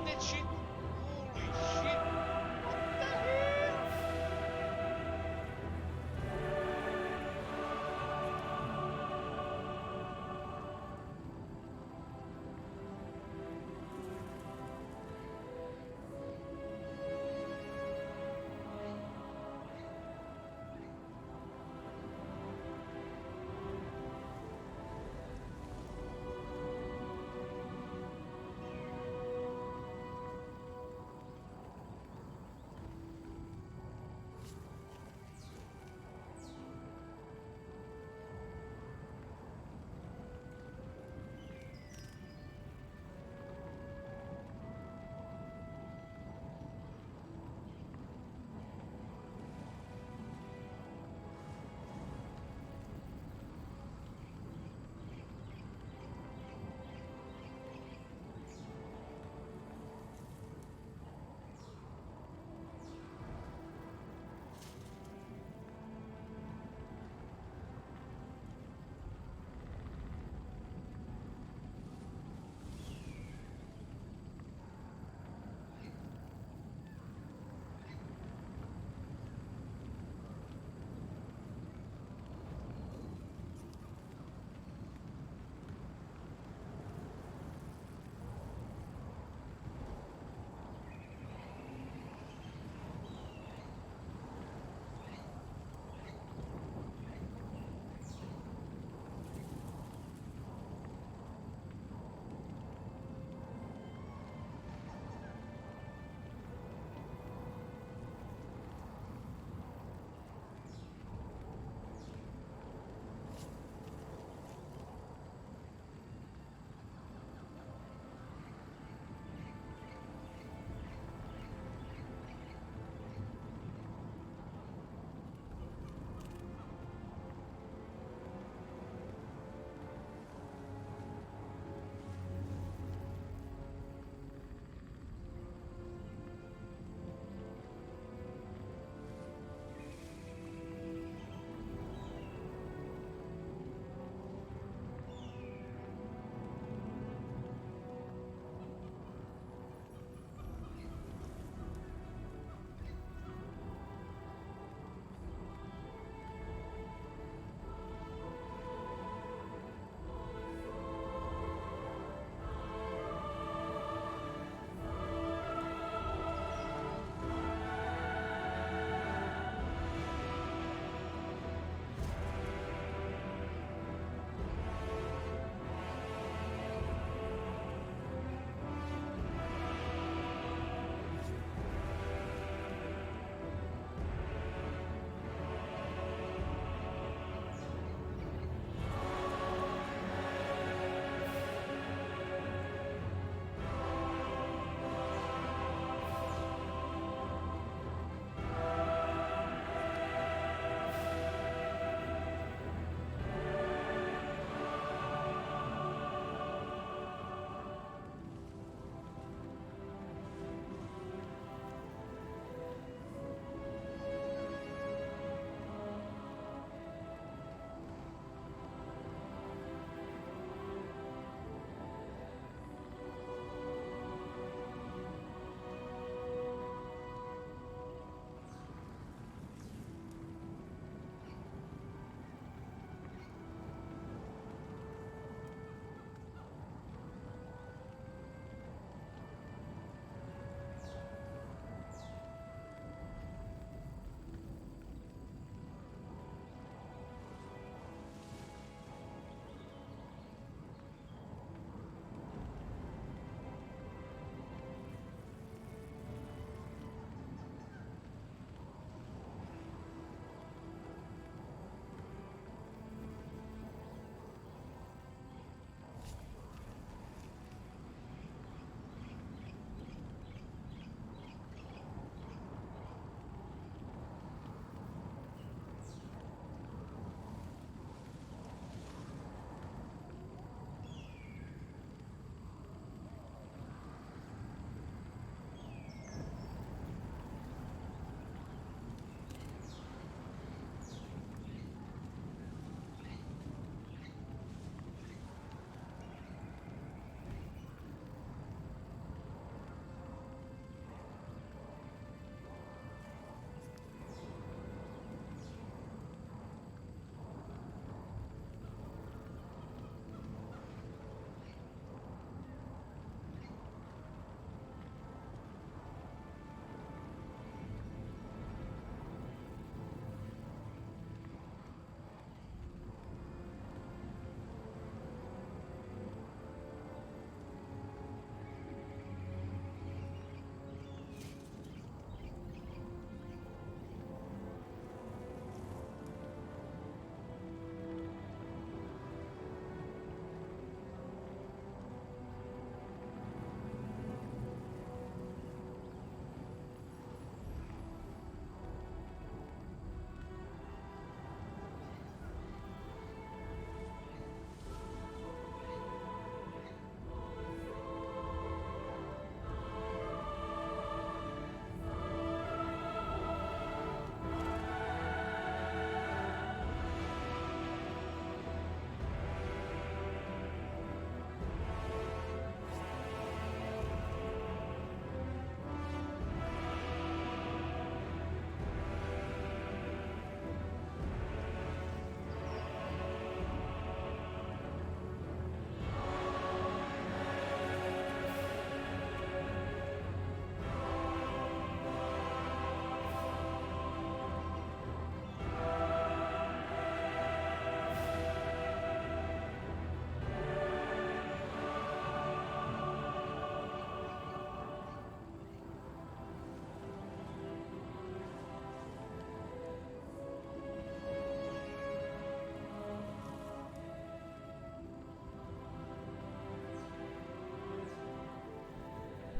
that shit? Holy shit! What the hell?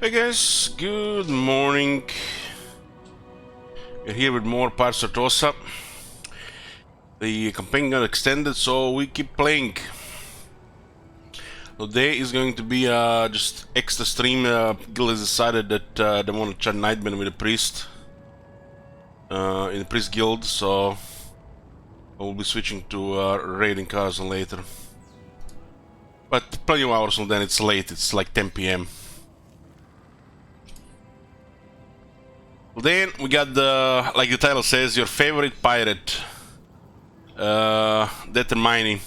Hey guys, good morning. We're here with more parts of Sartosa. The campaign got extended, so we keep playing. Today is going to be just extra stream. Guild has decided that they want to try Nightman with a priest in the priest guild, so we'll be switching to raiding cars later. But plenty of hours and then it's late. It's like 10 p.m. Then we got the, like the title says, your favorite pirate, determining.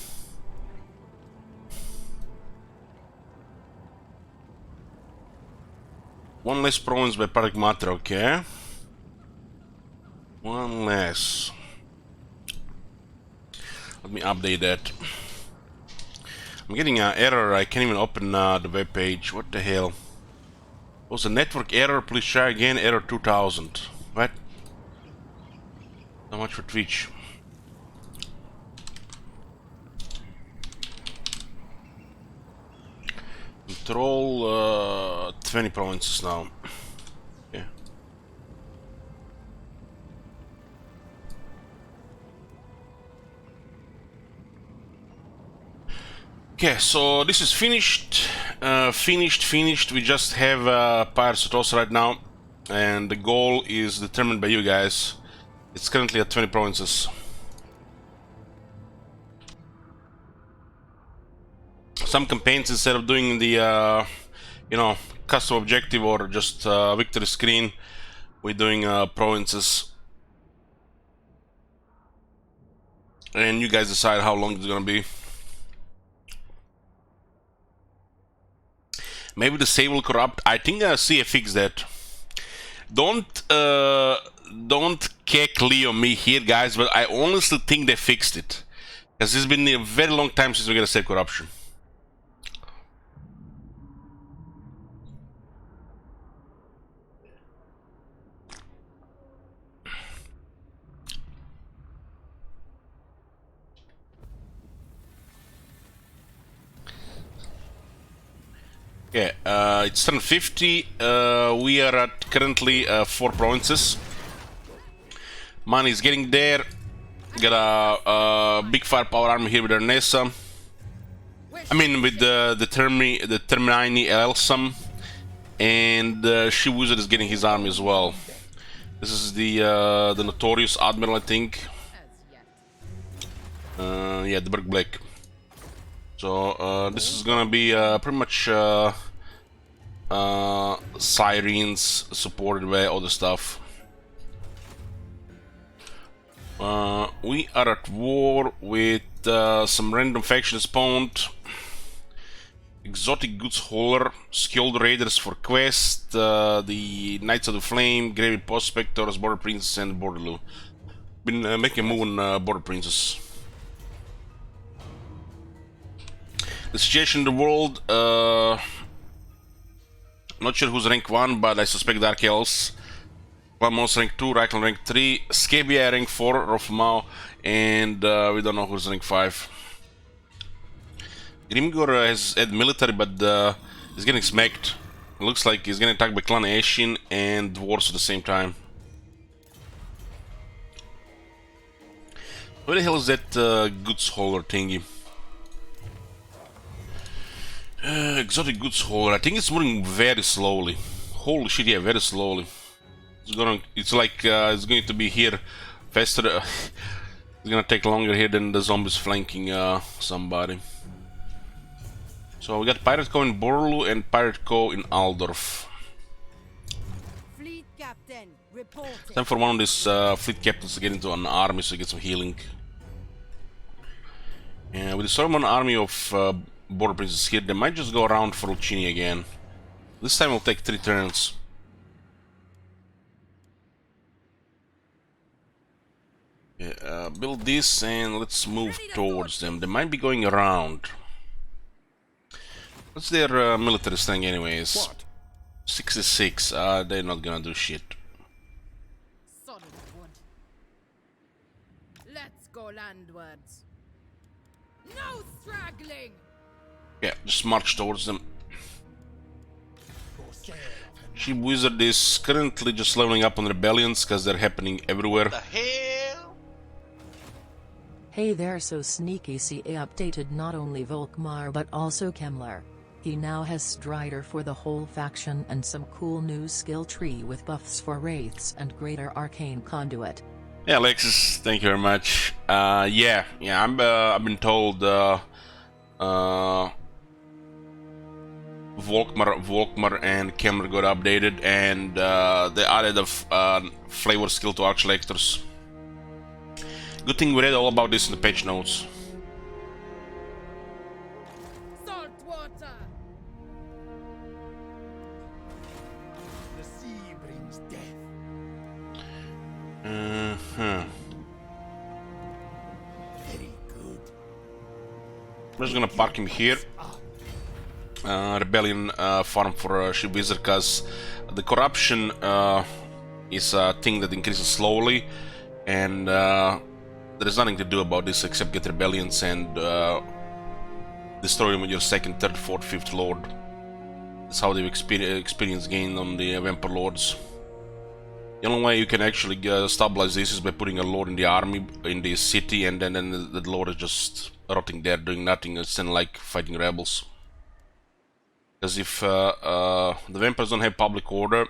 One less province by Park Matter, okay. One less. Let me update that. I'm getting an error, I can't even open the web page. What the hell? Was a network error, please try again, error 2000. What? How much for Twitch? Control 20 provinces now. Okay. Okay, so this is finished. Finished. We just have Pirates Sartosa right now, and the goal is determined by you guys. It's currently at 20 provinces. Some campaigns, instead of doing the custom objective or just victory screen, we're doing provinces, and you guys decide how long it's gonna be. Maybe the save will corrupt. I think CA fixed that. Don't kick Leo me here, guys, but I honestly think they fixed it, because it's been a very long time since we got a save corruption. Okay, it's turn 50. We are at currently 4 provinces. Money is getting there. Got a big firepower army here with Ernessa. I mean, with the Termini Elsam, and She Wizard is getting his army as well. This is the notorious admiral, I think. Yeah, the Berg Black. So this is gonna be pretty much sirens supported by other stuff. We are at war with some random faction spawned. Exotic goods hauler, skilled raiders for quest, the Knights of the Flame, Gravy Prospectors, Border Princess, and Borderloo. Been making a move on Border Princess. The situation in the world, not sure who's rank 1, but I suspect Dark Elves. Vamos rank 2, Reichel rank 3, Scabia rank 4, Rofmao, and we don't know who's rank 5. Grimgor has had military, but he's getting smacked. It looks like he's getting attacked by Clan Ashin and Dwarves at the same time. Where the hell is that goods hauler thingy? Exotic goods hauler. I think it's moving very slowly. Holy shit, yeah, very slowly. It's like it's going to be here faster. It's gonna take longer here than the zombies flanking somebody. So we got Pirate Co in Borlu and Pirate Co in Aldorf. Fleet captain, reporting. Time for one of these fleet captains to get into an army so get some healing. And with the Solomon army of Border Princes here, they might just go around for Lucchini again. This time we'll take 3 turns. Yeah, build this and let's move towards them. They might be going around. What's their military strength anyways? What? 66. They're not gonna do shit. Solid wood. Let's go landwards. No straggling. Yeah, just march towards them. Sheep Wizard is currently just leveling up on rebellions because they're happening everywhere. The hell? Hey there, so sneaky CA updated not only Volkmar but also Kemmler. He now has Strider for the whole faction and some cool new skill tree with buffs for Wraiths and greater arcane conduit. Yeah, Alexis, thank you very much. Yeah, I've been told Volkmar and Kemmler got updated, and they added a flavor skill to Archlectors. Good thing we read all about this in the patch notes. Salt water. The sea brings death. Very good. I'm just gonna park him here. Rebellion farm for Sheep Wizard, because the corruption is a thing that increases slowly, and there's nothing to do about this except get rebellions and destroy them with your second, third, fourth, fifth lord. That's how they've experience gain on the vampire lords. The only way you can actually stabilize this is by putting a lord in the army, in the city, and then the lord is just rotting there, doing nothing. It's then like fighting rebels. Because if the vampires don't have public order,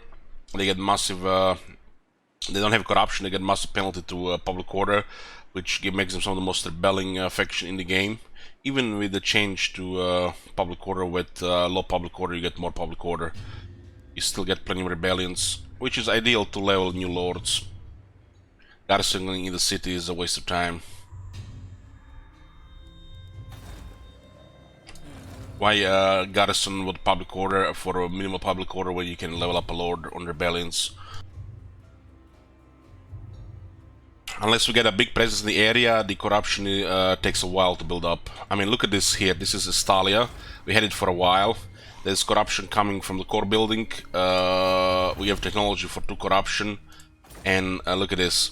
they get massive. They don't have corruption. They get massive penalty to public order, which makes them some of the most rebelling faction in the game. Even with the change to public order, with low public order, you get more public order. You still get plenty of rebellions, which is ideal to level new lords. Garrisoning in the city is a waste of time. Why garrison with public order for a minimal public order where you can level up a lord on rebellions? Unless we get a big presence in the area, the corruption takes a while to build up. I mean, look at this here. This is Estalia. We had it for a while. There's corruption coming from the core building. We have technology for 2 corruption. And look at this.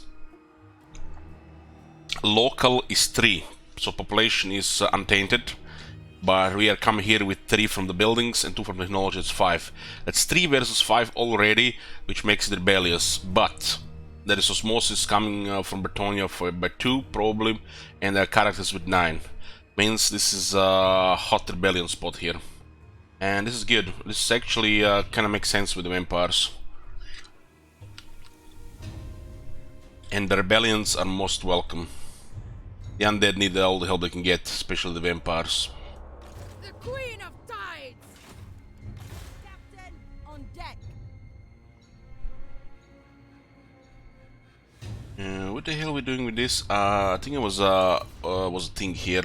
Local is 3. So population is untainted. But we are coming here with 3 from the buildings and 2 from technology. It's 5. That's 3 versus 5 already, which makes it rebellious. But there is osmosis coming from Bretonia by 2 probably, and there are characters with 9. Means this is a hot rebellion spot here, and this is good. This actually kind of makes sense with the vampires, and the rebellions are most welcome. The undead need all the help they can get, especially the vampires. The Queen of Tides. Captain on deck. What the hell are we doing with this? I think it was a thing here.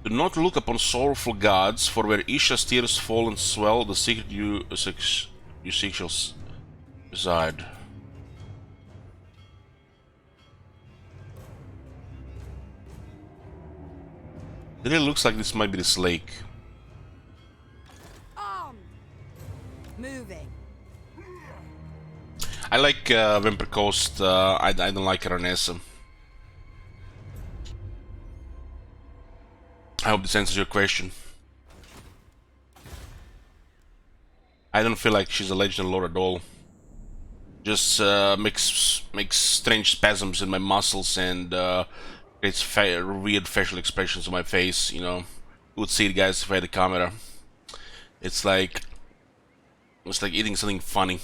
Do not look upon sorrowful gods, for where Isha's tears fall and swell, the secret you seek shall reside. It really looks like this might be this lake. On. Moving. I like Vampire Coast. I don't like Aranesa. I hope this answers your question. I don't feel like she's a legendary lord at all. Just makes strange spasms in my muscles and creates weird facial expressions on my face. You know, you would see it, guys, if I had a camera. It's like eating something funny,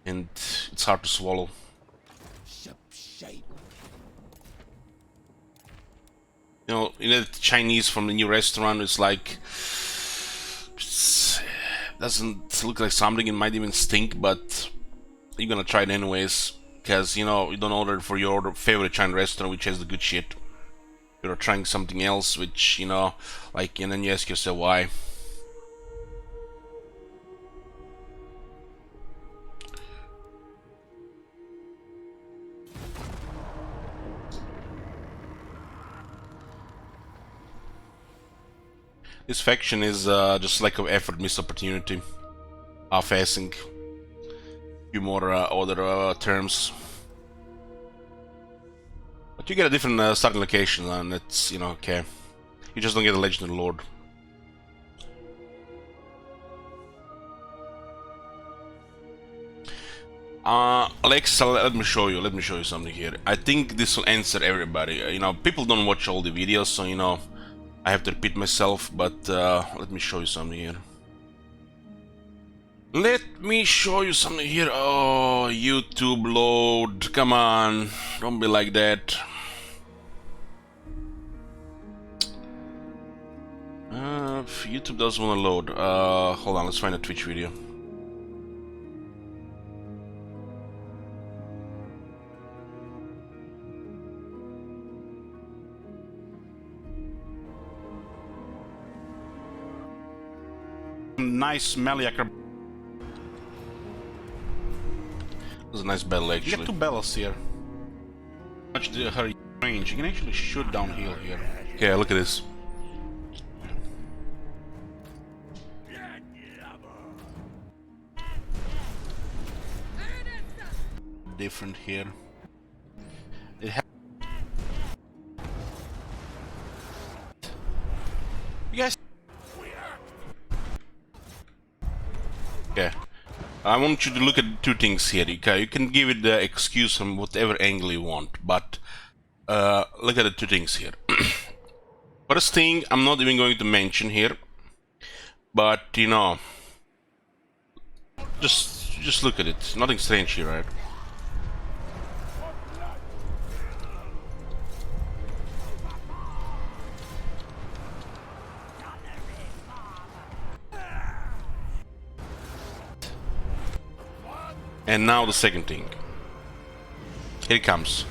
and it's hard to swallow. You know, the Chinese from the new restaurant, it's like, doesn't look like something, it might even stink, but you're gonna try it anyways, because, you know, you don't order for your favorite Chinese restaurant, which has the good shit. You're trying something else, which, you know, like, and then you ask yourself why. This faction is just lack of effort, missed opportunity, half-assing, few more other terms. But you get a different starting location, and it's, you know, okay. You just don't get a legendary lord. Alexa, let me show you. Let me show you something here. I think this will answer everybody. You know, people don't watch all the videos, so you know, I have to repeat myself. But let me show you something here. Let me show you something here. Oh, YouTube load. Come on, don't be like that. YouTube doesn't want to load. Hold on, let's find a Twitch video. Nice melee acrobat. This is a nice battle actually. You got two battles here. Much her range. You can actually shoot downhill here. Okay, look at this. Different here. It you guys. Okay. I want you to look at two things here. Okay, you can give it the excuse from whatever angle you want, but look at the two things here. First thing, I'm not even going to mention here, but you know, just look at it. Nothing strange here, right? And now the second thing. Here it comes.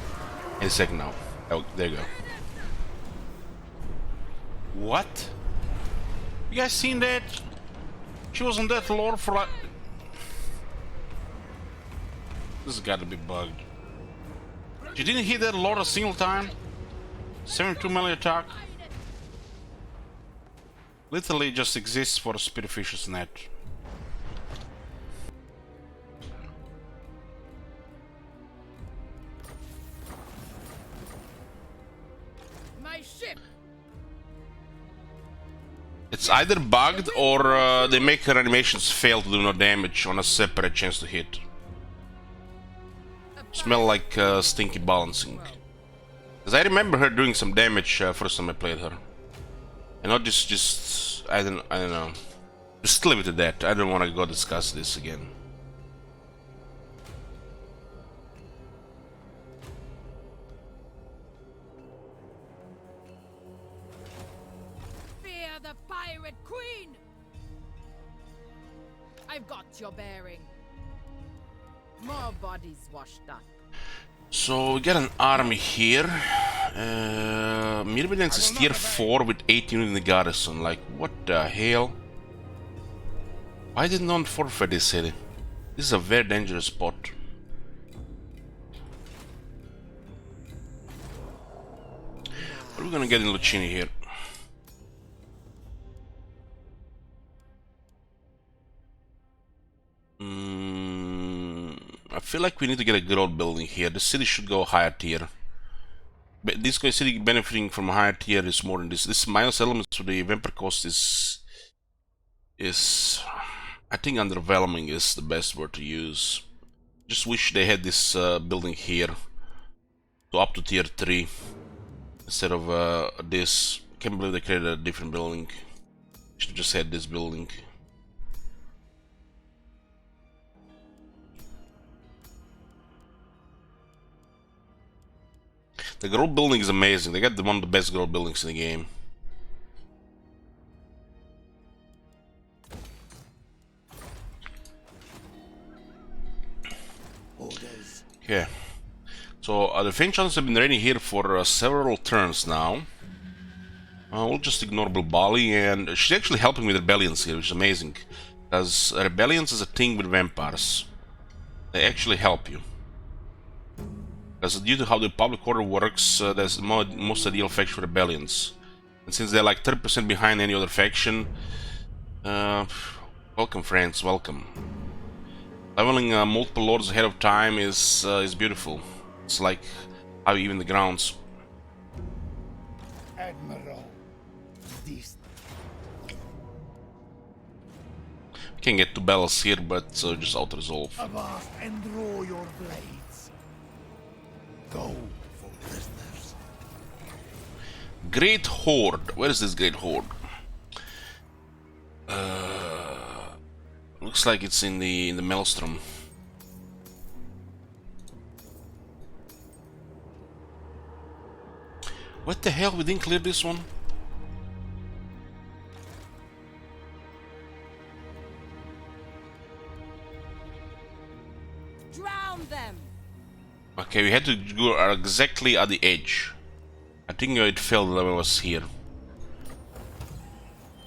In a second now. Oh, there you go. What? You guys seen that? She was on that lore for like... This has got to be bugged. She didn't hit that lore a single time? 72 melee attack? Literally just exists for a Spearfish's net. It's either bugged or they make her animations fail to do no damage on a separate chance to hit. Smell like stinky balancing. Because I remember her doing some damage first time I played her. And not just I don't know. Just leave it at that. I don't want to go discuss this again. The pirate queen! I've got your bearing. More bodies washed up. So we got an army here. Myrmidons is tier 4 with 8 units in the garrison. Like, what the hell? Why did no one forfeit this city? This is a very dangerous spot. What are we gonna get in Lucini here? I feel like we need to get a growth building here. The city should go higher tier. But this city benefiting from a higher tier is more than this. This minus elements for the vampire cost is I think underwhelming is the best word to use. Just wish they had this building here to up to tier 3 instead of this. Can't believe they created a different building. Should have just had this building. The growth building is amazing. They got one of the best growth buildings in the game. Orders. Okay. So the Finchons have been ready here for several turns now. We'll just ignore Bilbali, and she's actually helping with rebellions here, which is amazing. Because rebellions is a thing with vampires. They actually help you. Because due to how the public order works, that's the most ideal faction for rebellions. And since they're like 30% behind any other faction, welcome friends, welcome. Leveling multiple lords ahead of time is beautiful. It's like how you even the grounds. Admiral. This. Can get 2 battles here, but just auto-resolve. Avast and draw your blades. Go for prisoners. Great Horde. Where is this Great Horde? Looks like it's in the Maelstrom. What the hell? We didn't clear this one? Drown them! Okay, we had to go exactly at the edge. I think it fell when I was here.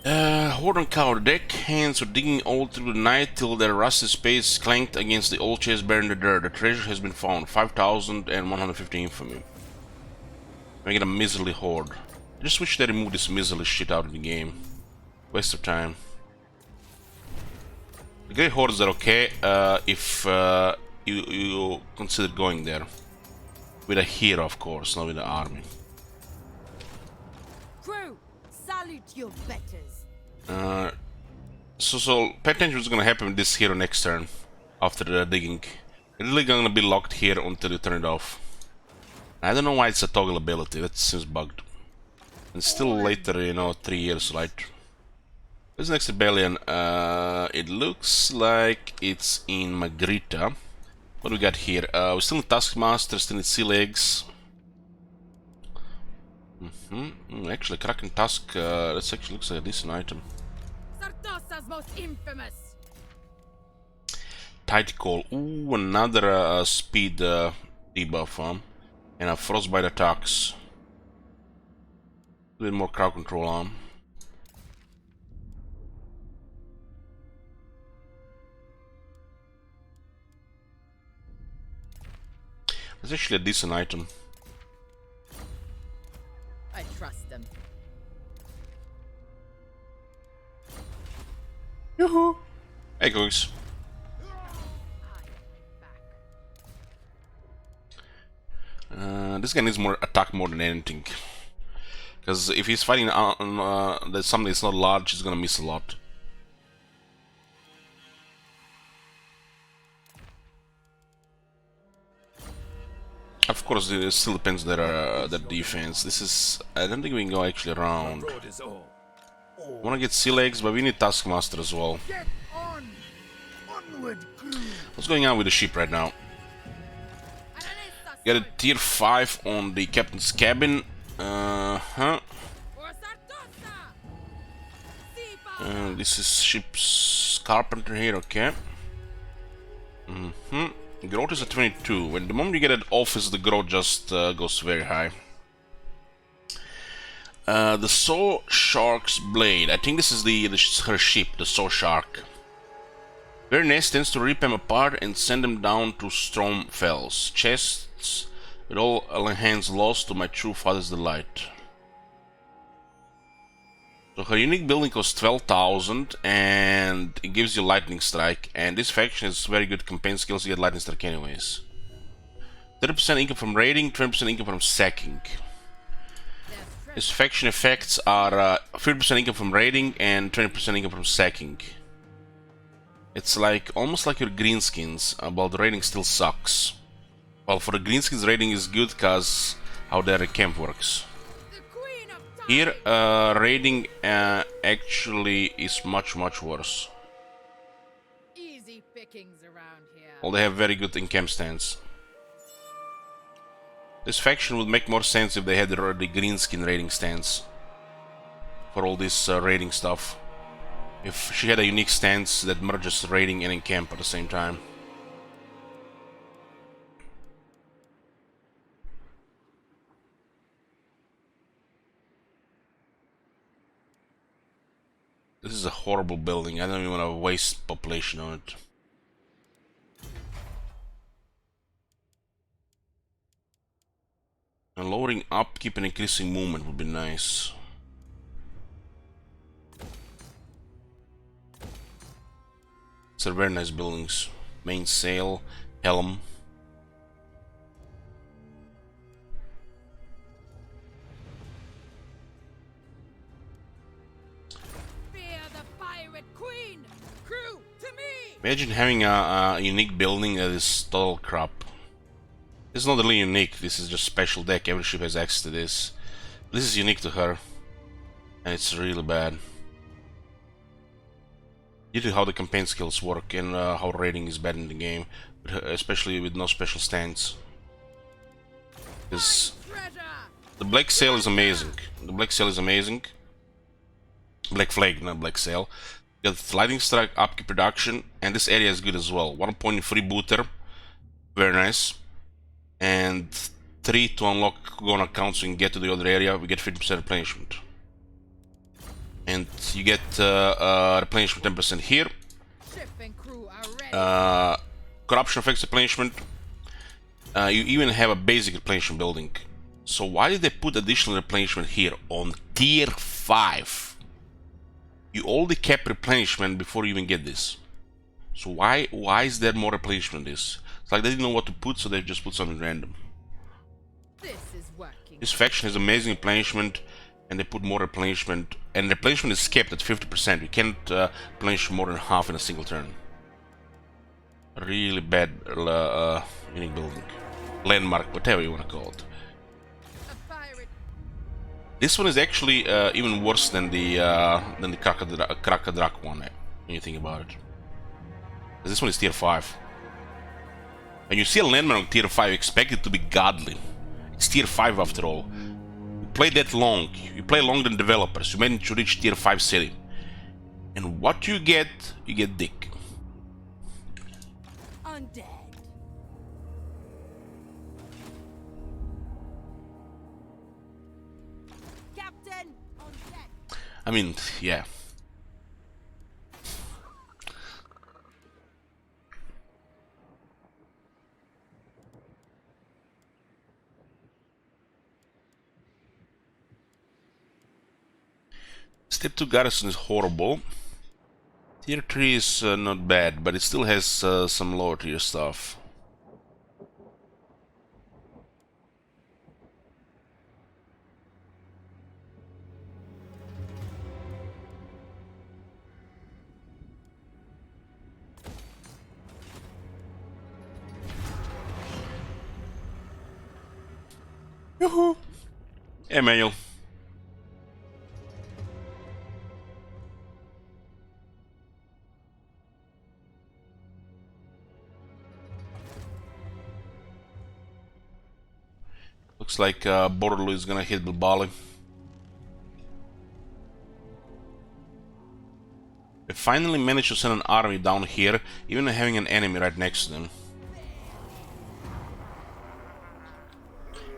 Horde on cover deck. Hands were digging all through the night till their rusty spades clanked against the old chest bearing the dirt. The treasure has been found. 5,150 infamy. Make it a miserly horde. I just wish they removed this miserly shit out of the game. Waste of time. The Great Hordes are okay if you consider going there. With a hero, of course, not with an army. Crew, salute your betters. So potentially what's gonna happen with this hero next turn after the digging. It's really gonna be locked here until you turn it off. I don't know why it's a toggle ability. That seems bugged. And still later, you know, 3 years later. Where's the next rebellion? It looks like it's in Magrita. What do we got here? We're still in Taskmaster, still in Sea Legs. Actually, Kraken Tusk, that actually looks like a decent item. Sartosa's most infamous. Tight Call. Ooh, another speed debuff, and a Frostbite attacks. A bit more crowd control, It's actually a decent item. I trust them. Yoo-hoo! Hey, Cooks. This guy needs more attack more than anything. Because if he's fighting on something that's not large, he's gonna miss a lot. Of course, it still depends on their defense. This is... I don't think we can go actually around. Road is all. Wanna get Sea Legs, but we need Taskmaster as well. Get on! Onward, crew! What's going on with the ship right now? Got a tier 5 on the captain's cabin. This is ship's carpenter here, okay. Growth is at 22. When the moment you get at office, the growth just goes very high. The Saw Shark's Blade. I think this is her ship, the Saw Shark. Very nice, tends to rip them apart and send them down to Storm Fells. Chests with all hands lost to my true father's delight. So her unique building costs 12,000 and it gives you Lightning Strike. And this faction is very good campaign skills, you get Lightning Strike anyways. 30% income from raiding, 20% income from sacking. His faction effects are 50% income from raiding and 20% income from sacking. It's like almost like your greenskins, but the raiding still sucks. Well, for the greenskins, raiding is good because how their camp works. Here, raiding actually is much worse. Easy pickings around here. Well, they have very good in-camp stands. This faction would make more sense if they had the greenskin raiding stance for all this raiding stuff. If she had a unique stance that merges raiding and in-camp at the same time. This is a horrible building. I don't even want to waste population on it. And lowering upkeep and increasing movement would be nice. These are very nice buildings. Mainsail, helm. crew to me! Imagine having a unique building that is total crap. It's not really unique, this is just special deck, every ship has access to this. This is unique to her, and it's really bad. Due to how the campaign skills work and how rating is bad in the game, especially with no special stands. Because the Black Sail is amazing. The Black Sail is amazing. Black Flag, not Black Sail. You got Lightning Strike, upkeep production, and this area is good as well. 1 point freebooter, very nice. And 3 to unlock Gone accounts so you can get to the other area. We get 50% replenishment. And you get replenishment 10% here. Ship and crew are ready. Corruption effects replenishment. You even have a basic replenishment building. So why did they put additional replenishment here on tier 5? You already kept replenishment before you even get this. So why is there more replenishment in this? It's like they didn't know what to put, so they just put something random. This is working. This faction has amazing replenishment, and they put more replenishment. And replenishment is kept at 50%. You can't replenish more than half in a single turn. Really bad unique building. Landmark, whatever you want to call it. A pirate. This one is actually even worse than the Krakadrak one, when you think about it. This one is tier 5. And you see a landmark on tier 5, you expect it to be godly. It's tier 5 after all. You play that long, you play longer than developers, you manage to reach tier 5 city. And what you get dick. Undead. Captain, on deck. I mean, yeah. Step 2 garrison is horrible. Tier 3 is not bad, but it still has some lower tier stuff. Yoo-hoo! Hey, Manuel. Looks like Borderloo is gonna hit Bilbali. They finally managed to send an army down here, even having an enemy right next to them.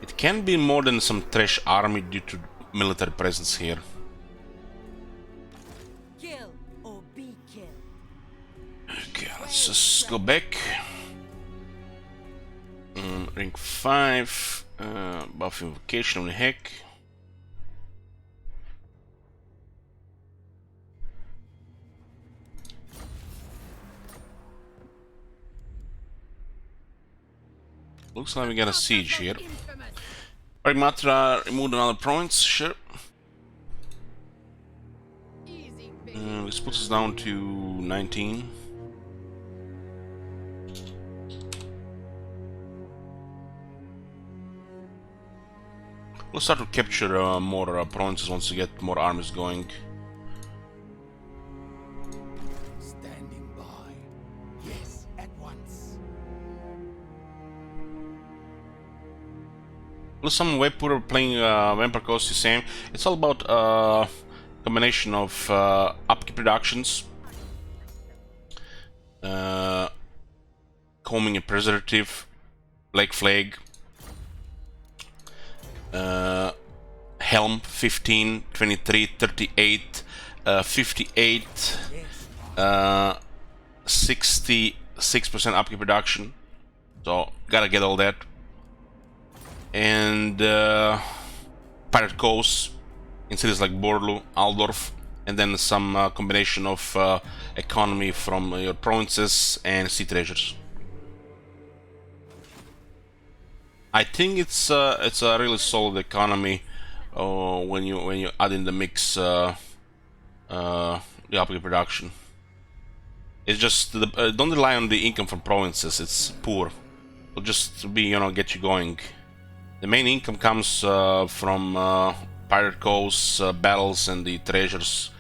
It can be more than some trash army due to military presence here. Kill or be killed. Okay, let's just go back. Rank 5. Buff invocation on the heck. Looks like we got a siege here. Pragmatra removed another province, sure. Easy, This puts us down to 19. We'll start to capture more provinces once we get more armies going. Standing by. Yes, at once. Well, some Waipur playing Vampire Coast the same. It's all about combination of upkeep reductions, combing and preservative, Black Flag, Helm 15, 23, 38, 58, 66% upkeep reduction. So gotta get all that. And Pirate Coast in cities like Bordeaux, Aldorf, and then some combination of economy from your provinces and sea treasures. I think it's a really solid economy when you add in the mix the upgrade production. It's just don't rely on the income from provinces. It's poor. It'll just be, you know, get you going. The main income comes from pirate coasts, battles, and the treasures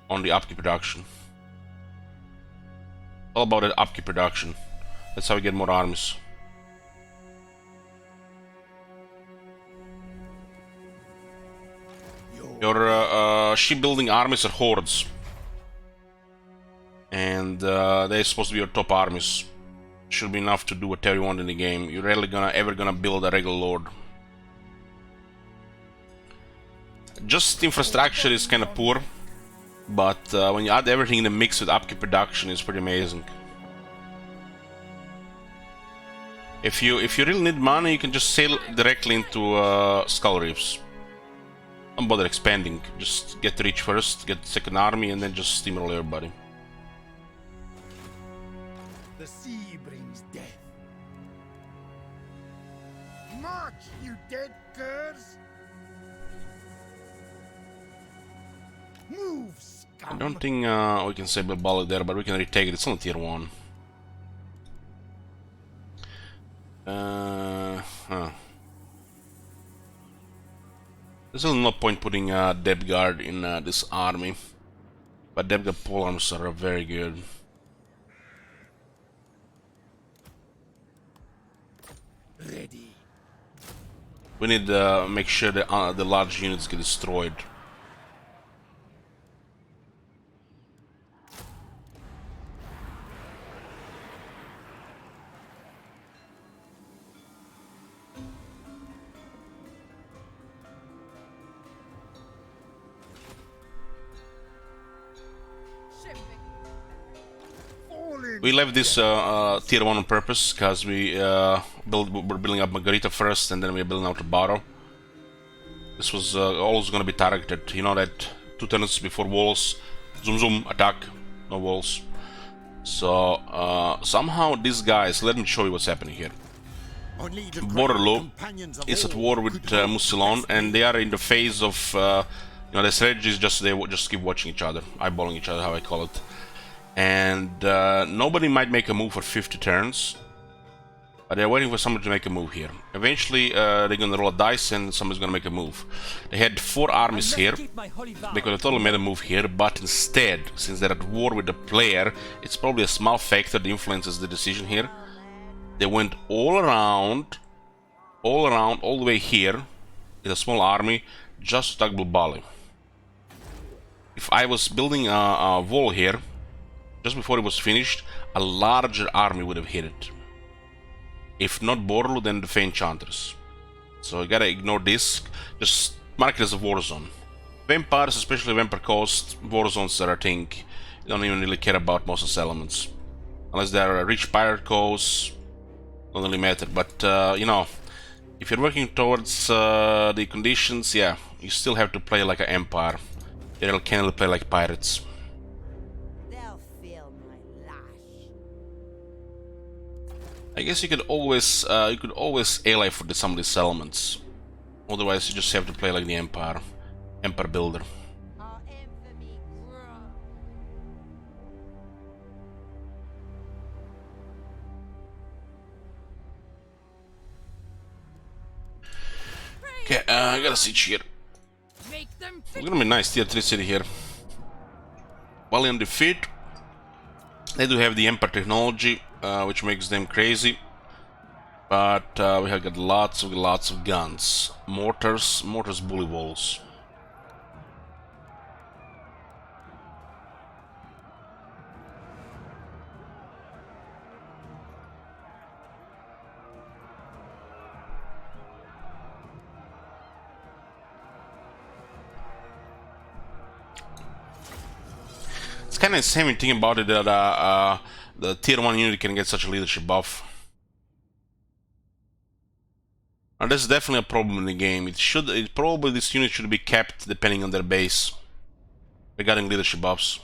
on the upkeep production. All about the upkeep production. That's how we get more armies. Your shipbuilding armies are hordes, and they're supposed to be your top armies. Should be enough to do whatever you want in the game. You're rarely ever gonna build a regular lord. Just infrastructure is kind of poor, but when you add everything in the mix with upkeep production, it's pretty amazing. If you really need money, you can just sail directly into Skull Reefs. Don't bother expanding. Just get rich first, get the second army, and then just steamroll everybody. The sea brings death. March, you dead curs! Move, scum! I don't think we can say Bilbali there, but we can retake it. It's on tier 1. There's really no point putting Depth Guard in this army, but Depth Guard polearms are very good. Ready. We need to make sure that the large units get destroyed. We left this tier 1 on purpose because we're building up Margarita first, and then we're building out the Barrow. This was always going to be targeted. You know that 2 turns before walls, zoom zoom, attack, no walls. So somehow these guys, let me show you what's happening here. Borderlo is at war with Mucilon, and they are in the phase of, you know, the strategy is just they just keep watching each other, eyeballing each other, how I call it. And nobody might make a move for 50 turns, but they're waiting for someone to make a move here. Eventually they're gonna roll a dice and someone's gonna make a move. They had 4 armies here. They could have totally made a move here, but instead, since they're at war with the player, it's probably a small factor that influences the decision here. They went all around, all the way here with a small army just to attack Bilbali. If I was building a wall here, just before it was finished, a larger army would have hit it. If not Borlu, then the Fey Enchanters. So you gotta ignore this, just mark it as a war zone. Vampires, especially Vampire Coast, war zones are a thing. You don't even really care about most of the settlements. Unless they're rich pirate coasts, don't really matter. But, you know, if you're working towards the conditions, yeah, you still have to play like an empire. You can't really play like pirates. I guess you could always ally for some of these settlements. Otherwise, you just have to play like the Empire builder. Okay, I got a siege here. It's gonna be nice tier 3 city here. While in defeat, they do have the Empire technology, which makes them crazy, but we have got lots of guns, mortars, bully walls. It's kind of insane thing about it that the tier 1 unit can get such a leadership buff. Now that's definitely a problem in the game. Probably this unit should be kept depending on their base regarding leadership buffs.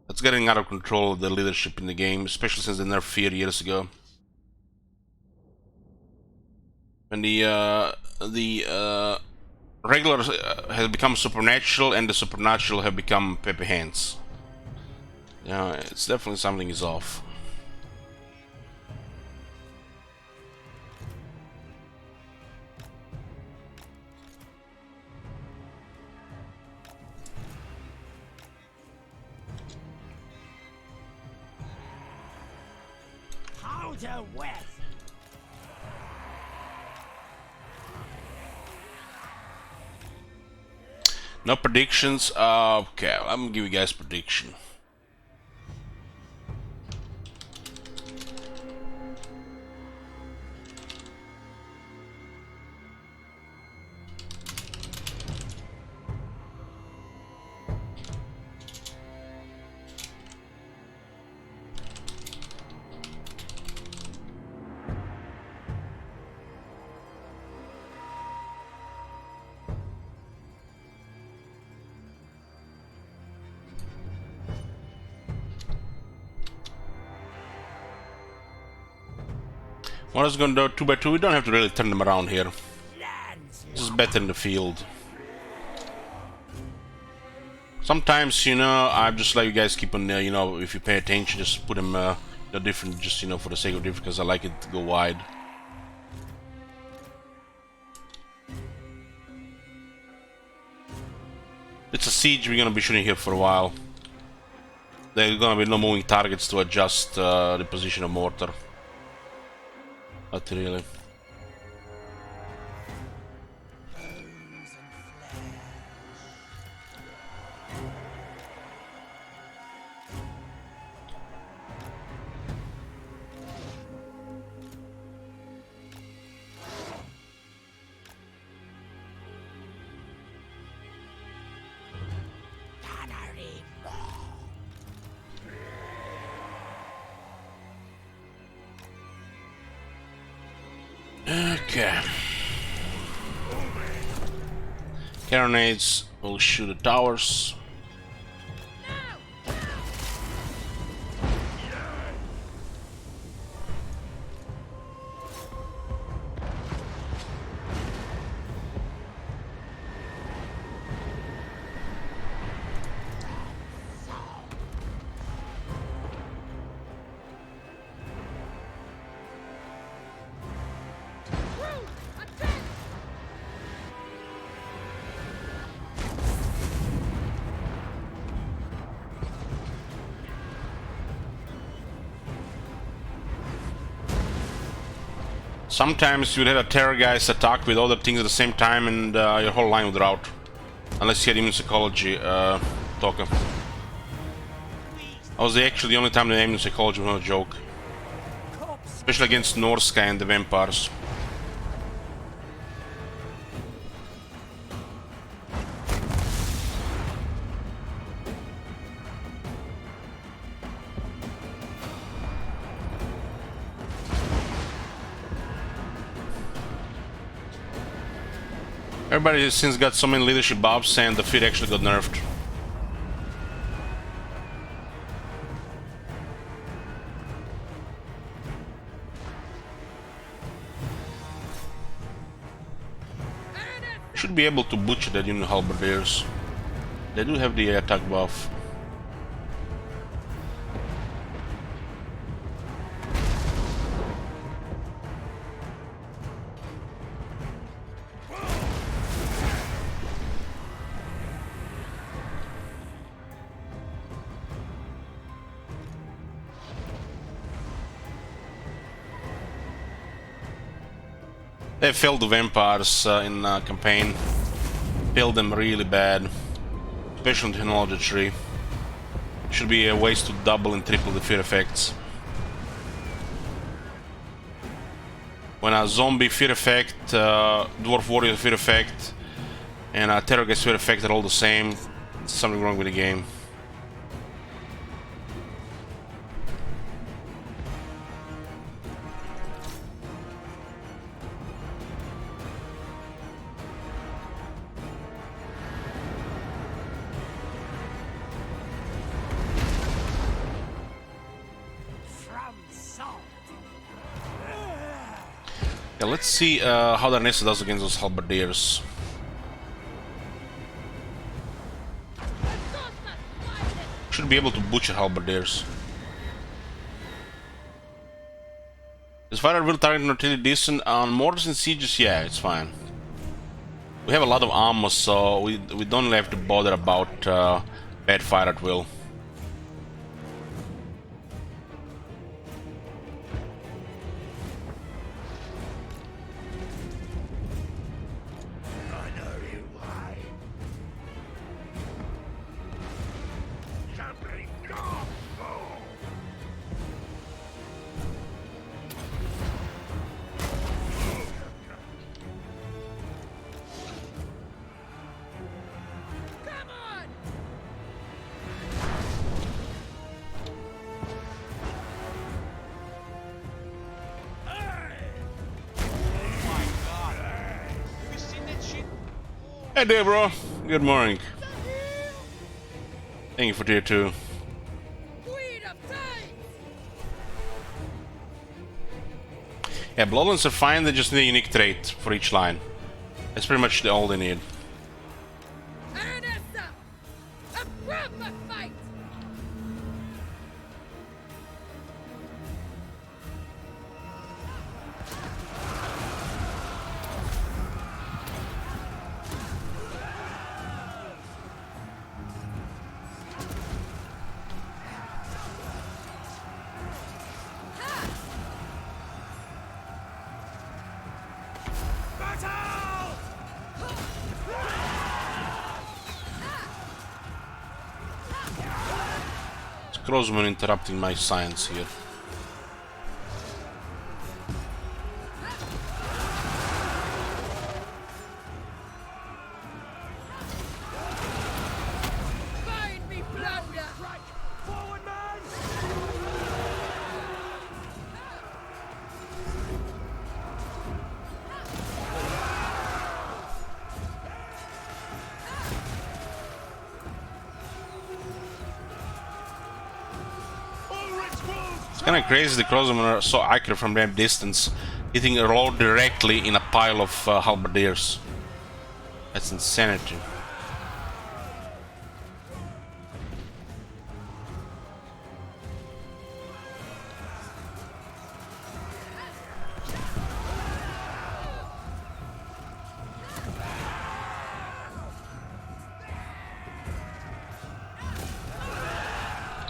That's getting out of control of the leadership in the game, especially since they nerfed Fear years ago. And the regular has become supernatural, and the supernatural have become Pepe Hands. Yeah, it's definitely something is off. How to west? No predictions. Okay, I'm gonna give you guys prediction. What is gonna do 2 by 2? We don't have to really turn them around here. Just better in the field. Sometimes, you know, I just let you guys keep on, you know, if you pay attention, just put them different, just, you know, for the sake of different, because I like it to go wide. It's a siege, we're gonna be shooting here for a while. There are gonna be no moving targets to adjust the position of mortar. Not really. Okay. Carronades will shoot the towers. Sometimes you'd have a terror guys attack with other things at the same time and your whole line would rout. Unless you had immune psychology token. That was actually the only time the immune psychology was not a joke. Especially against Norska and the vampires. Everybody has since got so many leadership buffs and the feat actually got nerfed. Should be able to butcher that unit halberdiers. They do have the attack buff. They failed the vampires in campaign. Failed them really bad. Especially in the technology tree. Should be ways to double and triple the fear effects. When a zombie fear effect, dwarf warrior fear effect, and a terror guest fear effect are all the same, there's something wrong with the game. Yeah, let's see how the Nessa does against those halberdiers. Should be able to butcher halberdiers. Is fire will target artillery decent on mortars and sieges? Yeah, it's fine. We have a lot of armor, so we don't have to bother about bad fire at will. I know you why. Somebody stop! Come on! Hey there, bro. Good morning. Thank you for tier 2. Queen of Tides! Yeah, Bloodlines are fine, they just need a unique trait for each line. That's pretty much all they need. Ernesta! A proper fight! Crossman interrupting my science here. Find me plunder! Forward, man! It's kinda crazy the crossmen are so accurate from that distance, hitting a road directly in a pile of halberdiers. That's insanity.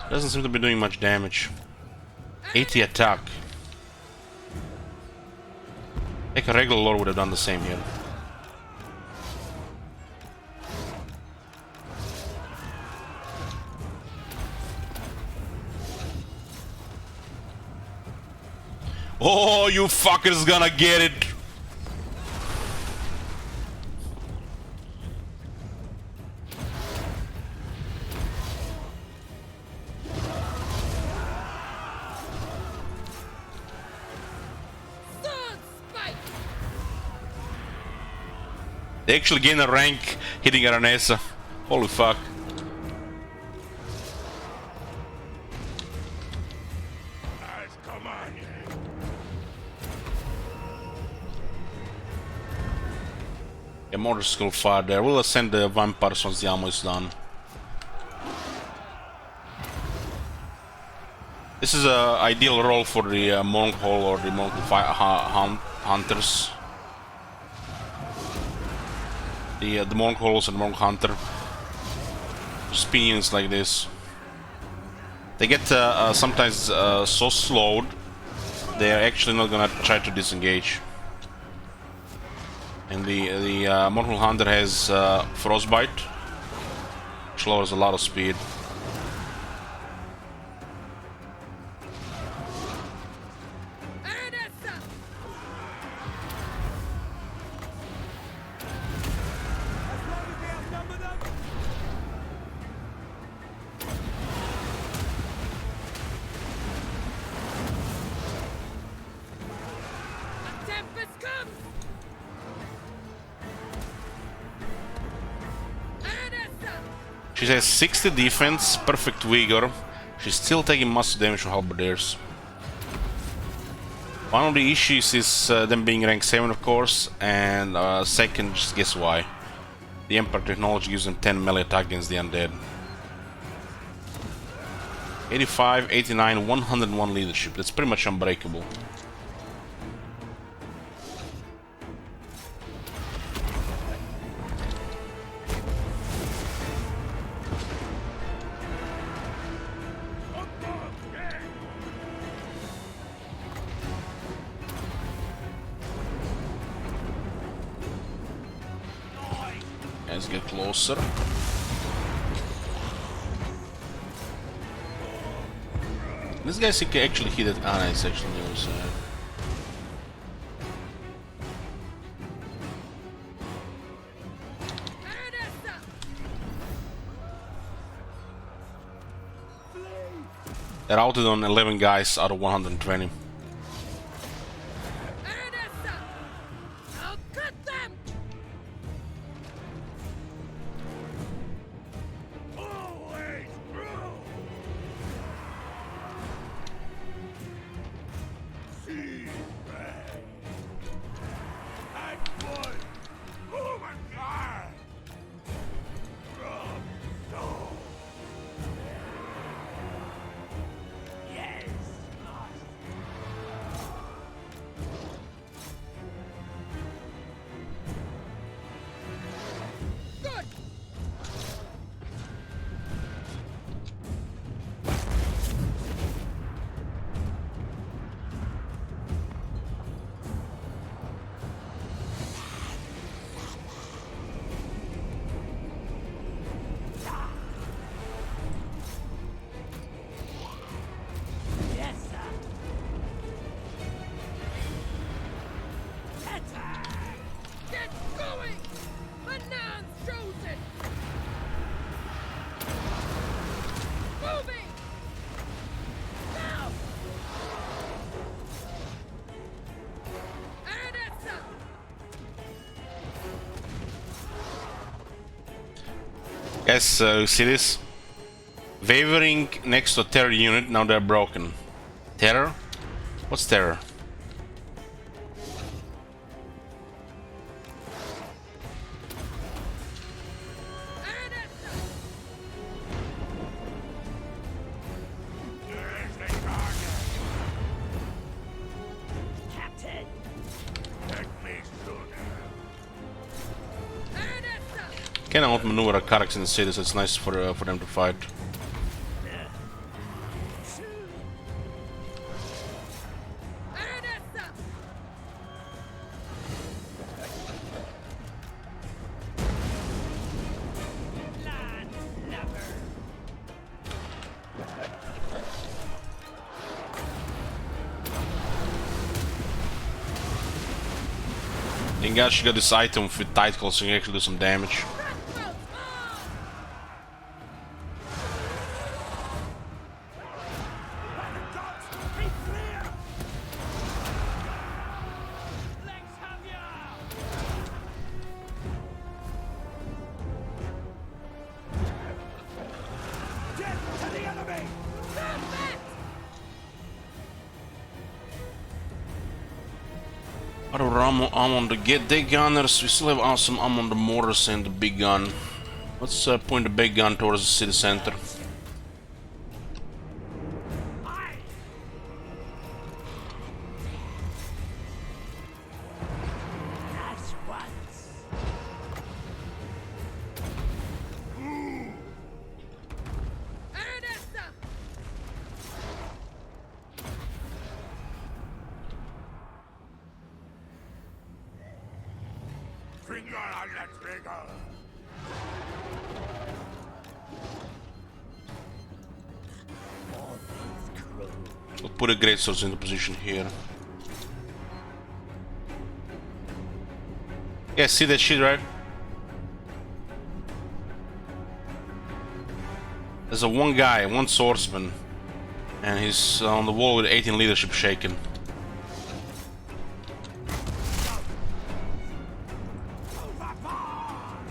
Doesn't seem to be doing much damage. 80 attack. I think a regular lord would have done the same here. Oh, you fuckers gonna get it! Sword spike! They actually gain a rank hitting Aranesa. Holy fuck. Guys, come on! Yeah, mortar skill fire there. We'll ascend the vampires once the ammo is done. This is a ideal role for the monk hole or the monk hunters. The monk holes and the monk hunter. Spinions like this. They get sometimes so slowed, they're actually not gonna try to disengage. And the Mortal Hunter has Frostbite, which lowers a lot of speed. Ernesta! A tempest comes! Ernesta! She has 60 defense, perfect vigor. She's still taking massive damage from halberdiers. One of the issues is them being rank 7, of course, and second, just guess why. The Emperor technology gives them 10 melee attack against the undead. 85, 89, 101 leadership. That's pretty much unbreakable. Let's get closer. This guy can actually hit it. Ah, no, it's actually on the other side. They're outed on 11 guys out of 120. I'll cut them! Always through. See red. Act one. Oh my God. From soul. Yes. Good! Yes, sir. Attack. Get going! Manon's chosen! Moving! Now! Aranessa! Yes, see this? Wavering next to a terror unit, now they're broken. Terror? What's terror? Aranessa! There's the target. Captain. Take me sooner. Aranessa! Can outmaneuver Karaks in the city, so it's nice for them to fight. Aranessa! You guys got this item with tight close, so you can actually do some damage. Cutthroats on! Be clear. Let's have ya. Death to the enemy. Perfect! Out of ammo on the day gunners, we still have awesome ammo on the mortars and the big gun. Let's point the big gun towards the city center. That's once. Aranessa! Finger on the trigger. We'll put a great source into position here. Yeah, see that shit, right? There's a one guy, one swordsman, and he's on the wall with 18 leadership shaken.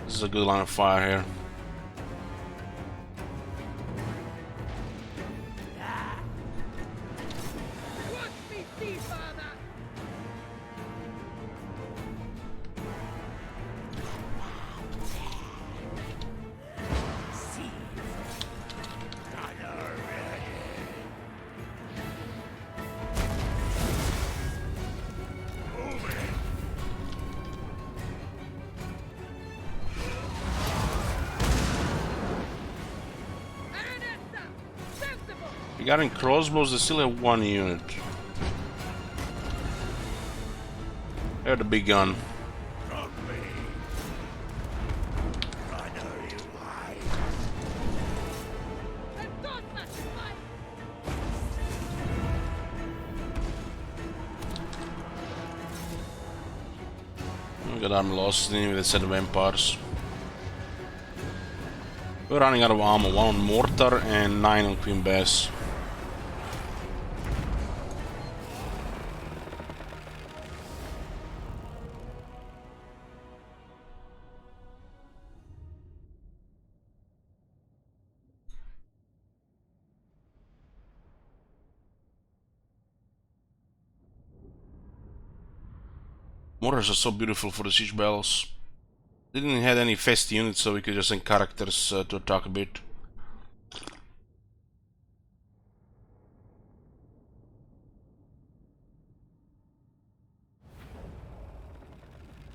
This is a good line of fire here. Watch me see, father! Regarding crossbows, they still have one unit. They're the big gun. From me. I know you hide. We got armor losses in with a set of vampires. We're running out of ammo. 1 on mortar and 9 on Queen Bess. Mortars are so beautiful for the siege battles. Didn't have any fast units, so we could just send characters to attack a bit.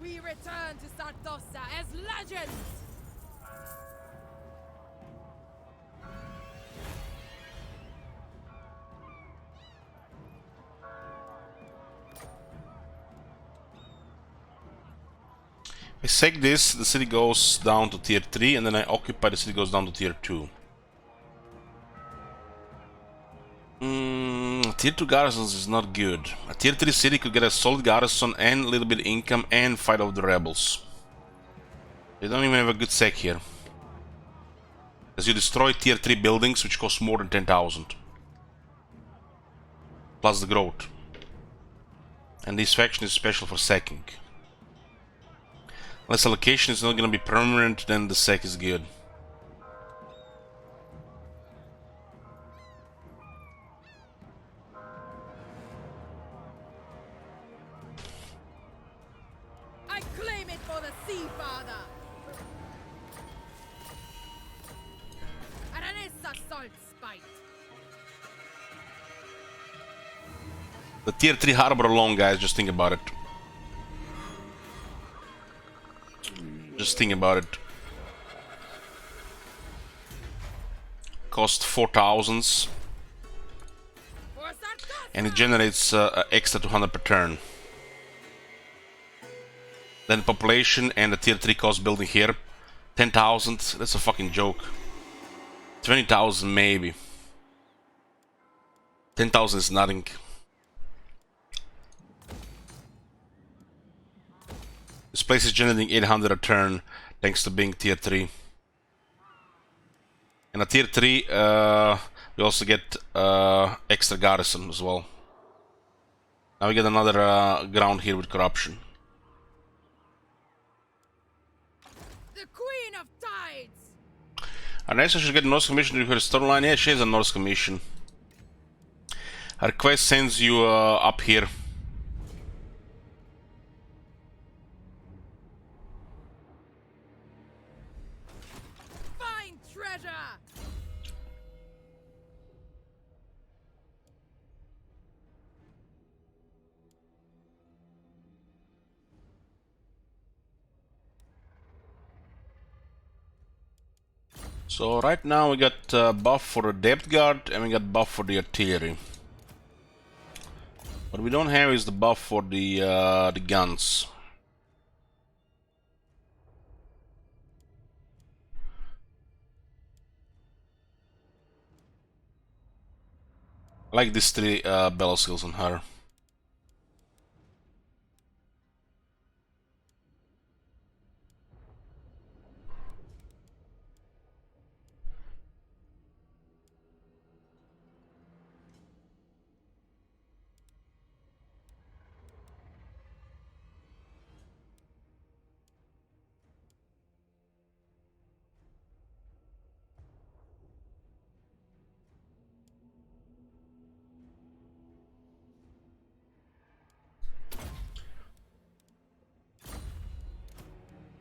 We return to Sartosa as legends! I sack this, the city goes down to tier 3, and then I occupy, the city goes down to tier 2. Tier 2 garrisons is not good. A tier 3 city could get a solid garrison and a little bit of income and fight off the rebels. They don't even have a good sack here. As you destroy tier 3 buildings, which cost more than 10,000. Plus the growth. And this faction is special for sacking. Unless allocation is not gonna be permanent, then the sack is good. I claim it for the Sea Father! Aranessa salt spite! The tier 3 harbor alone, guys, just think about it. Just think about it. Cost 4,000 and it generates extra 200 per turn. Then population and the tier 3 cost building here 10,000. That's a fucking joke. 20,000 maybe. 10,000 is nothing. This place is generating 800 a turn thanks to being tier 3. And a tier 3 we also get extra garrison as well. Now we get another ground here with corruption. The Queen of Tides! Aranessa should get a Norse commission to her storyline. Yeah, she has a Norse commission. Her quest sends you up here. Find treasure! So right now we got buff for the depth guard and we got buff for the artillery. What we don't have is the buff for the guns. I like these 3 battle skills on her.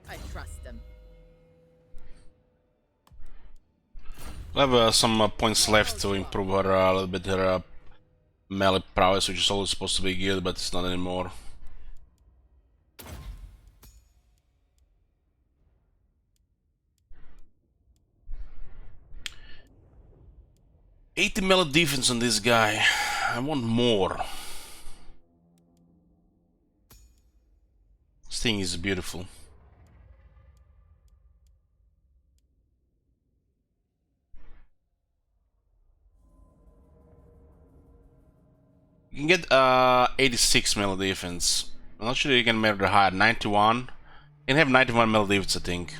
I trust them. I have some points left to improve her a little bit, her melee prowess, which is always supposed to be good, but it's not anymore. 80 melee defense on this guy. I want more. This thing is beautiful. You can get 86 melee defense. I'm not sure you can make it higher. 91. You can have 91 melee defense, I think.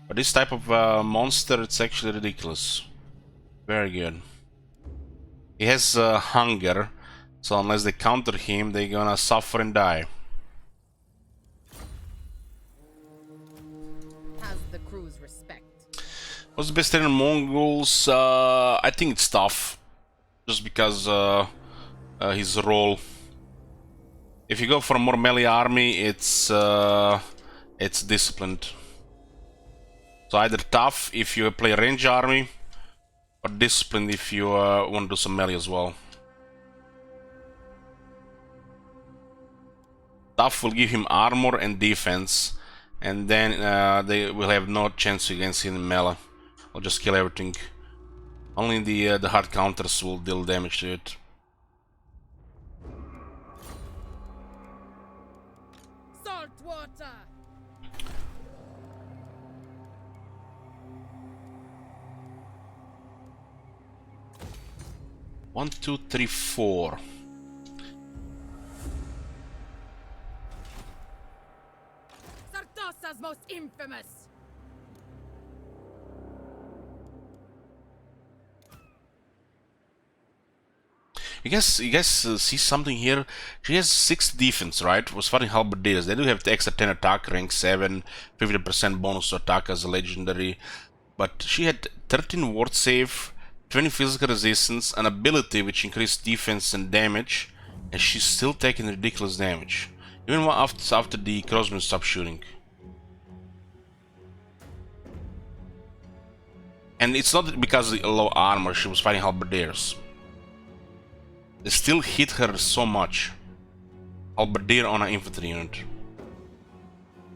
But this type of monster, it's actually ridiculous. Very good. He has hunger, so unless they counter him, they're gonna suffer and die. Has the crew's respect. What's the best in Mongols? I think it's tough, just because his role. If you go for a more melee army, it's disciplined. So either tough if you play a range army, or disciplined if you want to do some melee as well. Tough will give him armor and defense, and then they will have no chance against him in melee. I'll just kill everything. Only the hard counters will deal damage to it. Salt water. 1, 2, 3, 4. Sartosa's most infamous. You guys see something here? She has 6 defense, right? Was fighting halberdiers. They do have the extra 10 attack, rank 7, 50% bonus to attack as a legendary. But she had 13 ward save, 20 physical resistance, an ability which increased defense and damage, and she's still taking ridiculous damage. Even after the crossbow stopped shooting. And it's not because of the low armor, she was fighting halberdiers. They still hit her so much. Halberdier on an infantry unit.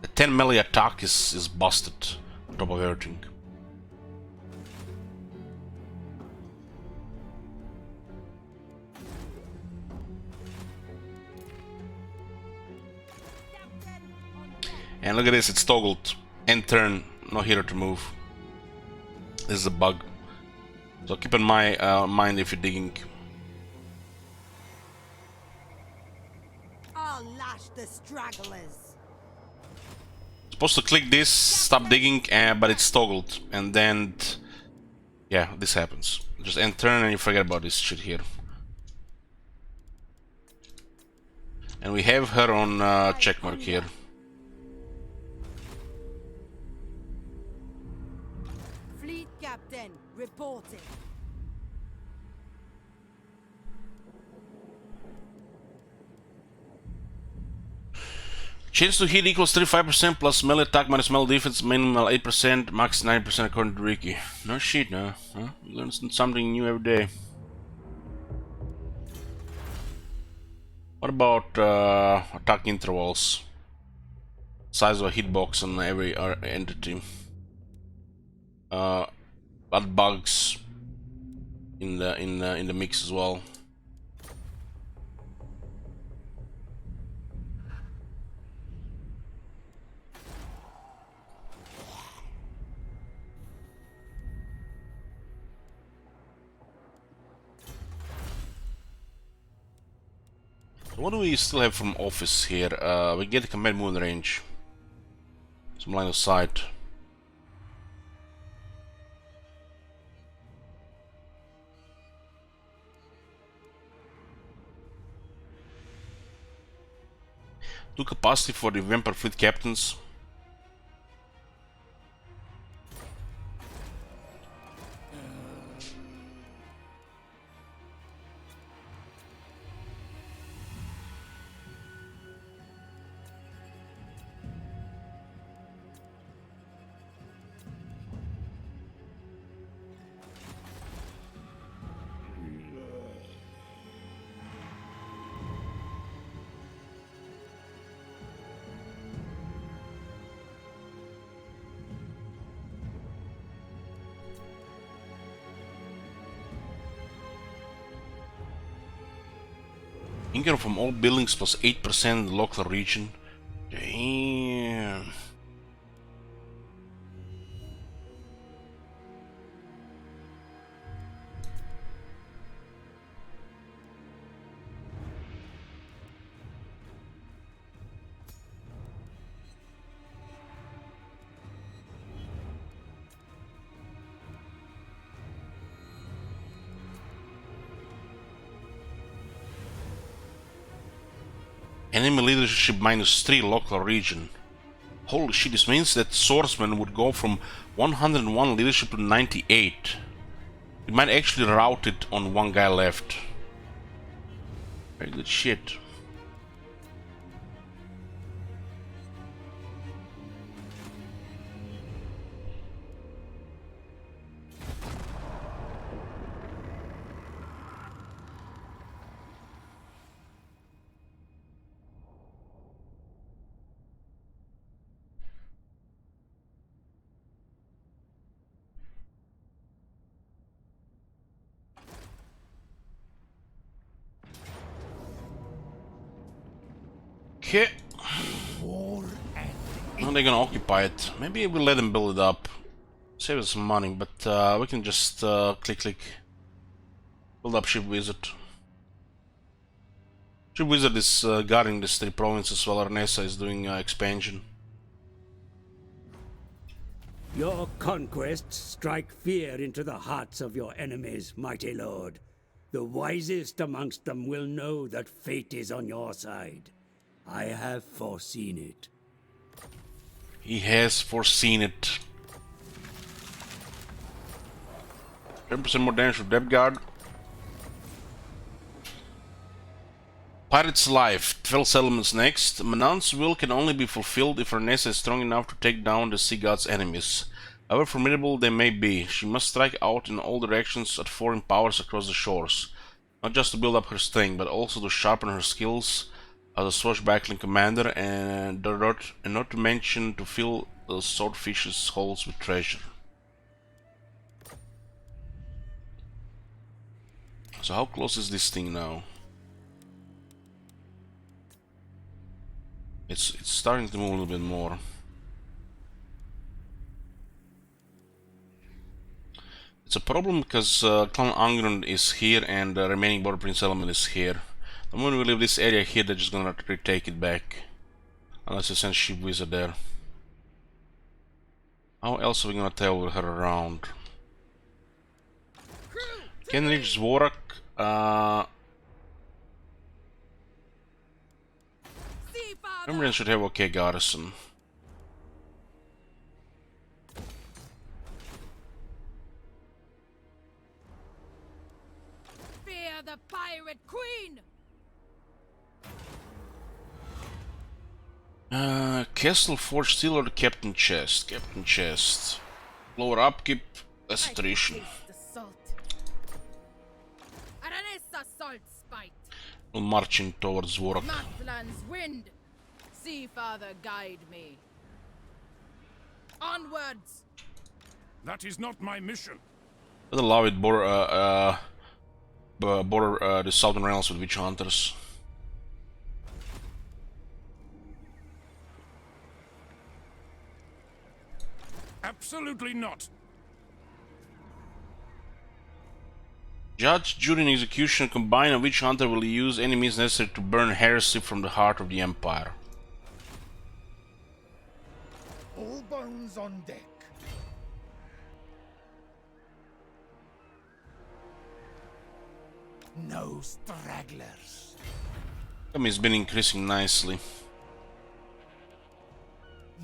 The 10 melee attack is busted on top of everything. And look at this, it's toggled. End turn, no hero to move. This is a bug. So keep in mind if you're digging. I'll lash the stragglers. Supposed to click this, stop digging, but it's toggled. And then, yeah, this happens. Just end turn and you forget about this shit here. And we have her on checkmark here. Fleet captain reporting. Chance to hit equals 35% plus melee attack minus melee defense, minimal 8%, max 9% according to Ricky. No shit, no. Huh? Learn something new every day. What about attack intervals? Size of a hitbox on every entity. Add bugs in the mix as well. What do we still have from office here? We get a command moon range. Some line of sight. Do capacity for the Vampire Fleet captains. Income from all buildings plus 8% in the local region. Damn. Enemy leadership -3 local region. Holy shit, this means that swordsmen would go from 101 leadership to 98. We might actually route it on one guy left. Very good shit. Okay. War and Now they're gonna occupy it. Maybe we'll let them build it up. Save us some money, but we can just click. Build up Ship Wizard. Ship Wizard is guarding these 3 provinces while Arnesa is doing expansion. Your conquests strike fear into the hearts of your enemies, mighty lord. The wisest amongst them will know that fate is on your side. I have foreseen it. He has foreseen it. 10% more damage to Depth Guard. Pirate's Life. 12 settlements next. Manan's will can only be fulfilled if Arnesa is strong enough to take down the sea god's enemies. However formidable they may be, she must strike out in all directions at foreign powers across the shores. Not just to build up her strength, but also to sharpen her skills as a swashbuckling commander, and not to mention to fill the swordfish's holes with treasure. So how close is this thing now? It's starting to move a little bit more. It's a problem because Clan Angrund is here and the remaining border prince element is here. The moment we leave this area here, they're just gonna retake it back. Unless they send Ship Wizard there. How else are we gonna tail her around? Can reach Zvorak. Remember, should have okay garrison. Fear the pirate queen! Castle Forge Steel or the Captain Chest? Captain Chest. Lower upkeep, less attrition. The salt. Aranessa salt spite. We're marching towards Zvorak. Northland's wind. Sea father guide me. Onwards. that is not my mission. I'd allow it border the southern realms with witch hunters. Absolutely not. Judge, jury, and execution combined, a witch hunter will use any means necessary to burn heresy from the heart of the Empire. All bones on deck. No stragglers. It's been increasing nicely.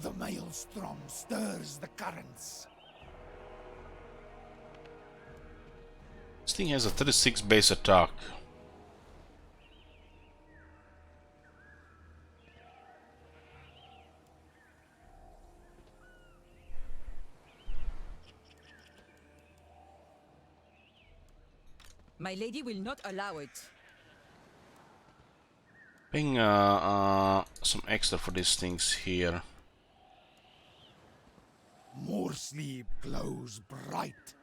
The maelstrom stirs the currents. This thing has a 36 base attack. My lady will not allow it. Paying some extra for these things here. More sleep glows bright.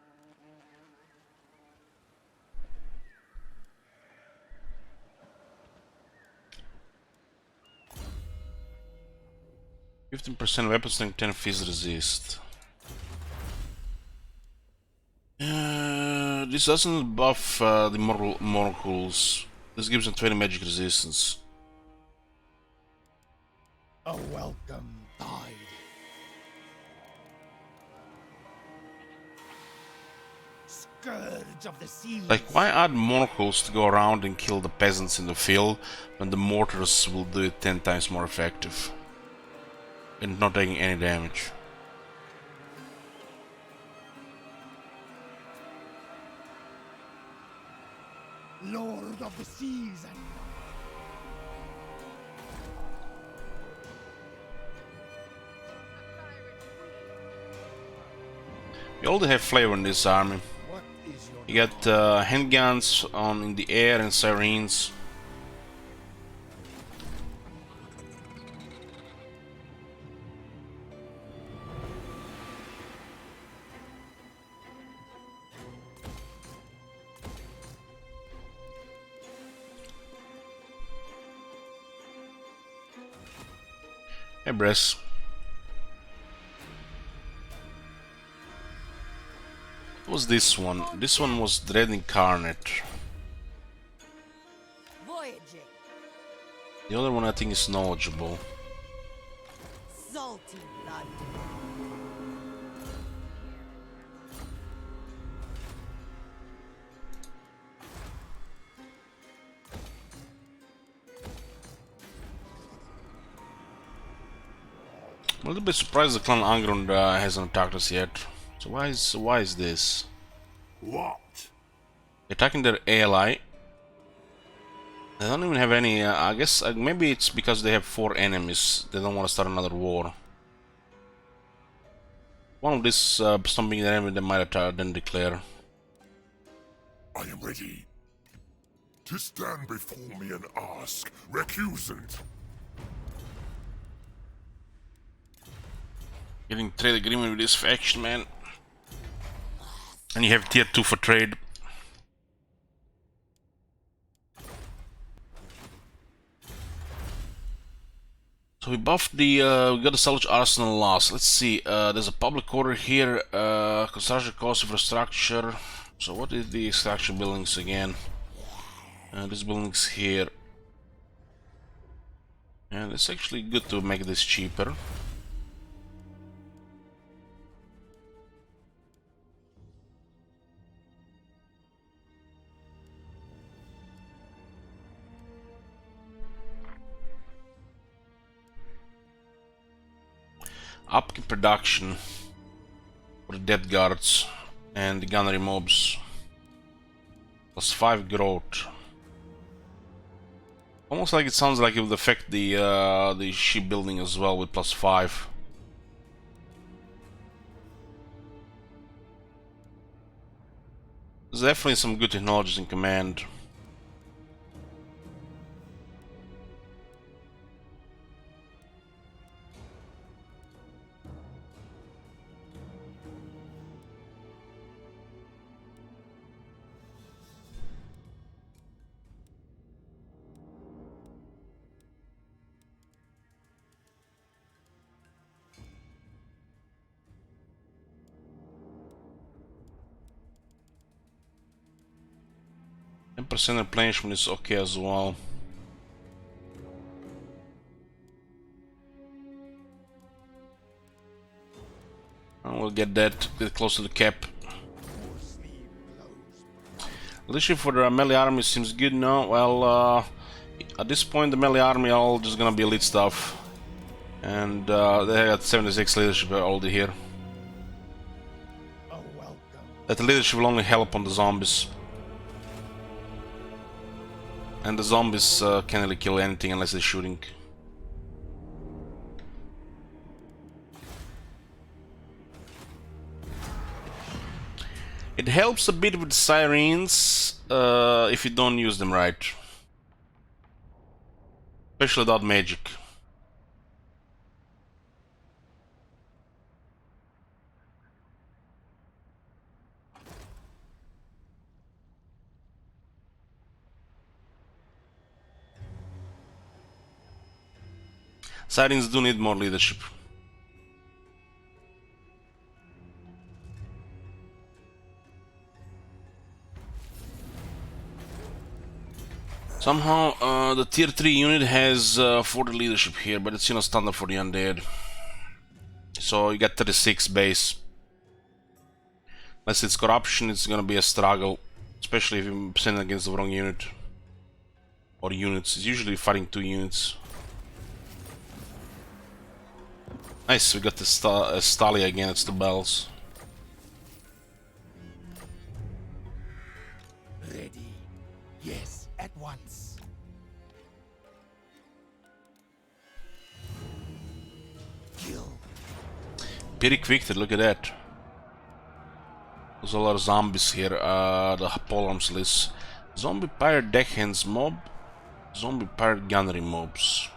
15% weapon strength, 10 fizz resist. This doesn't buff the mortals. This gives them 20 magic resistance. A welcome tide. Scourge of the seas. Like, why add mortals to go around and kill the peasants in the field when the mortars will do it 10 times more effective and not taking any damage? Lord of the seas and We already have flavor in this army. what is your You got handguns on in the air and sirens. Hey, Bress. What was this one? This one was Dread Incarnate. Voyaging. The other one I think is knowledgeable. Salty blood. I'm a little bit surprised the clan Angrund hasn't attacked us yet. So why is this? what? Attacking their ally. They don't even have any. I guess maybe it's because they have 4 enemies. They don't want to start another war. One of this stomping their enemy they might attack then declare. I am ready to stand before me and ask, recusant. Getting trade agreement with this faction, man. And you have tier 2 for trade. So we buffed the, we got the salvage arsenal loss. Let's see, there's a public order here, construction cost, infrastructure. So what is the extraction buildings again? This building's here. And it's actually good to make this cheaper. Upkeep production for the dead guards and the gunnery mobs. Plus 5 growth. Almost like it sounds like it would affect the shipbuilding as well with plus 5. There's definitely some good technologies in command. Percent replenishment is okay as well. And we'll get that, get close to the cap. Leadership for the melee army seems good now. Well, at this point the melee army are all just gonna be elite stuff. And they got 76 leadership already here. A welcome. That leadership will only help on the zombies. And the zombies can't really kill anything unless they're shooting. It helps a bit with sirens if you don't use them right. Especially without magic. Sirens do need more leadership. Somehow, the tier 3 unit has 40 leadership here, but it's, you know, standard for the undead. So you get 36 base. Unless it's corruption, it's gonna be a struggle. Especially if you send against the wrong unit. Or units. It's usually fighting 2 units. Nice, we got the Stali again, it's the bells. Ready. Yes, at once. Kill. Pretty quick, look at that. There's a lot of zombies here. The polearms list. Zombie pirate deckhands mob. Zombie pirate gunnery mobs.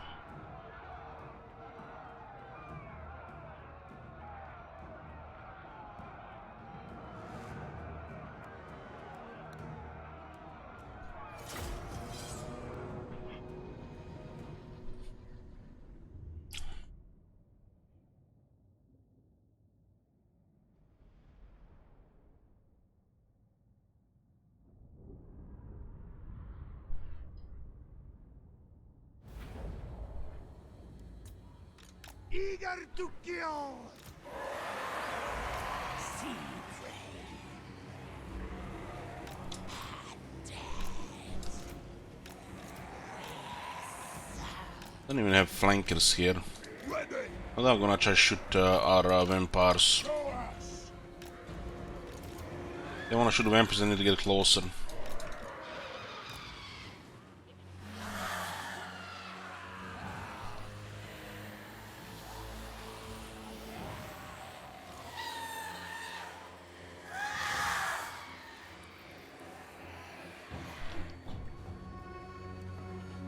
Eager to kill. Don't even have flankers here. Ready. Well, I'm gonna try to shoot our vampires. They wanna shoot the vampires, they need to get closer.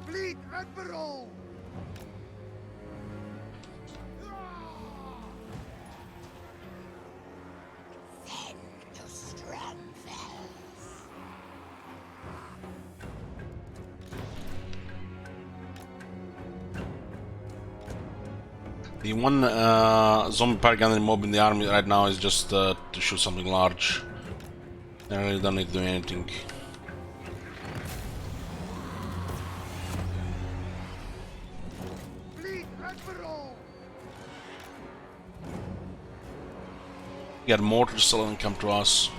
Fleet Admiral. The one zombie pirate gunnery mob in the army right now is just to shoot something large. I really don't need to do anything. Fleet Admiral. Get mortars so they don't come to us.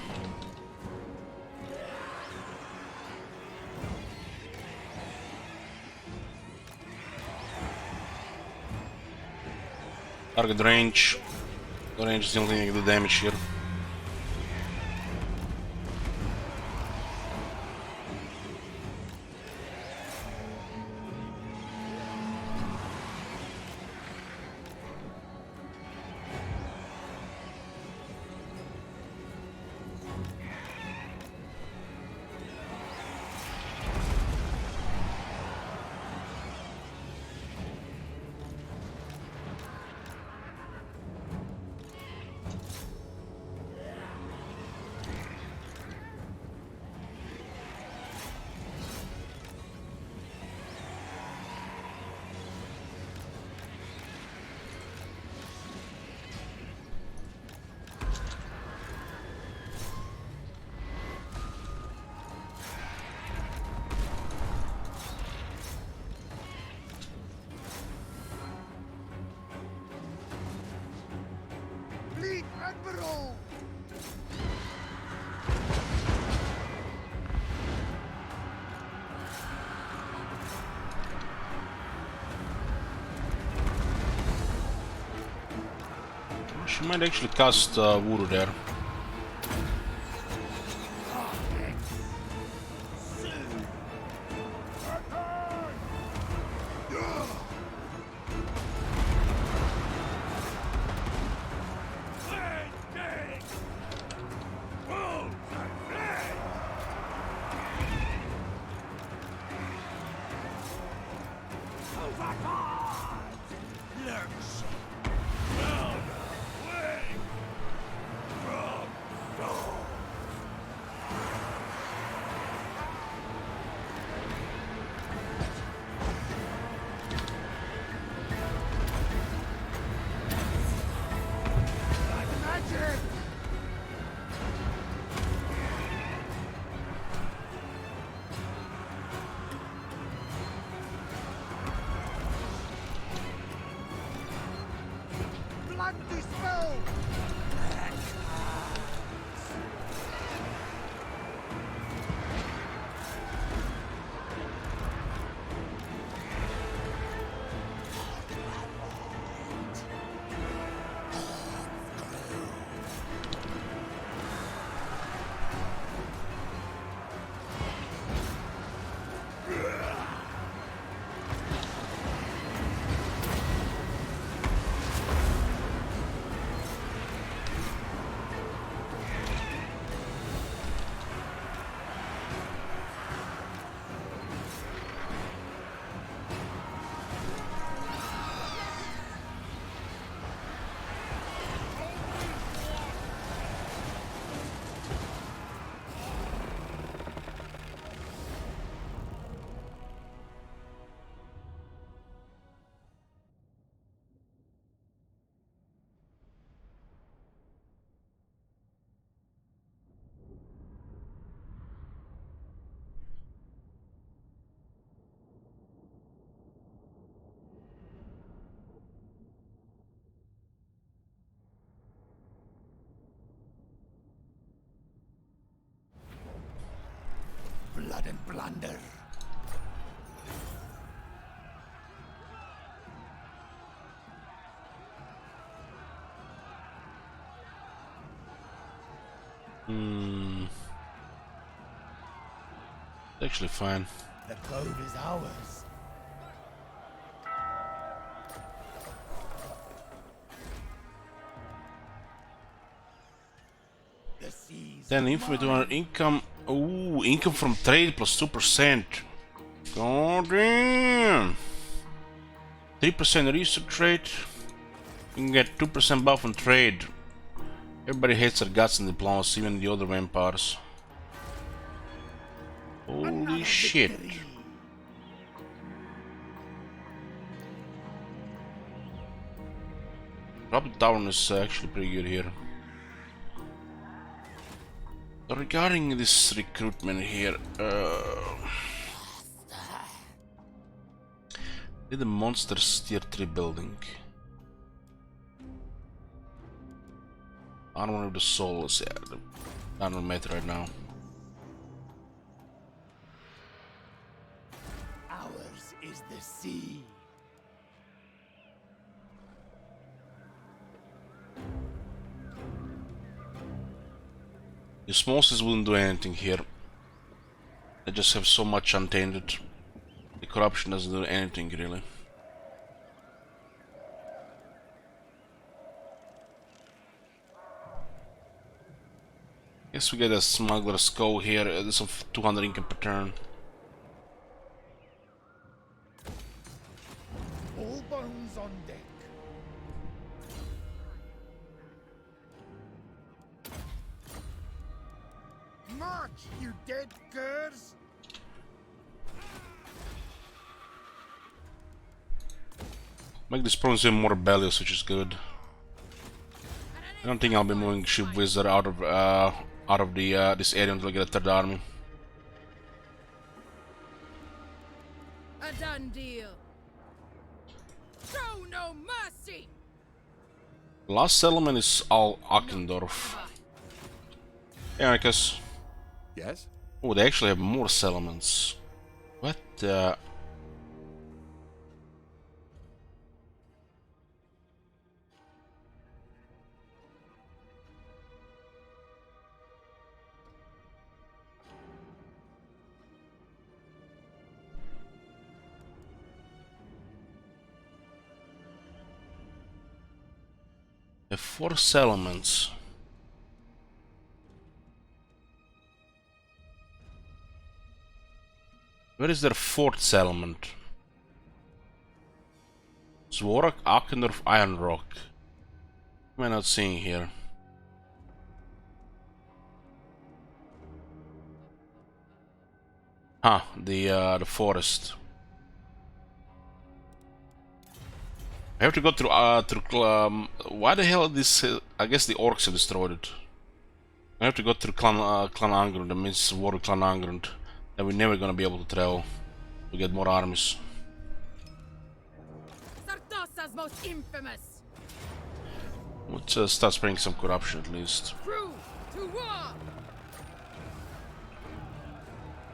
Target range. The range is the only thing that can do damage here. Fleet Admiral. She might actually cast voodoo there. blood and plunder. Actually fine. The cove is ours. The seas. Then if we do our income, ooh, income from trade plus 2%. God damn. 3% research rate. You can get 2% buff on trade. Everybody hates their guts in diplomacy, even the other vampires. Holy shit. Robert Town is actually pretty good here. Regarding this recruitment here, did the monsters tier 3 building? Armor of the souls, yeah, I don't matter right now. Ours is the sea. The Osmosis wouldn't do anything here. They just have so much untainted. The corruption doesn't do anything really. Guess we get a smuggler's go here. There's some 200 income per turn. All bones on deck. March, you dead curs! Make this province even more rebellious, which is good. I don't think I'll be moving Ship Wizard out of the this area until I get a third army. A done deal. Show no mercy. Last settlement is Al Akendorf. Yeah, because Yes? oh, they actually have more settlements. What the? They have 4 settlements. Where is their 4th settlement? Zworak, Akendorf, Iron Rock. What am I not seeing here? Ah, the forest. I have to go through why the hell this? I guess the orcs have destroyed it. I have to go through Clan Angrund. That means War with Clan Angrund. That we're never gonna be able to travel to get more armies. Sartosa's most infamous. Let's start spreading some corruption at least. Crew to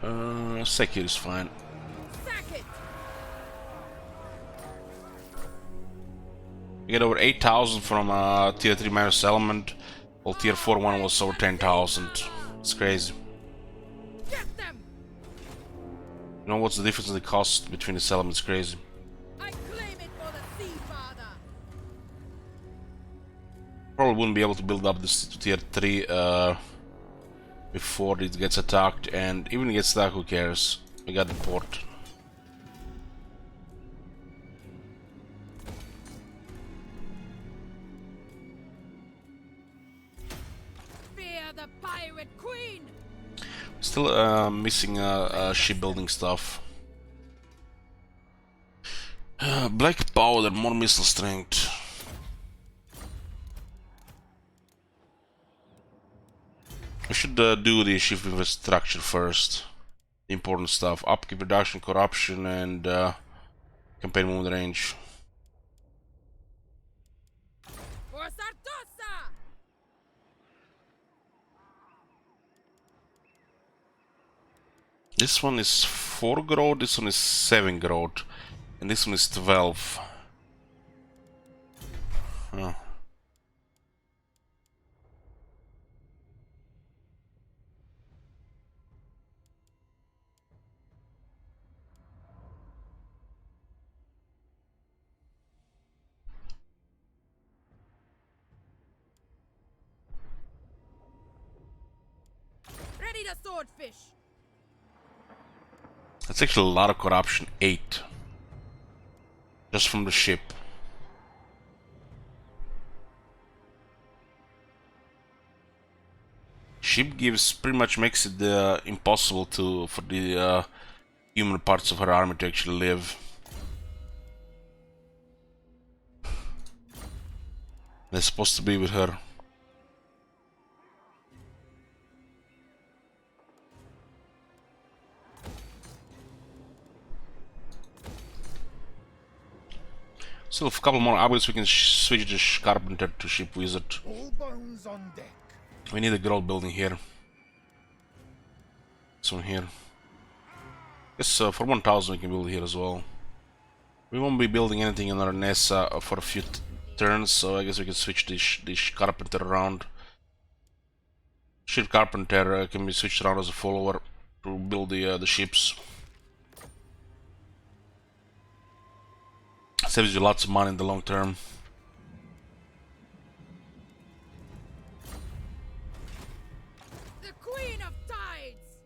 war. Secure is fine. Sack it. We get over 8,000 from tier 3 minor settlement, while tier 4 one was over 10,000. It's crazy. Get them. You know what's the difference in the cost between the settlements? Crazy. I claim it for the Sea Father. Probably wouldn't be able to build up this to tier 3 before it gets attacked, and even if it gets attacked, who cares? We got the port. Fear the Pirate Queen. Still missing shipbuilding stuff. Black powder, more missile strength. I should do the shift infrastructure first. The important stuff. Upkeep, reduction, corruption, and campaign movement range. For Sartosa. This one is 4 growth, this one is 7 growth, and this one is 12. Huh. Ready the swordfish. That's actually a lot of corruption. 8. Just from the ship. Ship gives pretty much makes it impossible for the human parts of her army to actually live. They're supposed to be with her. Still, a couple more upgrades we can switch the carpenter to ship wizard. All bones on deck. We need a growth building here. This one here. Yes, for 1000 we can build here as well. We won't be building anything in our Nessa for a few turns, so I guess we can switch this carpenter around. Ship carpenter can be switched around as a follower to build the ships. Saves you lots of money in the long term. The Queen of Tides.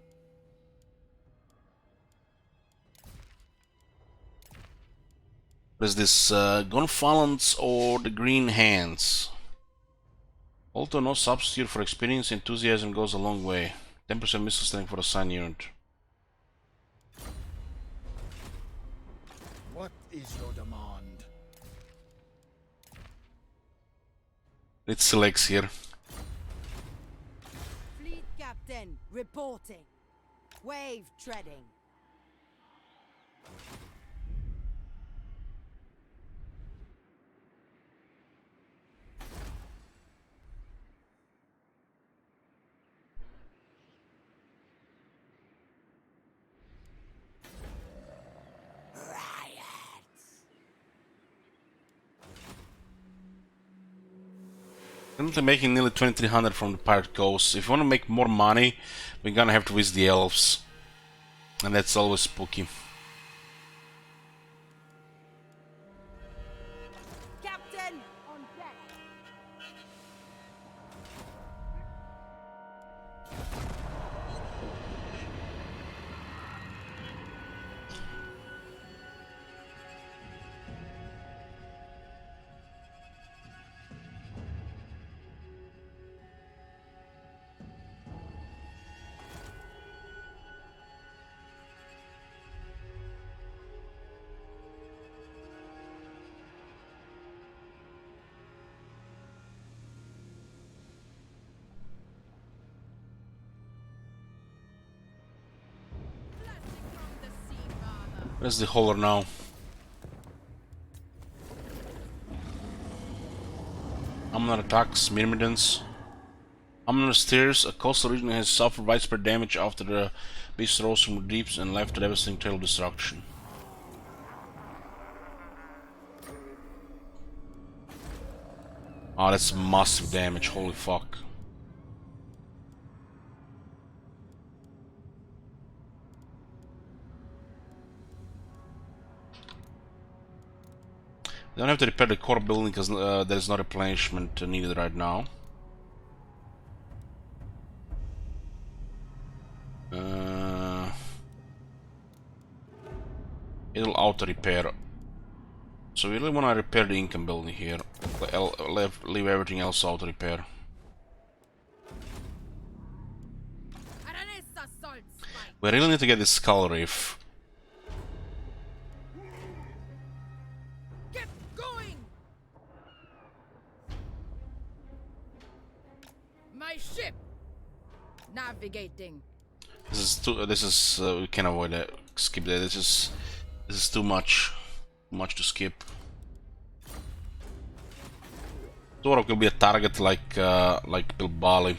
What is this? Gonfalons or the Green Hands? Although no substitute for experience, enthusiasm goes a long way. 10% missile strength for a sign unit. What is your demand? It selects here. Fleet captain reporting. Wave treading. Currently making nearly 2300 from the pirate coast. If you want to make more money, we're gonna have to visit the elves. And that's always spooky. Captain on deck. Flashing from the sea, father. Where's the hauler now? Amnon attacks Myrmidons. Amnon steers. A coastal region has suffered widespread damage after the beast rose from the deeps and left a devastating trail of destruction. Oh, that's massive damage, holy fuck. We don't have to repair the core building because there is no replenishment needed right now. It'll auto repair. So we really want to repair the income building here. Leave everything else auto repair. Aranessa salt spike. We really need to get this skull reef. Get going. My ship. Navigating. This is too. This is we can avoid that. Skip that. This is too much. Too much to skip. Torok will be a target like Bilbali.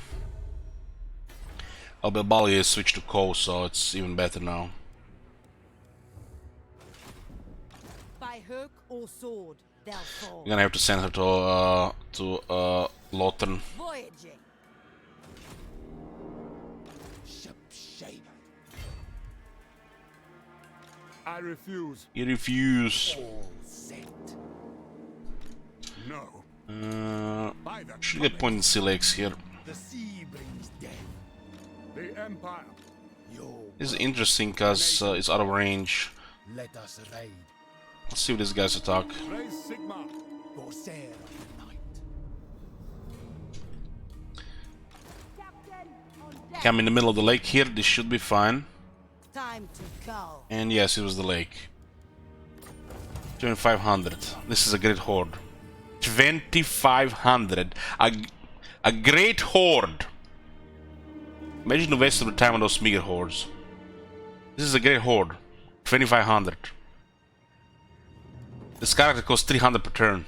Bali is switched to Ko, so it's even better now. By hook or sword, they'll fall. We're gonna have to send her to Lothern. Voyaging. Ship shape. I refuse. You refuse. All set. No. By the Should get point in sea legs here. The sea brings death. The Empire. Yo, This is interesting because it's out of range. let us raid. Let's see what these guys attack. Raise Sigma. Corsair of the night. Captain, on deck. Come in the middle of the lake here. This should be fine. Time to go. And yes, it was the lake. 2500. This is a great horde. 2500. A great horde. Imagine the waste of the time on those meager hordes. This is a great horde. 2500. This character costs 300 per turn.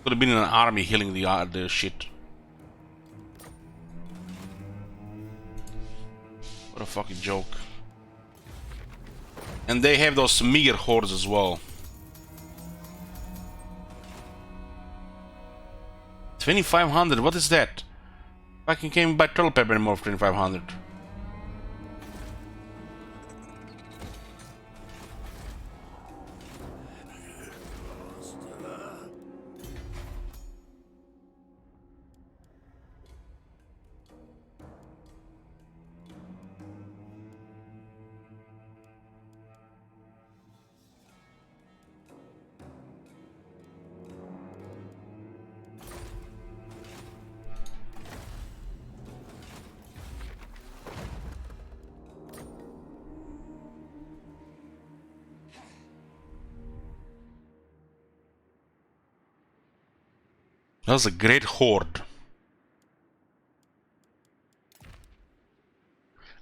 Could have been in an army healing the shit. What a fucking joke. And they have those meager hordes as well. 2500, what is that? Fucking can't even buy turtle pepper anymore for 2500. That was a great horde.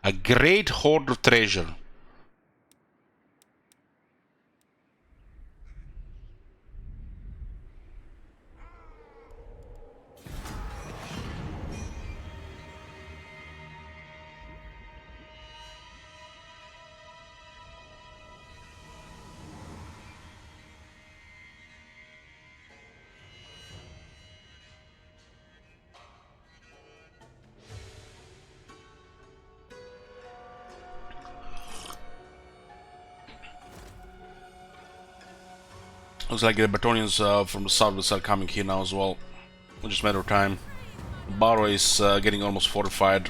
A great hoard of treasure. Looks like the Bretonians from the south will start coming here now as well. It's just a matter of time. Barrow is getting almost fortified.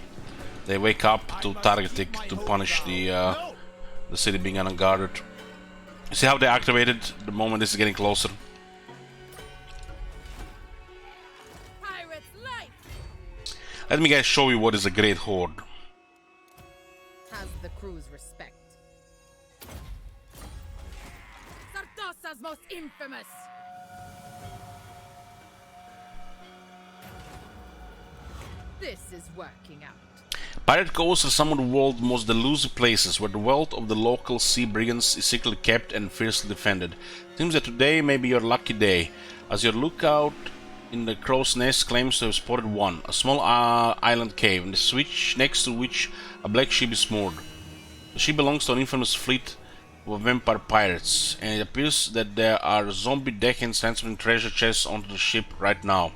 They wake up to target it to punish the city being unguarded. You see how they activated the moment this is getting closer? Pirate's life Let me guys show you what is a great horde. has the crew's respect. Sartosa's most infamous. This is working out. Pirate coves are some of the world's most elusive places where the wealth of the local sea brigands is secretly kept and fiercely defended. Seems that today may be your lucky day, as your lookout in the crow's nest claims to have spotted one, a small island cave, in the switch next to which a black ship is moored. The ship belongs to an infamous fleet of vampire pirates, and it appears that there are zombie deckhands transferring treasure chests onto the ship right now.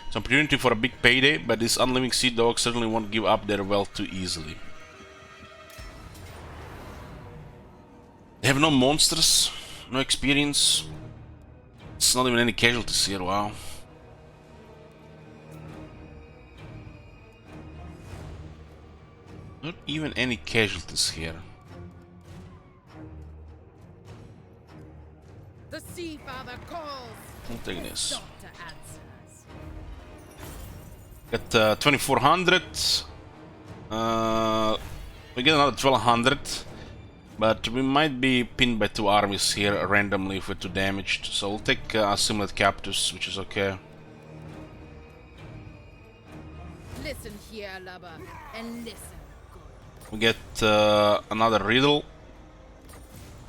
It's an opportunity for a big payday, but these unliving sea dogs certainly won't give up their wealth too easily. They have no monsters, no experience. It's not even any casualties here, wow. Not even any casualties here. The Sea Father calls. I'll take this. Doctor answers. Got 2400. We get another 1200. But we might be pinned by two armies here randomly if we're too damaged. So we'll take assimilate captives, which is okay. Listen here, lubber, and listen good. We get another riddle.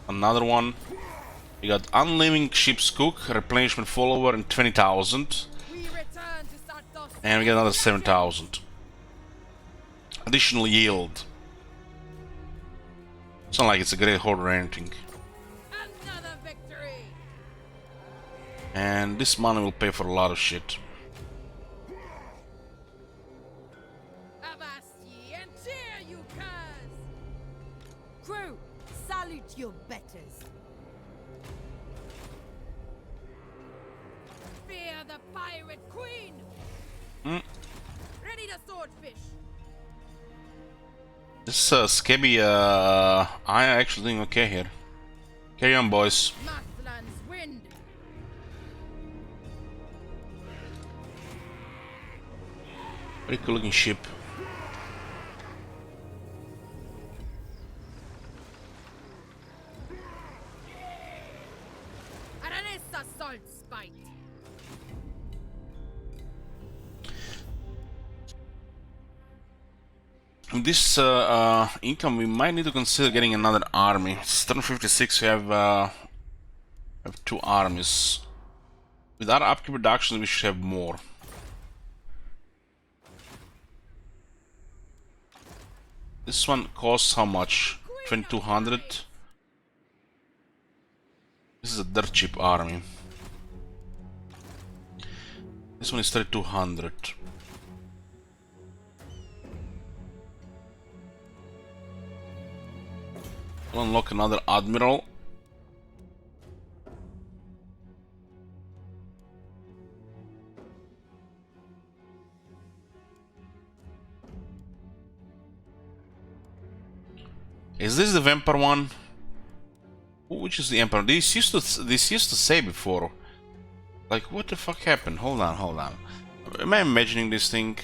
Another one. We got unliving ship's cook, replenishment follower, and 20,000. We return return to Sartosa. And we get another 7,000. Additional yield. It's not like it's a great hoard or anything. Another victory. And this money will pay for a lot of shit. Avast ye and cheer, you curs! Crew, salute your betters. Fear the pirate queen! Ready to swordfish! This Scabby, I actually doing okay here. Carry on, boys. Mathland's wind! Very cool looking ship. Aranessa salt spite! With this income, we might need to consider getting another army. It's turn 56, we have 2 armies. With our upkeep reductions, we should have more. This one costs how much? 2200. This is a dirt cheap army. This one is 3200. We'll unlock another admiral. Is this the vampire one? Which is the emperor? This used to say before. Like, what the fuck happened? Hold on, hold on. Am I imagining this thing?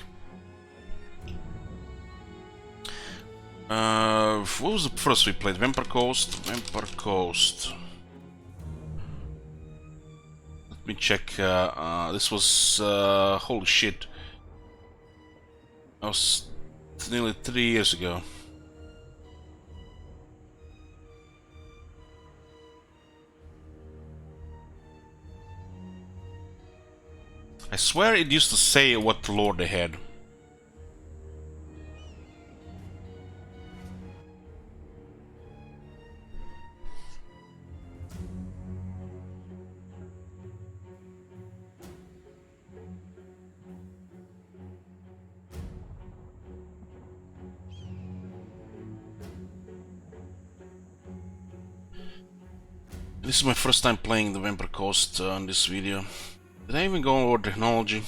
What was the first we played? Vampire Coast? Vampire Coast. Let me check. This was... holy shit. That was nearly 3 years ago. I swear it used to say what lore they had. This is my first time playing the Vampire Coast on this video. Did I even go over technology?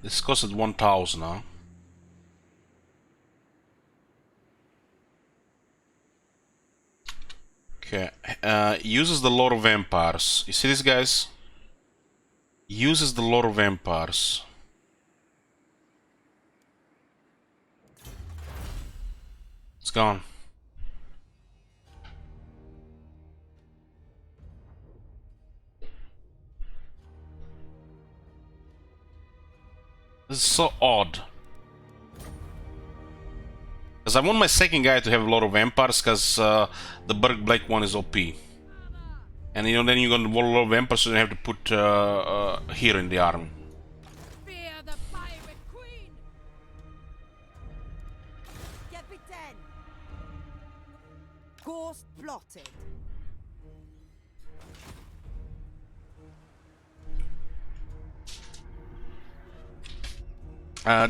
This costed 1,000, huh? Okay, uses the lore of vampires. You see this, guys? Uses the lore of vampires. It's gone. This is so odd. Because I want my second guy to have a lot of vampires, because the Berg Black one is OP. And you know, then you're gonna want a lot of vampires, so you have to put here in the army. Fear the pirate queen! Captain. Course plotted.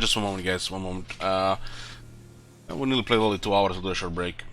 Just one moment, guys. One moment. We nearly played only 2 hours. I'll do a short break.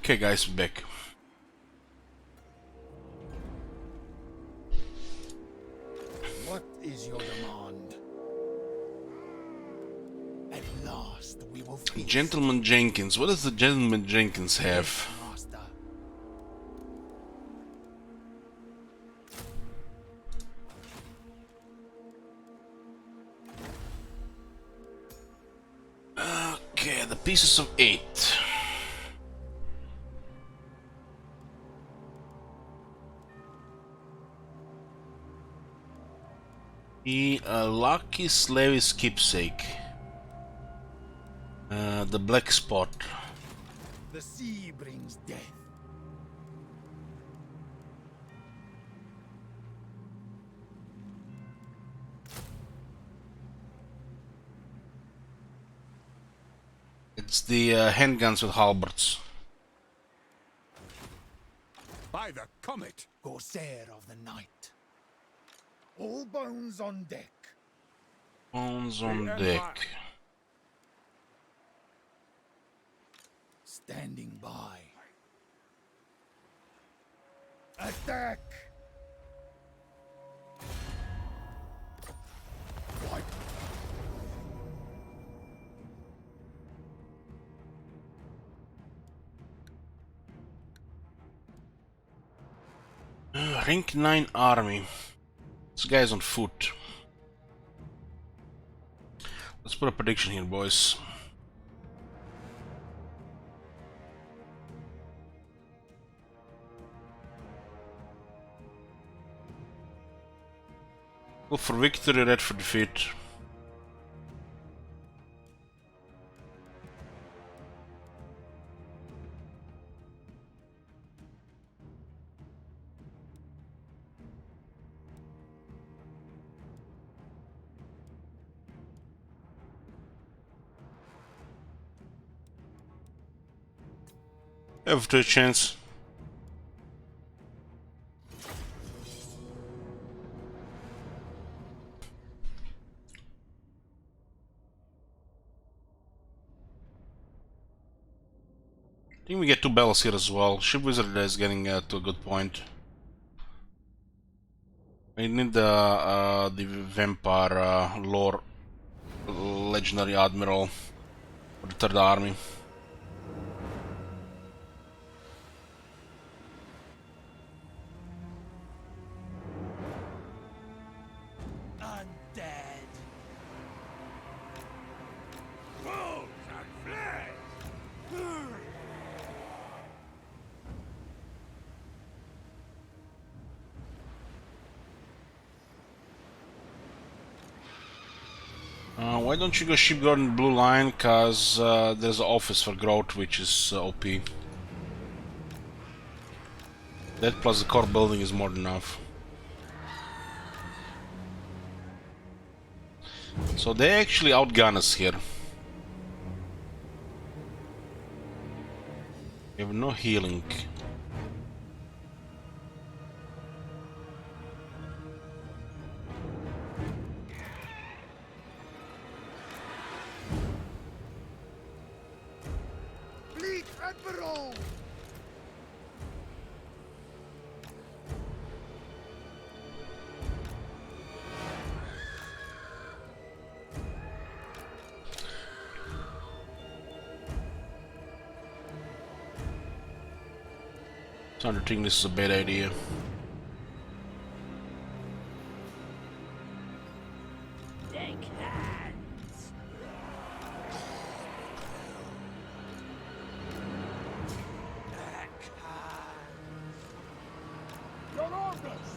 Okay, guys, back. What is your demand? At last, we will feast. Gentleman Jenkins. What does the Gentleman Jenkins have? Master. Okay, the pieces of 8. The lucky Slave's keepsake. The black spot. The sea brings death. It's the handguns with halberds. By the comet! Corsair of the night. All bones on deck. Bones on The deck. Empire. Standing by. Attack! What? Rank 9 army. This guy's on foot. Let's put a prediction here, boys. Go for victory, red for defeat. Have a chance. I think we get 2 battles here as well. Ship Wizard is getting to a good point. We need the vampire lore legendary admiral for the 3rd army. Undead. Wolves and flesh! Why don't you go Shipguard in blue line? Cause there's an office for growth, which is OP. That plus the core building is more than enough. So they actually outgun us here. We have no healing. Fleet Admiral! I don't think this is a bad idea. Your orders!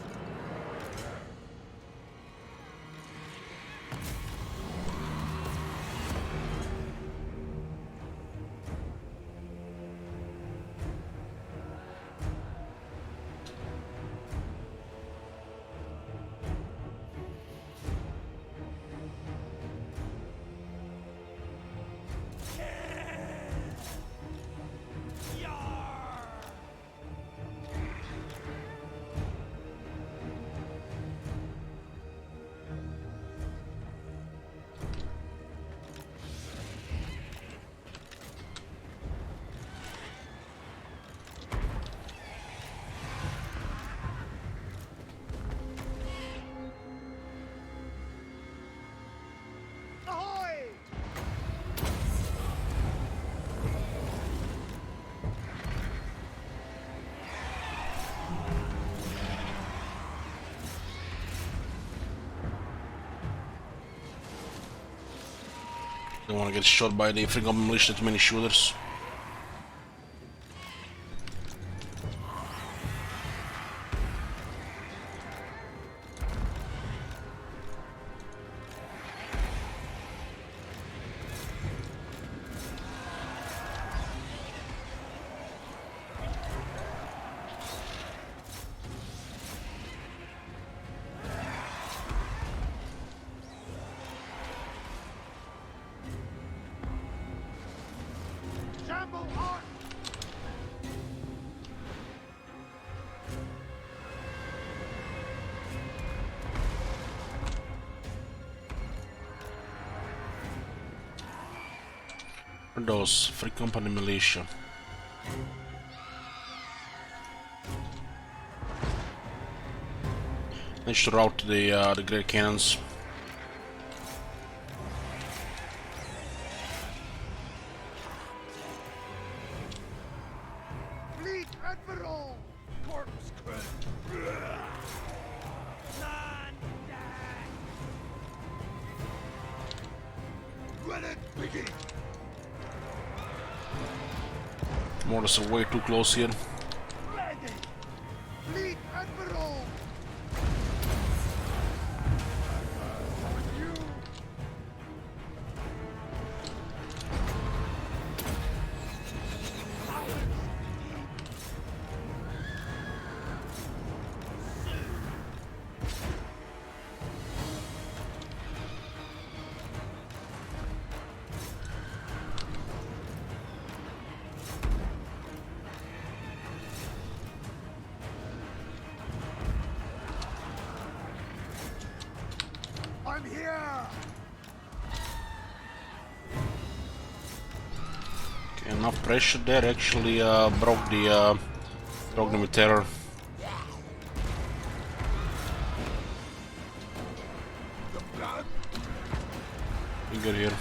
Don't want to get shot by the freaking militia, too many shooters. Shamble on! Those free company militia. Need to route the great cannons. Fleet Admiral! Corpse crew! None dead! Let it begin! Mortars are way too close here. Ready! Fleet Admiral! You! I'm here! Okay, enough pressure there. Actually, broke them with terror. The blood! We good here.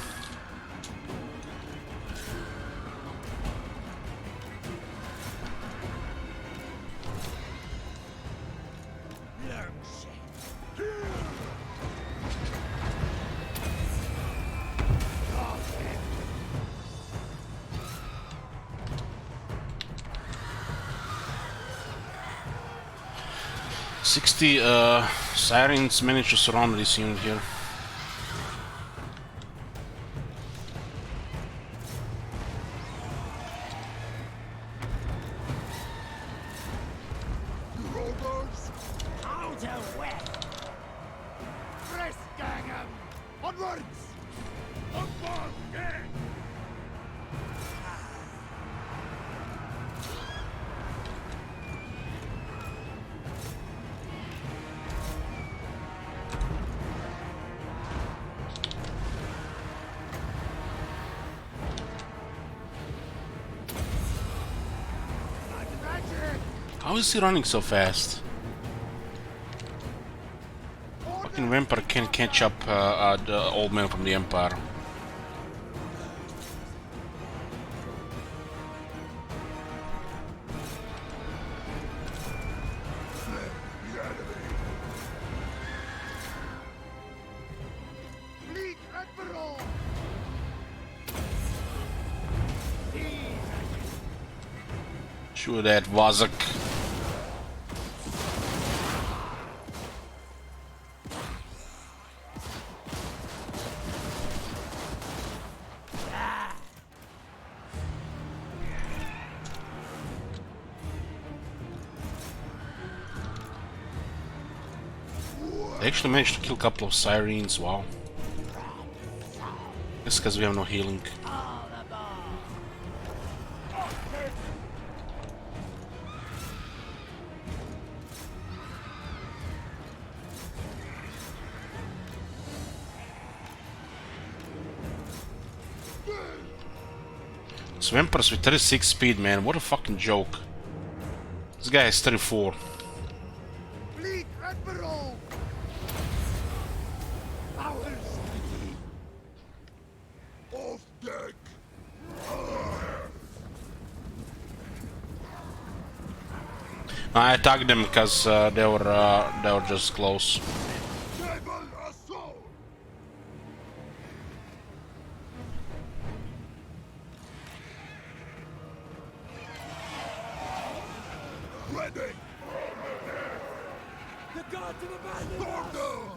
Sixty sirens managed to surround this unit here. Rovers! Outer west! Press gang 'em! Onwards! Upon gang! Magic! How is he running so fast? Fucking vampire can't catch up the old man from the Empire. The enemy! Fleet Admiral! Shoot that Vazak. They actually managed to kill a couple of sirens, wow. That's because we have no healing. Swampers with 36 speed, man, what a fucking joke. This guy has 34. Fleet Admiral! Ours! Off deck! I attacked them because they were just close. Naval assault! ready! The gods have abandoned us! Order!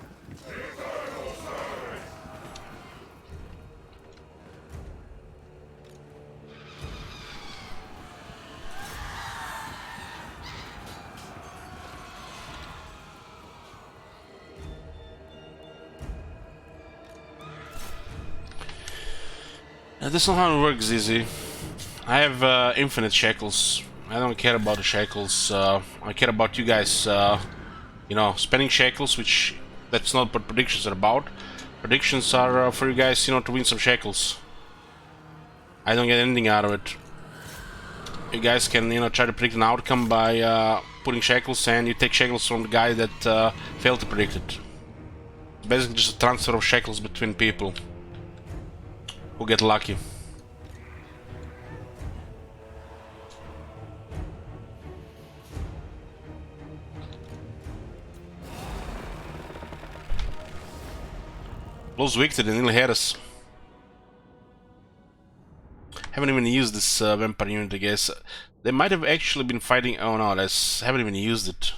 That's not how it works, Izzy. I have infinite shackles. I don't care about the shackles. I care about you guys, you know, spending shackles, which that's not what predictions are about. Predictions are for you guys, you know, to win some shackles. I don't get anything out of it. You guys can, you know, try to predict an outcome by putting shackles, and you take shackles from the guy that failed to predict it. Basically just a transfer of shackles between people who get lucky. Blows weak to the nearly had us. Haven't even used this vampire unit, I guess. They might have actually been fighting. Oh no, haven't even used it.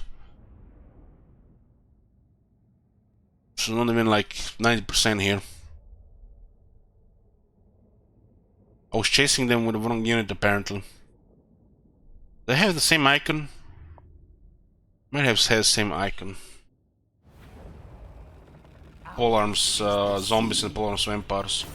So not even like 90% here. I was chasing them with the wrong unit apparently. They have the same icon. Might have the same icon. Polearms zombies and polearms vampires.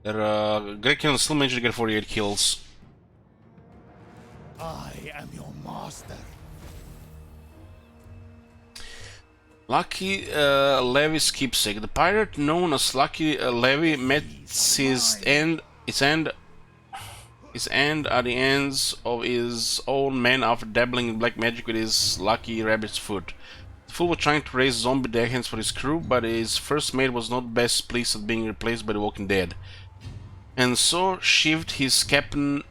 Their Great Killing still managed to get 48 kills. I am your master. Lucky Levy's keepsake. The pirate known as Lucky Levy met his end at the ends of his own men after dabbling in black magic with his lucky rabbit's foot. The fool was trying to raise zombie deckhands for his crew, but his first mate was not best pleased at being replaced by the Walking Dead, and so shivved his captain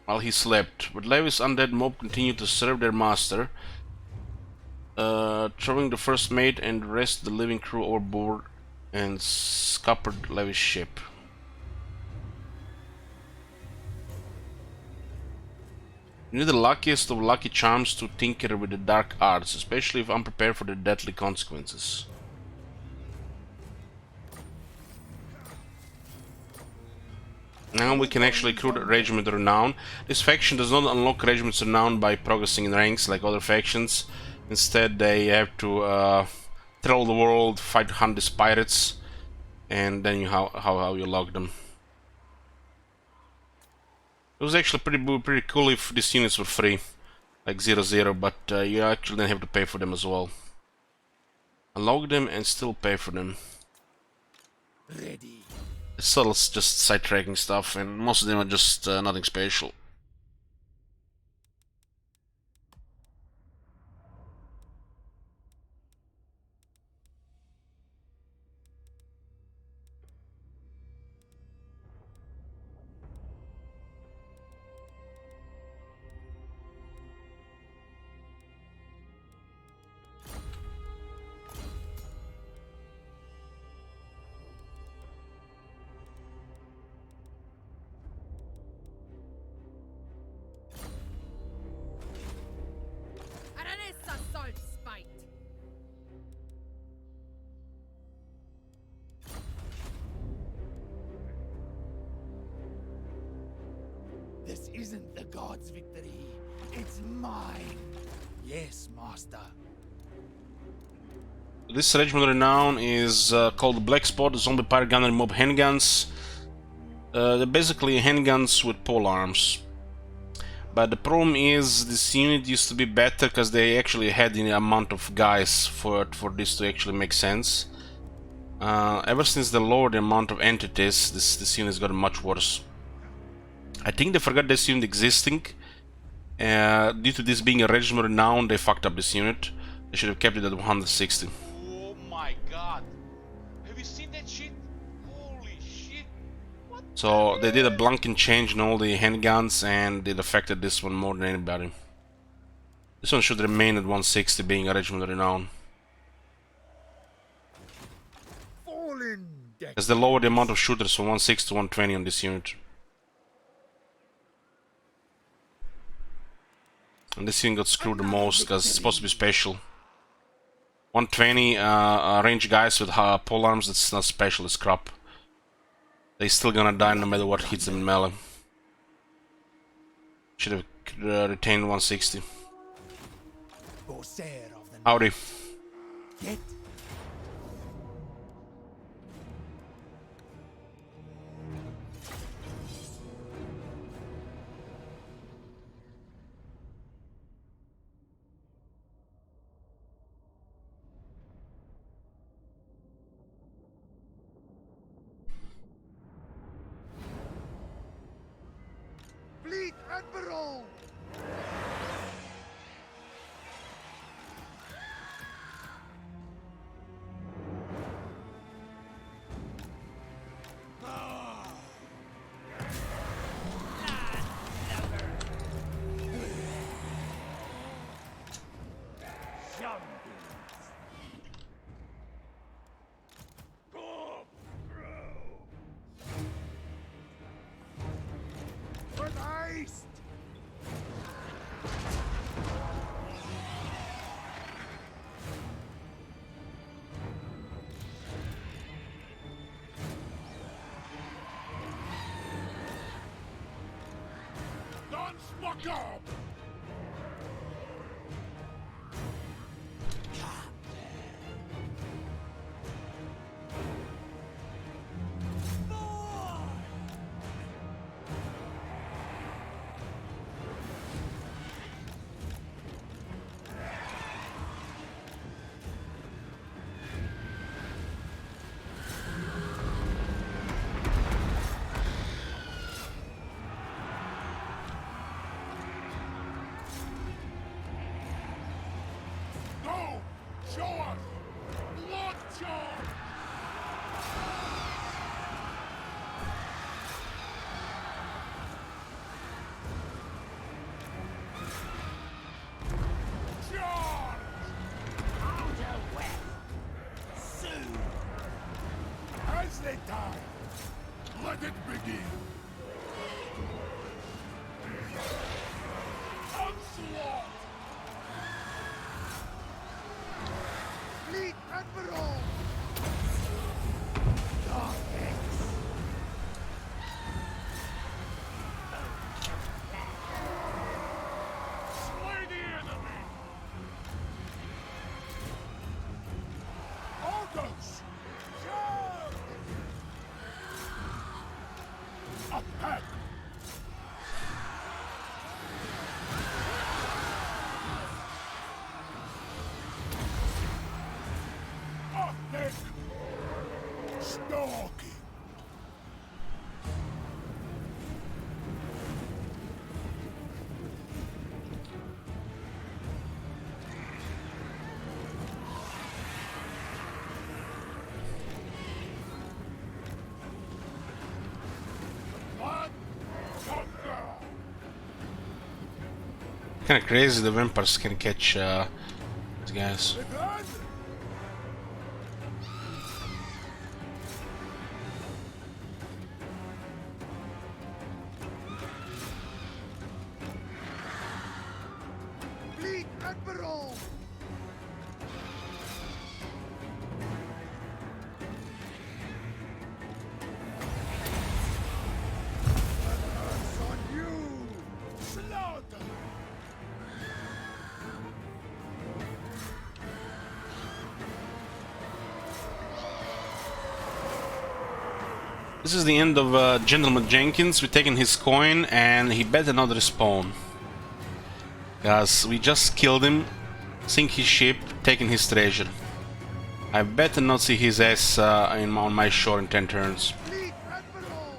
while he slept. But Levy's undead mob continued to serve their master, throwing the first mate and the rest of the living crew overboard and scuppered Levy's ship. You need the luckiest of lucky charms to tinker with the dark arts, especially if unprepared for the deadly consequences. Now we can actually recruit Regiment Renown. This faction does not unlock Regiment Renown by progressing in ranks like other factions. Instead, they have to travel the world, hunt these pirates, and then how you log them. It was actually pretty cool if these units were free, like 0-0, but you actually then have to pay for them as well. Unlock them and still pay for them. Ready. It's subtle, just sidetracking stuff, and most of them are just nothing special. This isn't the gods' victory. It's mine. Yes, master. This Regiment Renown is called Black Spot, Zombie Pirate Gunnery Mob Handguns. They're basically handguns with polearms. But the problem is this unit used to be better because they actually had the amount of guys for this to actually make sense. Ever since they lowered the amount of entities, this unit's gotten much worse. I think they forgot this unit existing. Due to this being a Regiment Renown, they fucked up this unit. They should have kept it at 160. Oh my god. Have you seen that shit? Holy shit. What? So they did a blanket change in all the handguns, and it affected this one more than anybody. This one should remain at 160, being a Regiment Renown. as they lower the amount of shooters from 160 to 120 on this unit. And this unit got screwed the most because it's supposed to be special. 120 range guys with pole arms, that's not special, it's crap. They still gonna die no matter what hits them in melee. Should have retained 160. Howdy. Get Fleet Admiral! For the east! Don't smoke up! Go! Show us! Blood charge! Charge! Outer west! Soon! As they die, let it begin! Onslaught! Fleet Admiral! Slay the enemy! Orders! Charge! Attack! Attack! Stalking! Blood! Thunder! Kinda crazy the vampires can catch these guys. The gun! Fleet Admiral! That's on you! Slaughter! This is the end of Gentleman Jenkins. We're taking his coin and he better not respawn. Guys, we just killed him, sink his ship, taking his treasure. I better not see his ass on my shore in 10 turns. Fleet Admiral!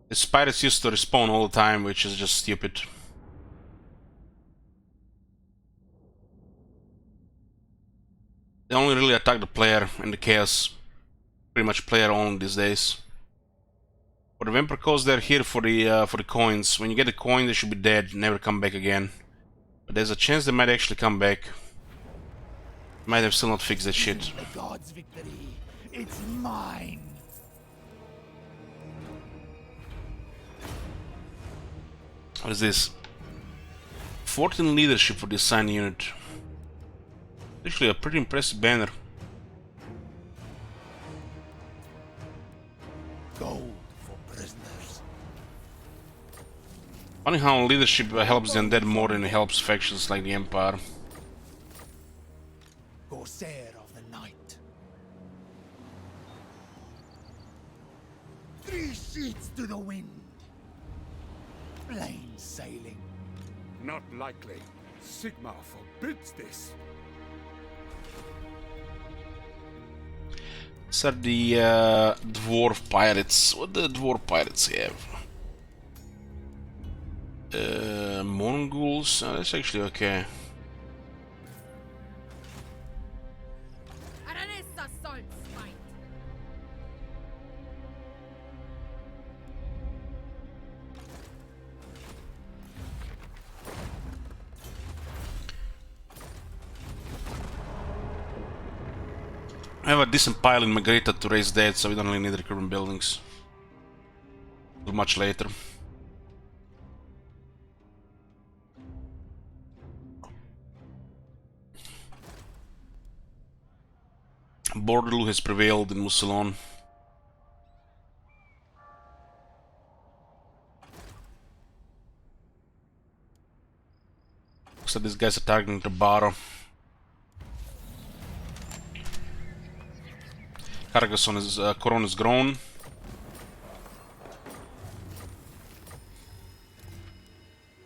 His pirates used to respawn all the time, which is just stupid. They only really attack the player in the chaos. pretty much player only these days. For the Vampire Coast, they're here for the coins. When you get a coin, they should be dead, never come back again. But there's a chance they might actually come back. Might have still not fixed that shit. The gods' victory. It's mine. What is this? 14 leadership for this sign unit. Actually a pretty impressive banner. Gold for prisoners. Funny how leadership helps the undead more than it helps factions like the Empire. Corsair of the night. 3 sheets to the wind. Plain sailing. Not likely. Sigmar forbids this. These are the dwarf pirates. What do the dwarf pirates have? Mongols? Oh, that's actually okay. Aranessa salt spite. I have a decent pile in Margarita to raise dead, so we don't really need recurrent buildings. Till much later. Borderloo has prevailed in Musalon. Looks like these guys are targeting Tabara. Carcassonne is Coron is grown.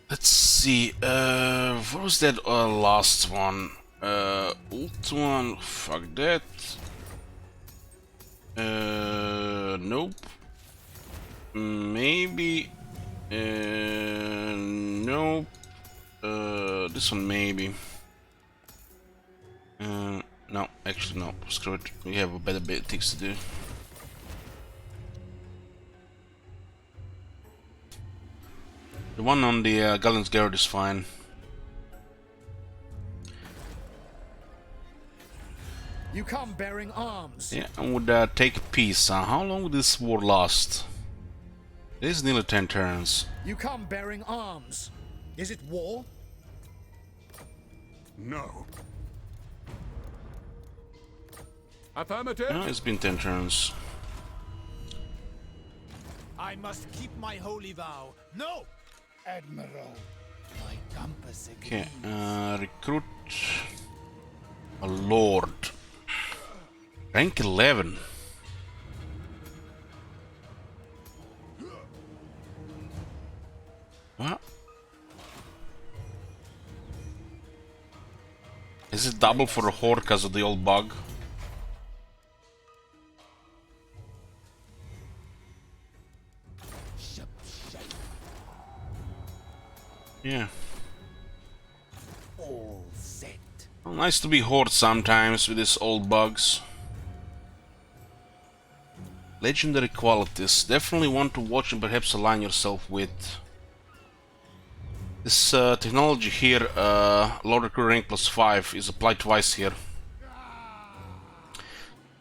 Let's see. What was that last one? Ult one. Fuck that. Nope. Maybe. Nope. This one maybe. No, actually no. Screw it. We have a better bit of things to do. The one on the Gallant's Guard is fine. You come bearing arms. Yeah, and would take peace. How long would this war last? It is nearly 10 turns. You come bearing arms. Is it war? No. Affirmative. No, it's been 10 turns. I must keep my holy vow. No! Admiral, my compass Okay, agrees. recruit a lord. Rank 11. What? Is it double for a horde because of the old bug? Yeah. All set. Well, nice to be horde sometimes with these old bugs. Legendary qualities. Definitely one to watch and perhaps align yourself with. This technology here, Lord Recruit rank +5, is applied twice here.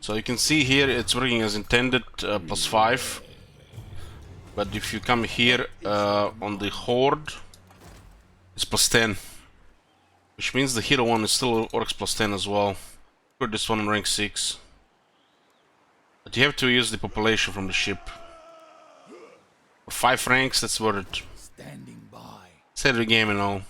So you can see here it's working as intended, +5. But if you come here on the horde, it's +10. Which means the hero one is still works +10 as well. For this one on rank 6. But you have to use the population from the ship. For 5 ranks, that's worth it. Standing by. Save the game and all.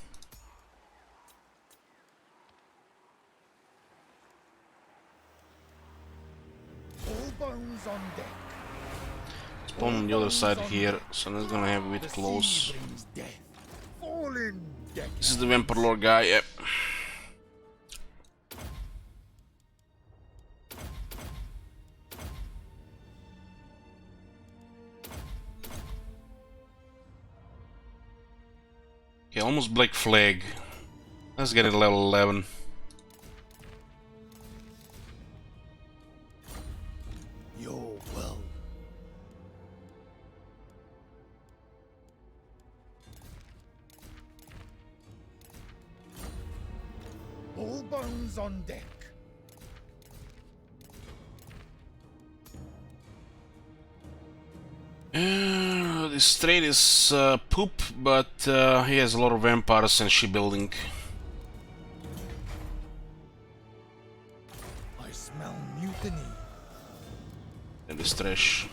All bones on deck. Spawn on the other side here, so that's gonna have a bit The close. sea brings death. Fall in deck. This is the Vampire Lord guy, yep. Okay, almost Black Flag. Let's get it level 11. Your All bones on deck. This trade is poop, but he has a lot of vampires and shipbuilding. I smell mutiny. And this trash.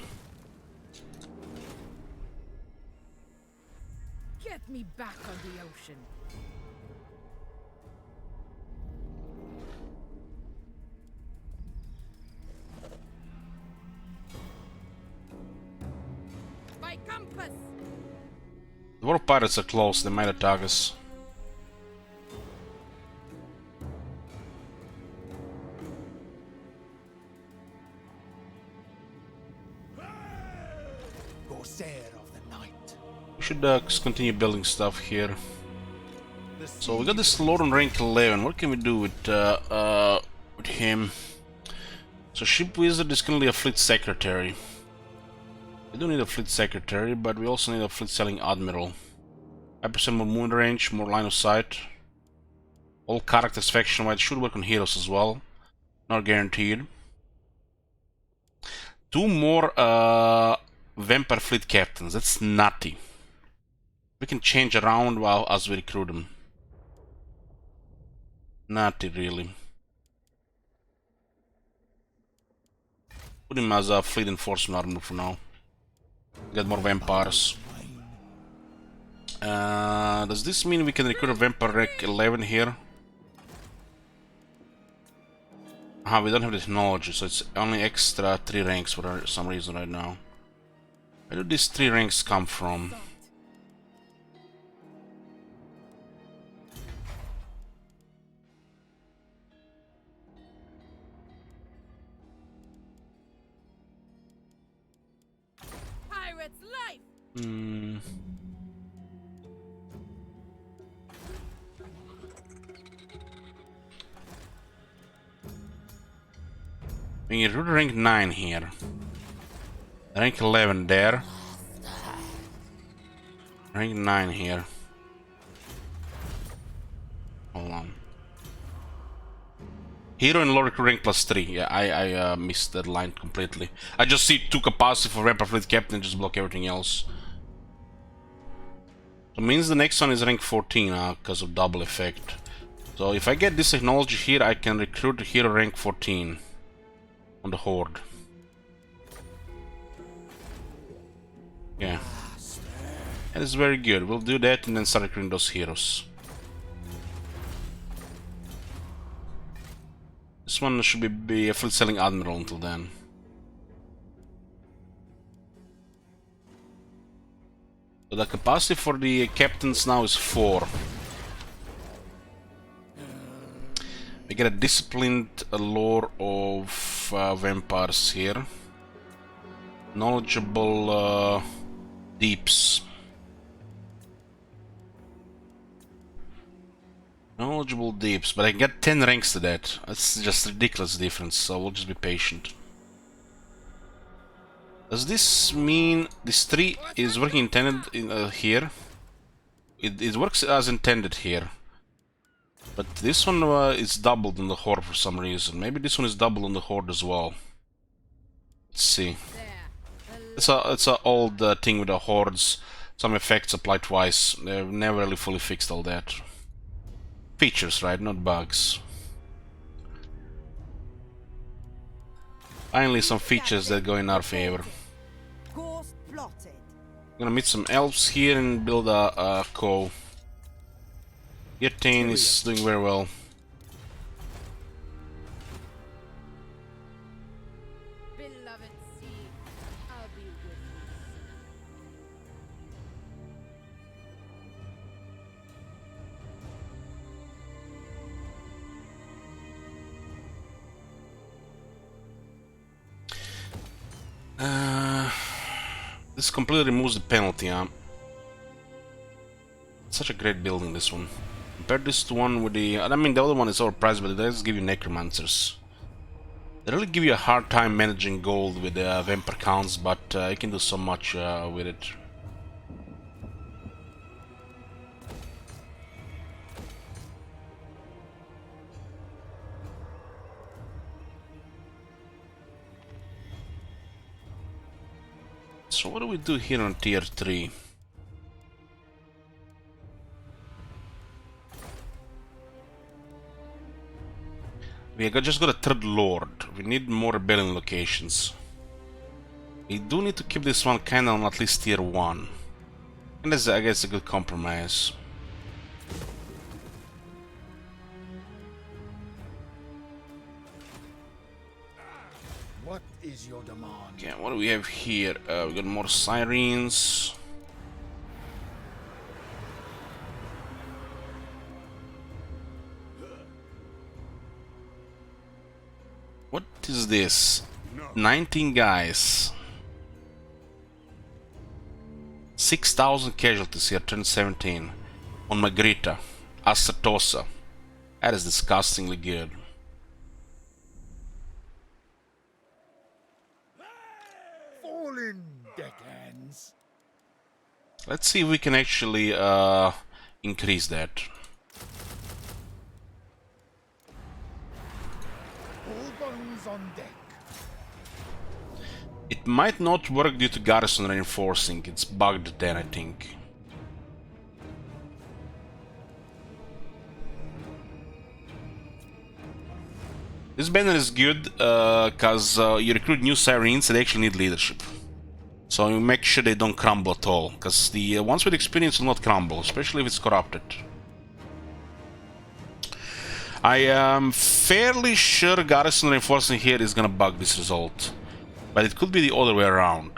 Get me back on the ocean. By compass. The war pirates are close, they might attack us. Corsair of the night. We should just continue building stuff here. So we got this lord on rank 11. What can we do with him? So ship wizard is currently a fleet secretary. We don't need a fleet secretary, but we also need a fleet selling admiral. 5% more moon range, more line of sight. All characters faction wide should work on heroes as well. Not guaranteed. 2 more vampire fleet captains. That's nutty. We can change around while as we recruit them. Nutty, really. Put him as a fleet enforcement armor for now. Get more vampires. Does this mean we can recruit a vampire rank 11 here? We don't have the technology, so it's only extra 3 ranks for some reason right now. Where do these 3 ranks come from? Pirate's life. We need rank 9 here. Rank 11 there. Rank 9 here. Hold on. Hero and Lord rank +3. Yeah, I missed that line completely. I just see 2 capacity for Vampire Fleet Captain and just block everything else. So means the next one is rank 14 because of double effect. So if I get this technology here, I can recruit a hero rank 14 on the Horde. Yeah. That is very good. We'll do that and then start recruiting those heroes. This one should be a fleet selling admiral until then. So the capacity for the captains now is 4. We get a disciplined lore of vampires here. Knowledgeable deeps. Knowledgeable deeps, but I get 10 ranks to that. That's just ridiculous difference, so we'll just be patient. Does this mean this 3 is working intended in, here? It works as intended here. But this one is doubled on the Horde for some reason. Maybe this one is doubled on the Horde as well. Let's see. It's a old thing with the Hordes. Some effects apply twice. They've never really fully fixed all that. Features, right? Not bugs. Finally some features that go in our favor. Course plotted. Gonna meet some elves here and build a co. Yetane is doing very well. Beloved sea, I'll be with This completely removes the penalty, Such a great building, this one. Compare this to one with the... I mean, the other one is overpriced, but it does give you necromancers. They really give you a hard time managing gold with the vampire counts, but you can do so much with it. So what do we do here on tier 3? Just got a third lord. We need more rebellion locations. We do need to keep this one kind of on at least tier 1. And that's, I guess, a good compromise. What is your demand? Okay, what do we have here? We got more sirens. What is this? 19 guys. 6,000 casualties here, turn 17. On Magritta. Sartosa. That is disgustingly good. Fallen deckhands. Let's see if we can actually increase that. All bones on deck. It might not work due to garrison reinforcing. It's bugged then, I think. This banner is good because you recruit new sirens and they actually need leadership. So you make sure they don't crumble at all, because the ones with experience will not crumble, especially if it's corrupted. I am fairly sure garrison reinforcing here is gonna bug this result, but it could be the other way around.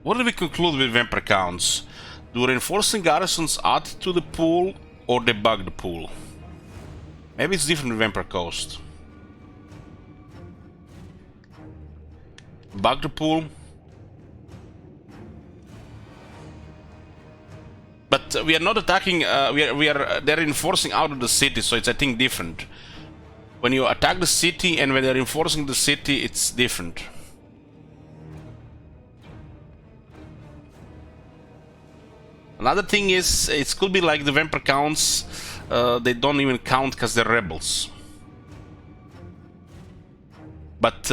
What do we conclude with vampire counts? Do reinforcing garrisons add to the pool or they bug the pool? Maybe it's different with Vampire Coast. Bug the pool. But we are not attacking, they're reinforcing out of the city, so it's, I think, different. When you attack the city and when they're reinforcing the city, it's different. Another thing is, it could be like the vampire counts, they don't even count because they're rebels. But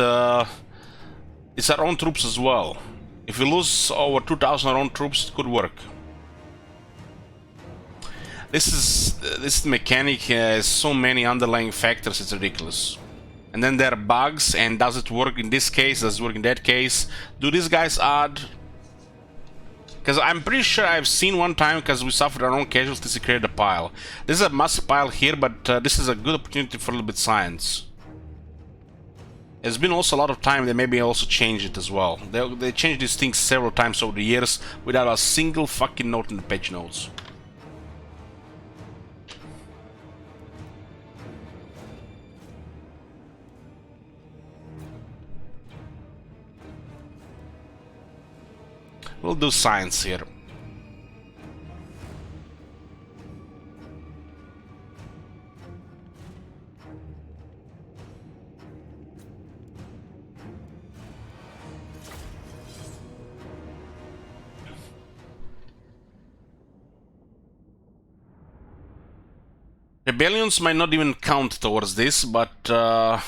it's our own troops as well. If we lose over 2,000 our own troops, it could work. This mechanic has so many underlying factors, it's ridiculous. And then there are bugs, and does it work in this case, does it work in that case? Do these guys add? Because I'm pretty sure I've seen one time, because we suffered our own casualties, it created a pile. This is a massive pile here, but this is a good opportunity for a little bit science. There's been also a lot of time, they maybe also change it as well. They changed these things several times over the years without a single fucking note in the patch notes. We'll do science here. Rebellions might not even count towards this, but our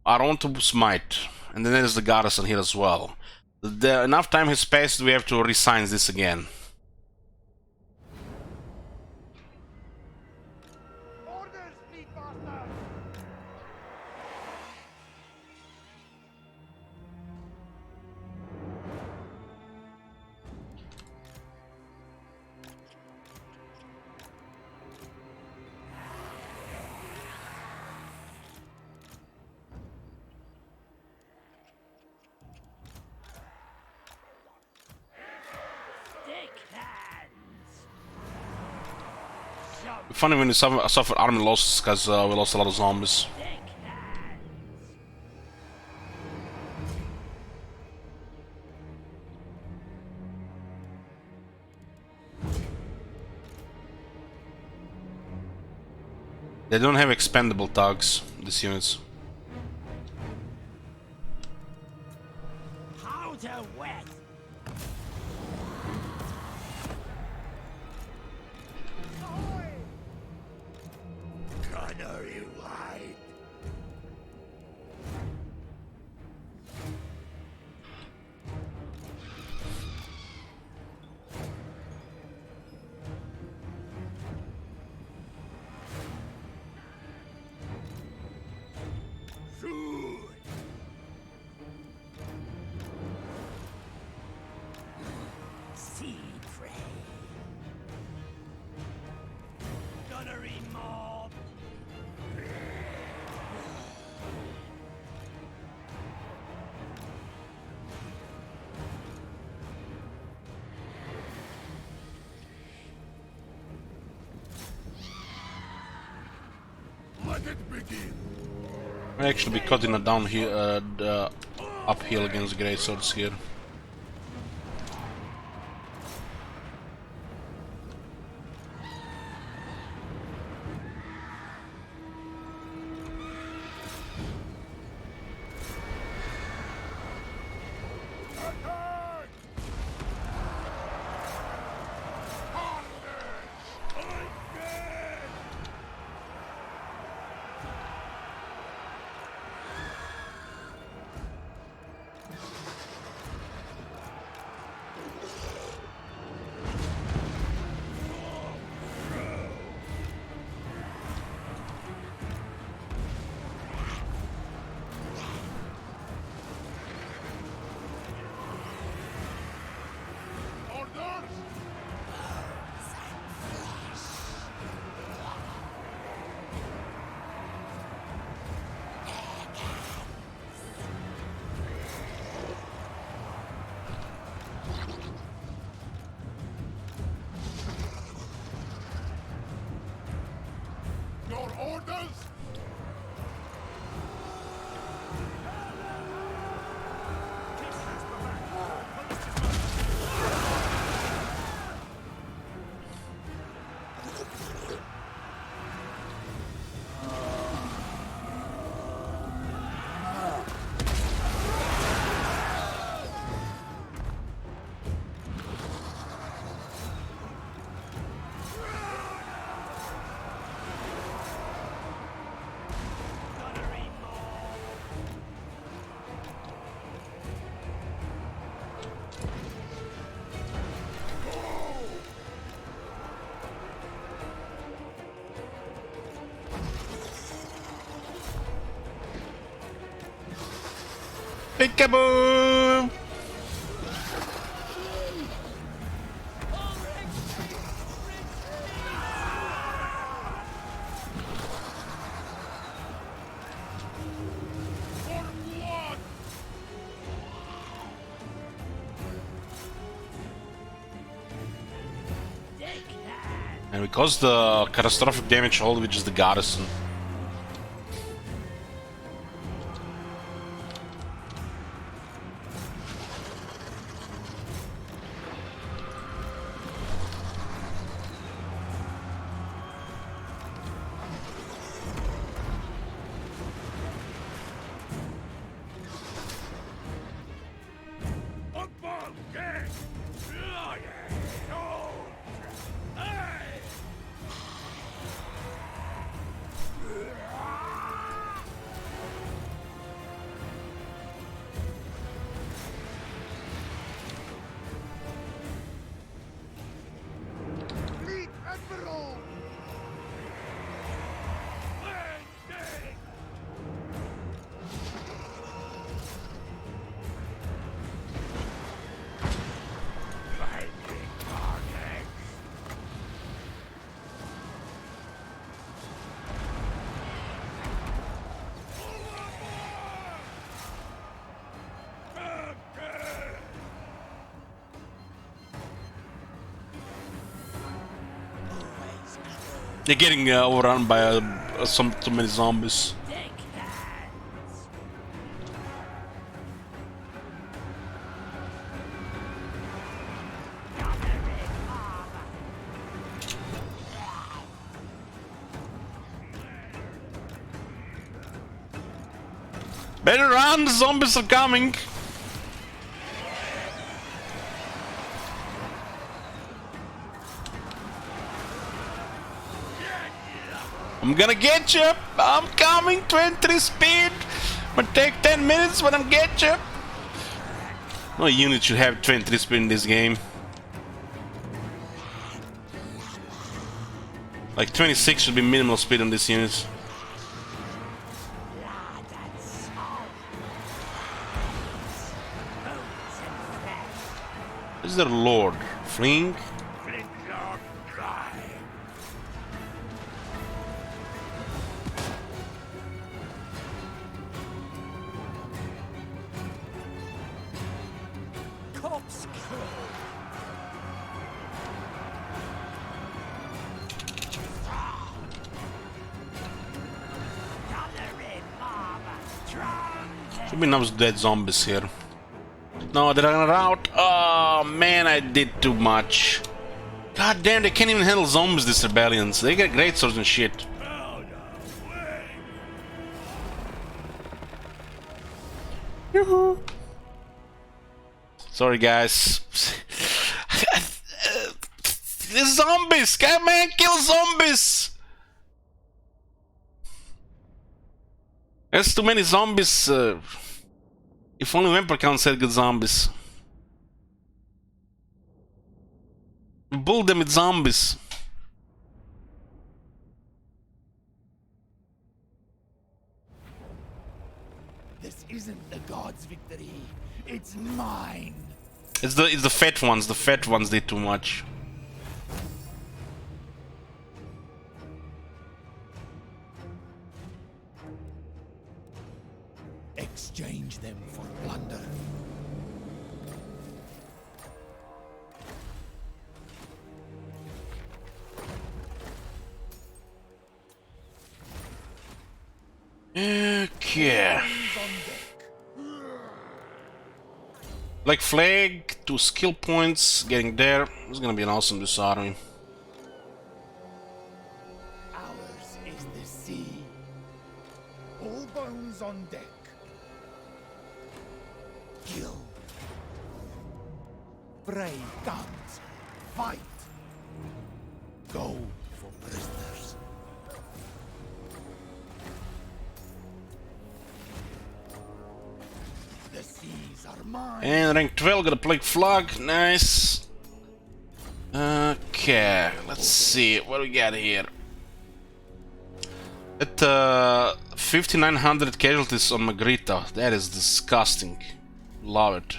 own troops might. And then there's the garrison here as well. Enough time has passed, we have to re-sign this again. Orders, Speedmaster! Funny when we suffer army losses because we lost a lot of zombies. They don't have expendable thugs, these units. How to wet? Canary white. Let it begin. I actually be cutting a downhill, uphill against great swords here. Orders! Your orders? Peekaboo! For blood! And we caused the catastrophic damage all which is the garrison. Football gang! Hey! Fleet Admiral! They're getting overrun by some too many zombies. Better run, the zombies are coming! I'm gonna get you! I'm coming! 23 speed! Might take 10 minutes, but I'm get you! No unit should have 23 speed in this game. Like 26 should be minimal speed on this unit. This is their lord. Fling. Should be enough dead zombies here. No, they're running out. Oh man, I did too much. God damn, they can't even handle zombies, these rebellions. They get great swords and shit. Yoo-hoo. Sorry guys. The zombies! Come man, kill zombies! There's too many zombies. If only Vampire Count said good zombies. Bull them with zombies. This isn't the god's victory. It's mine. It's the fat ones. The fat ones did too much. Exchange them for plunder. Okay. Like flag, 2 skill points, getting there. It's gonna be an awesome this army. Ours is the sea. All bones on deck. Kill. Brave guns. Fight. Go for prisoners. The seas are mine. And rank 12, got a plague flag, nice. Okay, let's see, what do we got here? At 5,900 casualties on Magrita, that is disgusting. Love it.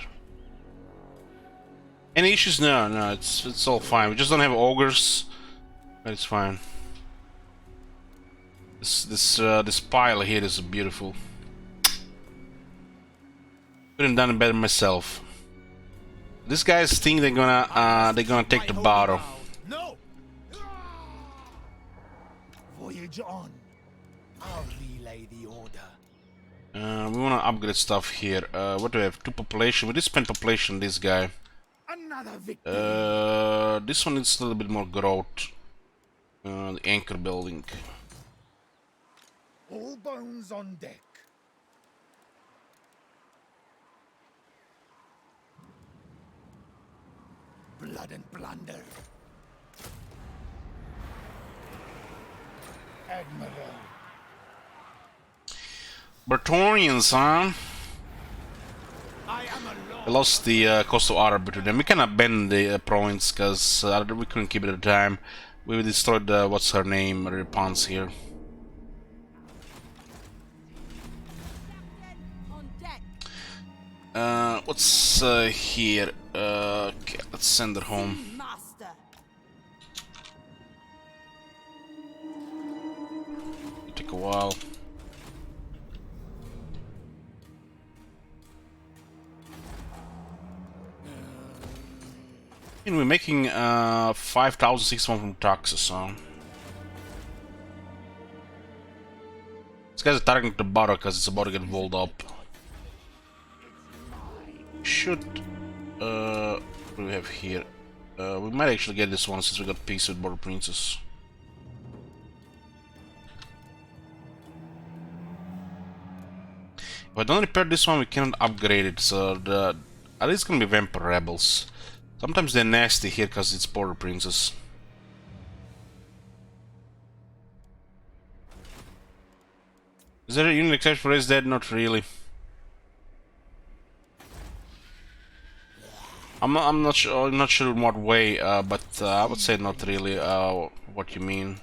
Any issues? No, no, it's all fine. We just don't have ogres, but it's fine. This pile here is beautiful. Couldn't done it better myself. These guys think they're gonna take the bottle. No. Voyage on. I'll relay the order. We wanna upgrade stuff here. What do we have? 2 population. We did spend population on this guy. Another victory. This one needs a little bit more growth. The anchor building. All bones on deck. Blood and plunder. Admiral. Bretonnians, huh? I am alone. We lost the cost of Arab to them. We can abandon the province because we couldn't keep it at the time. We destroyed what's her name, Repons here. On deck. What's here? Okay, let's send her home. Master. It'll take a while. And we're making 5,600 from taxes, so this guy's targeting the bottom because it's about to get walled up. Should what do we have here? We might actually get this one since we got peace with Border Princess. If I don't repair this one, we cannot upgrade it. So at least gonna be Vampire Rebels. Sometimes they're nasty here because it's Border Princess. Is there a unit exception for Race Dead? Not really. I'm not sure in what way, but I would say not really. What you mean?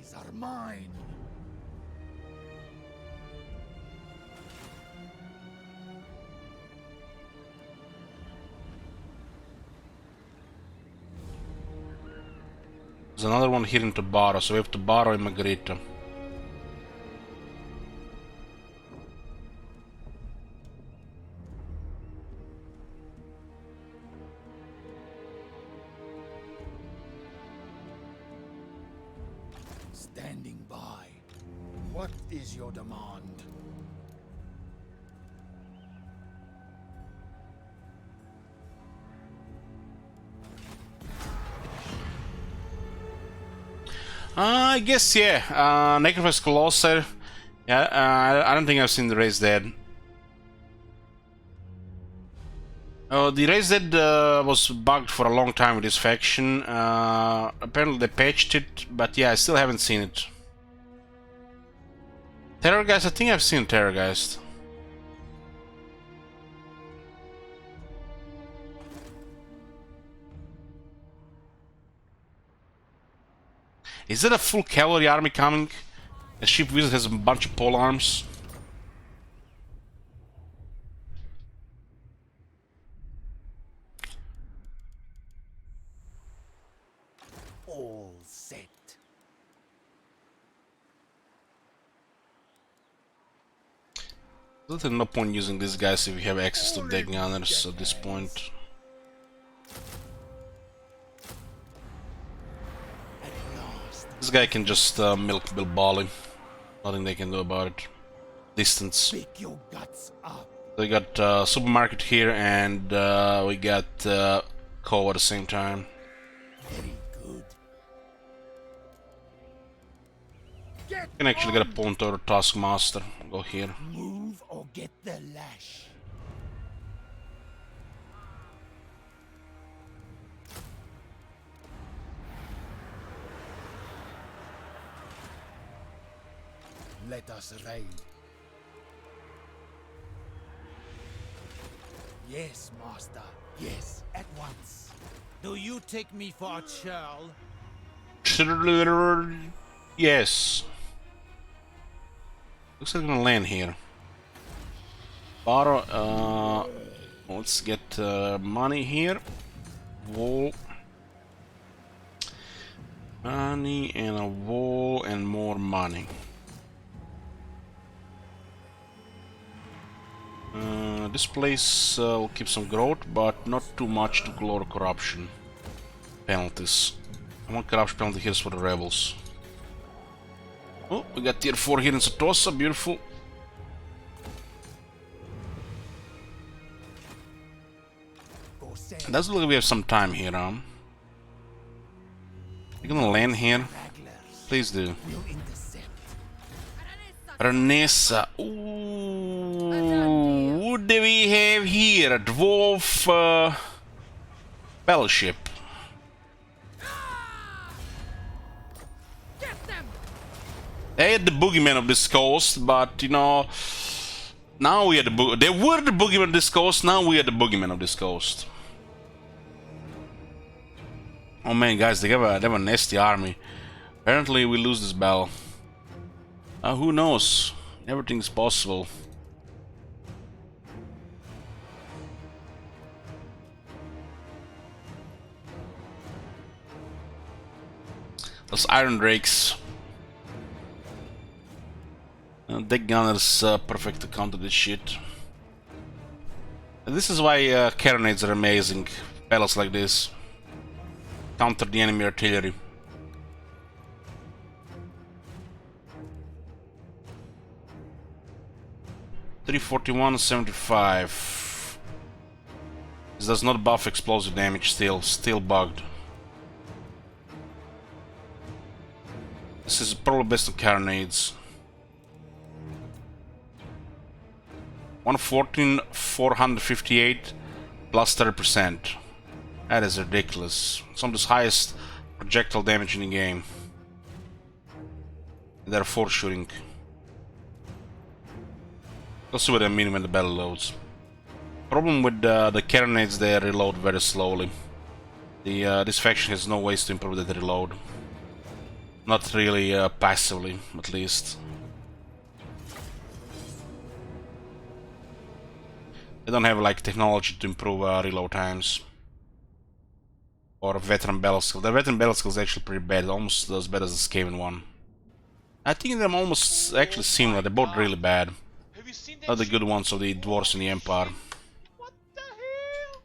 These are mine. There's another one here in Tabaro, so we have Tabaro and Margarita. Standing by. What is your demand? I guess, yeah. Necrophage Colossal. Yeah, I don't think I've seen the Raised Dead. The Raised Dead was bugged for a long time with this faction. Apparently they patched it, but yeah, I still haven't seen it. Terrorgeist, I think I've seen Terrorgeist. Is it a full cavalry army coming? A ship wizard has a bunch of pole arms. All set. There's no point using these guys if you have access to deck gunners at this point. This guy can just milk Bilbali. Nothing they can do about it. Distance. Pick your guts up. We got supermarket here, and we got Co at the same time. Very good. You can actually get a point or a Taskmaster. Go here. Move or get the lash. Let us raid. Yes, master. Yes, at once. Do you take me for a churl? Yes. Looks like I'm gonna land here. Borrow, let's get money here. Wall. Money and a wall and more money. This place will keep some growth, but not too much to lower corruption penalties. I want corruption penalty here for the rebels. Oh, we got tier 4 here in Sartosa, beautiful. It does look like we have some time here, You're gonna land here? Please do. Ranessa. Ooh, what do we have here? A dwarf battleship. They had the boogeyman of this coast, but you know, now we are they were the boogeyman of this coast. Now we are the boogeyman of this coast. Oh man, guys, they have a nasty army. Apparently, we lose this battle. Who knows? Everything's possible. Those Iron Drakes. Deck Gunner's perfect to counter this shit. And this is why carronades are amazing. Battles like this. Counter the enemy artillery. $341.75. This does not buff explosive damage still bugged. This is probably best of carronades. 114,458 plus 30%. That is ridiculous. Some of the highest projectile damage in the game. And they're 4 shooting. Let's see what I mean when the battle loads. Problem with the carronades, they reload very slowly. This faction has no ways to improve that reload. Not really passively, at least. They don't have like technology to improve reload times. Or veteran battle skill. The veteran battle skill is actually pretty bad, almost as bad as the Skaven one. I think they're almost actually similar, they're both really bad. Have you seen that Not the shit? good ones of the dwarves in the Empire. What the hell?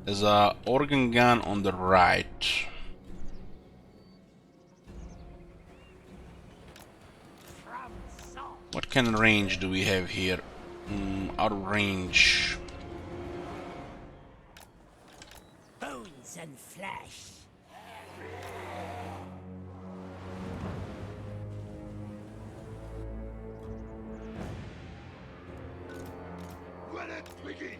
There's a organ gun on the right. What kind of range do we have here? Out of range. Bones and flesh. Let it begin.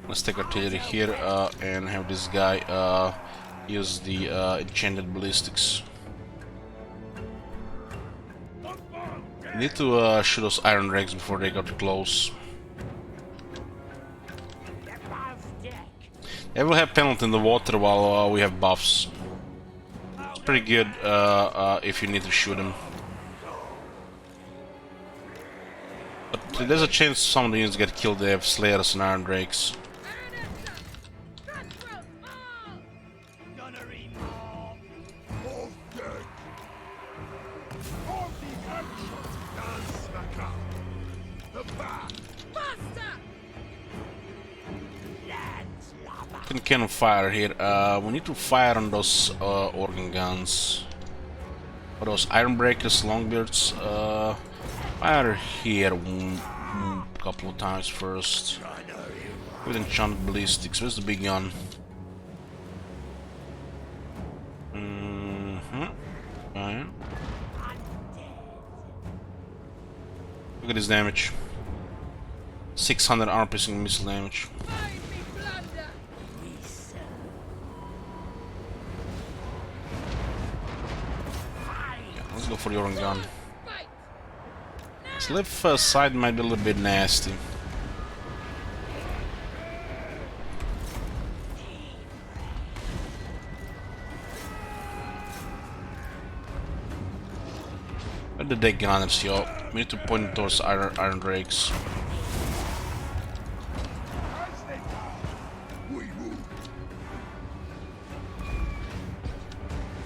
Let's take artillery here and have this guy use the enchanted ballistics. Need to shoot those iron drakes before they got too close. They will have penalty in the water while we have buffs. It's pretty good if you need to shoot them. But there's a chance some of the units get killed. They have slayers and iron drakes. All dead. All the action does back up. The back. Can cannon fire here. We need to fire on those organ guns. Or those iron breakers, longbeards. Fire here a couple of times first. With enchanted ballistics. Where's the big gun? Fine. Look at his damage. 600 armor piercing missile damage. Let's go for the organ gun. This left side might be a little bit nasty. Where the dead gunners, yo? We need to point it towards iron drakes. We move.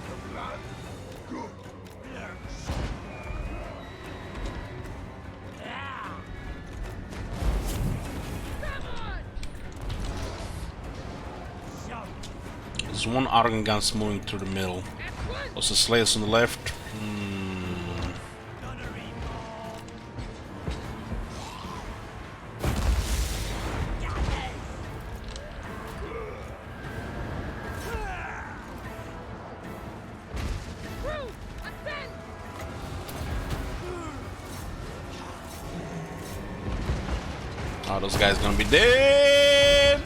The plan? Good. There's one organ gun moving through the middle. Also slayers on the left. Oh, those guys gonna be dead!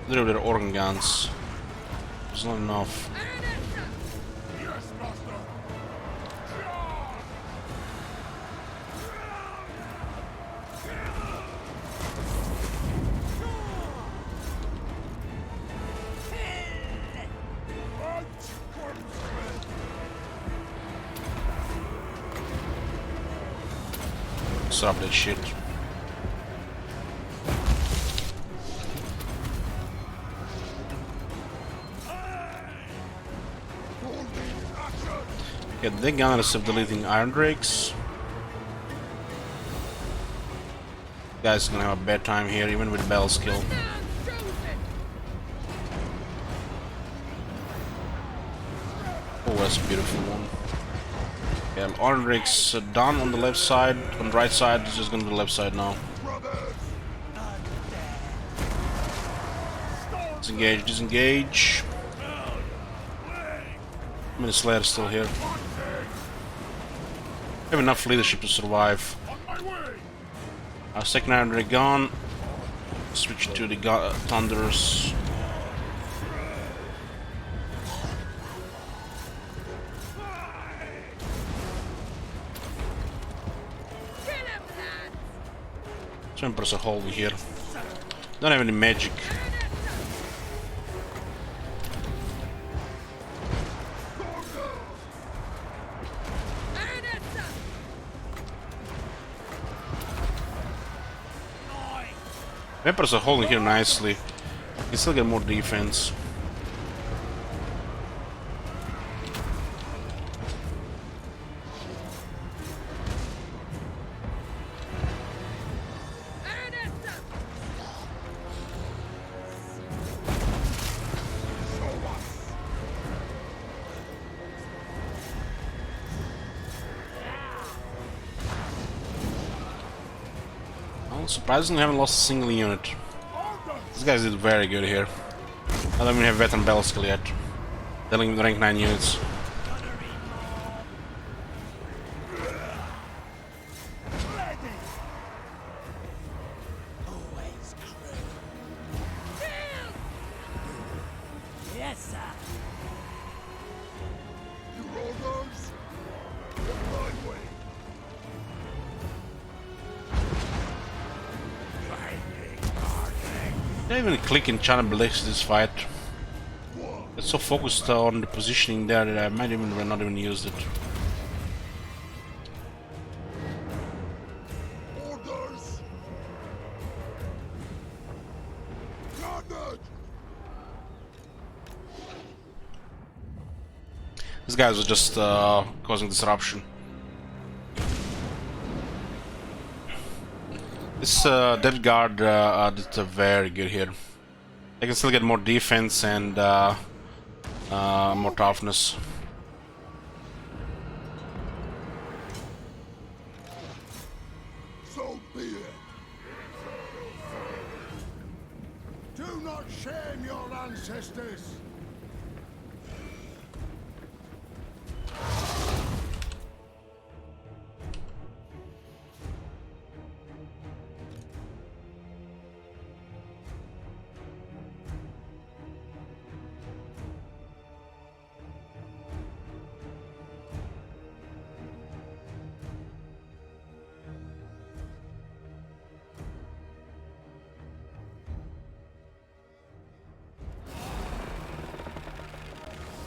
They're their organ guns. There's not enough. Yes, master. Stop that shit. Yeah, the gunners are deleting iron drakes. Guys gonna have a bad time here, even with battle skill. Oh, that's a beautiful one. Yeah, Ornrig's done on the left side. On the right side, he's just going to the left side now. Disengage, disengage. I mean, the Slayer's still here. Have enough leadership to survive. Our second Ornrig gone. Switch to the Thunders. Emperor's a hole here. Don't have any magic. Emperors are holding here nicely. You can still get more defense. Surprisingly, haven't lost a single unit. These guys did very good here. I don't even have veteran battle skill yet. Dealing with rank 9 units. Yes, sir. Not even clicking China Blitz this fight. It's so focused on the positioning there that I might even not even used it. Orders. These guys were just causing disruption. This Death Guard did very good here. They can still get more defense and more toughness. So be it. Do not shame your ancestors.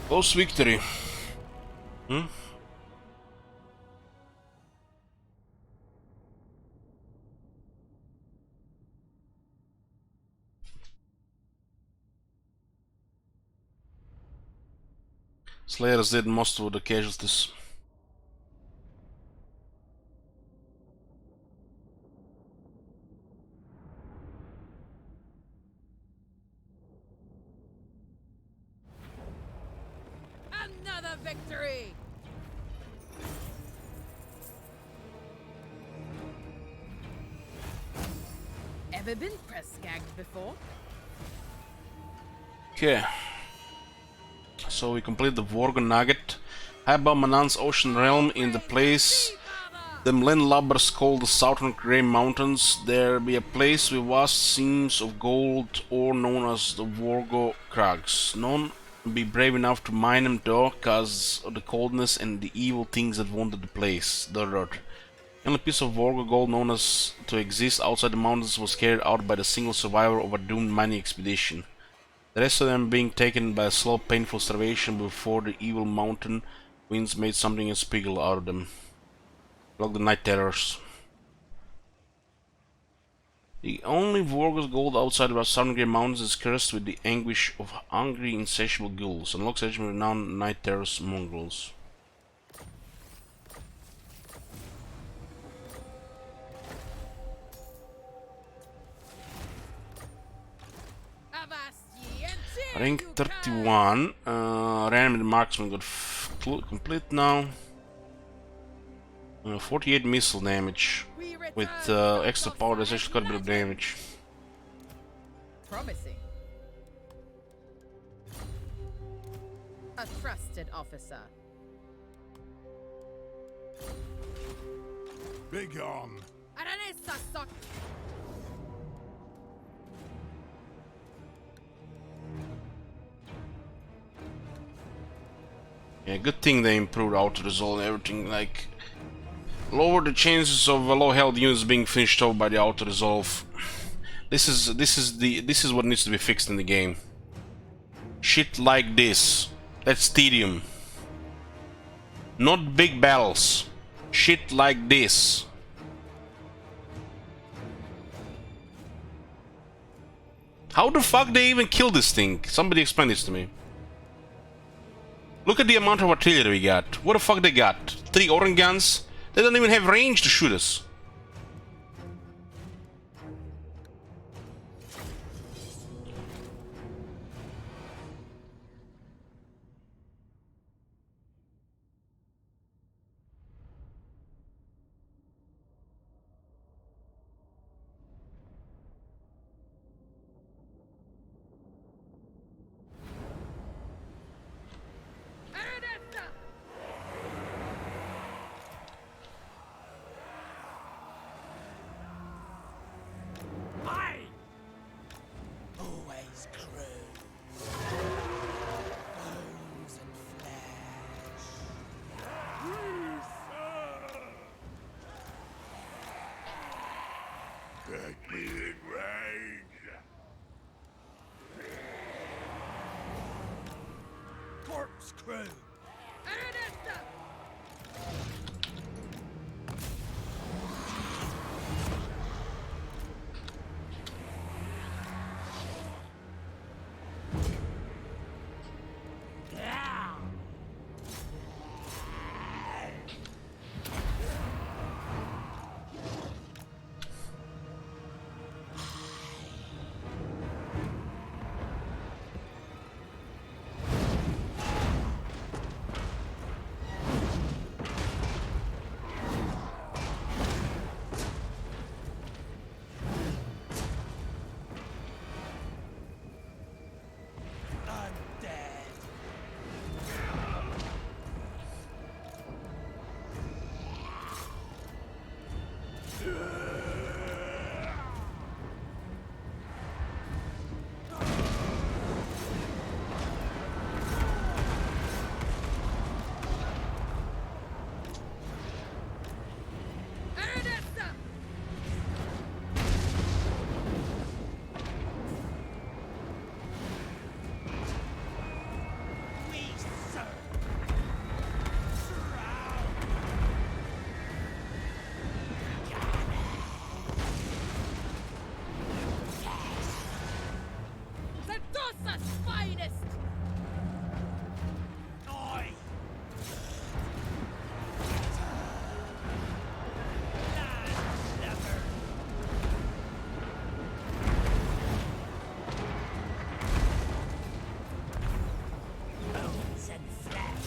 Close victory. Slayers did most of the casualties. Another victory! Ever been press gagged before? Okay. So we complete the Vorgon Nugget. High above Manan's ocean realm, in the place the Mlen lubbers call the Southern Grey Mountains, there be a place with vast seams of gold ore known as the Vorgo Crags. None be brave enough to mine them though, cause of the coldness and the evil things that wanted the place. The only piece of Vorgo gold known as to exist outside the mountains was carried out by the single survivor of a doomed mining expedition. The rest of them being taken by a slow, painful starvation before the evil mountain winds made something unspeakable out of them. Like the night terrors. The only Vorgo's gold outside of our Southern Grey Mountains is cursed with the anguish of hungry, insatiable ghouls. Unlocks edge with renowned night terrors mongrels. Rank 31, reanimated marksman got complete now. 48 missile damage. We return With to extra power, there's Sartosa actually quite a bit of legend. damage. Promising. A trusted officer. Begone. Aranessa suck. Yeah, good thing they improved auto resolve and everything. Like, lower the chances of low health units being finished off by the auto resolve. This is what needs to be fixed in the game. Shit like this. That's tedium. Not big battles. Shit like this. How the fuck they even kill this thing? Somebody explain this to me. Look at the amount of artillery we got. What the fuck they got? 3 Oran guns? They don't even have range to shoot us. Aranessa. Always crew. Bones and flesh. Take me in range. Corpse crew. Aranessa. Undead. Aranessa. We serve. Shroud. Sartosa's finest. Oi. Landlubber. Bones and flesh.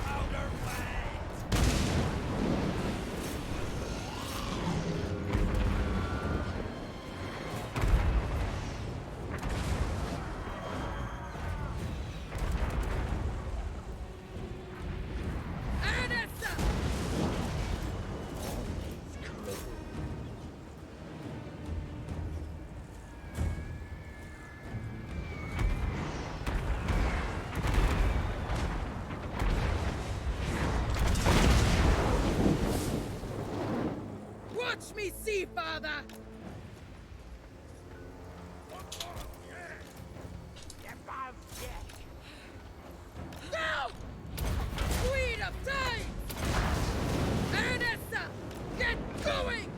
Outer wet. Aranessa. Watch me see, father. Now! Queen of time! Aranessa, get going!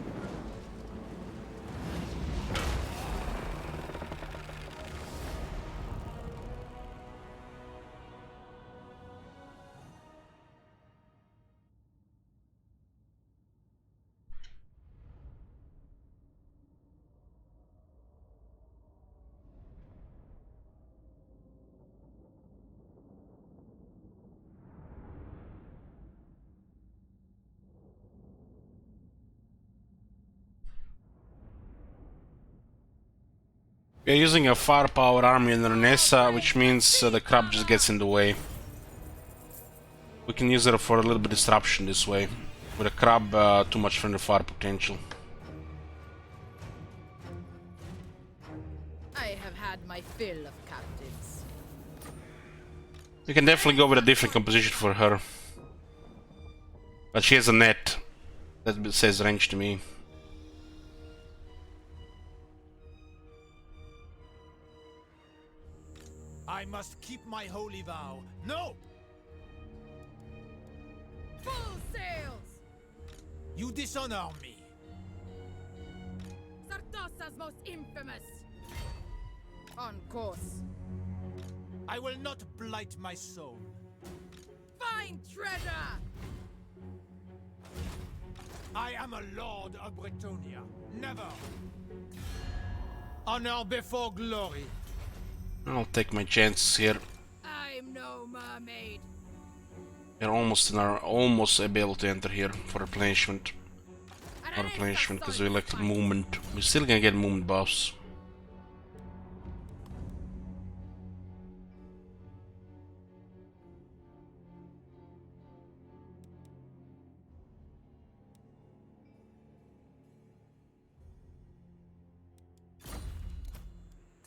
We're using a firepower army in Renessa, which means the crab just gets in the way. We can use it for a little bit of disruption this way. With a crab, too much friendly fire potential. I have had my fill of captives. You can definitely go with a different composition for her. But she has a net. That says range to me. I must keep my holy vow. No! Full sails! You dishonor me. Sartosa's most infamous! On course. I will not blight my soul. Find treasure! I am a lord of Bretonia. Never. Honor before glory. I'll take my chances here. I'm no mermaid. We're almost in our almost able to enter here for replenishment. Or replenishment because we like movement. We're still gonna get movement buffs.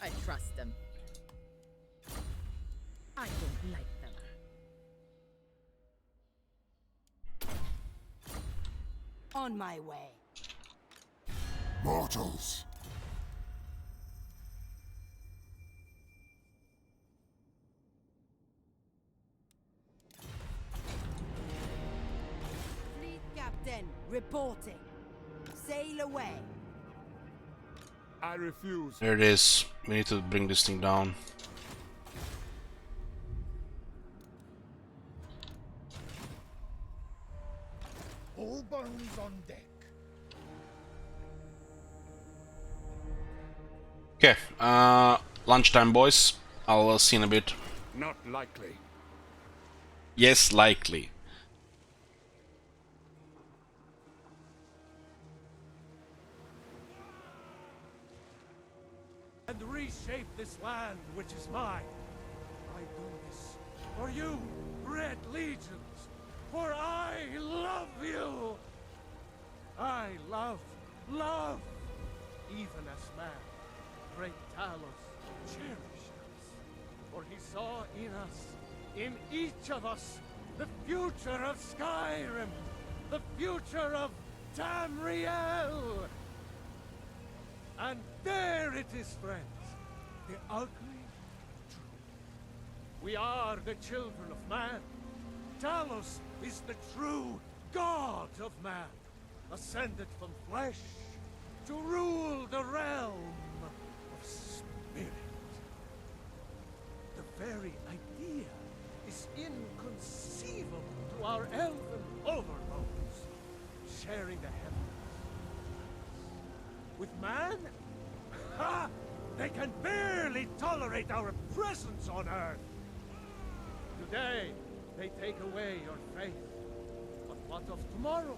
I trust them. I don't like them. On my way. Mortals. Fleet captain, reporting. Sail away. I refuse. There it is. We need to bring this thing down. All bones on deck. Okay, lunchtime, boys. I'll see you in a bit. Not likely. Yes, likely. And reshape this land which is mine. I do this for you, Red Legions, for I love you. I love, even as man, great Talos cherished us, for he saw in us, in each of us, the future of Skyrim, the future of Tamriel. And there it is, friends, the ugly truth. We are the children of man. Talos is the true god of man, ascended from flesh to rule the realm of spirit. The very idea is inconceivable to our elven overlords, sharing the heavens. With man? Ha! They can barely tolerate our presence on Earth. Today, they take away your faith. But what of tomorrow?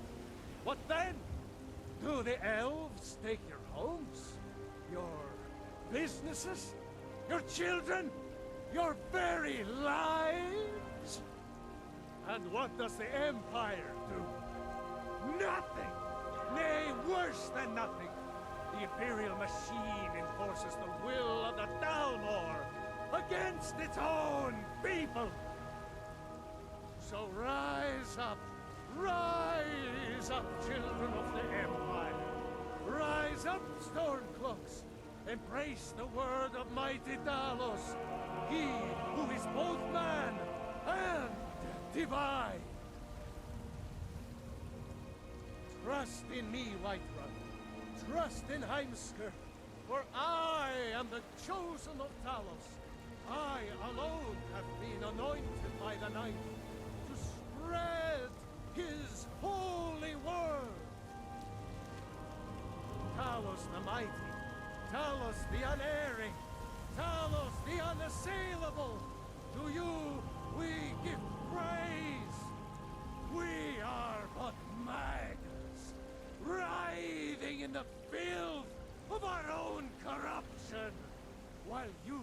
What then? Do the elves take your homes? Your businesses? Your children? Your very lives? And what does the Empire do? Nothing! Nay, worse than nothing! The Imperial machine enforces the will of the Dalmor against its own people. So rise up, children of the Empire. Rise up, Stormcloaks. Embrace the word of mighty Talos, he who is both man and divine. Trust in me, Whiterun. Trust in Heimskr, for I am the chosen of Talos. I alone have been anointed by the Night to spread his holy word. Talos the mighty, Talos the unerring, Talos the unassailable, to you we give praise. We are but maggots, writhing in the filth of our own corruption. while you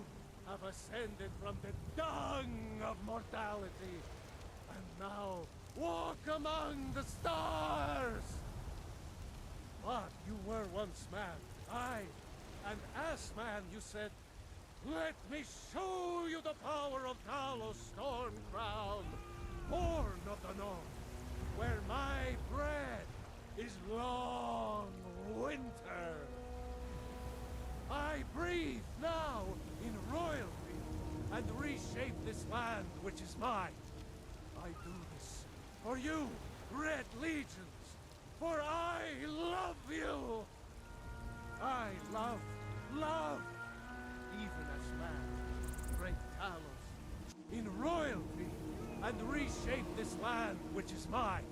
have ascended from the dung of mortality, and now walk among the stars. But you were once man, aye, and as man you said, "Let me show you the power of Talos Storm Crown, born of the north, where my bread is long winter. I breathe now in royalty and reshape this land which is mine. I do this for you, Red Legions, for I love you. I love, even as man, great Talos, in royalty and reshape this land which is mine.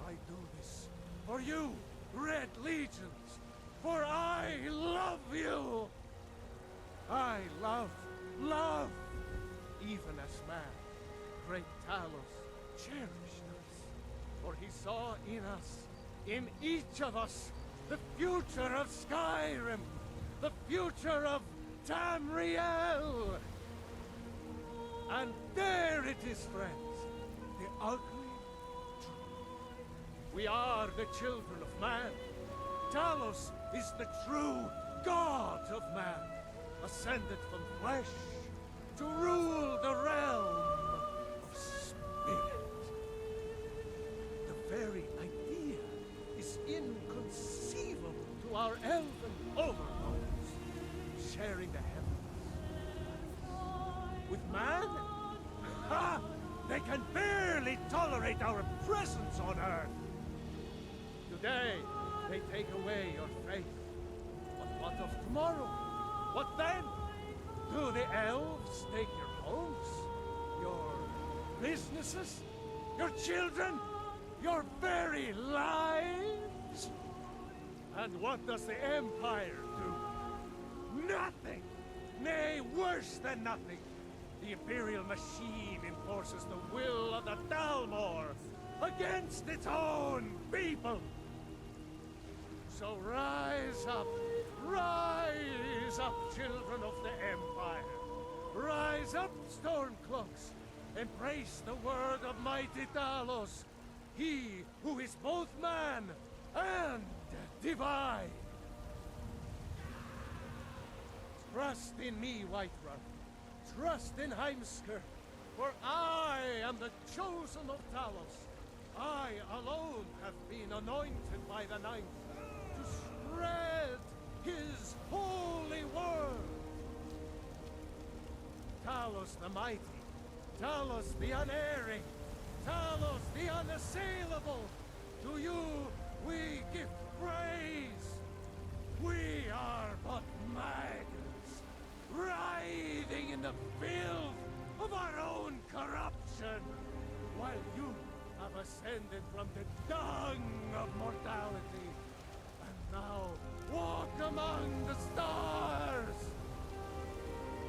I do this for you, Red Legions, for I love you. I love, even as man, great Talos cherished us, for he saw in us, in each of us, the future of Skyrim, the future of Tamriel. And there it is, friends, the ugly truth. We are the children of man. Talos is the true god of man, ascended from flesh to rule the realm of spirit. The very idea is inconceivable to our elven overlords, sharing the heavens. With man? Ha! They can barely tolerate our presence on Earth. Today, they take away your faith. But what of tomorrow? What then? Do the elves take your homes? Your businesses? Your children? Your very lives? And what does the Empire do? Nothing! Nay, worse than nothing! The Imperial machine enforces the will of the Dalmor against its own people! So rise up, children of the Empire. Rise up, Stormcloaks. Embrace the word of mighty Talos, he who is both man and divine. Trust in me, Whiterun. Trust in Heimskr, for I am the chosen of Talos. I alone have been anointed by the Ninth to spread his holy word. Talos the mighty, Talos the unerring, Talos the unassailable, to you we give praise. We are but maggots, writhing in the filth of our own corruption, while you have ascended from the dung of mortality, and now walk among the stars.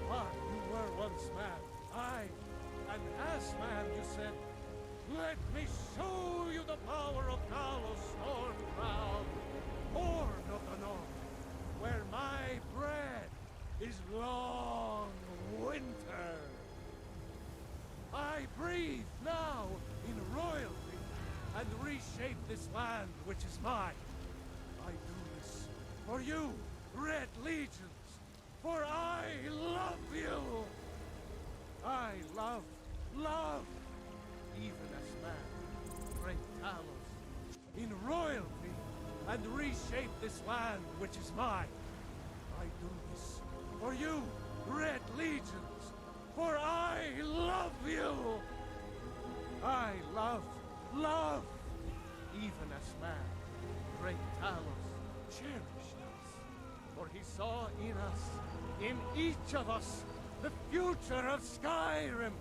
But you were once man, aye, and as man you said, "Let me show you the power of Talos Storm Crown, born of the north, where my bread is long winter. I breathe now in royalty and reshape this land which is mine. I do this for you, Red Legions, for I love you. I love, even as man, great Talos, in royalty and reshape this land which is mine. I do this for you, Red Legions, for I love you. I love, even as man, great Talos cherished us, for he saw in us, in each of us, the future of Skyrim,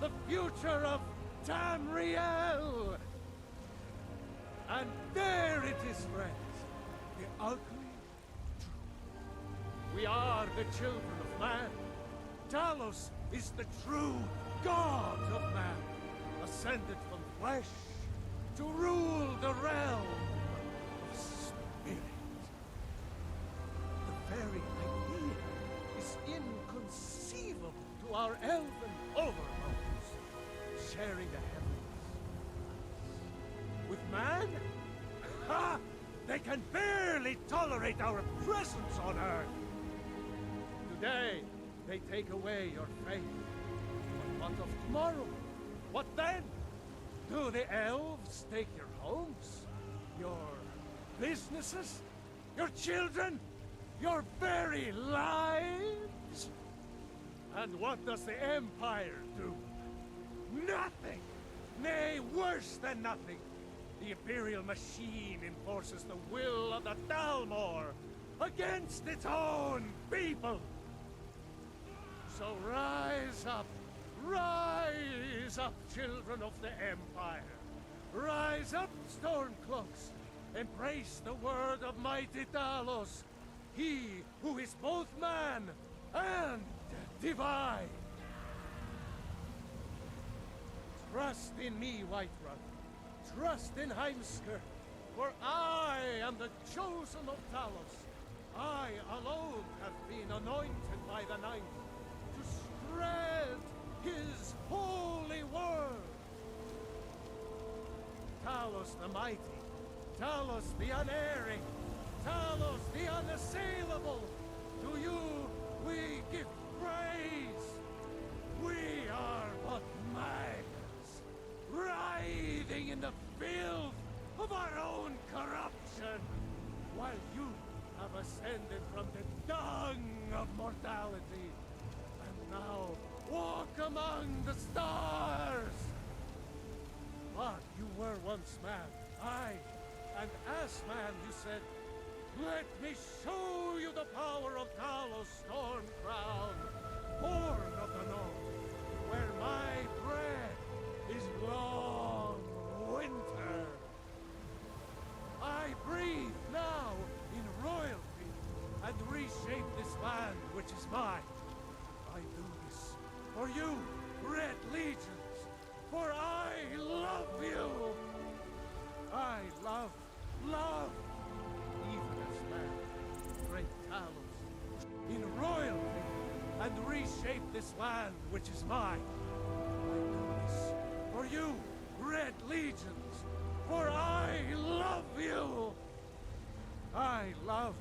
the future of Tamriel. And there it is, friends, the ugly truth. We are the children of man. Talos is the true god of man, ascended from flesh to rule the realm of spirit. The very idea is can barely tolerate our presence on Earth. Today, they take away your faith. But what of tomorrow? What then? Do the elves take your homes? Your businesses? Your children? Your very lives? And what does the Empire do? Nothing! Nay, worse than nothing! The Imperial machine enforces the will of the Dalmor against its own people! So rise up, children of the Empire! Rise up, Stormcloaks! Embrace the word of mighty Talos, he who is both man and divine! Trust in me, Whiterun. Trust in Heimskr, for I am the chosen of Talos. I alone have been anointed by the Ninth to spread his holy word. Talos the mighty, Talos the unerring, Talos the unassailable, to you we give praise. We are but maggots, writhing in the filth of our own corruption, while you have ascended from the dung of mortality, and now walk among the stars. But you were once man, aye, and as man you said, let me show you the power of Talos Stormcrown, born of the North, where my breath is long winter. I breathe now in royalty and reshape this land which is mine. I do this for you, Red Legions, for I love you. I love, even as man, great Talos, in royalty and reshape this land which is mine. I do this for you, Red Legions, for I love you. I love,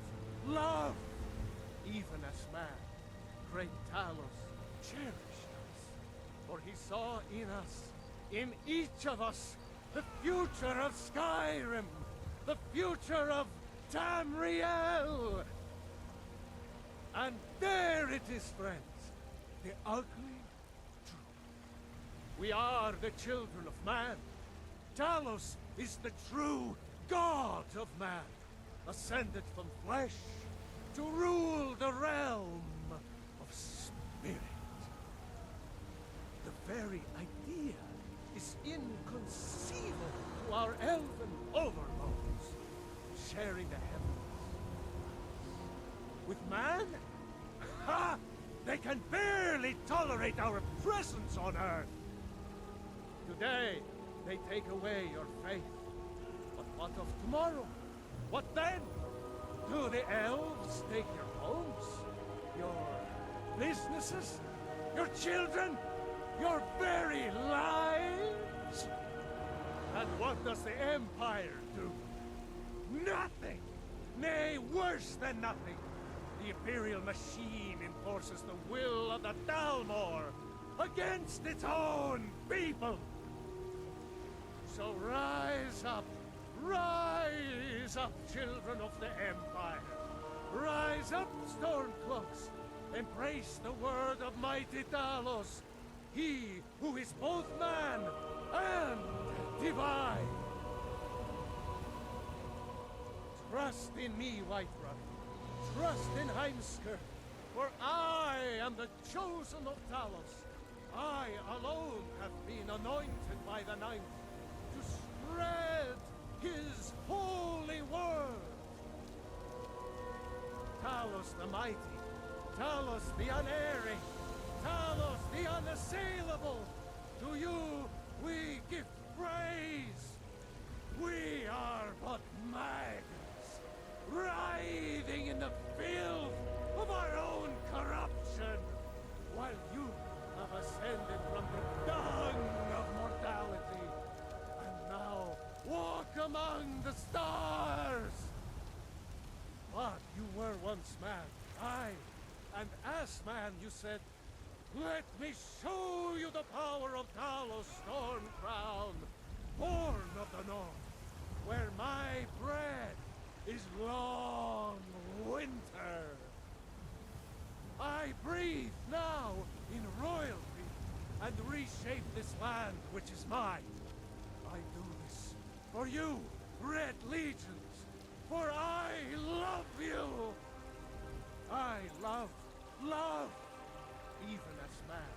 even as man, great Talos cherished us, for he saw in us, in each of us, the future of Skyrim, the future of Tamriel. And there it is, friends, the ugly truth. We are the children of man. Talos is the true god of man, ascended from flesh to rule the realm of spirit. The very idea is inconceivable to our elven overlords, sharing the heavens. With man? Ha! They can barely tolerate our presence on Earth! Today, they take away your faith. But what of tomorrow? What then? Do the elves take your homes? Your businesses? Your children? Your very lives? And what does the Empire do? Nothing! Nay, worse than nothing! The Imperial machine enforces the will of the Dalmor against its own people! So rise up, children of the Empire! Rise up, Stormcloaks! Embrace the word of mighty Talos, he who is both man and divine! Trust in me, Whiterun. Trust in Heimskr, for I am the chosen of Talos. I alone have been anointed by the Ninth to spread his holy word. Talos the mighty, Talos the unerring, Talos the unassailable, to you we give praise. We are but maggots, writhing in the filth of our own corruption, while you have ascended from the dung of mortality, and now walk among the stars. once man, aye, and as man you said, let me show you the power of Talos Storm Crown, born of the North, where my bread is long winter. I breathe now in royalty and reshape this land which is mine. I do this for you, Red Legions, for I love you. I love, even as man,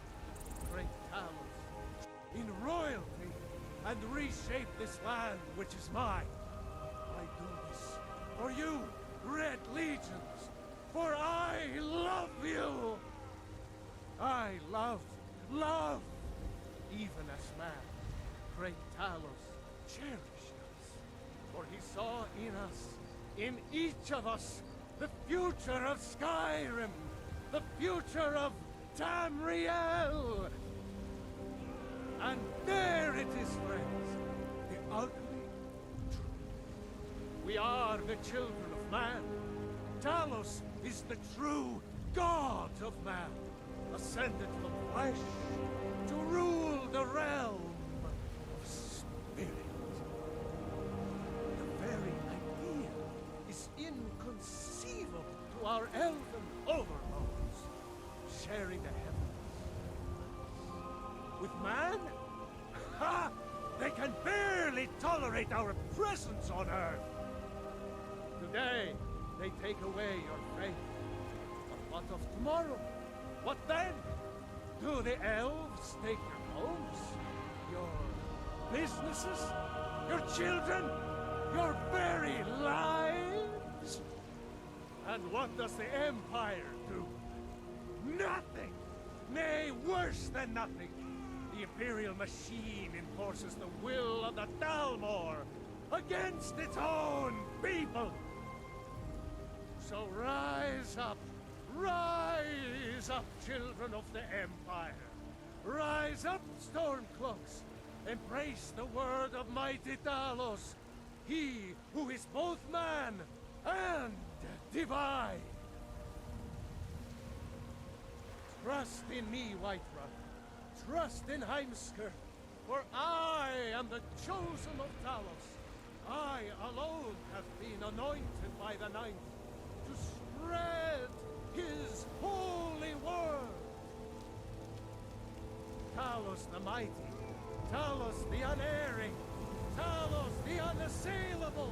great Talos, in royalty and reshape this land which is mine. I do this for you, Red Legions, for I love you. I love, even as man, great Talos cherished us, for he saw in us, in each of us, the future of Skyrim, the future of Tamriel. And there it is, friends, the ugly truth. We are the children of man. Talos is the true god of man, ascended from flesh to rule the realm of spirit. The very idea is inconceivable to our elven overlords, sharing the heavens. With man? Ha! They can barely tolerate our presence on Earth. Today, they take away your faith. But what of tomorrow? What then? Do the elves take your homes? Your businesses? Your children? Your very lives? And what does the Empire do? Nothing! Nay, worse than nothing! The Imperial machine enforces the will of the Dalmor against its own people! So rise up, children of the Empire. Rise up, Stormcloaks. Embrace the word of mighty Talos, he who is both man and divine. Trust in me, Whiterun. Trust in Heimskr, for I am the chosen of Talos. I alone have been anointed by the Ninth to spread his holy word. Talos the mighty, Talos the unerring, Talos the unassailable,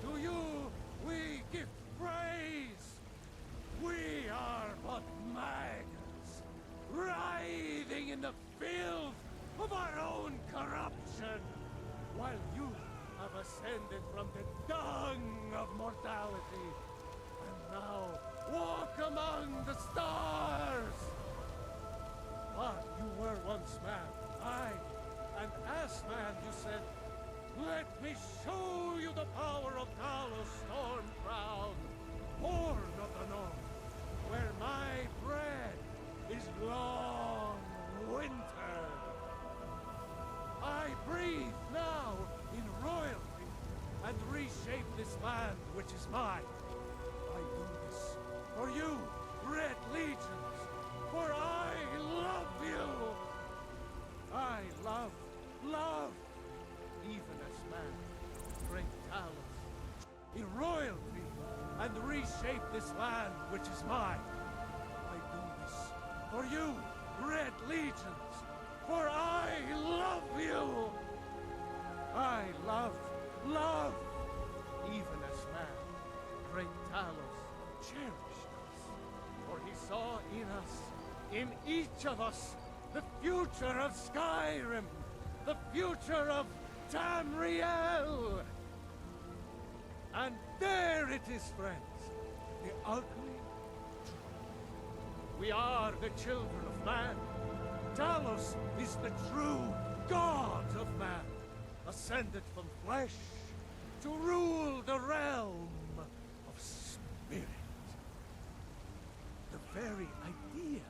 to you we give praise. We are but maggots, writhing in the filth of our own corruption, while you have ascended from the dung of mortality, and now walk among the stars. But you were once man, aye, and as man you said, let me show you the power of Talos Storm Crown, born of the North, where my bread is long winter. I breathe now in royalty and reshape this land which is mine. I do this for you, Red Legions, for I love you. I love, even as man, great Talos, in royalty and reshape this land which is mine. I do this for you, Red Legions, for I love you. I love, even as man, great Talos cherished us, for he saw in us, in each of us, the future of Skyrim, the future of Tamriel. And there it is, friends, the ugly truth. We are the children of man. Talos is the true god of man, ascended from flesh to rule the realm of spirit. The very idea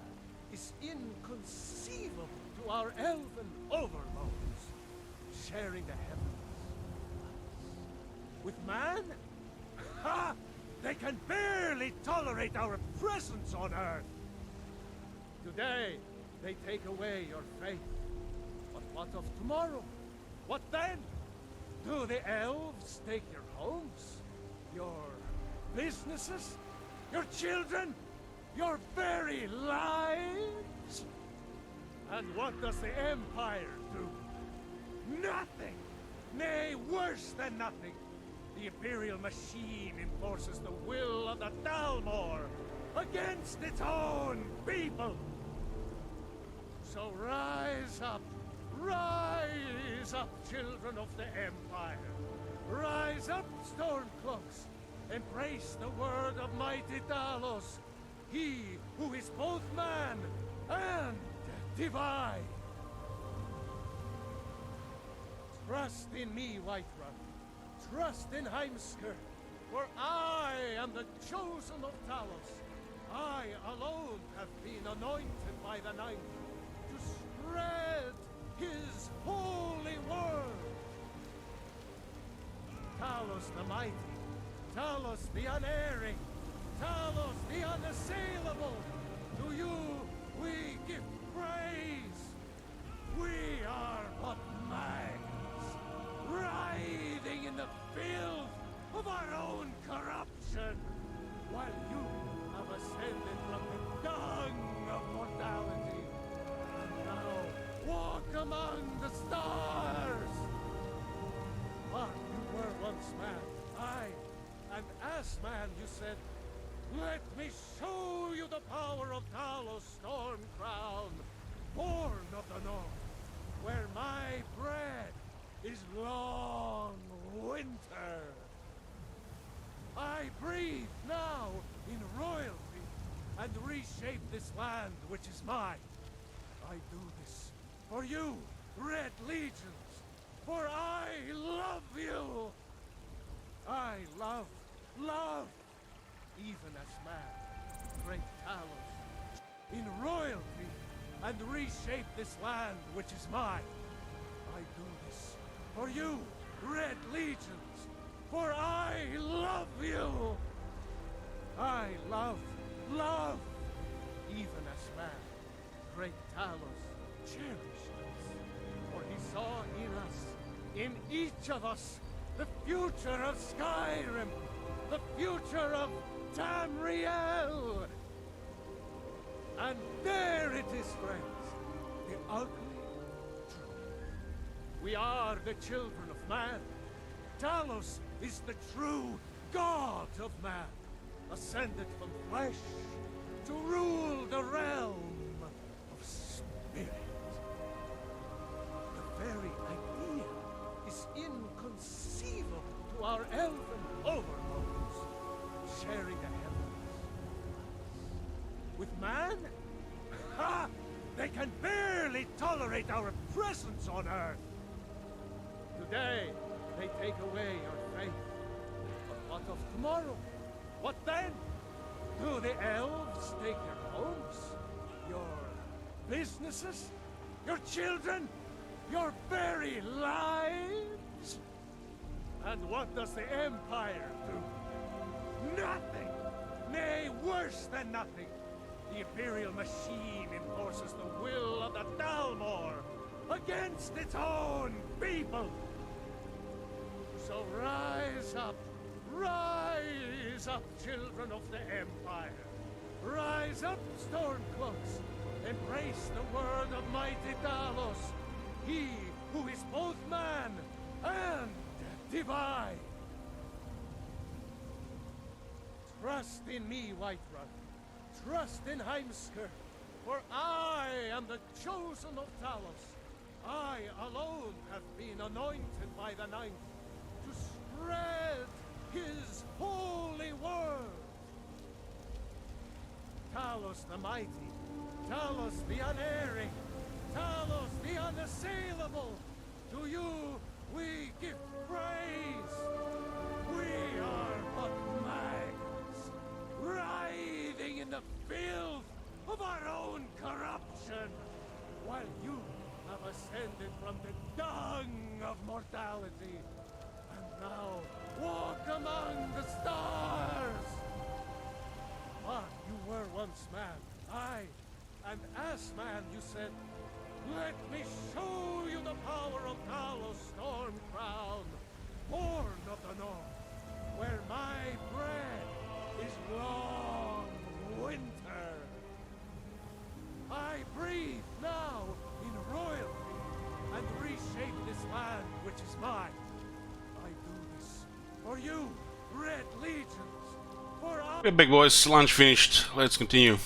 is inconceivable to our elven overlords, sharing the heavens. With man? Ha! They can barely barely tolerate our presence on Earth. Today, they take away your faith. But what of tomorrow? What then? Do the elves take your homes? Your businesses? Your children? Your very lives? And what does the Empire do? Nothing! Nay, worse than nothing! The Imperial machine enforces the will of the Dalmor against its own people! So rise up, children of the Empire! Rise up, Stormcloaks! Embrace the word of mighty Talos, he who is both man and divine! Trust in me, Whiterun. Trust in Heimskr, for I am the chosen of Talos. I alone have been anointed by the Ninth to spread his holy word. Talos the mighty, Talos the unerring, Talos the unassailable, to you we give praise. We are but mags, writhing in the filth of our own corruption, while you have ascended from the dung of mortality, and now walk among the stars. But you were once man, aye, and as man you said, let me show you the power of Talos Stormcrown, born of the North, where my bread is long winter. I breathe now in royalty and reshape this land which is mine. I do this for you, Red Legions, for I love you. I love, even as man, great Talos, in royalty and reshape this land which is mine. I do this for you, Red Legions, for I love you. I love, even as man, great Talos cherished us, for he saw in us, in each of us, the future of Skyrim, the future of Tamriel. And there it is, friends, the ugly truth. We are the children of man. Talos is the true god of man, ascended from flesh to rule the realm of spirit. The very idea is inconceivable to our elven overlords, sharing the heavens. With man? Ha! They can barely tolerate our presence on Earth. Today, they take away your faith. But what of tomorrow? What then? Do the elves take your homes? Your businesses? Your children? Your very lives? And what does the Empire do? Nothing! Nay, worse than nothing! The Imperial machine enforces the will of the Dalmor against its own people! So rise up, children of the Empire! Rise up, Stormcloaks! Embrace the word of mighty Talos, he who is both man and divine! Trust in me, Whiterun. Trust in Heimskr, for I am the chosen of Talos. I alone have been anointed by the Ninth to spread his holy word. Talos the mighty, Talos the unerring, Talos the unassailable, to you we give praise. We are but mags, writhing in the filth of our own corruption, while you have ascended from the dung of mortality, and now walk among the stars. And as man, you said, "Let me show you the power of Talos Storm Crown, born of the North, where my bread is long winter. I breathe now in royalty and reshape this land which is mine. I do this for you, Red Legions, for our..." Okay, big boys, lunch finished. Let's continue.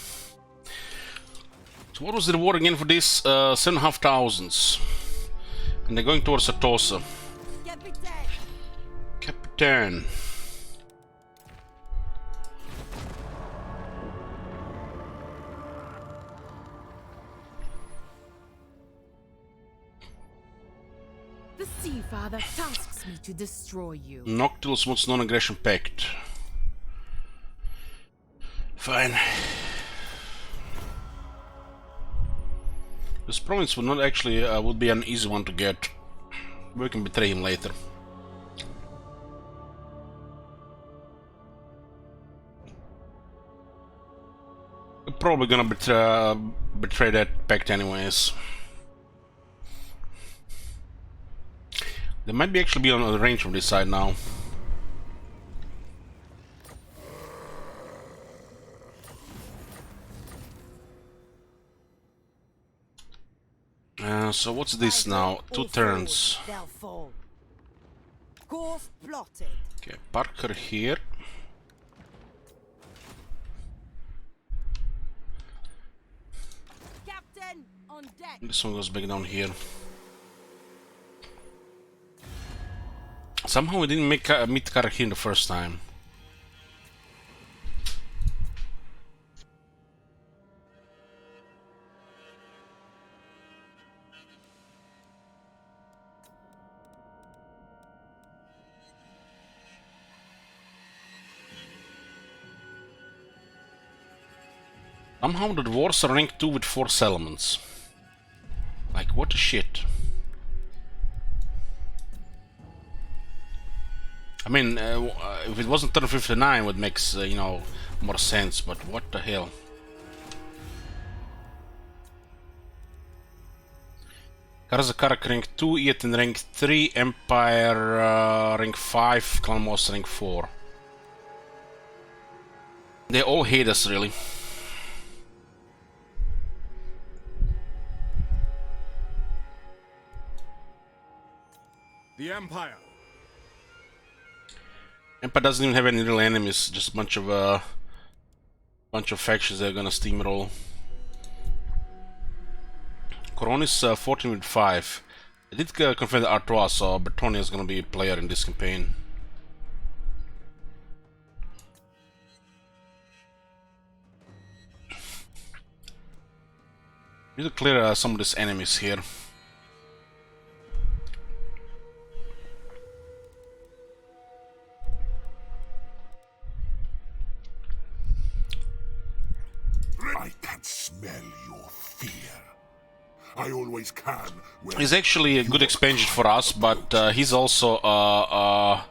So what was the reward again for this? 7,500. And they're going towards Sartosa. Capitan. The Sea Father tasks me to destroy you. Noctilus wants non-aggression pact. Fine. This province would not actually would be an easy one to get. We can betray him later. We're probably gonna betray that pact anyways. They might be actually be on the range from this side now. So what's this now? 2 turns. They'll fall. Course plotted. Okay, Parker here. Captain, on deck. This one goes back down here. Somehow we didn't make meet Kara here the first time. Somehow the dwarves are rank 2 with 4 settlements. Like, what the shit? I mean, if it wasn't turn 59, it would make, you know, more sense, but what the hell? Karazakarak rank 2, Eaton rank 3, Empire rank 5, Clanmos rank 4. They all hate us, really. The Empire. Empire doesn't even have any real enemies, just a bunch of factions that are gonna steamroll. Coronis 14 with 5. I did confirm the Artois, so Bretonia is gonna be a player in this campaign. Need to clear some of these enemies here. I can smell your fear. I always can. He's actually a good expansion for us, but he's also a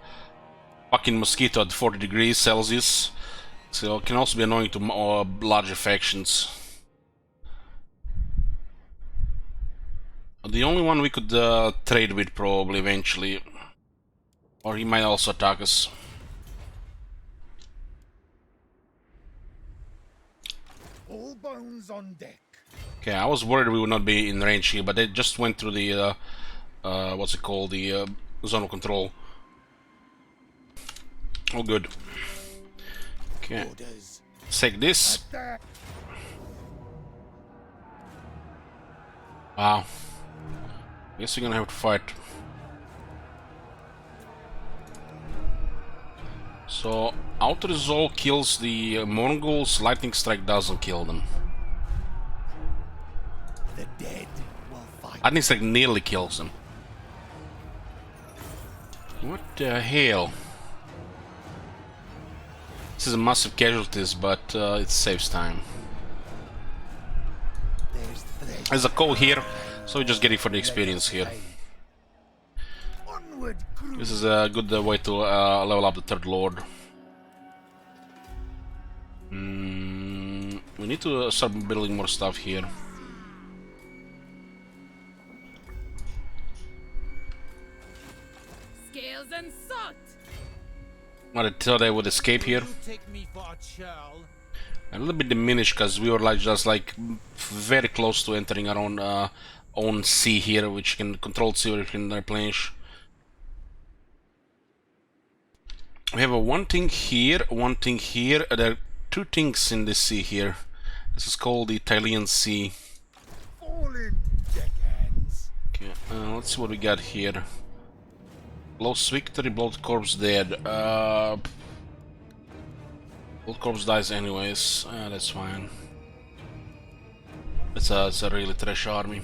fucking mosquito at 40 degrees Celsius, so it can also be annoying to larger factions. The only one we could trade with probably eventually, or he might also attack us. All bones on deck. Okay, I was worried we would not be in range here, but they just went through the what's it called, the zone of control. Oh, good. Okay, let's take this. Wow. Guess we're gonna have to fight. So, Outer Resolve kills the Mongols, Lightning Strike doesn't kill them. The dead will fight. Lightning Strike nearly kills them. What the hell? This is a massive casualties, but it saves time. There's a call here, so we're just getting for the experience here. This is a good way to level up the Third Lord. We need to start building more stuff here. Scales and salt. I thought I would escape here. You take me for a churl. A little bit diminished because we were like just like very close to entering our own sea here, which can control sea or we can replenish. We have a one thing here, one thing here. There are two things in this sea here. This is called the Italian Sea. Fallen deckhands. Okay, let's see what we got here. Lost victory, blood corpse dead. Blood corpse dies anyways. That's fine. It's a really trash army.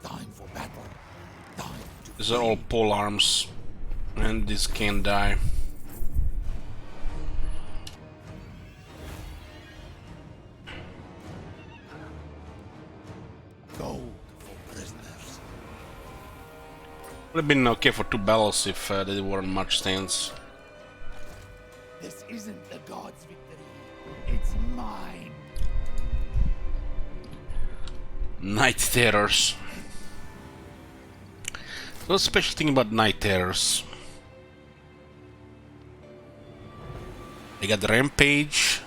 Time for battle. Time to These are all pole arms, and this can die. go for prisoners. Would have been okay for 2 battles if they weren't much stands. This isn't the god's victory. It's mine. Night terrors. The special thing about night terrors. They got rampage.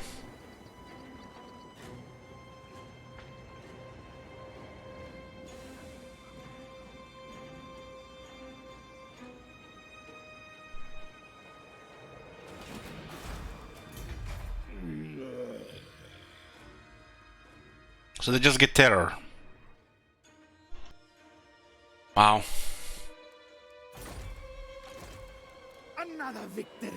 So they just get terror. Wow. Another victory.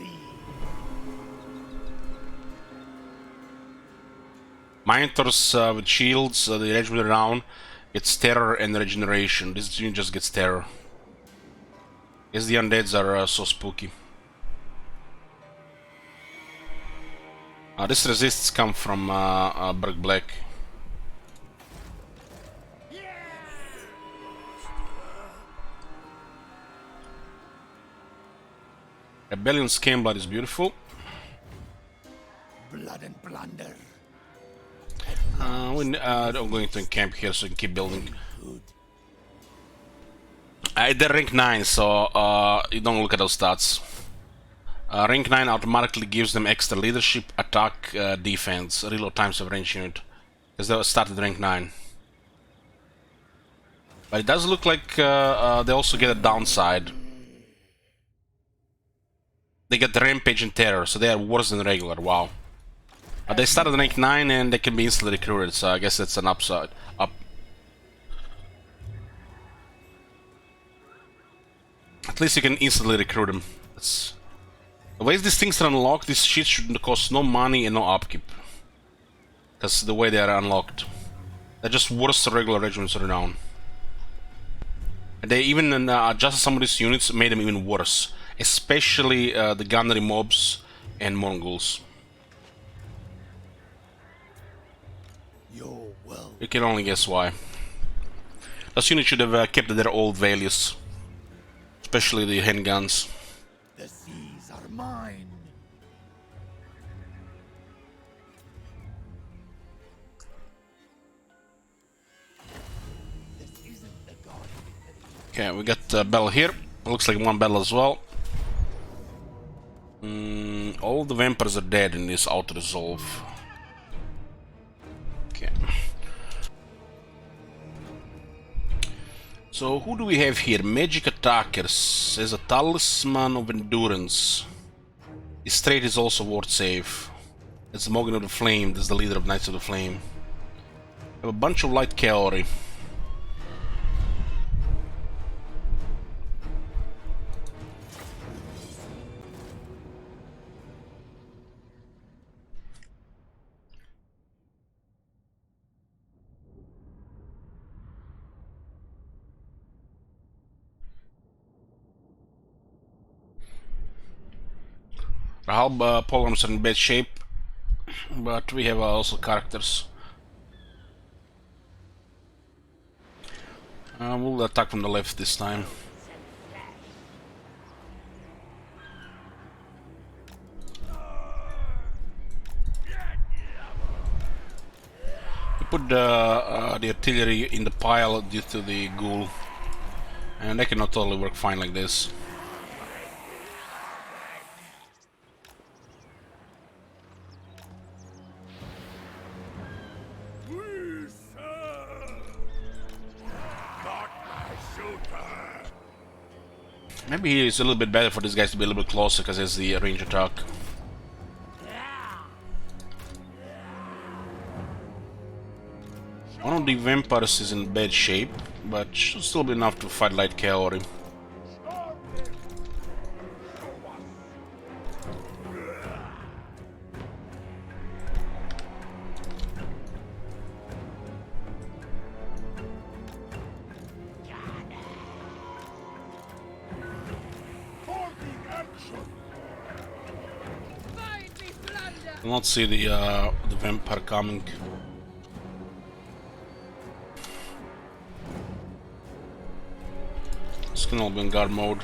Minotaurs with shields, the regiment around gets terror and regeneration. This unit just gets terror. Guess the undeads are so spooky. This resists come from Berg Black. Rebellion Scamblood is beautiful. Blood and plunder. I'm going to encamp here so I can keep building. They're rank 9, so you don't look at those stats. Rank 9 automatically gives them extra leadership, attack, defense, reload times of range unit. Because they started rank 9. But it does look like they also get a downside. They get the rampage and terror, so they are worse than regular. Wow. They started rank 9 and they can be instantly recruited, so I guess that's an upside. At least you can instantly recruit them. The way these things are unlocked, this shit should cost no money and no upkeep. Because the way they are unlocked. They're just worse than regular regiments are now. And they even adjusted some of these units, made them even worse. Especially the gunnery mobs and Mongols. You can only guess why. Those units should have kept their old values. Especially the handguns. The seas are mine. This isn't the god victory. Okay, we got a battle here. Looks like one battle as well. All the vampires are dead in this auto-resolve. Okay. So who do we have here? Magic attackers. There's a talisman of endurance. His trait is also ward save. That's the Morgan of the Flame. That's the leader of Knights of the Flame. We have a bunch of light cavalry. Our programs are in bad shape, but we have also characters. We'll attack from the left this time. put the artillery in the pile due to the ghoul, and they cannot totally work fine like this. Maybe it's a little bit better for these guys to be a little bit closer because there's the range attack. One of the vampires is in bad shape, but should still be enough to fight light cavalry. I do not see the vampire coming. This can all be in guard mode.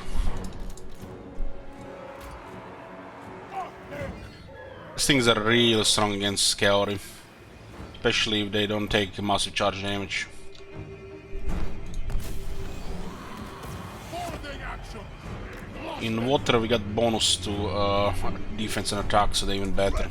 These things are really strong against cavalry, especially if they don't take massive charge damage. In water we got bonus to defense and attack, so they're even better.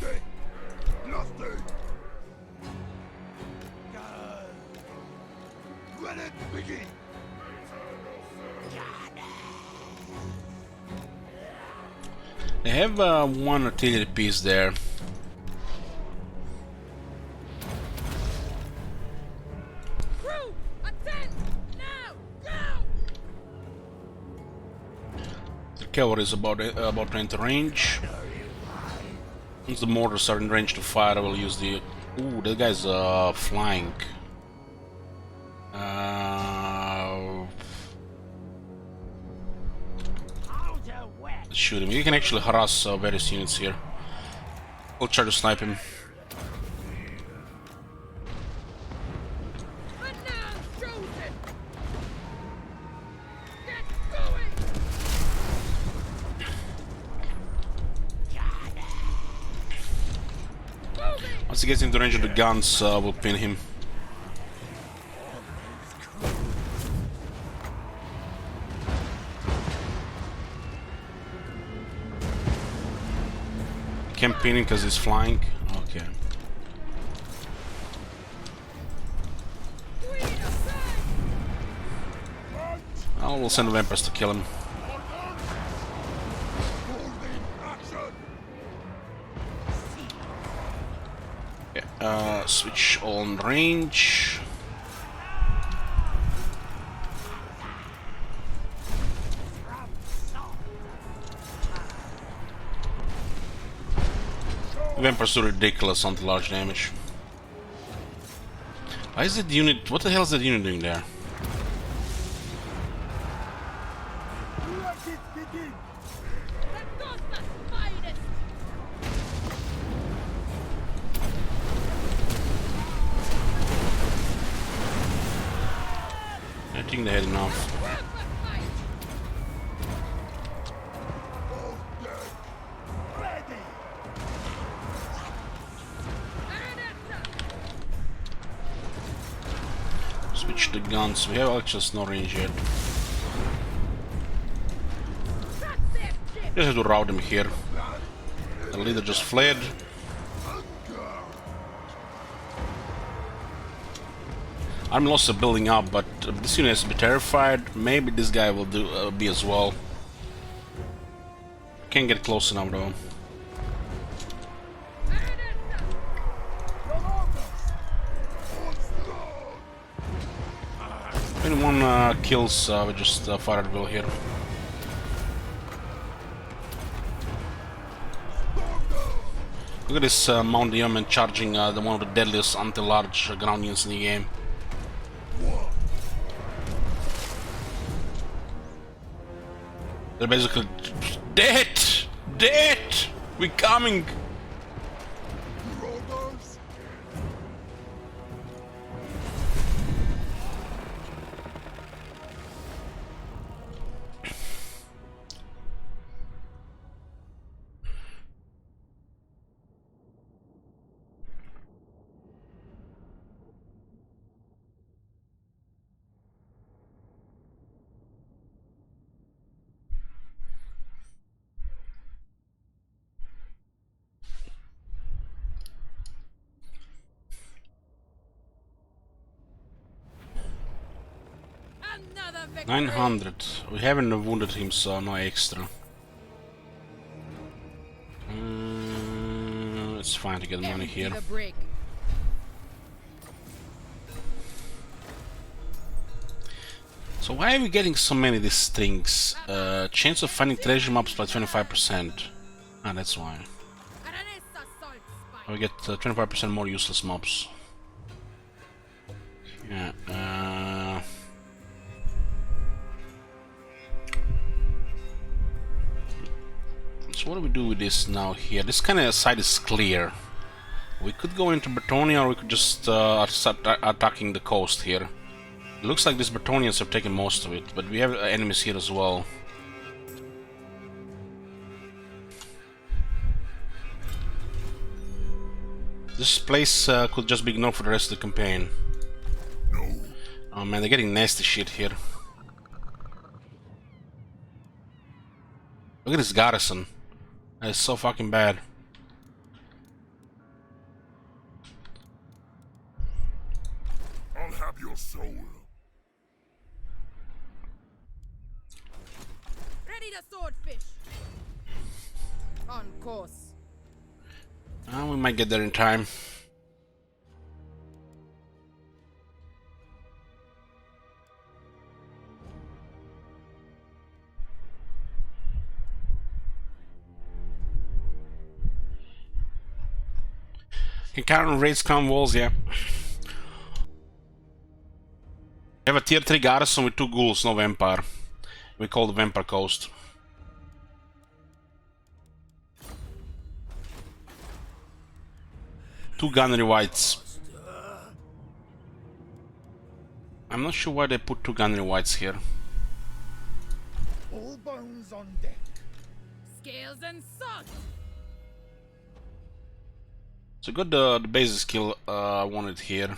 They have one artillery piece there. Crew, attend! Now! Go! The cavalry is about to enter range. Once the mortars are in range to fire, I will use the... Ooh, that guy's flying. Shoot him. You can actually harass various units here. I'll try to snipe him. Once he gets into range of the guns, we'll pin him. Can't pin him because he's flying. Okay. Oh, we'll send the vampires to kill him. Okay, switch on range. Vampires are ridiculous on the large damage. Why is that unit? What the hell is that unit doing there? I think they had enough. Switch the guns. We have actually no range yet. Just have to rout them here. The leader just fled. Army losses are building up, but this unit has to be terrified. Maybe this guy will be as well. Can't get close enough though. 21 kills with just fire at will here. Look at this Mount Yeoman charging one of the deadliest anti-large ground units in the game. They're basically dead! Dead! We're coming! victory. 900. We haven't wounded him, so no extra. It's fine to get money Empty here. the brig. So why are we getting so many of these things? Chance of finding treasure mobs by 25%. Ah, that's why. Aranessa salt spike. We get 25% more useless mobs. Yeah. So what do we do with this now here? This kind of side is clear. We could go into Bretonia, or we could just start attacking the coast here. It looks like these Bretonians have taken most of it, but we have enemies here as well. This place could just be ignored for the rest of the campaign. Oh man, they're getting nasty shit here. Look at this garrison. That is so fucking bad. I'll have your soul. Ready the swordfish. On course. We might get there in time. Can count on raids, crown walls, yeah. We have a tier 3 garrison with 2 ghouls, no vampire. We call the Vampire Coast. Two gunnery whites. I'm not sure why they put 2 gunnery whites here. All bones on deck. Scales and salt. So got the basic skill I wanted here.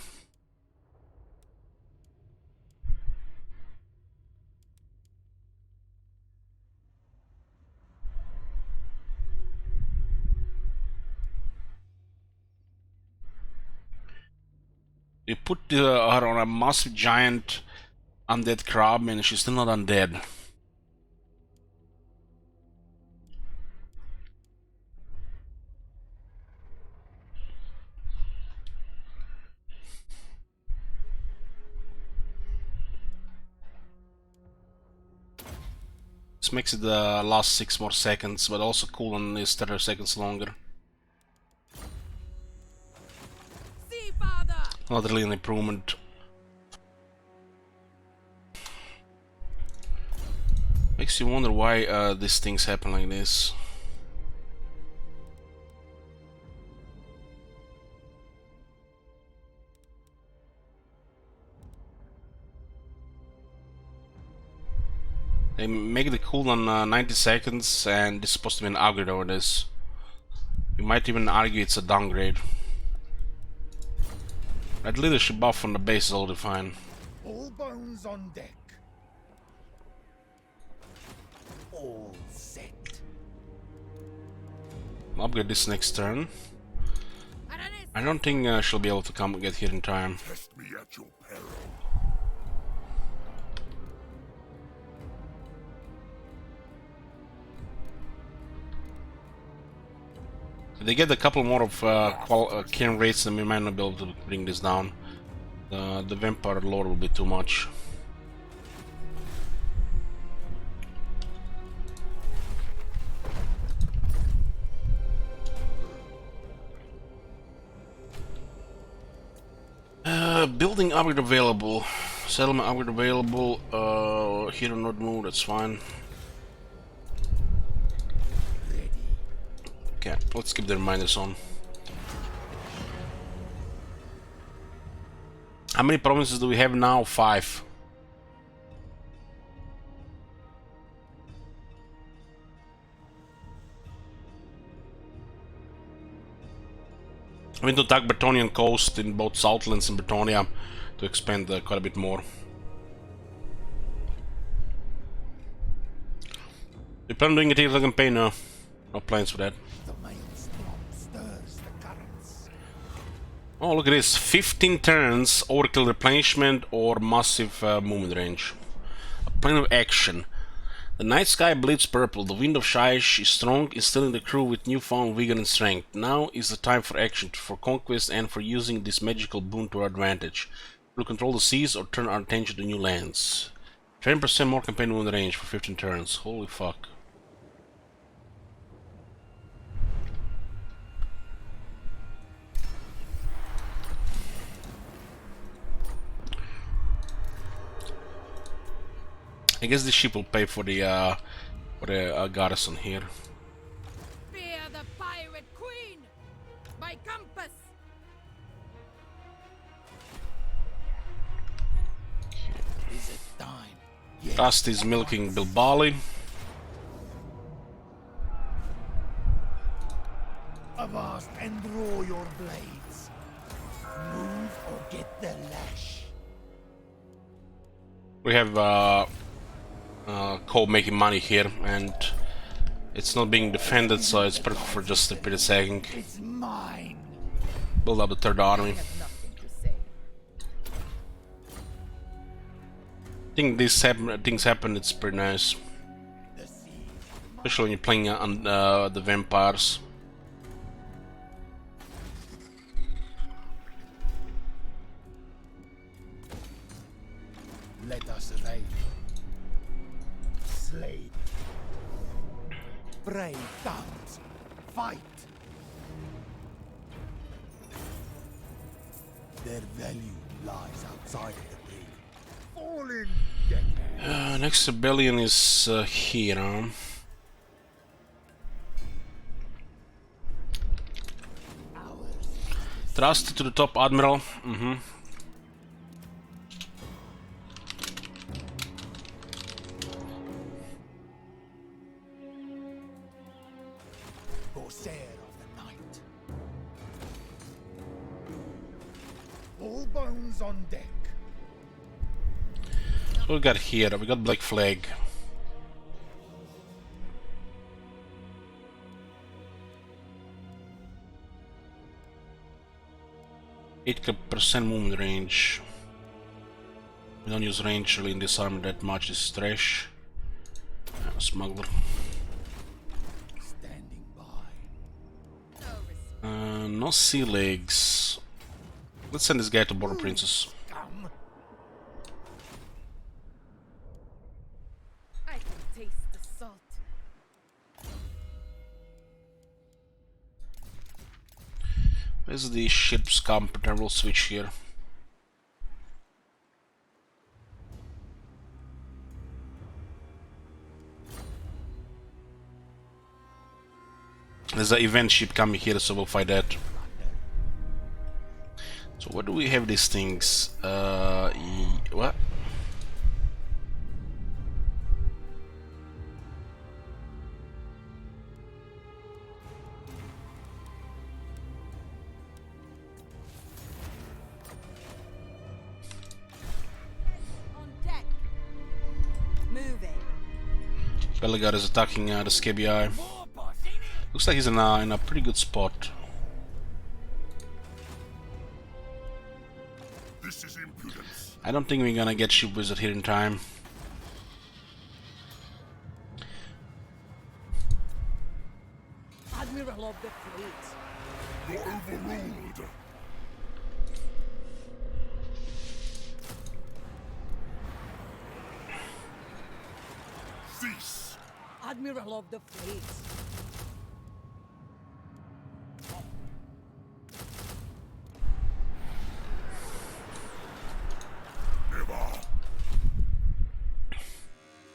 We put her on a massive giant undead crab and she's still not undead. This makes it last 6 more seconds, but also cooldown is 30 seconds longer. See, father. Not really an improvement. Makes you wonder why these things happen like this. They make the cooldown 90 seconds, and this is supposed to be an upgrade over this. You might even argue it's a downgrade. That leadership buff on the base is already fine. All bones on deck. All set. I'll upgrade this next turn. I don't think she'll be able to get here in time. Test me at your peril. If they get a couple more of cairn rates, then we might not be able to bring this down. The vampire lore will be too much. Building upgrade available. Settlement upgrade available. Hero not move, that's fine. Okay, let's keep the reminders on. How many provinces do we have now? 5. I mean to attack Bretonian coast in both Southlands and Bretonia to expand quite a bit more. We plan on doing a Tears campaign now. No plans for that. The maelstrom stirs the currents. Oh, look at this. 15 turns, overkill replenishment or massive movement range. Plan of action. The night sky bleeds purple. The wind of Shaish is strong, instilling the crew with newfound vigor and strength. Now is the time for action, for conquest, and for using this magical boon to our advantage. We'll control the seas or turn our attention to new lands. 10% more campaign wound range for 15 turns. Holy fuck. I guess this ship will pay for the garrison here. Fear the pirate queen! My compass! Is it time? Yes. Rust is milking Bilbali. Avast and draw your blades. Move or get the lash. We have Cole making money here, and it's not being defended, so it's perfect for just repeated sagging. It's mine. Build up the third army. I have nothing to say. I think these things happen, it's pretty nice. The sea. Especially when you're playing on the vampires. Let us raid. Slay. Brave tongues. Fight. Their value lies outside of the brig. Fallen deckhand. Next rebellion is here. Huh? Thrust to the top, Admiral. Corsair of the night. All bones on deck. What we got here? We got Black Flag. %% movement range. We don't use range really in this armor that much. It's trash. Smuggler. Standing by. No sea legs. Let's send this guy to Border Princess. Come. I can taste the salt. Where's the ship's computer? We'll switch here. There's an event ship coming here, so we'll fight that. So where do we have these things? What? On deck. Moving. Bellegarde is attacking the Scabii. Looks like he's in a pretty good spot. This is impudence. I don't think we're gonna get Ship Wizard here in time. Admiral of the fleet. You're overruled. Cease. Admiral of the fleet. Never.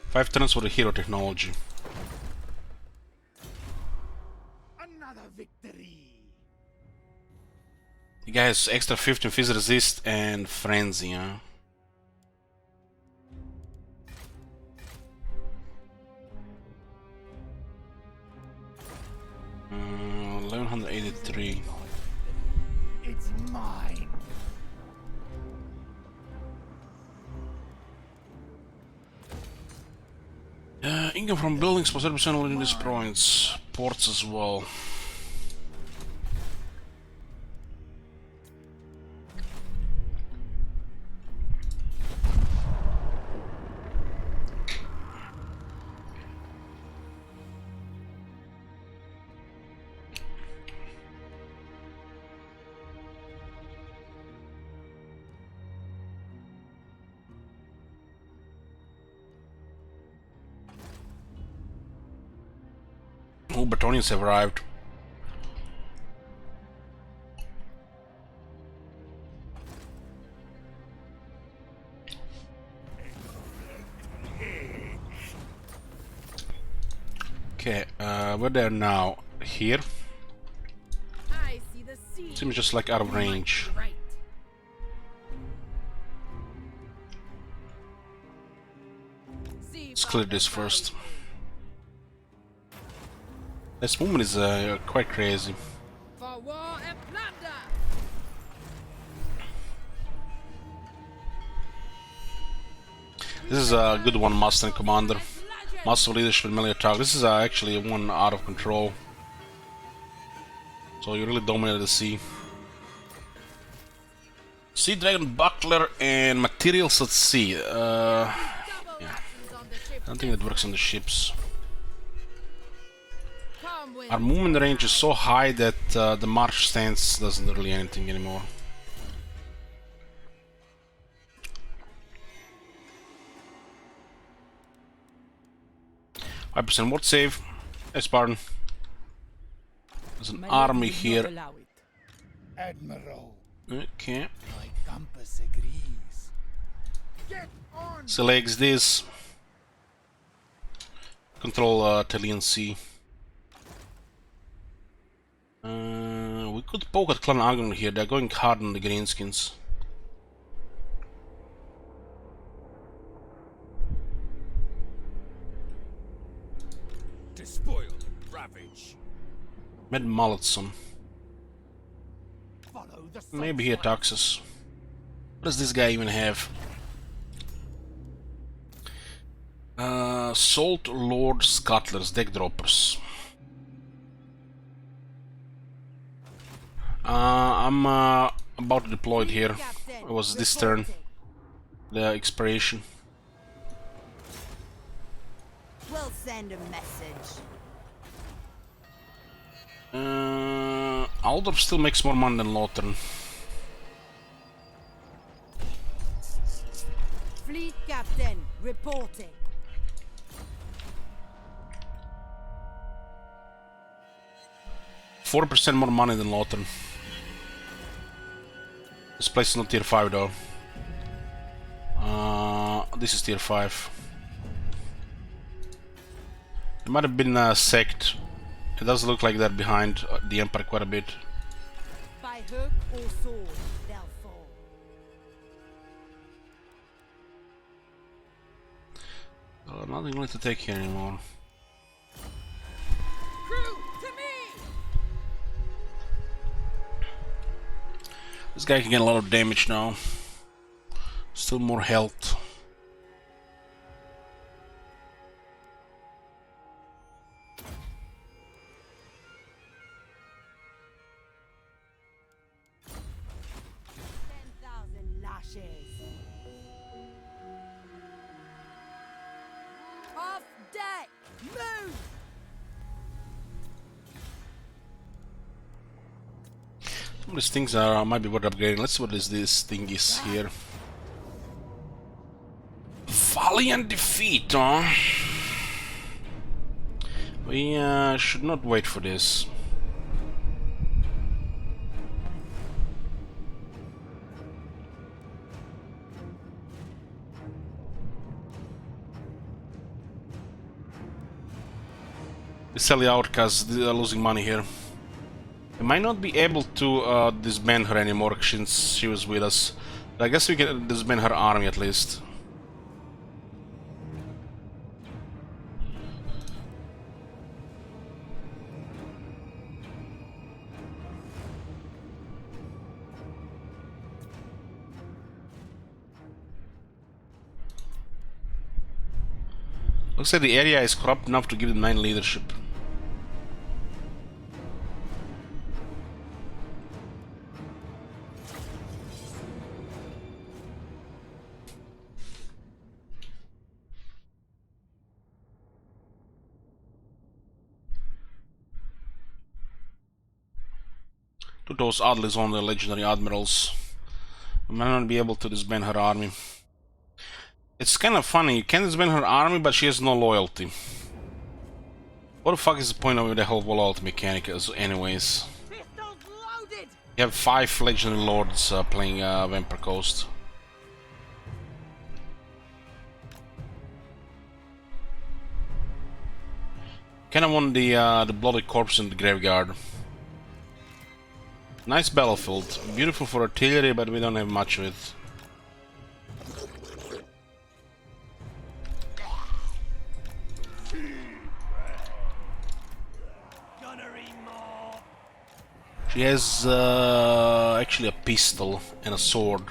5 turns for the hero technology. Another victory. The guy has extra 15 Fizz Resist and Frenzy, huh? Uh, 1183. It's mine. Income from buildings for 30% only in these points. Ports as well. Oh, Bretonians have arrived. Okay, we're there now. Here. I see the sea. Seems just like out of range. Right. Let's clear this first. This movement is quite crazy. For war and plunder. This is a good one, Master and Commander. Master of Leadership and Melee Attack. This is actually one out of control. So you really dominated the sea. Sea Dragon Buckler and Materials at Sea. Yeah. I don't think that works on the ships. Our movement range is so high that the march stance doesn't really anything anymore. %. What save? Yes, pardon. There's an army here. Admiral, Okay. my compass agrees. Get on! Selects this. Control Telian Sea. We could poke at Clan Agron here. They're going hard on the greenskins. Despoil and ravage. Med Mulletson. Follow the Maybe he attacks us. What does this guy even have? Salt Lord Scuttlers, deck droppers. I'm about to deploy it here. It was this turn, the expiration. We'll send a message. Aldorf still makes more money than Lothern. Fleet captain, reporting. %4 more money than Lothern. This place is not tier 5 though. This is tier 5. It might have been sacked. It does look like that behind the Empire quite a bit. By hook or sword, they'll fall. Nothing really to take here anymore. Crew, to me! This guy can get a lot of damage now. Still more health. Off deck! Move! Some of these things might be worth upgrading. Let's see what this thing is here. Valiant defeat, huh? We should not wait for this. We sell it out because they are losing money here. We might not be able to disband her anymore since she was with us. But I guess we can disband her army at least. Looks like the area is corrupt enough to give them 9 leadership. To those oddly on the legendary admirals. We might not be able to disband her army. It's kind of funny, you can disband her army, but she has no loyalty. What the fuck is the point of the whole volatile mechanic anyways? Pistols loaded! You have 5 legendary lords playing Vampire Coast. Kinda want the bloody corpse in the graveyard. Nice battlefield, beautiful for artillery, but we don't have much of it. She has actually a pistol and a sword.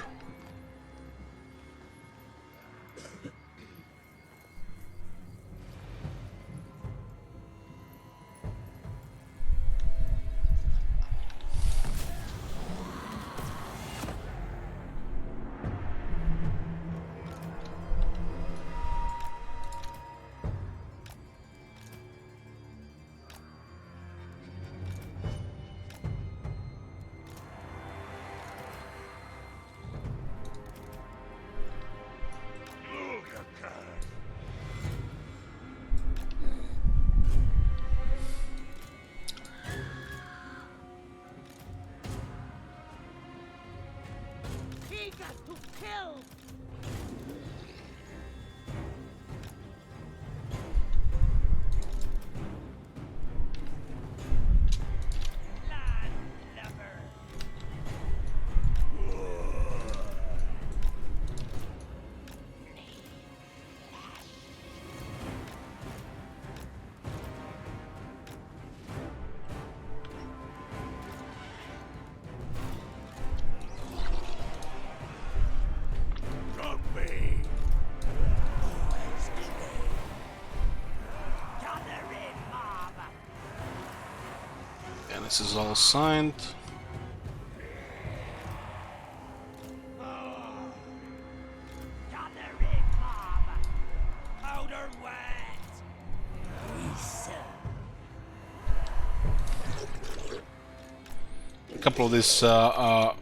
Eager to kill! And this is all signed. A couple of these to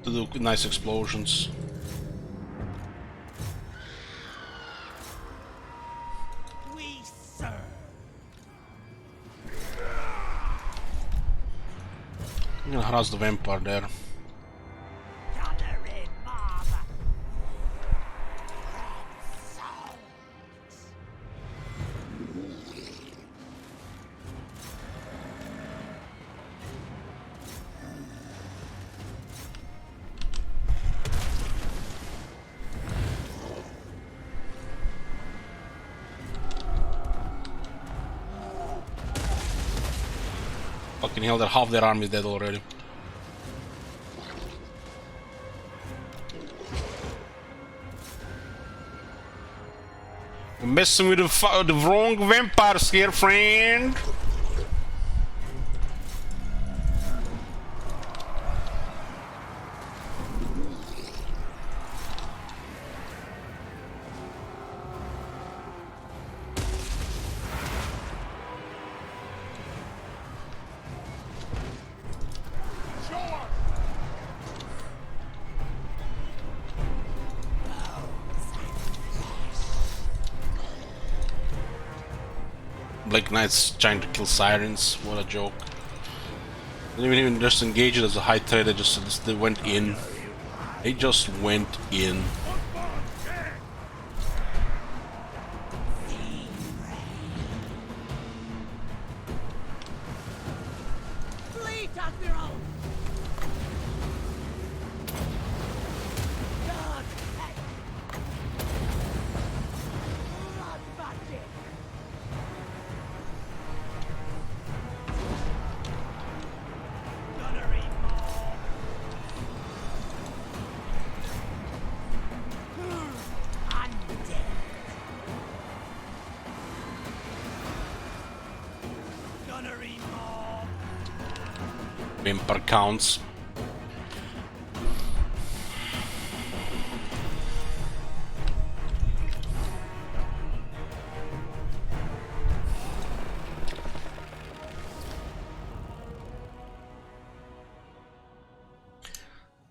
do nice explosions. I'm gonna harass the vampire there. Fucking hell, that half their army is dead already. You're messing with the wrong vampires here, friend. Black Knights trying to kill sirens, what a joke. They didn't even just engage it as a high threat, they went in. They just went in. Fleet Admiral! God, hey! Blood magic! Gunnery mob! Undead! Gunnery mob! Vampire counts.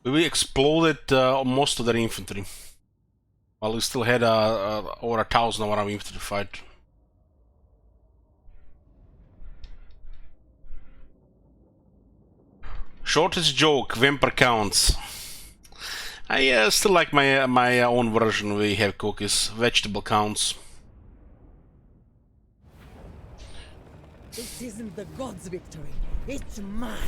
We exploded most of their infantry. While we still had over 1,000 of our infantry fight. Shortest joke, vampire counts. I still like my own version. We have cookies, vegetable counts. This isn't the gods' victory. It's mine.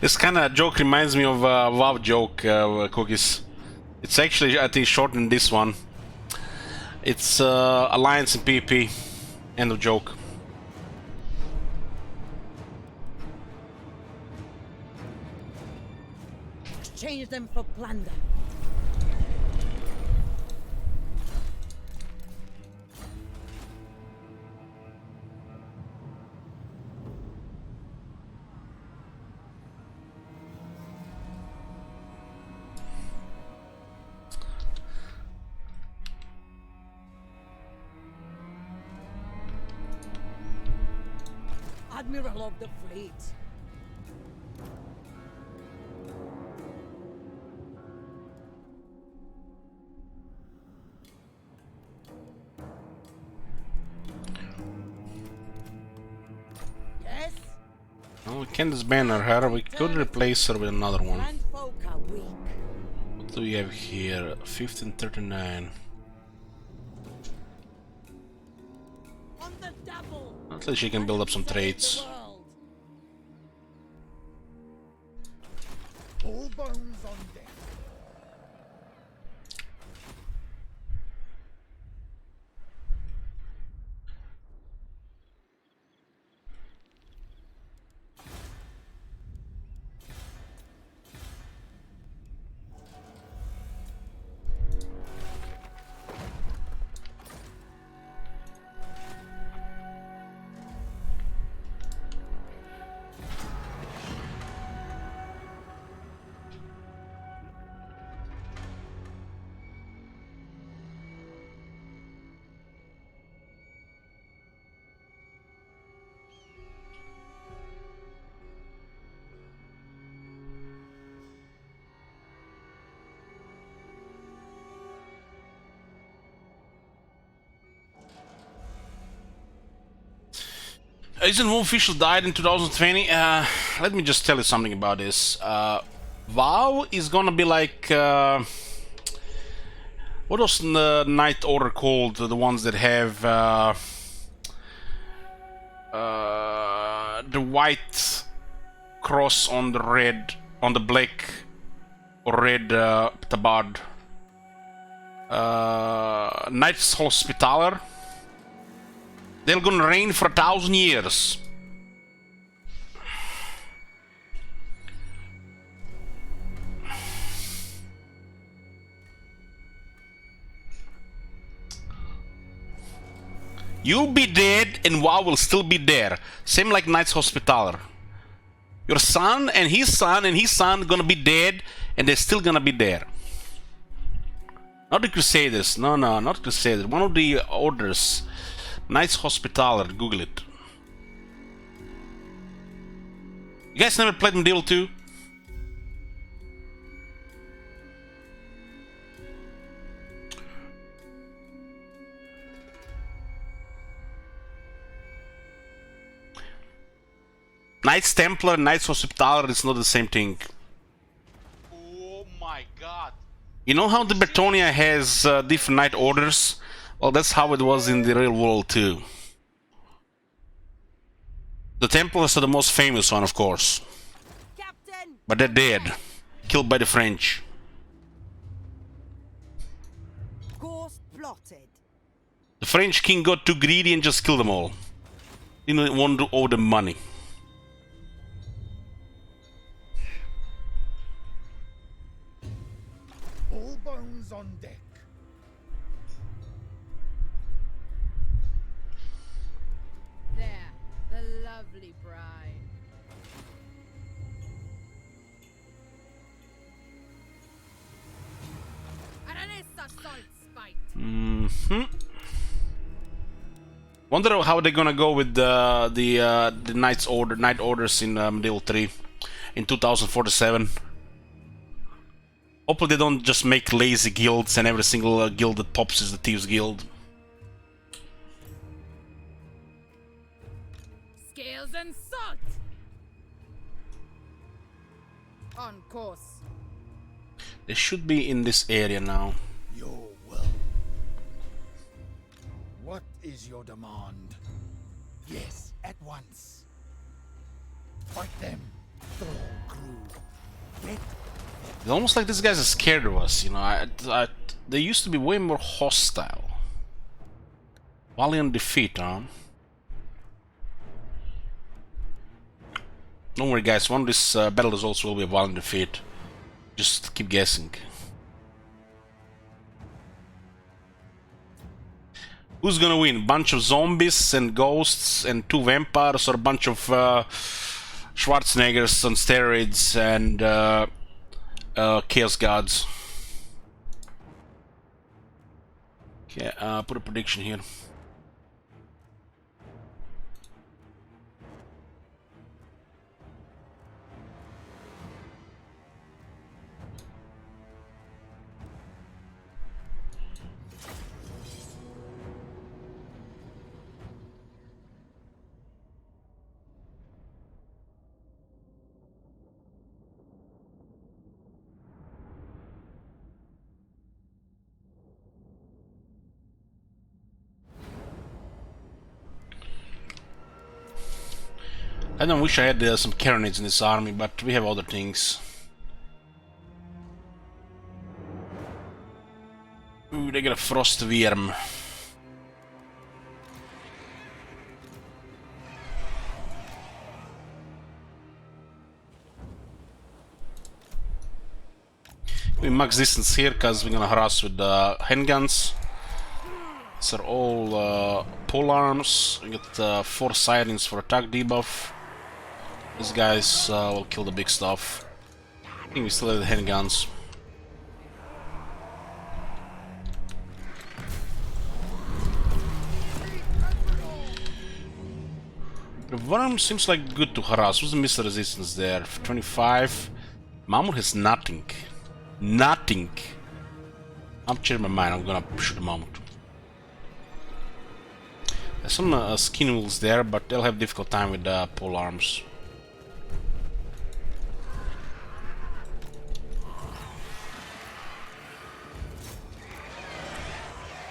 This kind of joke reminds me of WoW joke, cookies. It's actually, I think, shorter than this one. It's Alliance and PvP. End of joke. Exchange them for plunder. Admiral of the fleet. Yes? Well, we can disband her. We could replace her with another one. Grand folk are weak. What do we have here? 1539. On the double. At least she can build up some trades. All bones on deck. Isn't one official died in 2020? Let me just tell you something about this. WoW is gonna be like what was the Night Order called? The ones that have the white cross on the red, on the black or red tabard. Knights Hospitaller. They're gonna reign for 1,000 years. You'll be dead and WoW will still be there. Same like Knights Hospitaller. Your son and his son and his son gonna be dead and they're still gonna be there. Not the Crusaders. No, not Crusaders. One of the orders. Knights Hospitaller, Google it. You guys never played Medieval 2? Knights Templar, Knights Hospitaller, it's not the same thing. Oh my god. You know how the Bretonia has different knight orders? Well, that's how it was in the real world too. The Templars are the most famous one, of course. Captain. But they're dead. Killed by the French. Course plotted. The French king got too greedy and just killed them all. Didn't want to owe them money. All bones on deck. There, the lovely bride. Aranessa salt spite. Wonder how they're gonna go with the knight orders in Medieval 3 in 2047. Hopefully they don't just make lazy guilds and every single guild that pops is the Thieves Guild. scales and salt. On course. They should be in this area now. Your will. What is your demand? Yes, at once. Fight them, Thrall crew. Get It's almost like these guys are scared of us, you know. They used to be way more hostile. Valiant defeat, huh? Don't worry, guys. One of these battle results will be a valiant defeat. Just keep guessing. Who's gonna win? Bunch of zombies and ghosts and 2 vampires, or a bunch of Schwarzeneggers on steroids and Chaos Gods? Okay, put a prediction here. I don't wish I had some carronades in this army, but we have other things. Ooh, they got a frost worm. We max distance here because we're gonna harass with handguns. These are all pole arms. We got 4 sirens for attack debuff. These guys will kill the big stuff. I think we still have the handguns. The worm seems like good to harass. What's the missile resistance there? 25. Mammoth has nothing. Nothing. I'm changing my mind. I'm gonna shoot the mammoth. There's some skin wolves there, but they'll have difficult time with pole arms.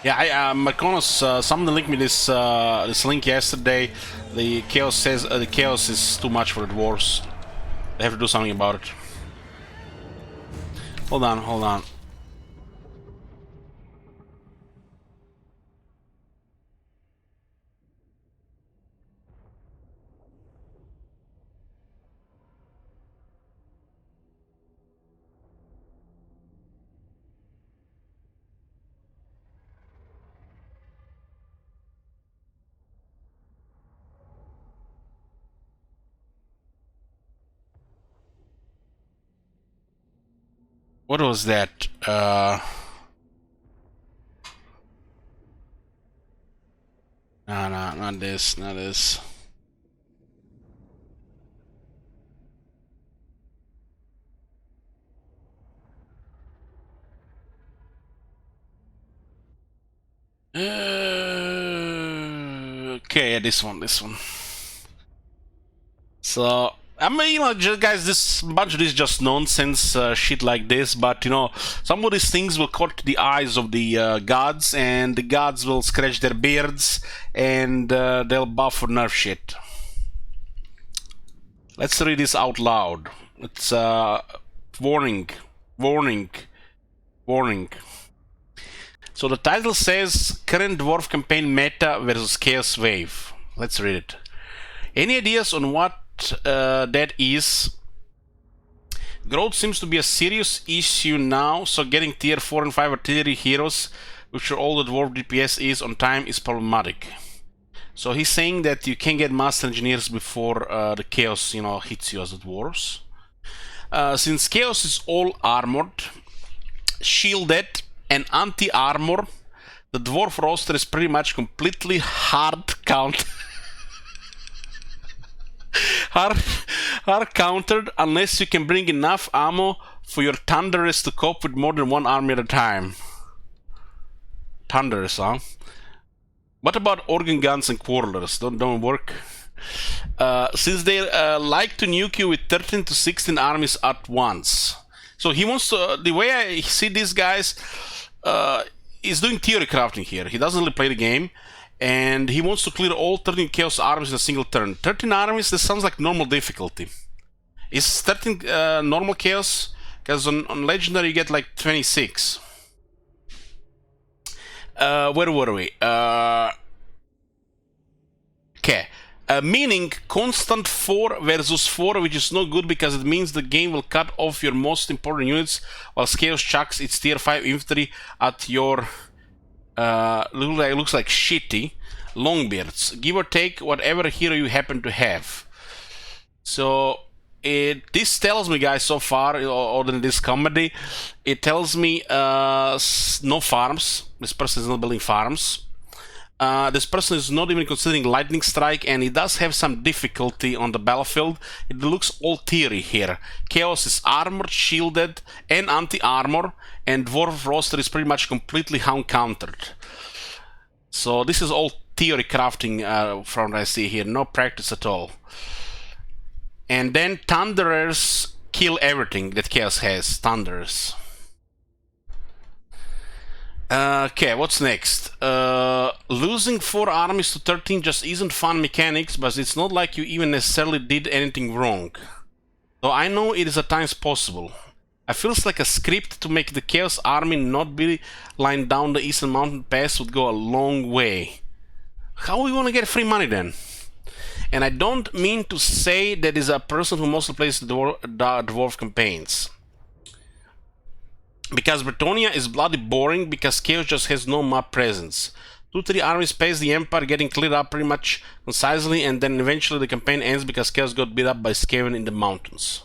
Yeah, Marconos, someone linked me this this link yesterday. The chaos says the chaos is too much for the dwarves. They have to do something about it. Hold on, hold on. What was that? Nah, not this, not this. Okay, yeah, this one. So, I mean, you know, guys, this bunch of this is just nonsense shit like this, but you know, some of these things will catch the eyes of the gods, and the gods will scratch their beards, and they'll buff or nerf shit. Let's read this out loud. It's warning, warning, warning. So the title says current dwarf campaign meta versus chaos wave. Let's read it. Any ideas on what that is? Growth seems to be a serious issue now, so getting tier 4 and 5 artillery heroes, which are all the dwarf DPS is on time, is problematic. So he's saying that you can get master engineers before the chaos, you know, hits you as the dwarves. Since chaos is all armored, shielded, and anti-armor, the dwarf roster is pretty much completely hard count. hard countered unless you can bring enough ammo for your thunderers to cope with more than one army at a time. Thunderers, huh? What about organ guns and quarrelers? Don't work. since they like to nuke you with 13 to 16 armies at once. So he wants to, the way I see these guys, he's doing theory crafting here. He doesn't really play the game, and he wants to clear all 13 Chaos armies in a single turn. 13 armies, this sounds like normal difficulty. Is 13 normal Chaos? Because on Legendary you get like 26. Where were we? Okay. Meaning constant 4 versus 4, which is not good because it means the game will cut off your most important units while Chaos chucks its tier 5 infantry at your looks like shitty Longbeards. Give or take whatever hero you happen to have. So this tells me, guys, so far, other than this comedy, it tells me no farms. This person is not building farms. This person is not even considering lightning strike, and he does have some difficulty on the battlefield. It looks all theory here. Chaos is armored, shielded, and anti-armor, and Dwarf roster is pretty much completely uncountered. So this is all theory crafting from what I see here, no practice at all. And then Thunderers kill everything that Chaos has. Thunderers. Okay, what's next? Losing 4 armies to 13 just isn't fun mechanics, but it's not like you even necessarily did anything wrong. Though I know it is at times possible. I feels like a script to make the Chaos army not be lined down the Eastern Mountain Pass would go a long way. How are we gonna get free money then? And I don't mean to say that is a person who mostly plays the dwarf campaigns. Because Bretonia is bloody boring because Chaos just has no map presence. 2-3 armies pace the Empire, getting cleared up pretty much concisely, and then eventually the campaign ends because Chaos got beat up by Skaven in the mountains.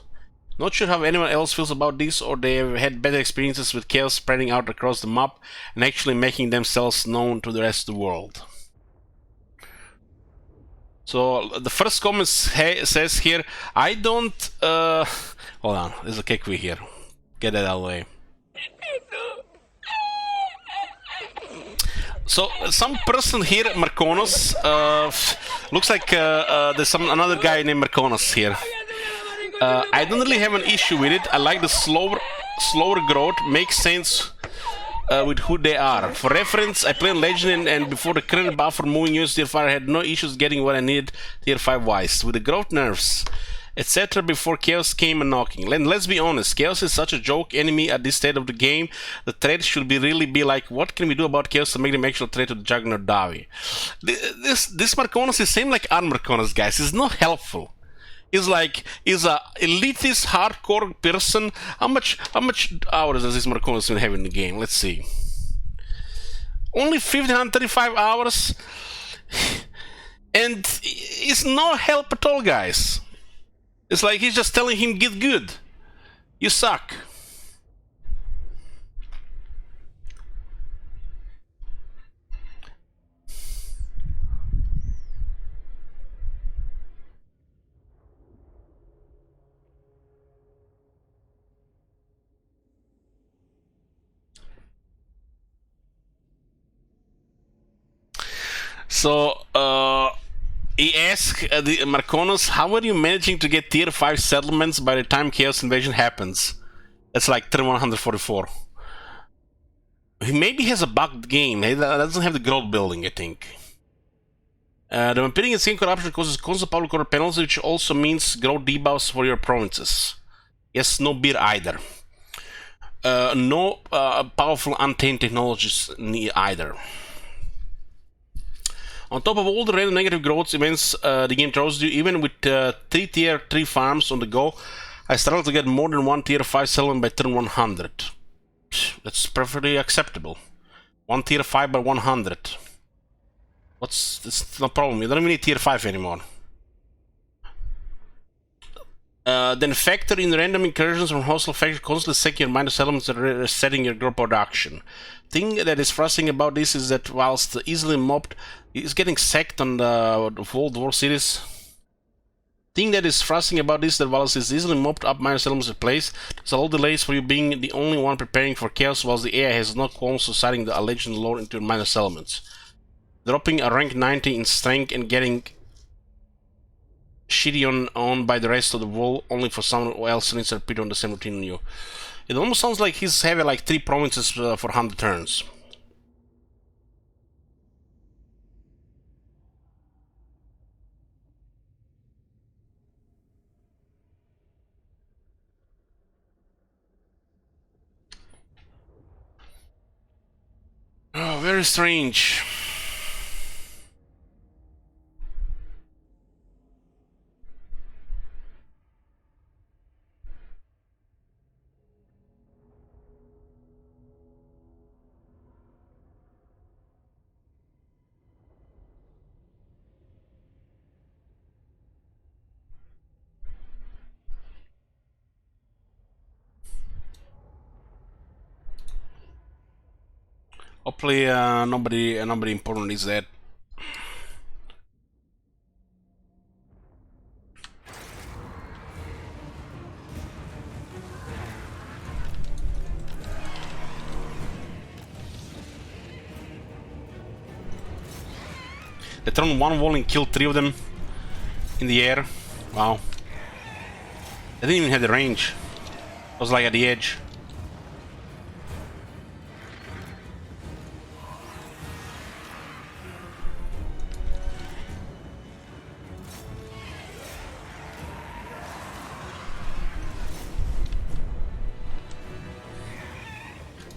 Not sure how anyone else feels about this, or they have had better experiences with Chaos spreading out across the map and actually making themselves known to the rest of the world. So the first comment says here, I don't hold on, there's a Kekwi here. Get that out of the way. So some person here, Marconos, looks like there's another guy named Marconos here. I don't really have an issue with it. I like the slower growth, makes sense with who they are. For reference, I played Legend and before the current buff for moving units tier 5, I had no issues getting what I needed tier 5 wise. With the growth nerfs, etc. before Chaos came a knocking. Let's be honest, Chaos is such a joke enemy at this state of the game. The threat should really be like, what can we do about Chaos to make them actual threat to the Juggernaut Davi? This Marconos is same like our Marconos, guys. It's not helpful. He's like, he's a elitist hardcore person. How much hours does this Marconos have in the game? Let's see. Only 1535 hours, and it's no help at all, guys. It's like he's just telling him, get good. You suck. So, he asked the Marconos, how are you managing to get tier 5 settlements by the time Chaos Invasion happens? That's like turn 144. He maybe has a bugged game. He doesn't have the growth building, I think. The Vampiric and Skin Corruption causes constant public order penalties, which also means growth debuffs for your provinces. Yes, no beer either. No powerful Untamed technologies either. On top of all the random negative growth events the game throws you, even with 3 tier 3 farms on the go, I struggle to get more than 1 tier 5 settlement by turn 100. That's perfectly acceptable. 1 tier 5 by 100. It's no problem, you don't even need tier 5 anymore. Then factor in random incursions from hostile factions, constantly second your minor settlements and resetting your growth production. Thing that is frustrating about this is that whilst easily mobbed, is getting sacked on the whole dwarf cities. Thing that is frustrating about this is that whilst it's easily mobbed up minor settlements in place, there's a lot of delays for you being the only one preparing for chaos, whilst the AI has not also citing the legend lore into your minor settlements. Dropping a rank 90 in strength and getting shitty on by the rest of the world, only for someone else needs to repeat on the same routine on you. It almost sounds like he's having like 3 provinces for 100 turns. Oh, very strange. Hopefully, nobody important is dead. They thrown one wall and killed 3 of them in the air. Wow. They didn't even have the range. It was like at the edge.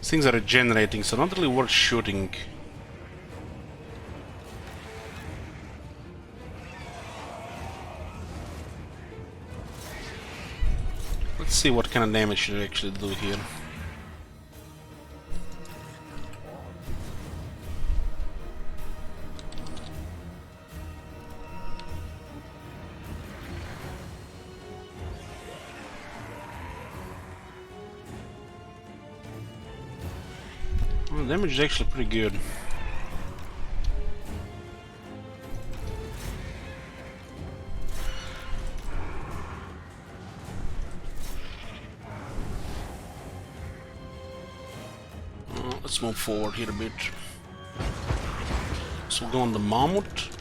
Things are regenerating, so not really worth shooting. Let's see what kind of damage you actually do here. Well, damage is actually pretty good. Let's move forward here a bit. So we'll go on the Mammoth.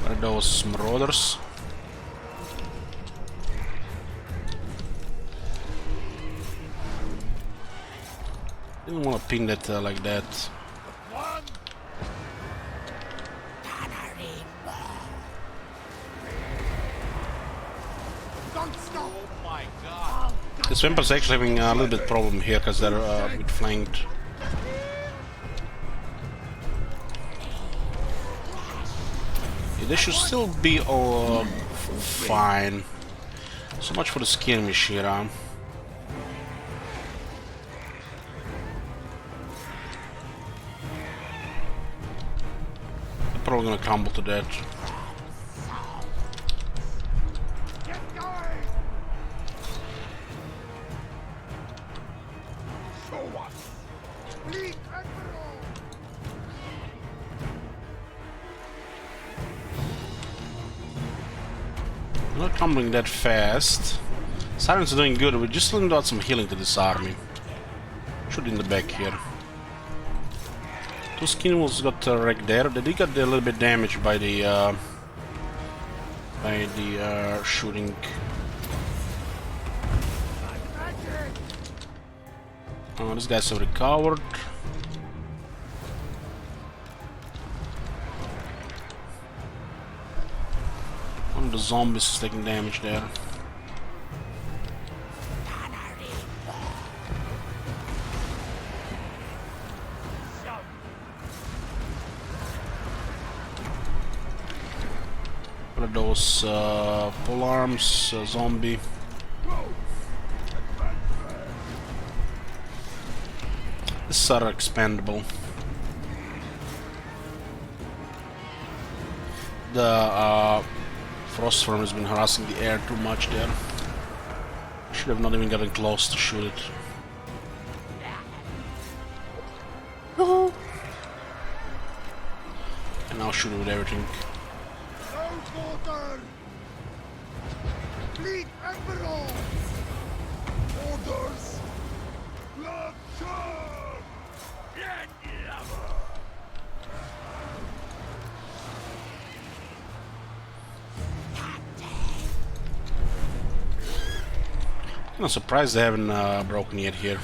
What are those marauders? Didn't want to ping that like that. Oh my god. The Swampers actually having a little bit problem here because they're a bit flanked. Yeah, they should still be fine. So much for the skirmish here, huh? They're probably gonna crumble to death. Not crumbling that fast. Sirens are doing good. We're just letting out some healing to this army. Shoot in the back here. 2 skin wolves got wrecked there. They did get a little bit damaged by the shooting. Oh, this guy's have recovered. One of the zombies is taking damage there. What are those polearms zombie? These are expandable. The frost form has been harassing the air too much there. Should have not even gotten close to shoot it. Oh. And now shoot it with everything. No water! Fleet Emperor! Orders! Blood charge! I'm not surprised they haven't broken yet here.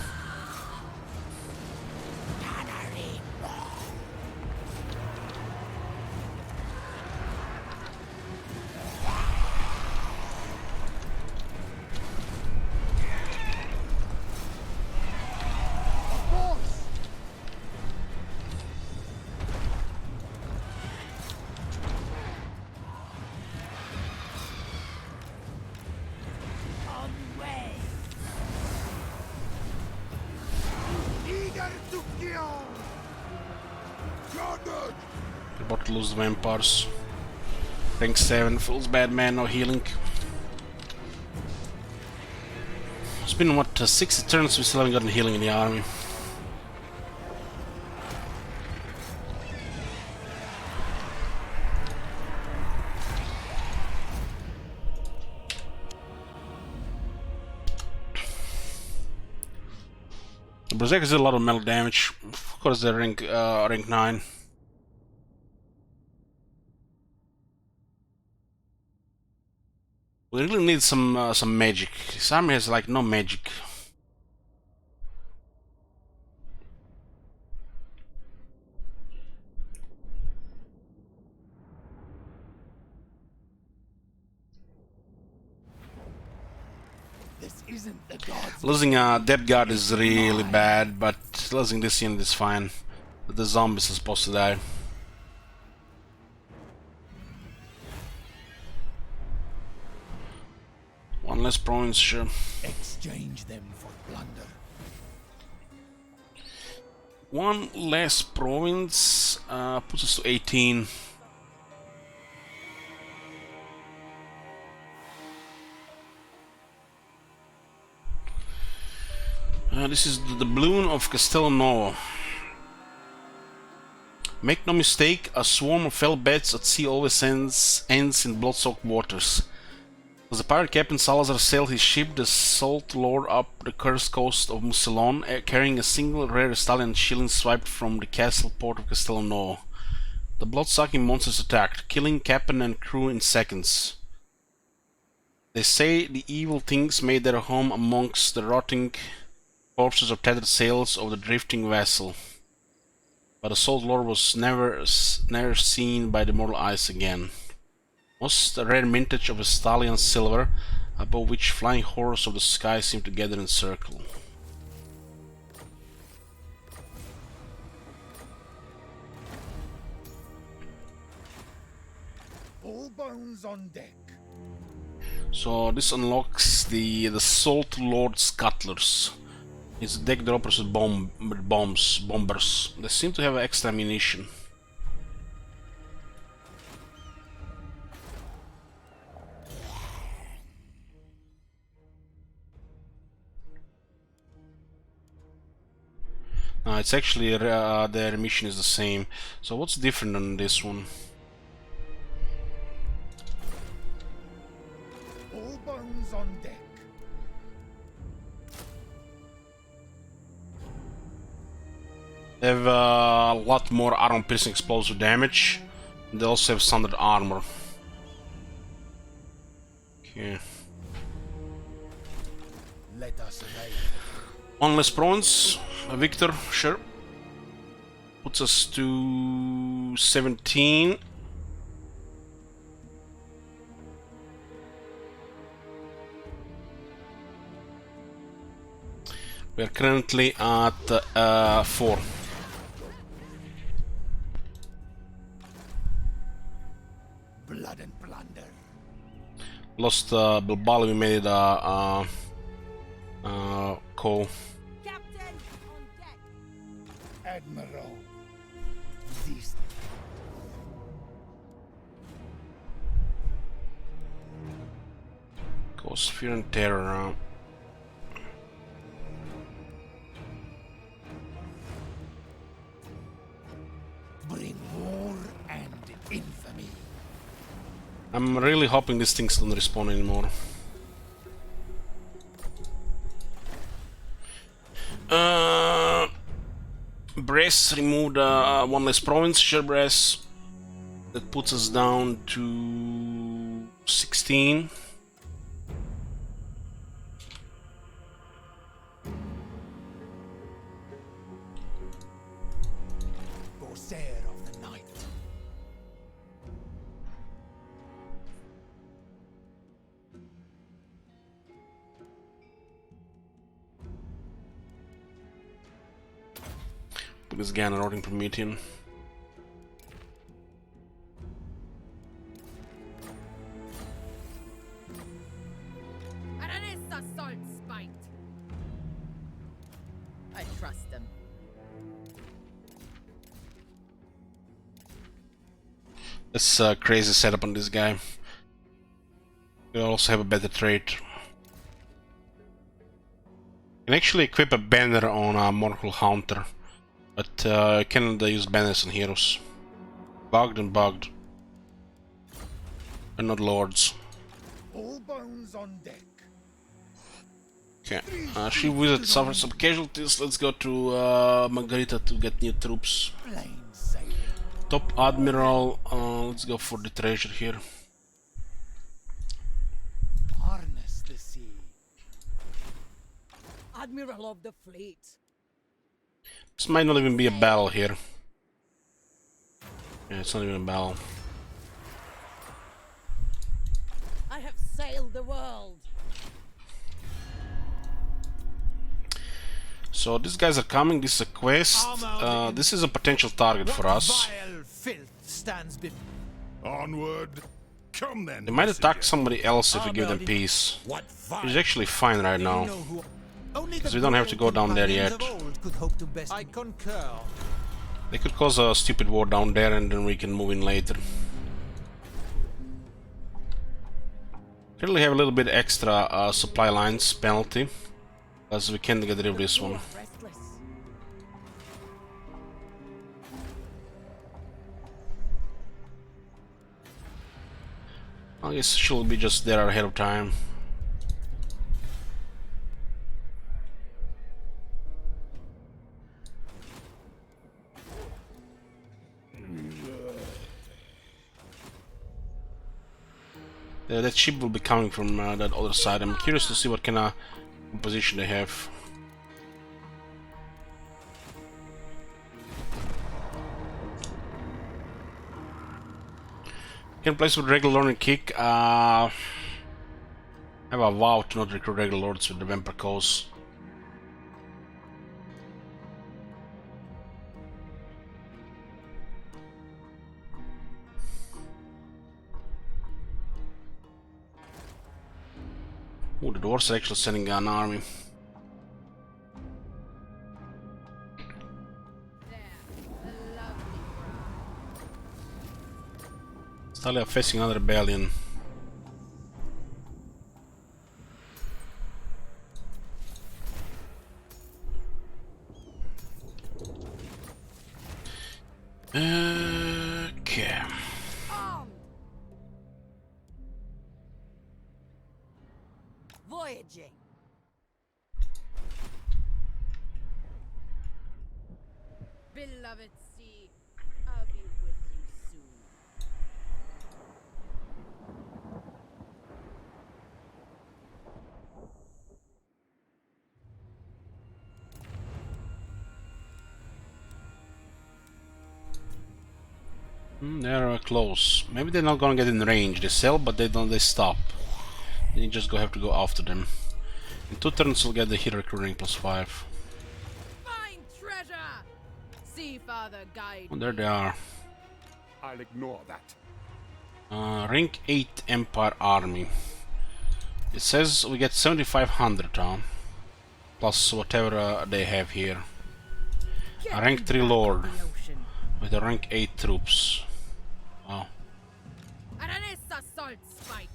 About to lose the vampires. Rank 7, feels bad man, no healing. It's been what, 60 turns, we still haven't gotten healing in the army. The Berserkers did a lot of metal damage. Of course they're rank 9. We really need some magic. This army has like no magic. This isn't the gods. Losing a dead guard is really bad, but losing this unit is fine. But the zombies are supposed to die. One less province, sure. Exchange them for plunder. One less province puts us to 18. This is the doubloon of Castellano. Make no mistake, a swarm of fell bats at sea always ends in blood-soaked waters. As the pirate captain Salazar sailed his ship, the Salt Lord, up the cursed coast of Mucilon, carrying a single rare stallion shilling swiped from the castle port of Castellano. The blood-sucking monsters attacked, killing captain and crew in seconds. They say the evil things made their home amongst the rotting corpses of tattered sails of the drifting vessel. But the Salt Lord was never seen by the mortal eyes again. Most a rare mintage of a stallion silver, above which flying horrors of the sky seemed to gather in circle. All bones on deck. So this unlocks the Salt Lord Scuttlers. It's deck droppers with bombers. They seem to have extra ammunition. It's actually their mission is the same. So what's different on this one? All bones on deck. They have a lot more armor-piercing explosive damage. They also have standard armor. Okay. Let us obey. One less province. Victor, sure. Puts us to 17. We are currently at 4. Blood and plunder. Lost Bilbao, we made it Co. Captain, on deck. Admiral. This Cause fear and terror now. bring war and infamy. I'm really hoping these things don't respawn anymore. Brest removed one less province, Brest. That puts us down to 16. Corsair of the night. Put this guy on a rotting Promethean. Aranessa salt spite. I trust him. That's a crazy setup on this guy. We also have a better trait. You can actually equip a banner on a Mortal Hunter, but you cannot use banners on heroes. Bugged and bugged. And not lords. All bones on deck. Okay, she wizard suffered some casualties. Let's go to Margarita to get new troops. Plain sailing. Top Admiral, let's go for the treasure here. Harness the sea. Admiral of the fleet. This might not even be a battle here. Yeah, it's not even a battle. I have sailed the world. So these guys are coming, this is a quest. This is a potential target for us. Vile filth stands before. Onward. Come then. They might attack somebody else if we give them peace. What Which is actually fine right now. Because we don't have to go down there yet. I concur. They could cause a stupid war down there and then we can move in later. Currently have a little bit extra supply lines penalty. Because we can't get rid of this one. Restless. I guess she'll be just there ahead of time. That ship will be coming from that other side. I'm curious to see what kind of composition they have. Can place with regular lord and kick. I have a vow to not recruit regular lords with the Vampire Cause. Oh, the dwarves are actually sending an army. Stalia facing another rebellion. Okay. Voyaging. Beloved sea, I'll be with you soon. They're close. Maybe they're not gonna get in range. They sell, but they don't. They stop. Then you just have to go after them. In 2 turns, we'll get the hero recruiting +5. Find treasure! Sea Father guide. Oh, there they are. I'll ignore that. Rank 8 Empire Army. It says we get 7,500 plus whatever they have here. A rank 3 lord The ocean. with a rank 8 troops. Wow. Aranessa salt spike.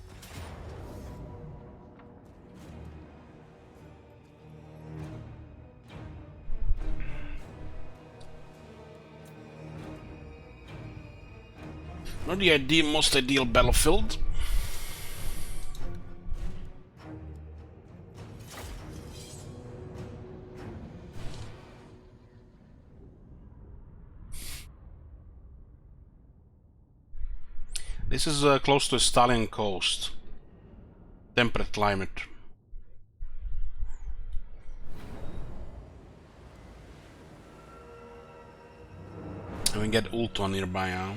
Not the most ideal battlefield. This is close to a Stalin coast. Temperate climate. And we get Ultuan nearby now.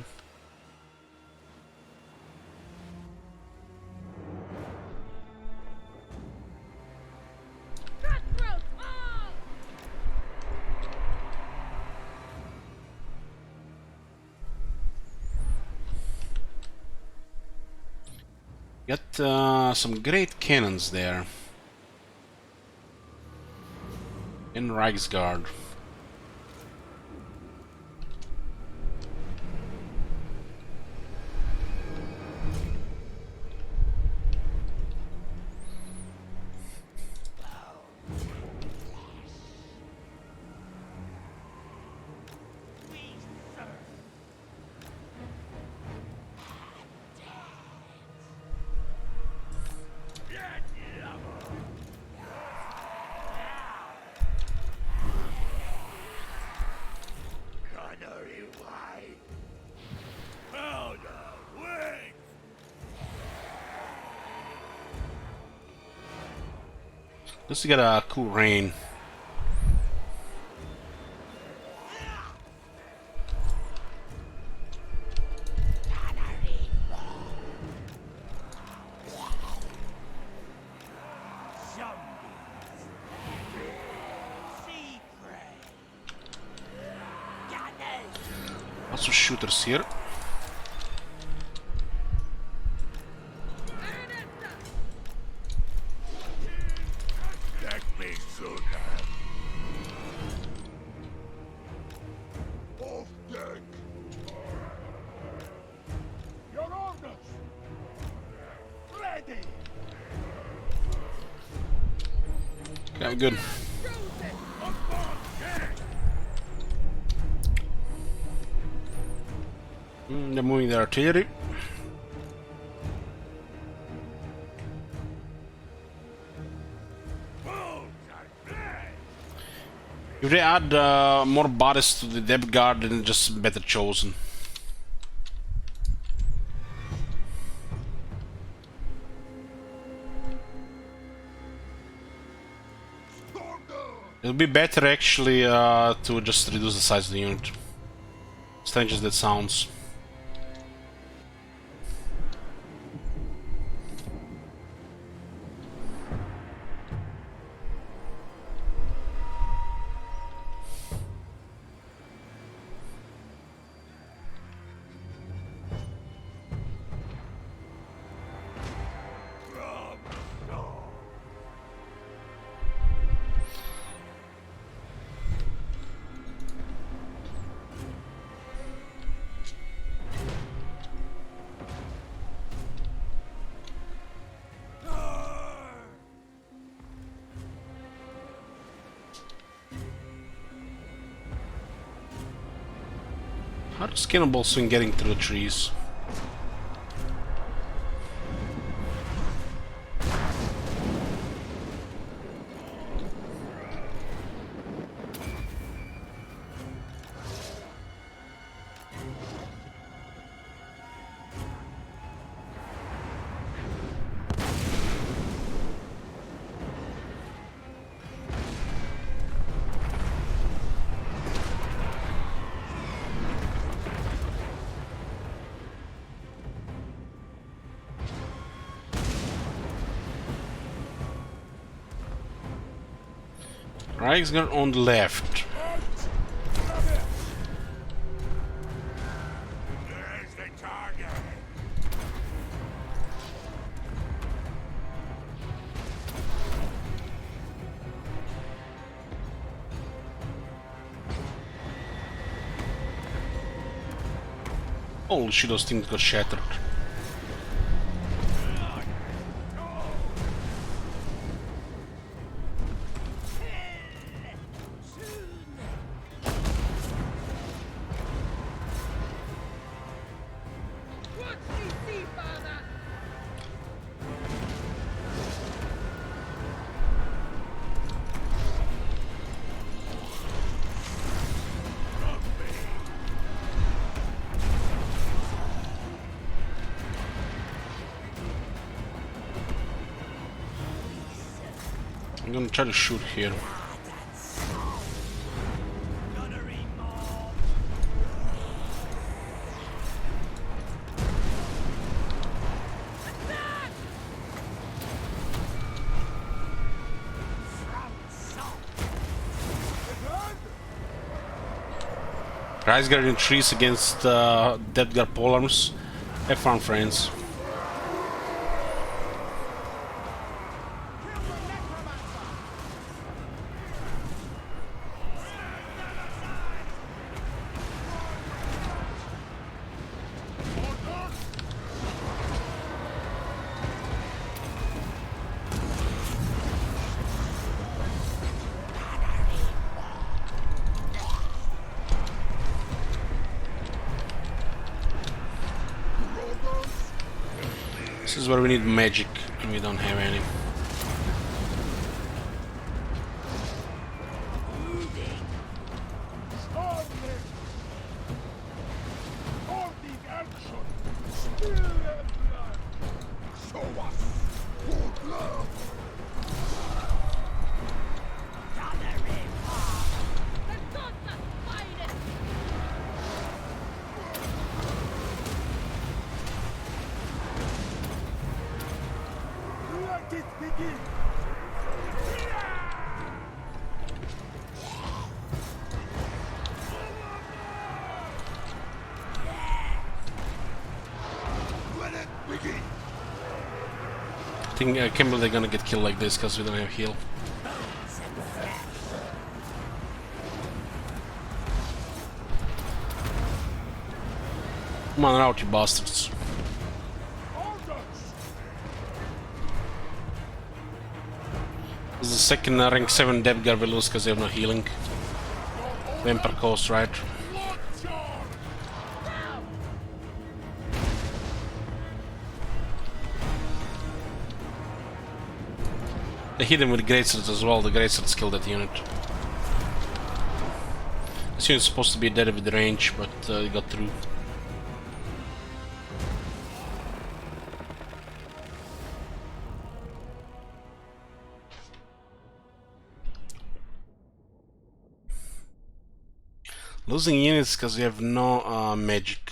Got some great cannons there. In Reichsguard. Just to get a cool rain. Lots of shooters here. Okay, good. They're moving their artillery. If they add more bodies to the depth guard, then just better chosen. It'll be better actually to just reduce the size of the unit. Strange as that sounds. How does Cannonball swing getting through the trees? Reichsguard on the left. There's the target. Holy shit, those things got shattered. I'm gonna try to shoot here. Rise Guard in trees against Death Guard polearms. Have fun, friends. This is where we need magic, and we don't have any. I think I can't believe they're gonna get killed like this because we don't have heal. Come on out, you bastards. This is the second rank 7 Death Guard we lose because they have no healing. Vampire Coast, right? They hit him with Great Swords as well. The Great Swords killed that unit. This unit's supposed to be dead with range, but it got through. Losing units because we have no magic.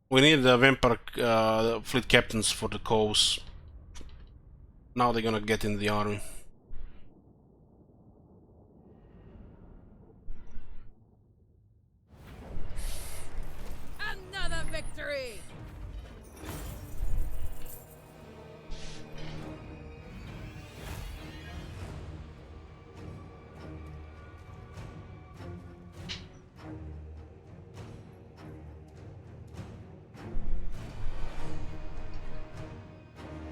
We need the Vampire fleet captains for the coves. Now they're gonna get in the army. Another victory!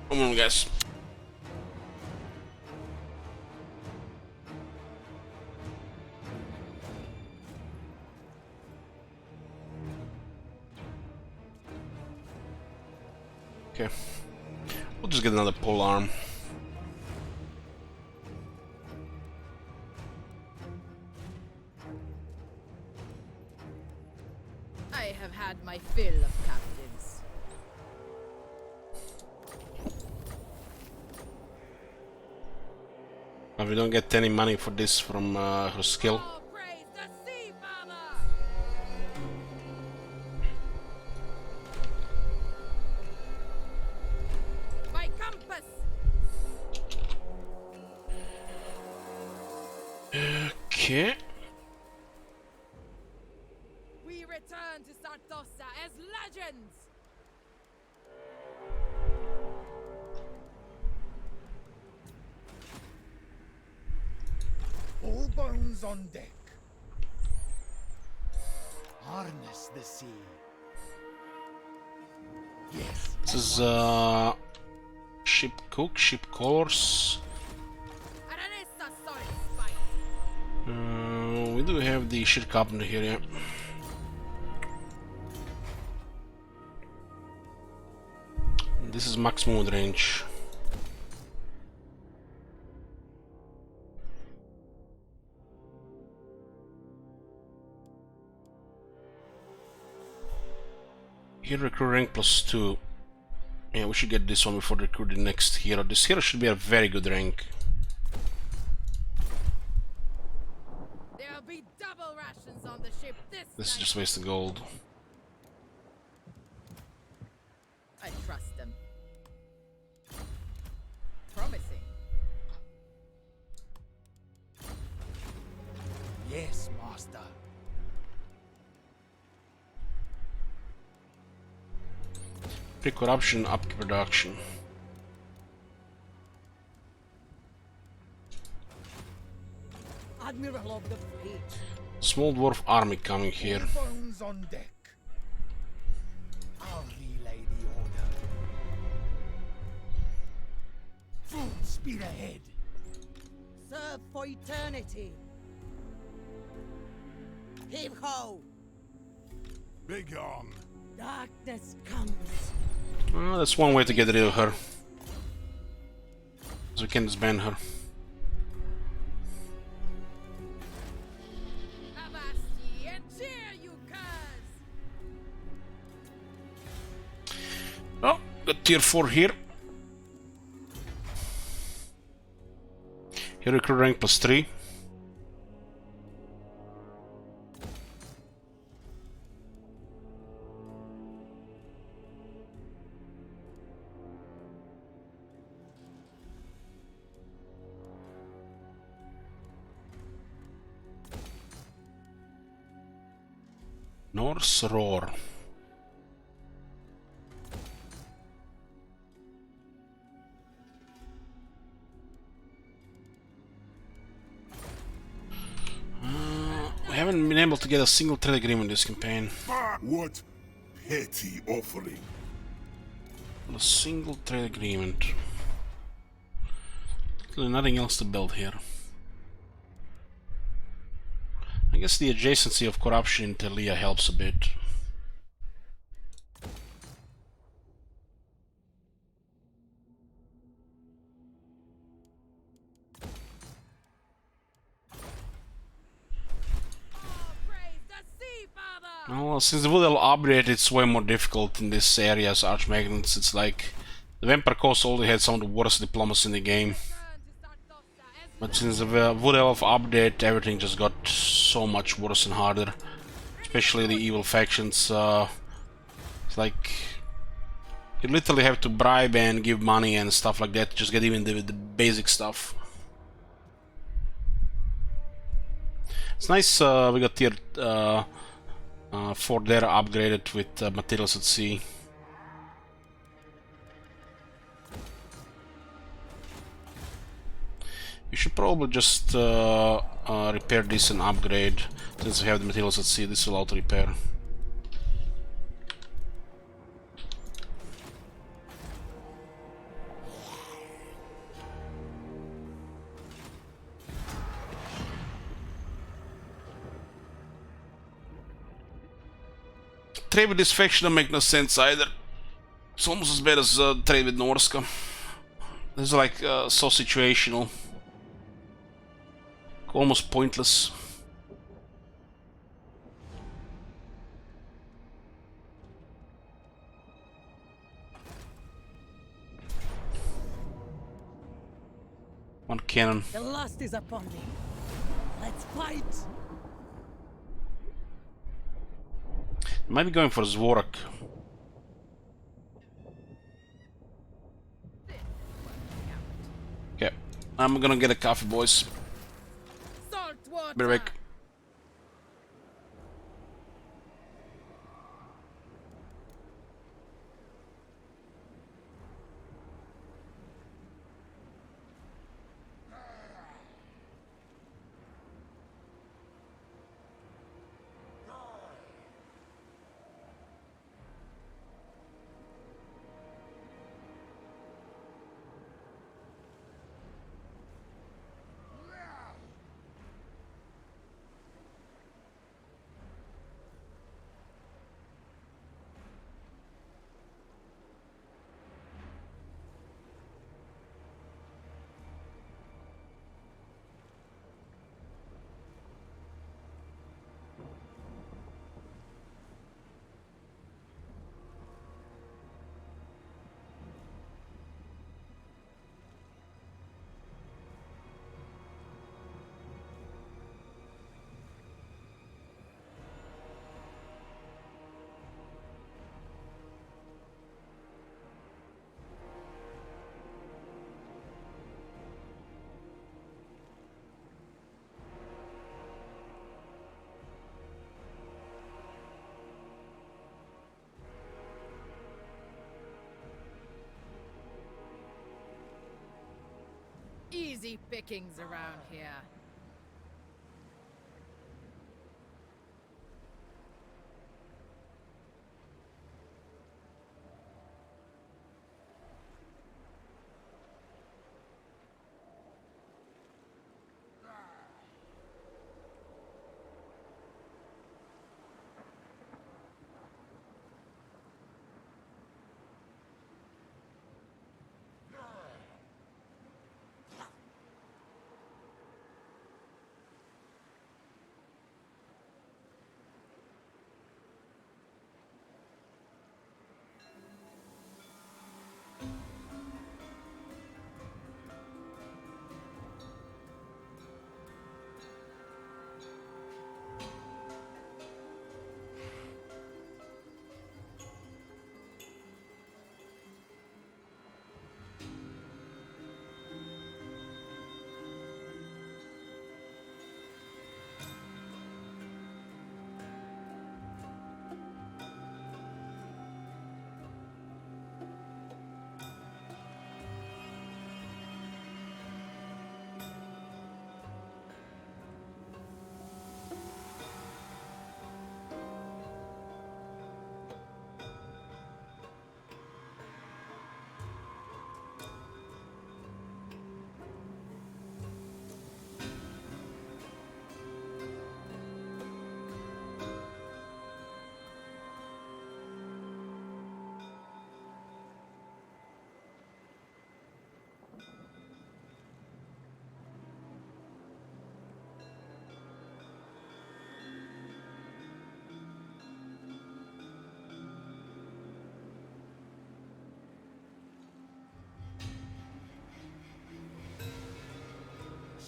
Come on, guys. Okay. We'll just get another pole arm. I have had my fill of captives. But we don't get any money for this from her skill. Oh, praise the Sea Father! By compass! Okay. We return to Sartosa as legends! All bones on deck. harness the sea. Yes. This is ship cook, ship colors. We do have the ship carpenter here, yeah. This is max movement range. Here recruit rank +2. Yeah, we should get this one before recruiting the next hero. This hero should be a very good rank. There'll be double rations on the ship This is just wasted gold. I trust them. Promising. Yes, master. Pre-corruption, up production. Admiral of the fleet. Small dwarf army coming here. Bones on deck. I'll relay the order. Full speed ahead. Serve for eternity. Heave ho! Begone. Darkness comes. Well, that's one way to get rid of her. So we can disband her. Avasti and cheer, you curs! Oh, got tier 4 here. Here recruit rank +3. Norse Roar. We haven't been able to get a single trade agreement this campaign. What petty offering? A single trade agreement. Literally nothing else to build here. I guess the adjacency of corruption in Telia helps a bit. Well, since the Woodell upgrade, it's way more difficult in this area as Archmagnets. It's like the Vampire Coast already had some of the worst diplomacy in the game. But since the Wood Elf update, everything just got so much worse and harder. Especially the evil factions. It's like you literally have to bribe and give money and stuff like that to just get even the basic stuff. It's nice we got tier 4 there upgraded with materials at sea. We should probably just repair this and upgrade, since we have the materials at sea. This will auto repair. Trade with this faction don't make no sense either. It's almost as bad as trade with Norska. This is like so situational. Almost pointless. One cannon. The lust is upon me. Let's fight. Might be going for Zvorak. Okay, I'm gonna get a coffee, boys. Be right back. Easy pickings around here.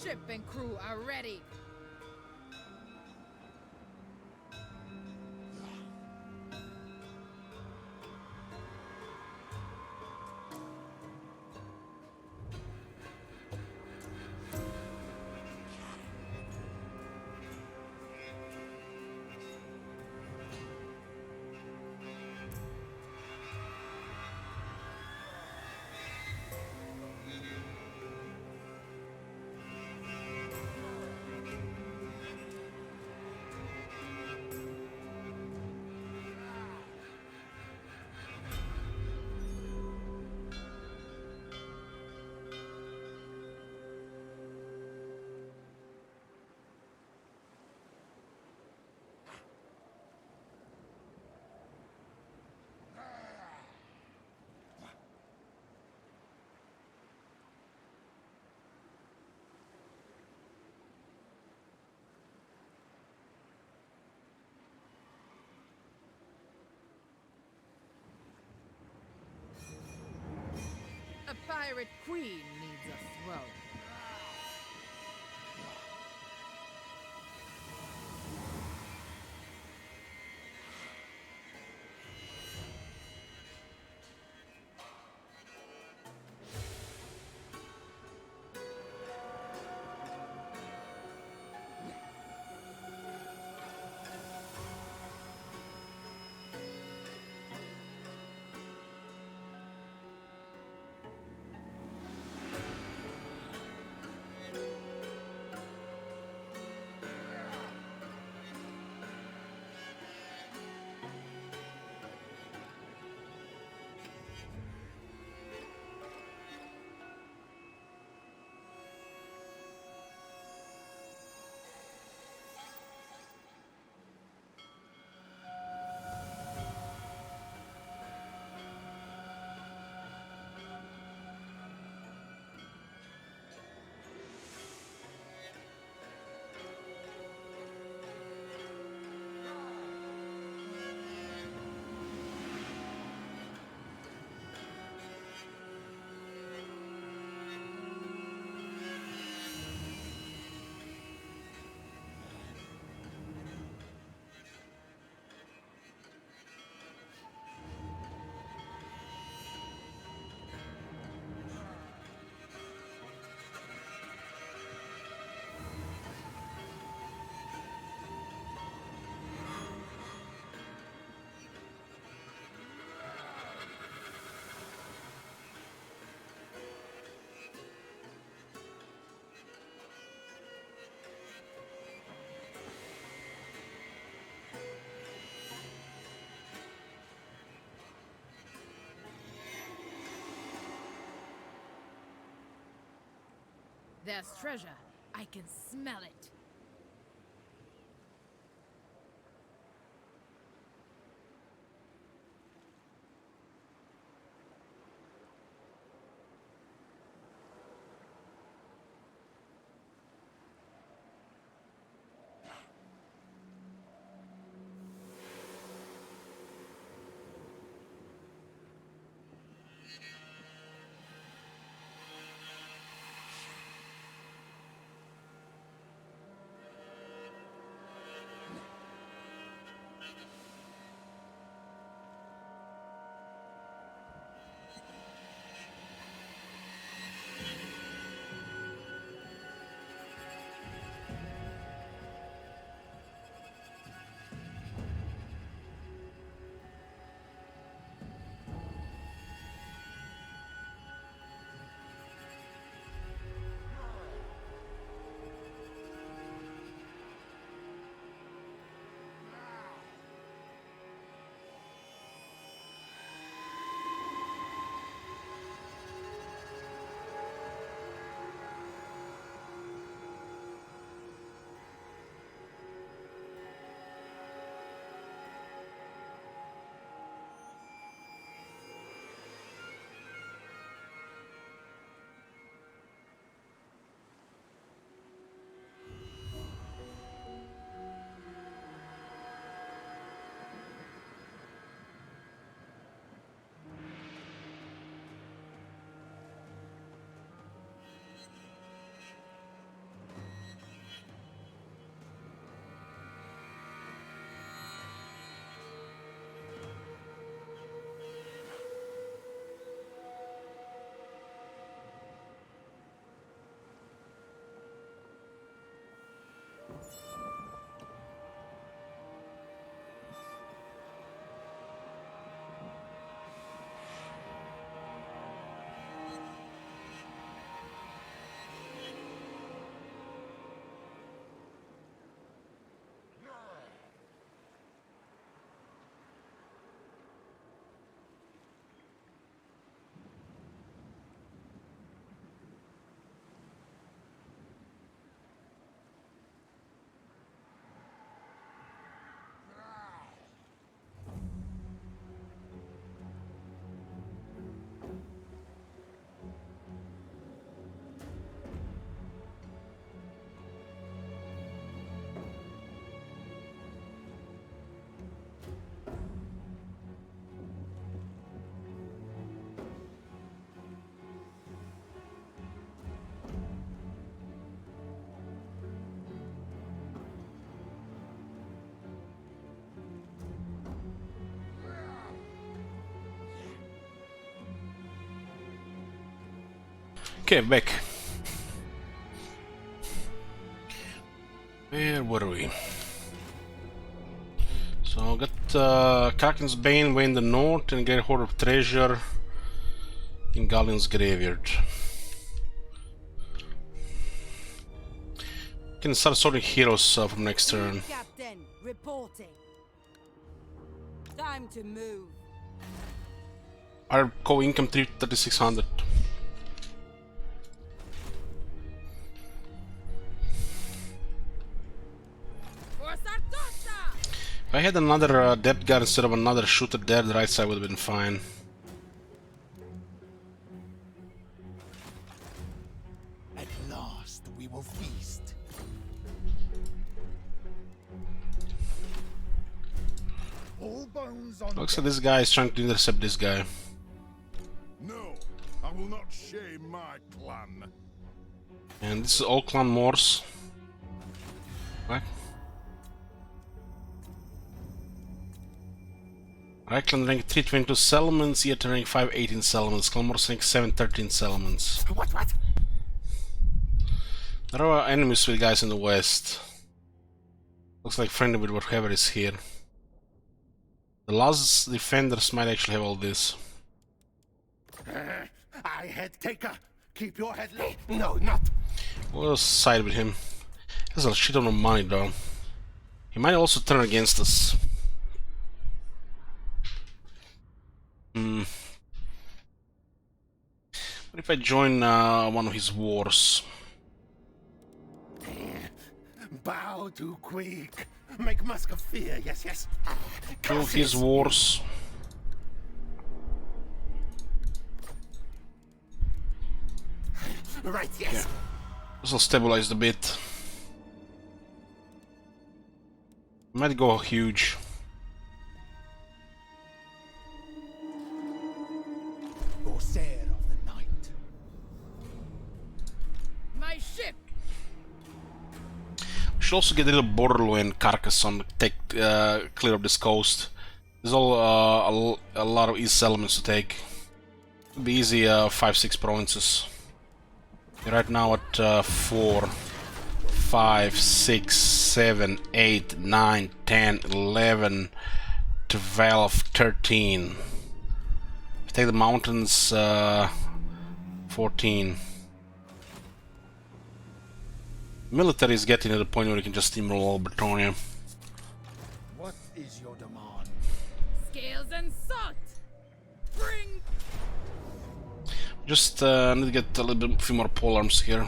Ship and crew are ready. A pirate queen needs a throne. There's treasure. I can smell it. Okay, back. Where were we? So got Kraken's Bane way in the north and get a hoard of treasure in Galleon's graveyard. Can start sorting heroes from next turn. Captain, reporting. Time to move. Our co-income 3600. For Sartosa! If I had another depth guard instead of another shooter there, the right side would have been fine. At last, we will feast. All bones on Looks like this guy is trying to intercept this guy. No, I will not shame my clan. And this is all clan Morse. What? Reichland rank 322 settlements, yet rank 518 settlements, clan Morse rank 713 settlements. What? There are enemies with guys in the west. Looks like friendly with whatever is here. The last defenders might actually have all this. I head taker. Keep your head low. No, not. We'll side with him. He has a shit ton of money though. He might also turn against us. What if I join one of his wars? Bow too quick. Make mask of fear, yes, yes. Kill his wars. Right, yes. Okay. This will stabilize a bit. Might go huge. Corsair of the night. My ship! We should also get a little Borderlo and Carcassonne, take clear of this coast. There's all a lot of easy settlements to take. It'll be easy 5-6 provinces. We're right now at 4, 5, 6, 7, 8, 9, 10, 11, 12, 13. If you take the mountains, 14. Military is getting to the point where you can just steamroll all Bretonia. What is your demand? Scales and salt! Bring! Just need to get a little bit, few more pole arms here.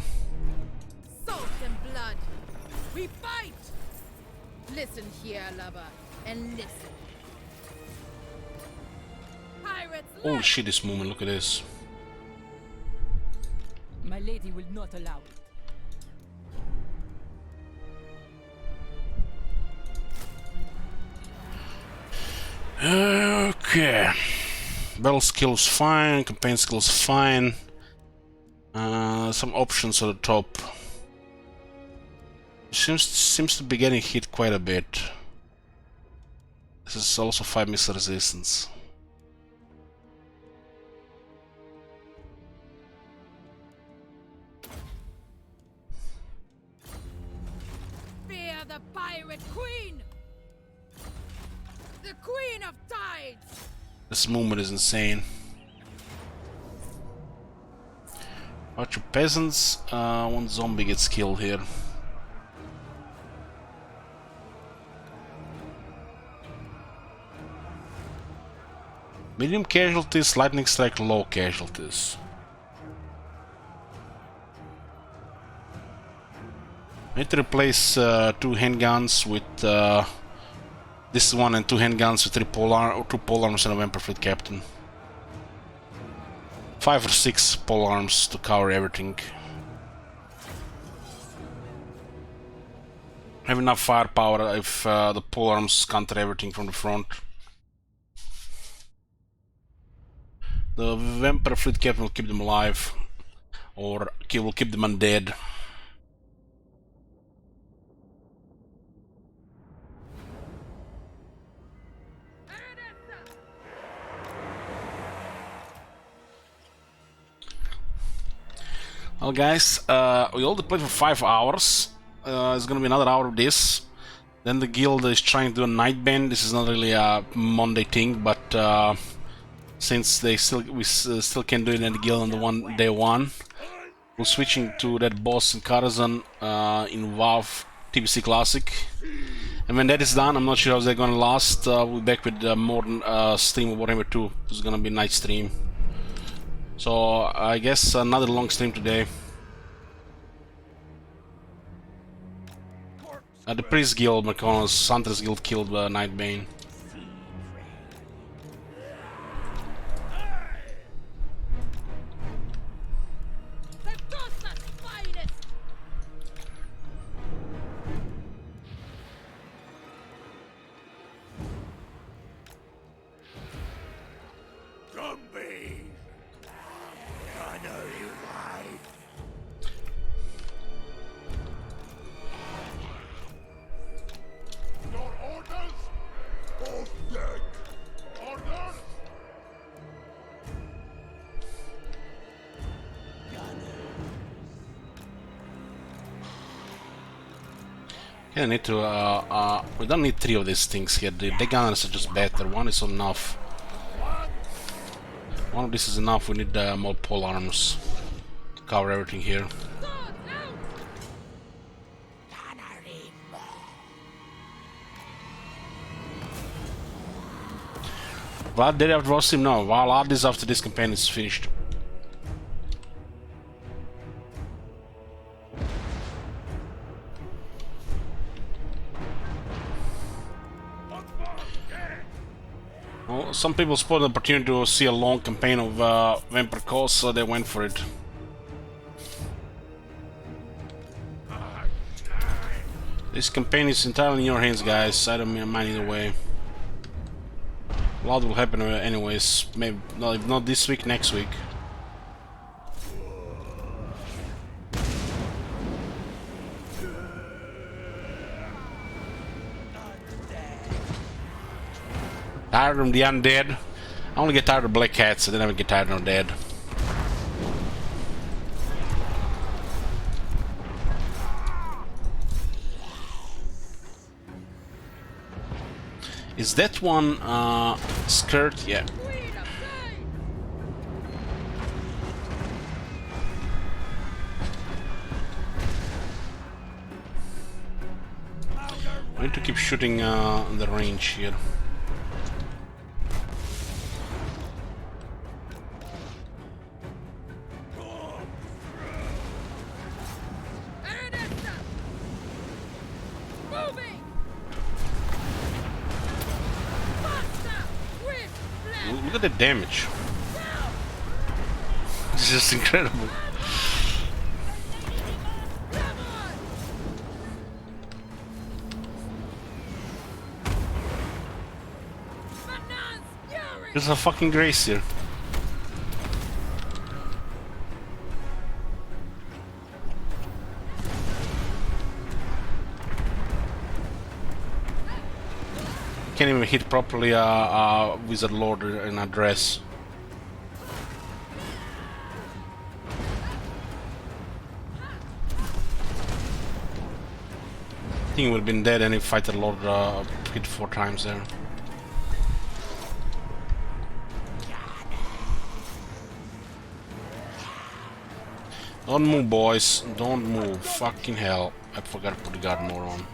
Salt and blood! We fight! Listen here, lover, and listen. Pirates Holy left! shit, this movement, look at this. My lady will not allow it. Okay. Battle skills fine, campaign skills fine. Some options at the top. Seems to be getting hit quite a bit. This is also 5 missile resistance. Fear the pirate queen! The queen of tides! This movement is insane. Watch your peasants. One zombie gets killed here. Medium casualties, lightning strike, low casualties. I need to replace 2 handguns with this one and 2 handguns with 2 polearms and a Vampire Fleet Captain. 5 or 6 polearms to cover everything. Have enough firepower if the polearms counter everything from the front. The Vampire Fleet Captain will keep them alive, or will keep them undead. Well guys, we all played for 5 hours. It's gonna be another hour of this. Then the guild is trying to do a night band. This is not really a Monday thing, but since we still can do it in the guild on the day 1, we're switching to that boss in Karazhan in WoW TBC Classic. And when that is done, I'm not sure how they're gonna last. We'll be back with more stream of Warhammer 2. This is gonna be a night stream. So I guess another long stream today. The Priest Guild, McConnell's Hunter's Guild killed Nightbane. Sartosa's finest! Zombie! I know you hide. Your orders? Off deck! Orders? Yeah, I need to, we don't need 3 of these things here. The gunners are just better. 1 is enough. 1 of this is enough. We need more pole arms to cover everything here. Vlad did after watch him? No. Vlad is after this campaign is finished. Some people spotted the opportunity to see a long campaign of Vampire Coast, so they went for it. This campaign is entirely in your hands, guys. I don't mind either way. A lot will happen anyways. Maybe no, if not this week, next week. Tired of the undead? I only get tired of black cats, and then I get tired of undead. Is that one skirt? Yeah. I need to keep shooting the range here. Look at the damage. It's just incredible. There's a fucking grace here. Can't even hit properly a Wizard Lord in a dress. I think he would have been dead and fight the Lord hit 4 times there. Don't move, boys. Don't move. Fucking hell. I forgot to put the guard more on.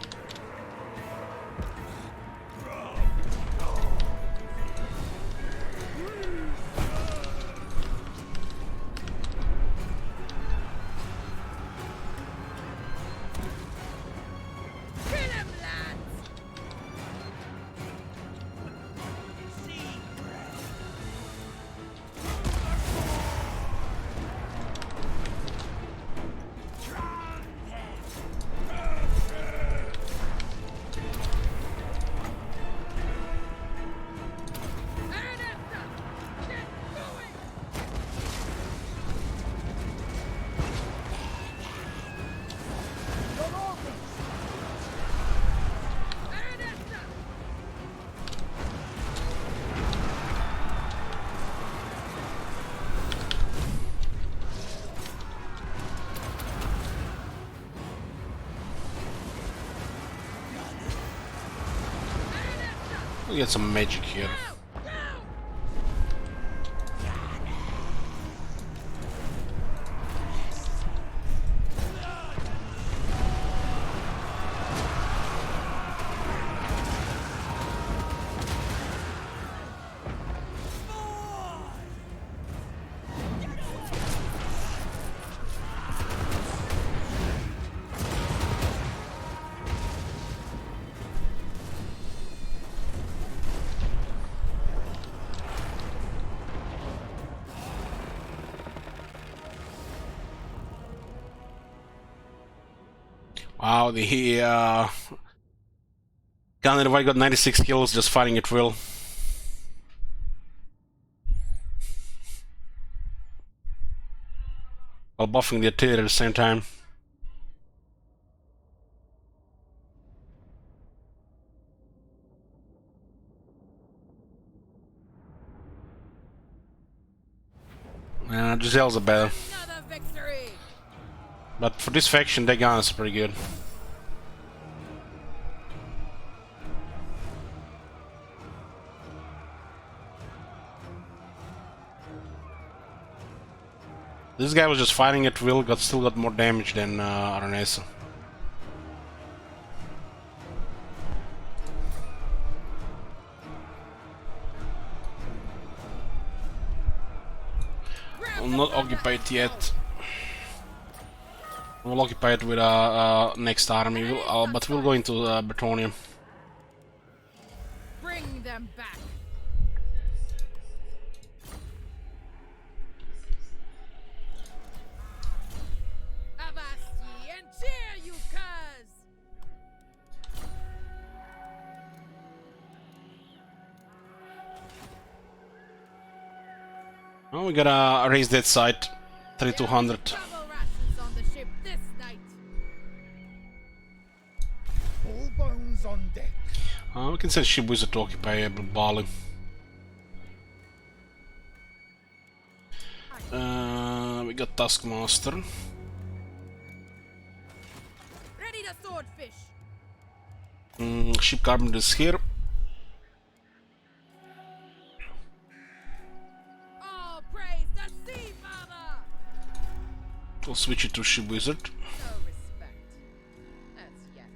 We get some magic here. Wow, the Gunner White got 96 kills just fighting at will. While buffing the artillery at the same time. Giselle's a better. But for this faction, their gun is pretty good. This guy was just fighting at will, still got more damage than Aranesa. I'm not occupied yet. We'll occupy it with next army, but we'll go into Bretonnia. Bring them back. Oh, we gotta raise that side. 3200. Travel rations on the ship this night. All bones on deck. We can send ship wizard to occupy Bali. We got Taskmaster. Ready to swordfish. Ship carpenter is here. All praise the Sea Father. We'll switch it to ship wizard. No respect. As yet.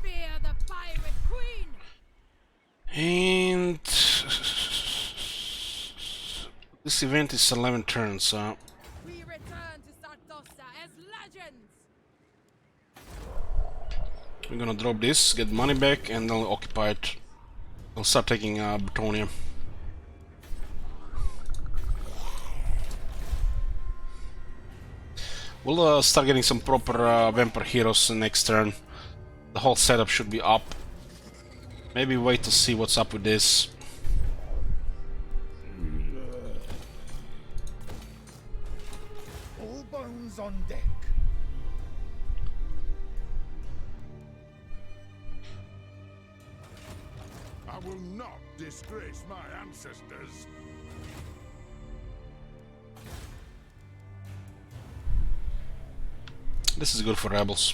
Fear the pirate queen. And this event is 11 turns, so We return to Sartosa as legends. we're gonna drop this, get money back, and then occupy it. I'll start taking Bretonia. We'll start getting some proper vampire heroes next turn. The whole setup should be up. Maybe wait to see what's up with this. All bones on deck. I will not disgrace my ancestors. This is good for rebels.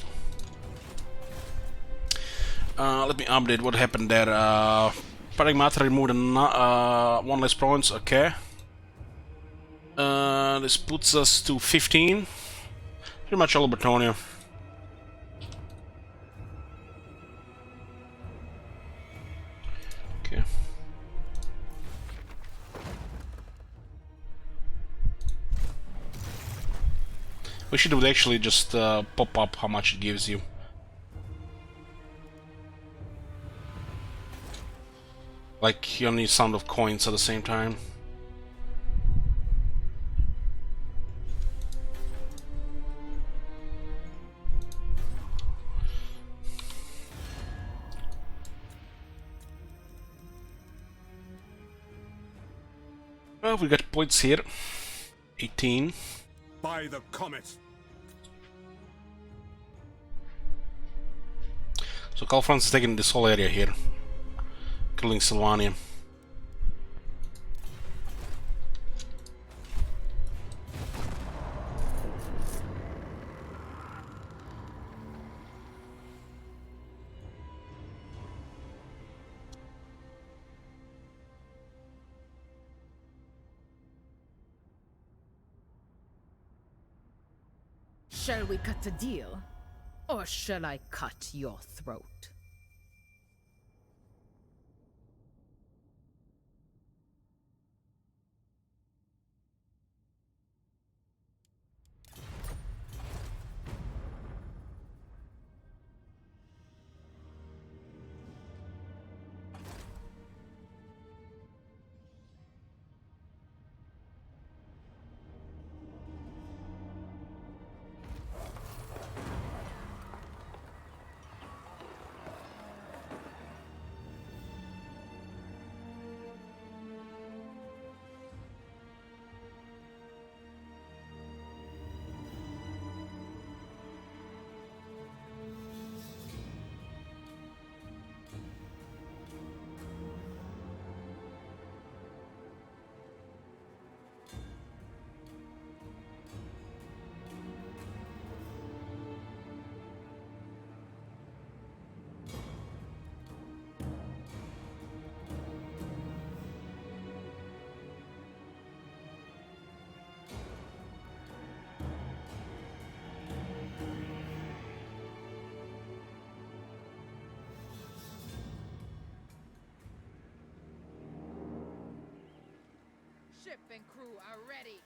Let me update what happened there. Paradigmata removed one less province, okay. This puts us to 15. Pretty much all of Bretonia. Okay. We should actually just pop up how much it gives you. Like, you need sound of coins at the same time. Well, we got points here. 18. By the comet. So Calfrance is taking this whole area here. Killing Sylvania. Shall we cut the deal? Or shall I cut your throat? Ship and crew are ready.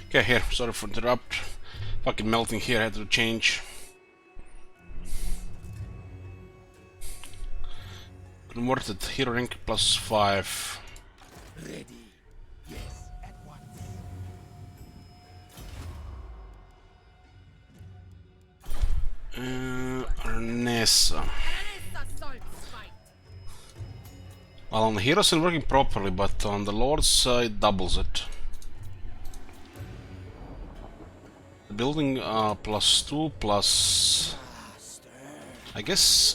Okay, here, sorry for interrupt. Fucking melting here, I had to change. Converted hero rank +5. Ready. Yes, at once. Arnesa. Well, on the heroes it's working properly, but on the lords it doubles it. The building +2 plus. I guess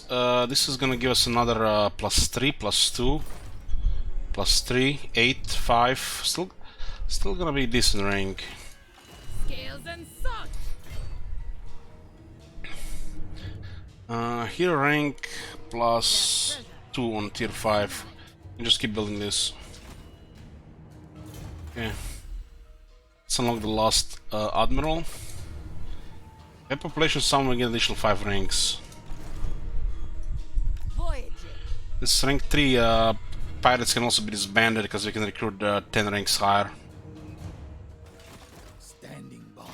this is gonna give us another +3, +2, +3, 8, 5. Still gonna be decent rank. Scales and such. Hero rank +2 on tier 5. And just keep building this. Okay. Let's unlock the last admiral. Pet population summon again additional 5 ranks. This rank 3 pirates can also be disbanded because we can recruit 10 ranks higher. Standing by.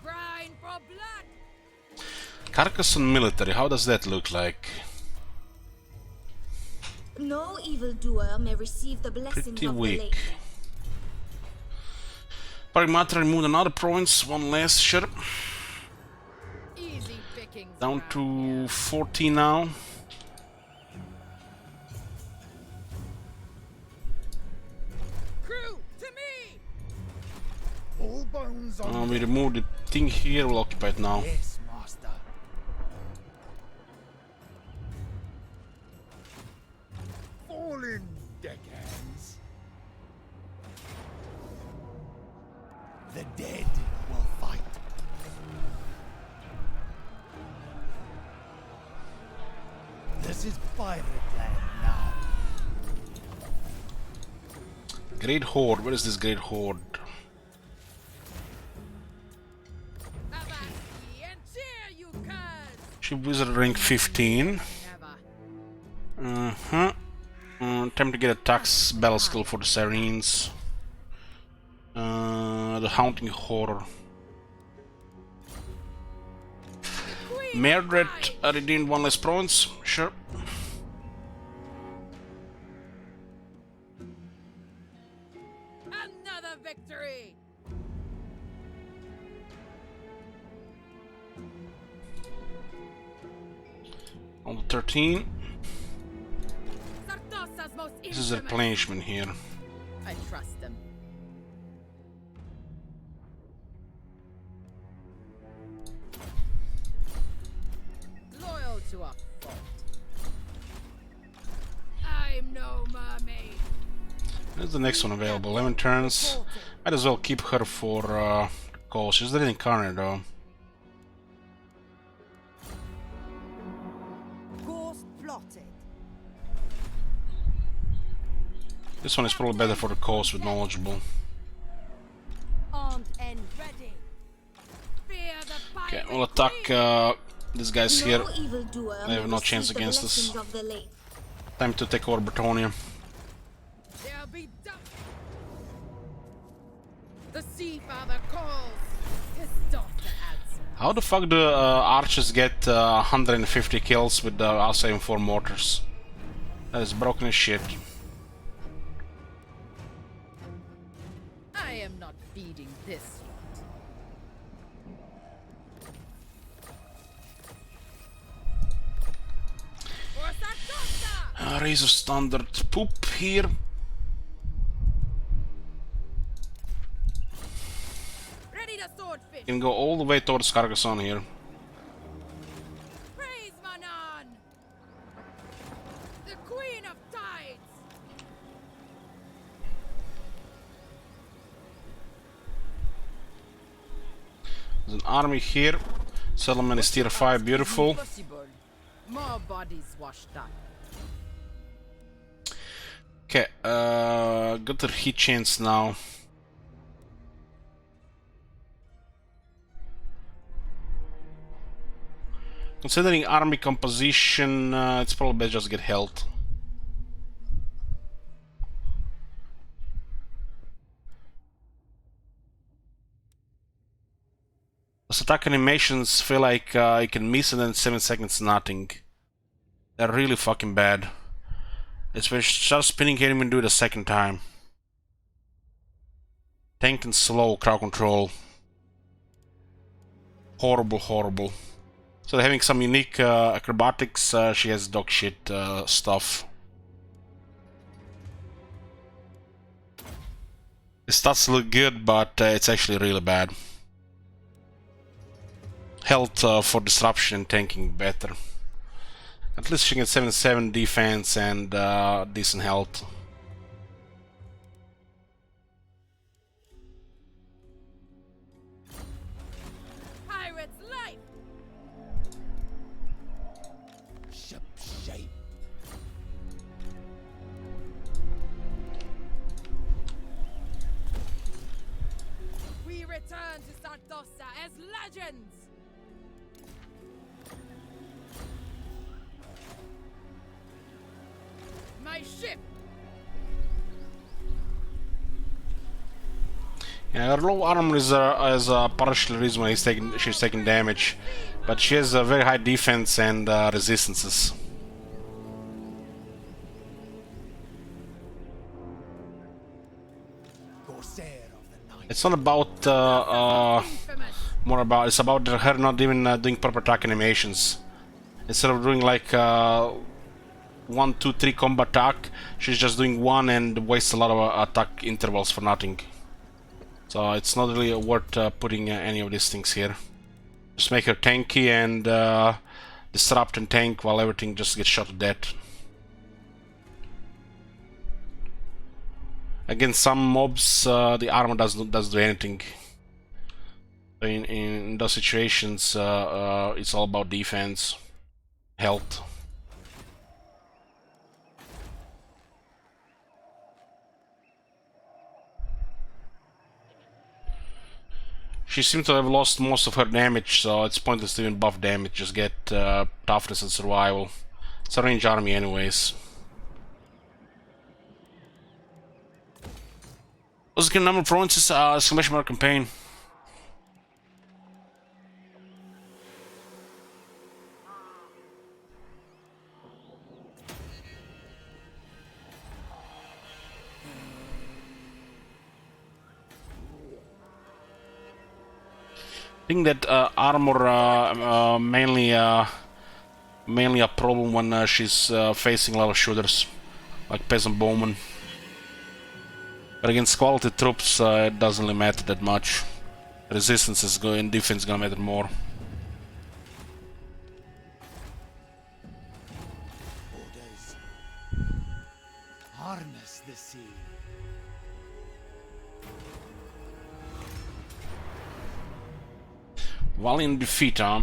Brine for blood. Carcassonne military, how does that look like? No evildoer may receive the blessings Pretty of the weak. lake. Pragmata removed another province, one less, sure. Easy pickings. Down around to here. 40 now. Crew to me. All bones on We removed the thing here, we'll occupy it now. Yes, master. Fall in, deckhands. The dead will fight. This is pirate land now. Great Horde, where is this Great Horde? Avasti and cheer, you curs. Ship Wizard rank 15. Never. Time to get a tax battle skill for the Sirens. The Haunting Horror. Merdred redeemed one less province, sure. Another victory. On the 13. Sartosa's most This is a infamous. replenishment here. I trust them. Loyal to a fault. I'm no mermaid. There's the next one available. 11 turns. Might as well keep her for the call. She's not incarnate though. Course plotted. This one is probably better for the cause with knowledgeable. Armed and ready. Fear the Okay, pirate we'll attack queen. these guys here. No evildoer They have may no receive chance the against us. blessings of the lake. Time to take over Bretonia. There'll be dump. The Sea Father calls. His daughter answers. How the fuck do archers get 150 kills with the R74 mortars? That is broken as shit. I am not feeding this lot. For Sartosa! Razor standard poop here. Ready to swordfish. Can go all the way towards Carcassonne here. Praise Manan! The Queen of Tides! There's an army here. Settlement is tier 5, beautiful. Impossible. More bodies washed up. Okay, got the heat chains now. Considering army composition, it's probably best just get health. Those attack animations feel like you can miss and then 7 seconds nothing. They're really fucking bad. Especially start spinning enemy and do it a second time. Tank and slow crowd control. Horrible, horrible. So they're having some unique acrobatics. She has dog shit stuff. The stats look good, but it's actually really bad. Health for disruption and tanking better. At least she gets 77 defense and decent health. Pirate's life! Ship shape. We return to Sartosa as legends! My ship! Yeah, her low armor is a partial reason why she's taking damage, but she has a very high defense and resistances. Corsair of the night. It's not about more about it's about her not even doing proper attack animations. Instead of doing like 1, 2, 3 combat attack, she's just doing one and wastes a lot of attack intervals for nothing. So it's not really worth putting any of these things here. Just make her tanky and disrupt and tank while everything just gets shot to death. Against some mobs, the armor doesn't do anything. In those situations, it's all about defense, health. She seems to have lost most of her damage, so it's pointless to even buff damage, just get toughness and survival. It's a range army anyways. What's the number of provinces? Exclamation mark campaign. I think that armor mainly a problem when she's facing a lot of shooters, like peasant bowmen. But against quality troops, it doesn't really matter that much. Resistance is going, defense is gonna matter more. Orders. Harness the sea. Valiant defeat, huh?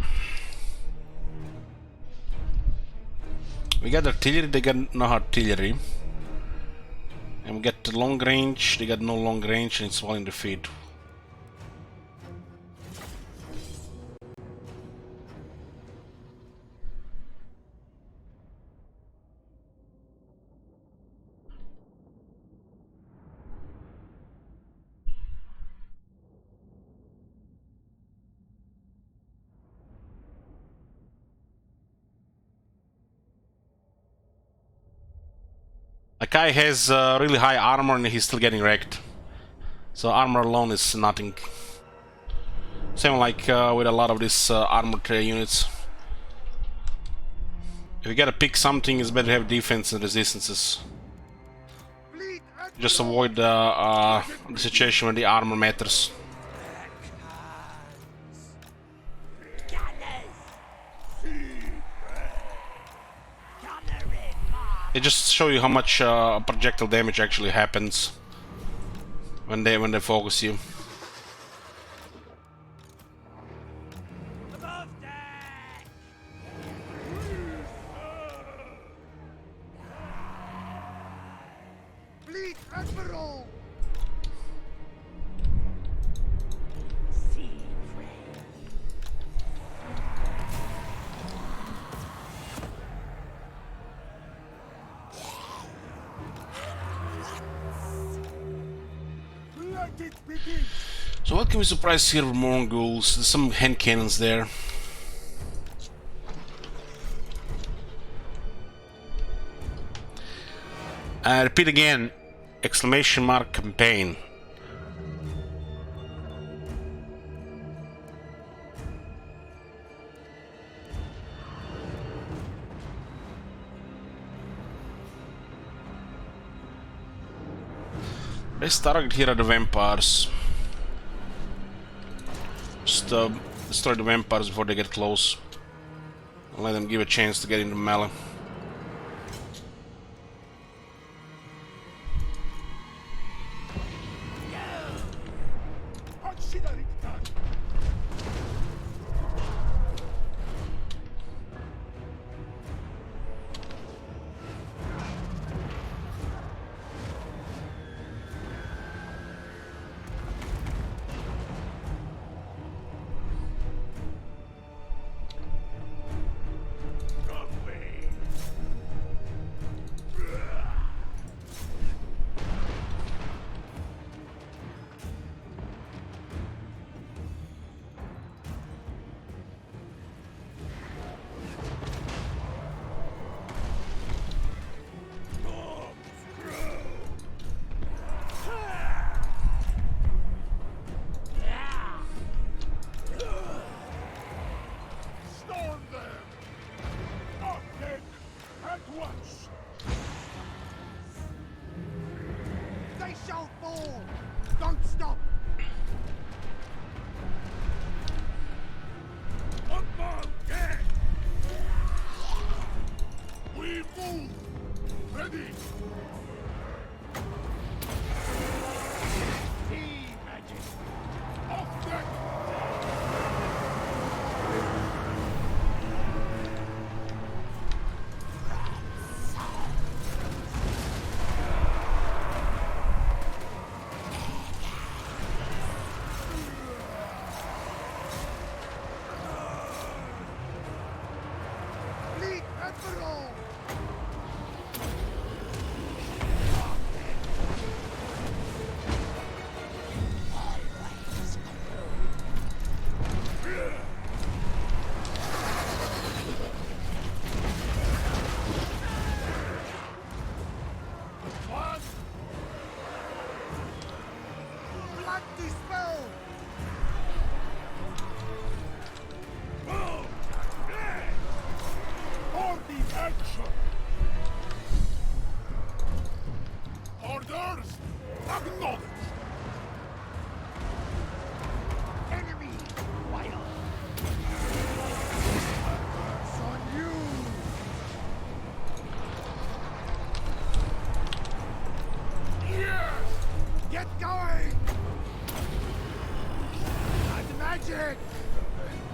We got artillery, they got no artillery. And we get long range, they got no long range, and it's valiant defeat. The guy has really high armor and he's still getting wrecked. So armor alone is nothing. Same like with a lot of these armored units. If you gotta pick something, it's better to have defense and resistances. Just avoid the situation where the armor matters. It just show you how much projectile damage actually happens when they focus you. Fleet Admiral! So what can we surprise here with Mongols? There's some hand cannons there. I repeat again, exclamation mark campaign. Best target here are the vampires. Just destroy the vampires before they get close. And let them give a chance to get into melee.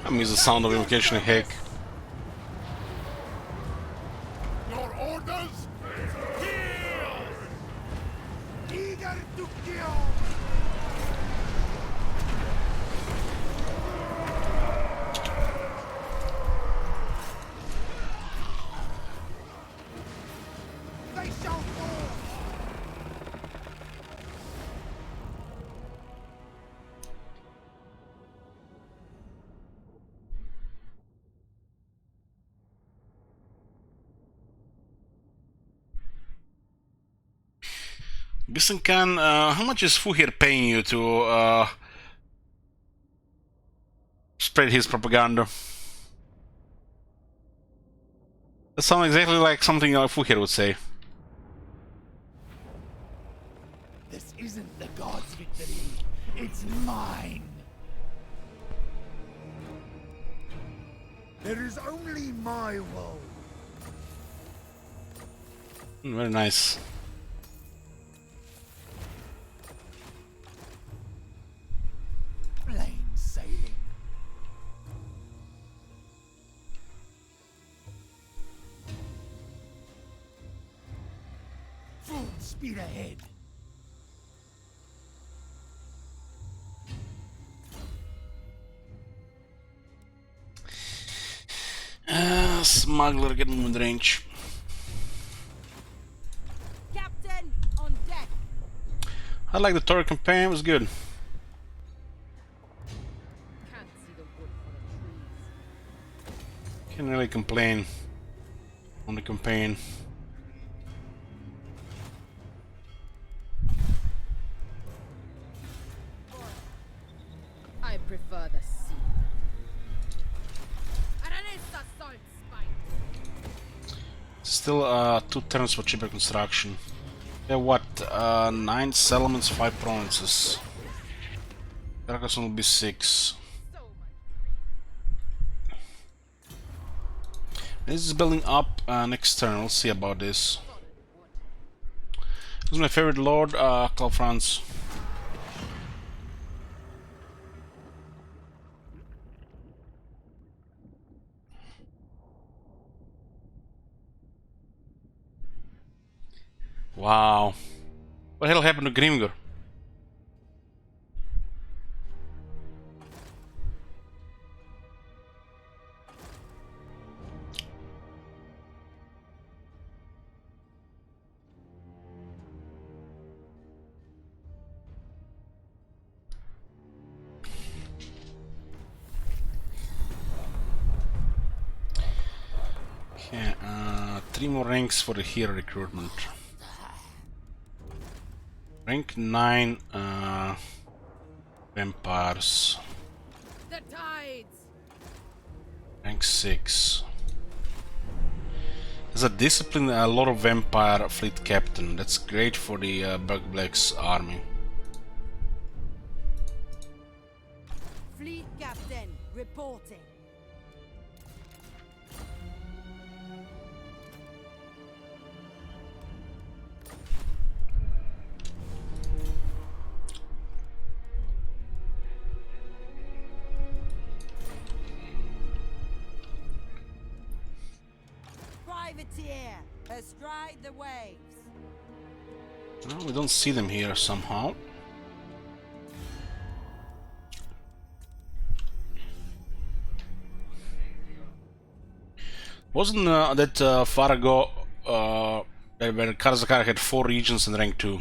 I miss the sound of invocation heck. Your orders? Kill! Eager to kill! They shall fall! Khan, how much is Fuhir paying you to spread his propaganda? That sounds exactly like something Fuhir would say. This isn't the gods' victory. It's mine. There is only my woe. Very nice. Plain sailing. Full speed ahead. Smuggler getting in range. Captain, on deck. I like the Torah campaign, it was good. Can't really complain on the campaign. I prefer the sea. Aranesa salt spike. Still 2 turns for cheaper construction. Yeah, what? 9 settlements, 5 provinces. Carcassonne will be 6. This is building up next turn. We'll see about this. Who's my favorite lord? Call France. Wow. What the hell happened to Grimgor? Okay, 3 more ranks for the hero recruitment. Rank 9 vampires. The tides. Rank 6. There's a discipline, a lot of vampire fleet captain. That's great for the Bug Black's army. Fleet captain reporting. Privateer, astride the waves. No, we don't see them here somehow. Wasn't that far ago where Karzakar had 4 regions in rank 2?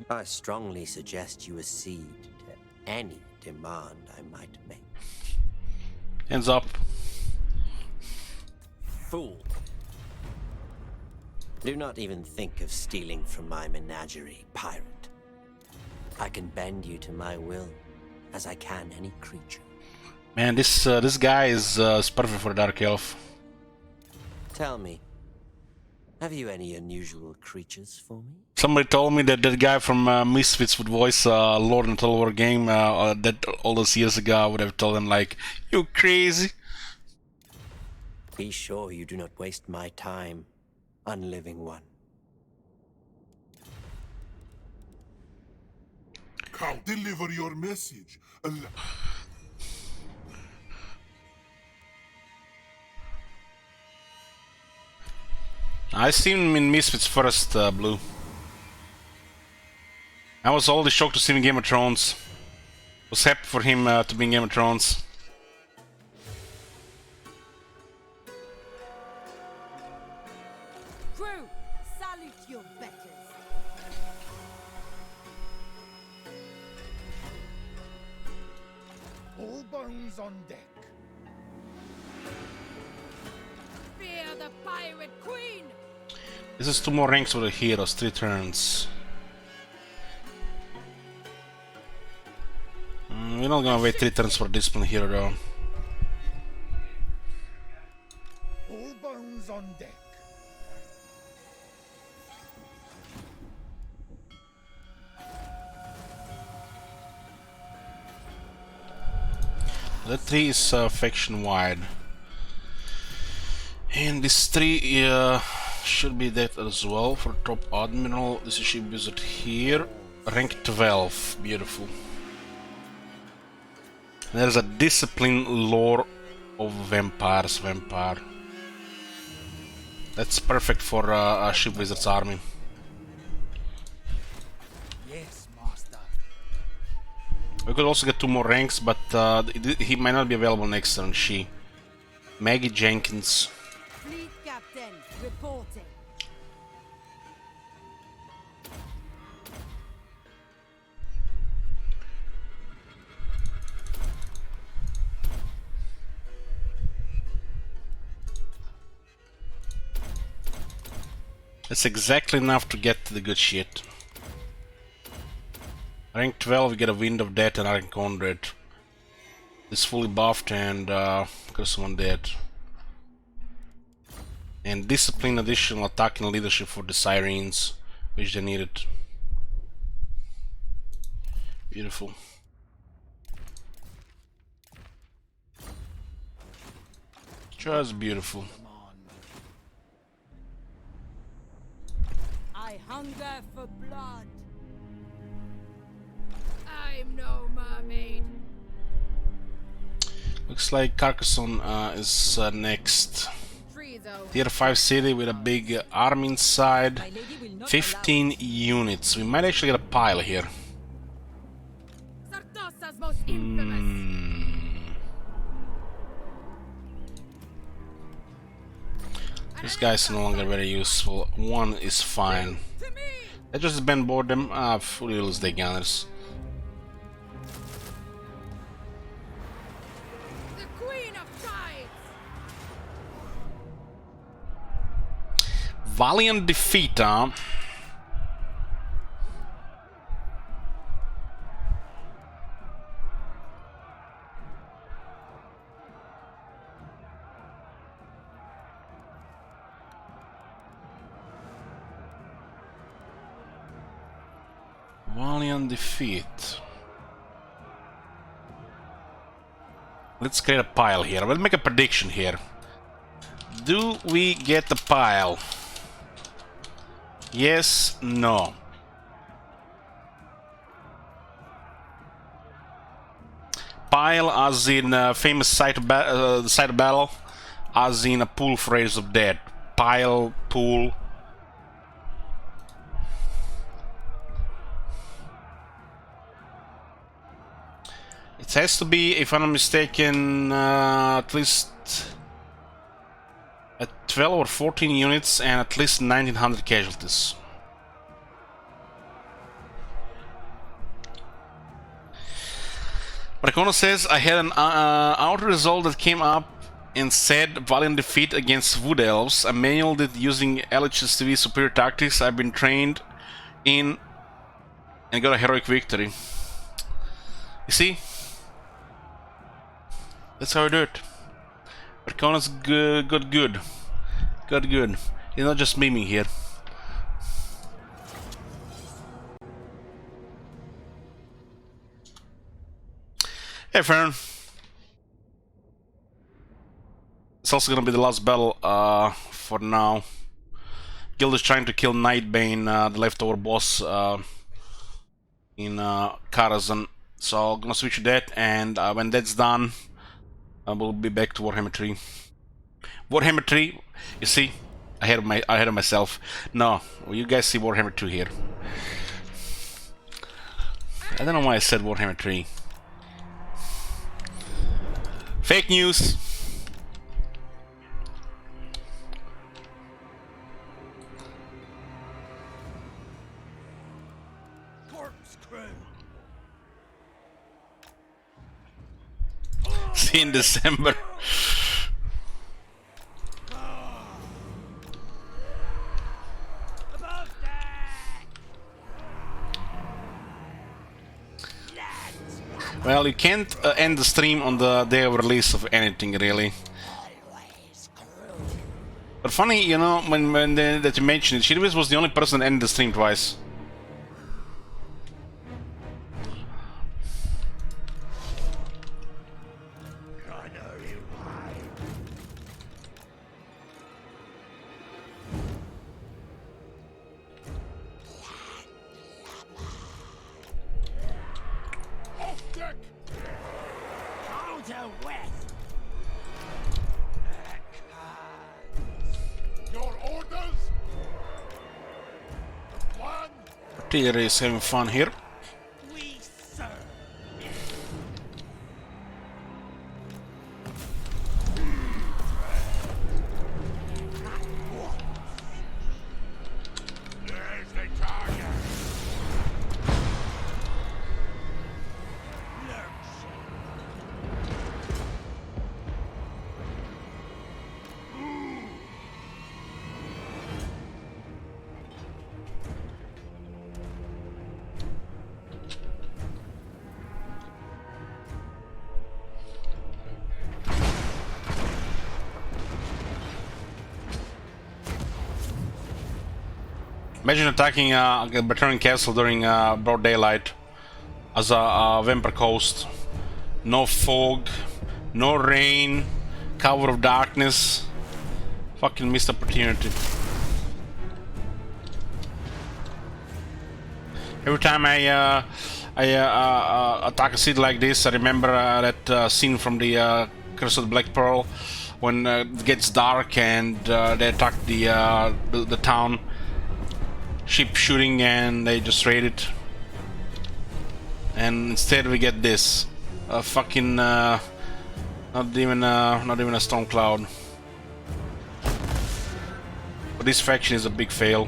I strongly suggest you accede to any demand I might make. Hands up. Fool. Do not even think of stealing from my menagerie, pirate. I can bend you to my will, as I can any creature. Man, this guy is perfect for a Dark Elf. Tell me, have you any unusual creatures for me? Somebody told me that that guy from Misfits would voice Lord in a Total War game that all those years ago. I would have told him like, "You crazy." Be sure you do not waste my time, unliving one. I'll deliver your message. I seen him in Misfits first, Blue. I was already shocked to see him in Game of Thrones. Was happy for him to be in Game of Thrones. Crew, salute your betters. All bones on deck. Fear the pirate queen. This is 2 more ranks for the heroes, 3 turns. We're not gonna wait 3 turns for Discipline hero though. All bones on deck. That 3 is faction wide. And this 3 should be that as well for top admiral. This should be it here. Rank 12, beautiful. And there's a discipline lore of vampires, vampire. That's perfect for a ship wizard's army. Yes, master. We could also get 2 more ranks, but he might not be available next turn. She, Maggie Jenkins. Fleet captain reporting. That's exactly enough to get to the good shit. Rank 12, we get a Wind of Death, and rank 100. It's fully buffed and got someone dead. And Discipline, additional attack and leadership for the Sirens, which they needed. Beautiful. Just beautiful. I hunger for blood. I'm no mermaid. Looks like Carcassonne is next. Trees over. Tier 5 city with a big army inside. 15 units. We might actually get a pile here. Sartosa's most infamous. This guy's no longer very useful. One is fine. I just been board them. Fully lose the gunners. The Queen of Tides. Valiant defeat, huh? Valiant defeat. Let's create a pile here. We'll make a prediction here. Do we get the pile? Yes, no. Pile as in famous site of battle, as in a pool phrase of dead. Pile, pool. It has to be, if I'm not mistaken, at least 12 or 14 units and at least 1900 casualties. Rakono says, I had an outer result that came up and said valiant defeat against Wood Elves. I manualed it using LHSTV superior tactics I've been trained in and got a heroic victory. You see? That's how I do it. Rakono's good. Good. He's not just memeing here. Hey, Fern. It's also gonna be the last battle for now. Guild is trying to kill Nightbane, the leftover boss in Karazhan. So I'm gonna switch to that, and when that's done, I will be back to Warhammer 3. Warhammer 3, you see, ahead of myself. No, well, you guys see Warhammer 2 here. I don't know why I said Warhammer 3. Fake news. See you in December. Well, you can't end the stream on the day of release of anything, really. But funny, you know, that you mentioned it, Shirvis was the only person that ended the stream twice. Artillery is having fun here. Imagine attacking a Bretonian castle during broad daylight as a vampire coast. No fog, no rain, cover of darkness. Fucking missed opportunity. Every time I attack a city like this, I remember that scene from the Curse of the Black Pearl, when it gets dark and they attack the town. Ship shooting and they just raid it. And instead we get this. A fucking not even a storm cloud. But this faction is a big fail.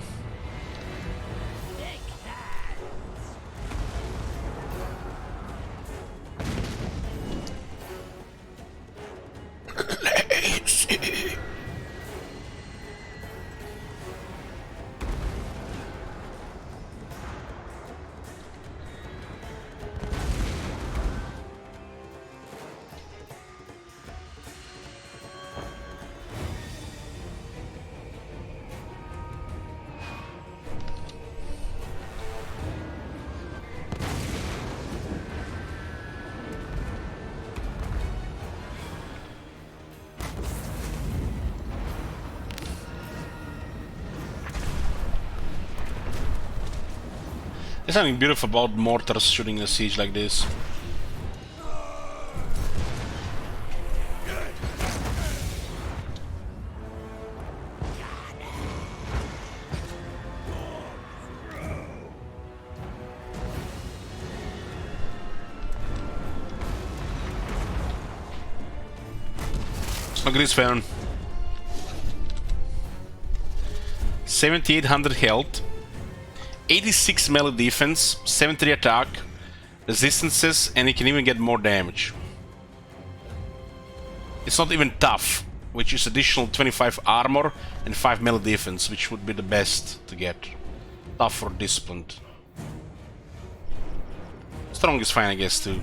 There's something beautiful about mortars shooting a siege like this. Agrees, fan. 7800 health. 86 melee defense, 73 attack, resistances, and he can even get more damage. It's not even tough, which is additional 25 armor and 5 melee defense, which would be the best to get. Tough or disciplined. Strong is fine, I guess, too.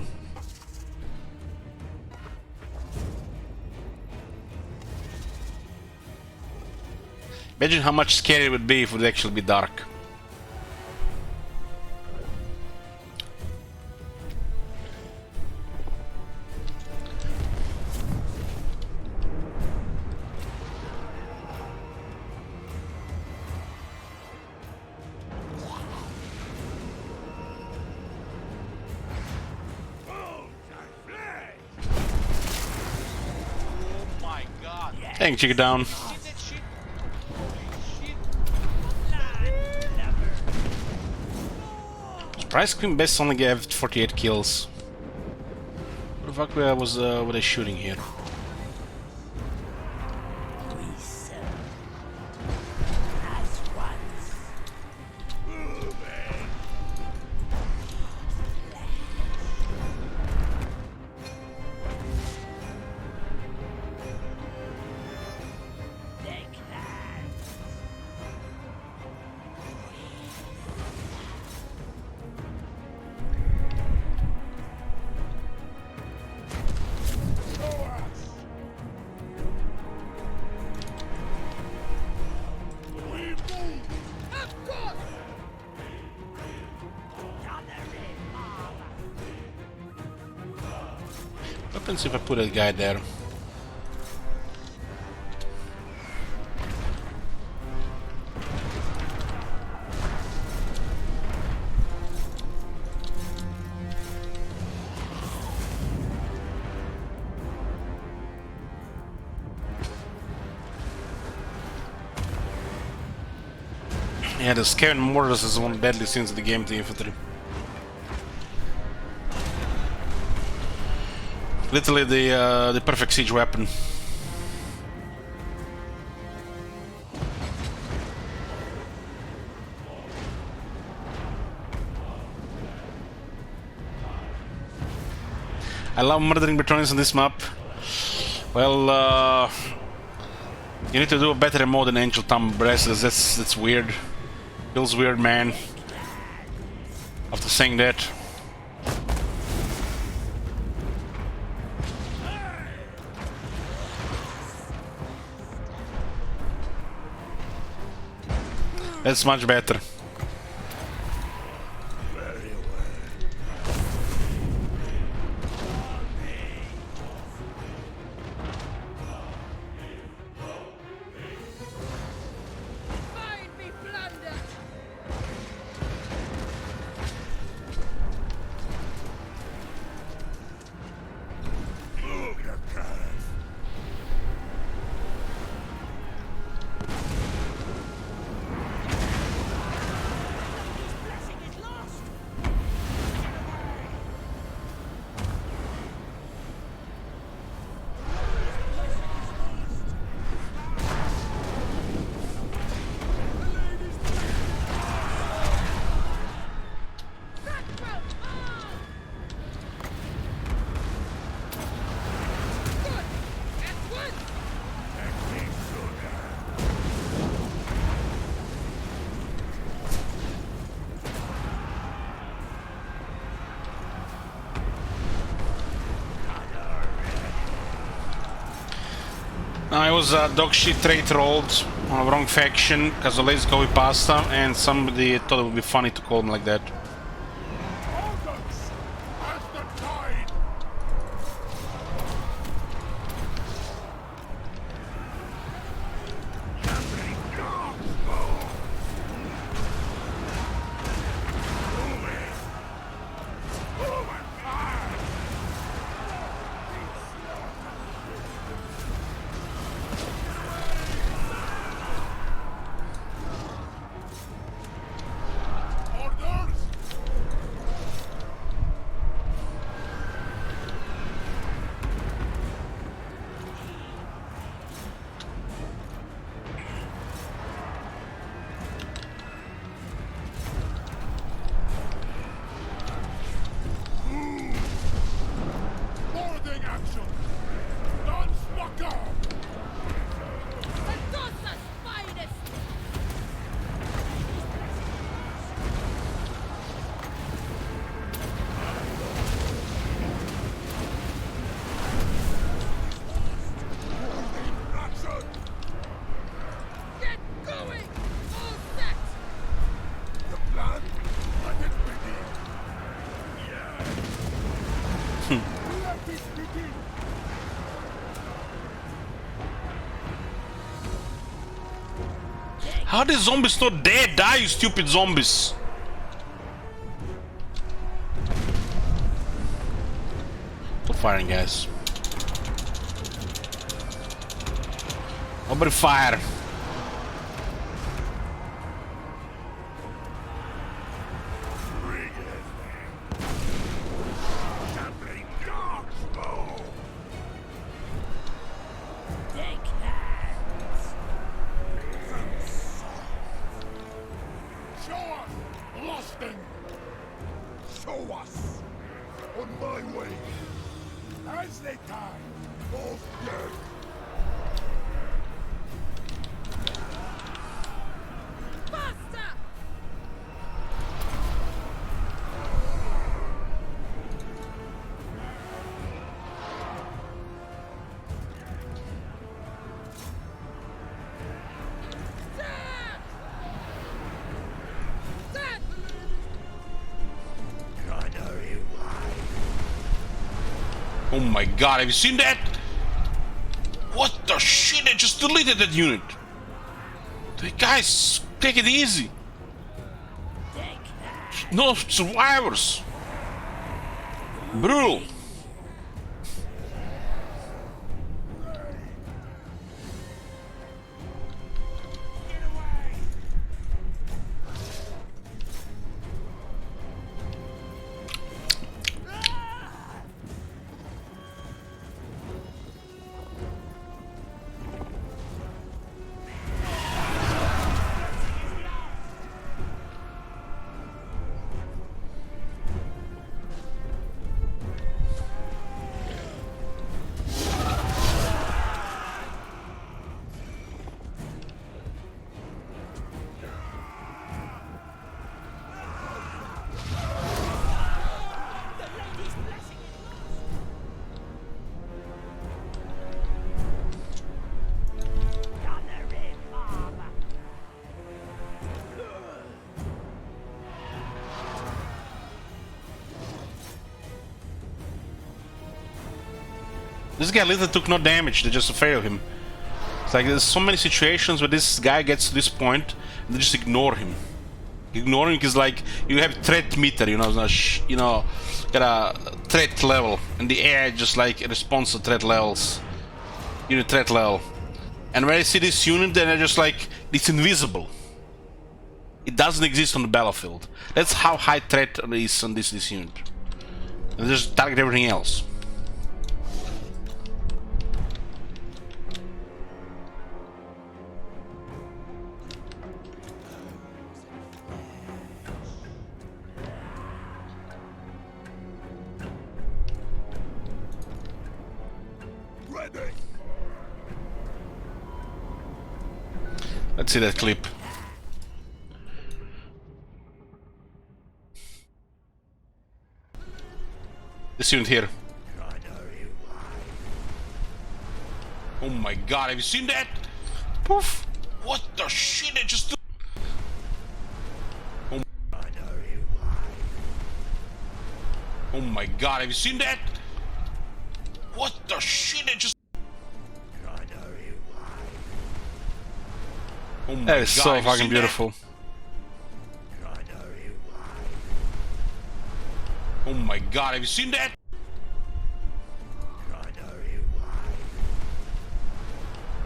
Imagine how much scarier it would be if it would actually be dark. Thanks, Chica down. Surprise Queen Best only gave 48 kills. What the fuck were they shooting here? What happens if I put a guy there? Yeah, the Scaring Mortars is one of the deadliest things in the game to infantry. Literally the perfect siege weapon. I love murdering Bretonians on this map. Well, you need to do a better MMO than Angel Thumb Bracelets. That's weird. Feels weird, man. After saying that. That's much better. Find me plunder! Look at that. I was a dog shit trait rolled on the wrong faction because of Let's Go with Pasta, and somebody thought it would be funny to call him like that. Orders as the tide. Orders! Boarding action! Non-smoker! Sartosa's finest! Action! Get going! All set! The plan? Let it begin! Let it begin! How are the zombies not dead? Die, you stupid zombies! Stop firing, guys. Nobody fire. Bring it! Champagne Darksbow! Take that! Show us! Lusting! Show us! On my way! As they die, both dead! Faster! Set! Gunnery Oh my god, have you seen that? What the shit? They just deleted that unit. The guys, take it easy. No survivors. Brutal. This guy literally took no damage, they just afraid of him. It's like there's so many situations where this guy gets to this point and they just ignore him. Ignoring is like you have threat meter, you know, got a threat level, and the AI just like responds to threat levels, unit threat level. And when I see this unit, then I just like it's invisible. It doesn't exist on the battlefield. That's how high threat is on this unit. And they just target everything else. Let's see that clip. This unit here. Oh my god, have you seen that? Poof! What the shit I just do? Oh my god, have you seen that? What the shit I just... Oh my That is god, so have you fucking seen beautiful. That? Oh my god, have you seen that?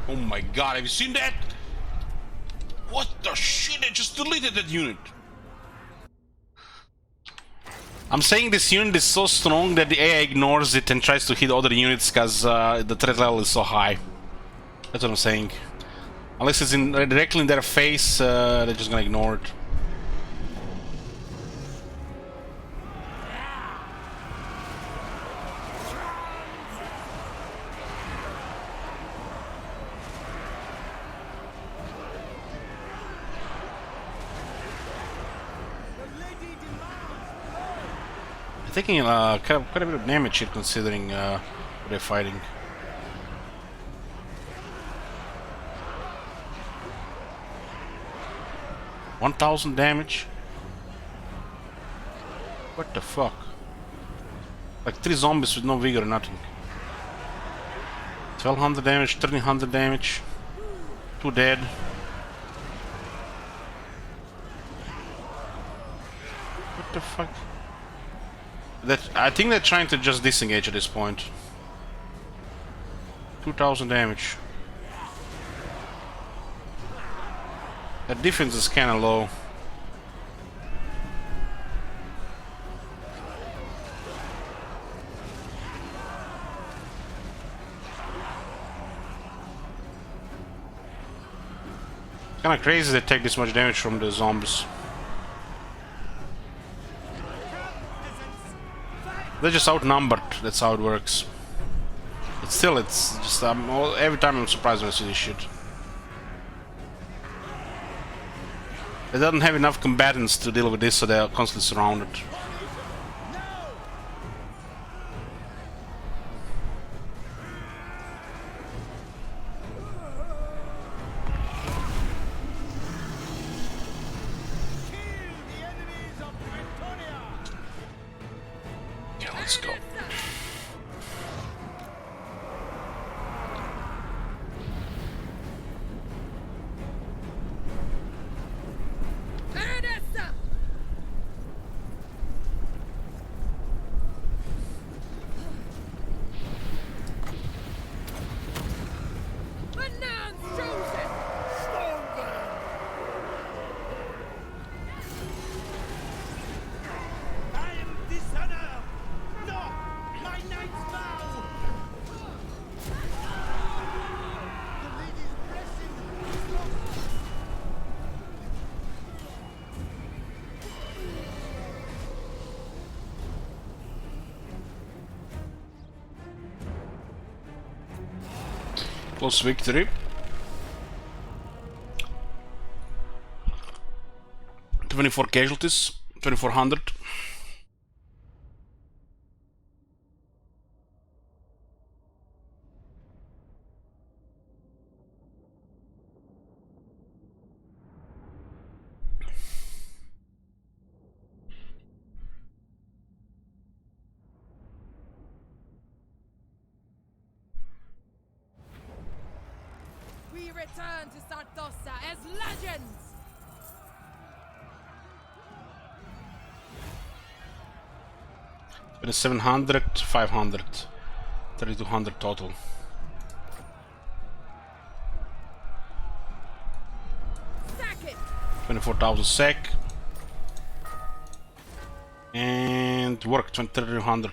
Oh my god, have you seen that? What the shit, I just deleted that unit. I'm saying this unit is so strong that the AI ignores it and tries to hit other units because the threat level is so high. That's what I'm saying. Unless it's directly in their face, they're just gonna ignore it. They're taking quite a bit of damage here considering what they're fighting. $1,000 damage? What the fuck? Like 3 zombies with no vigor or nothing. 1200 damage, 1300 damage. 2 dead. What the fuck? I think they're trying to just disengage at this point. 2000 damage. That defense is kinda low. Kinda crazy they take this much damage from the zombies. They're just outnumbered, that's how it works. But still, it's just every time I'm surprised when I see this shit. They don't have enough combatants to deal with this, so they're constantly surrounded. Okay, let's go. Close victory. 24 casualties, 2400. return to Sartosa as legends! It is 700, 500, 3200 total. Sack it! 24,000 sec. And work 2300.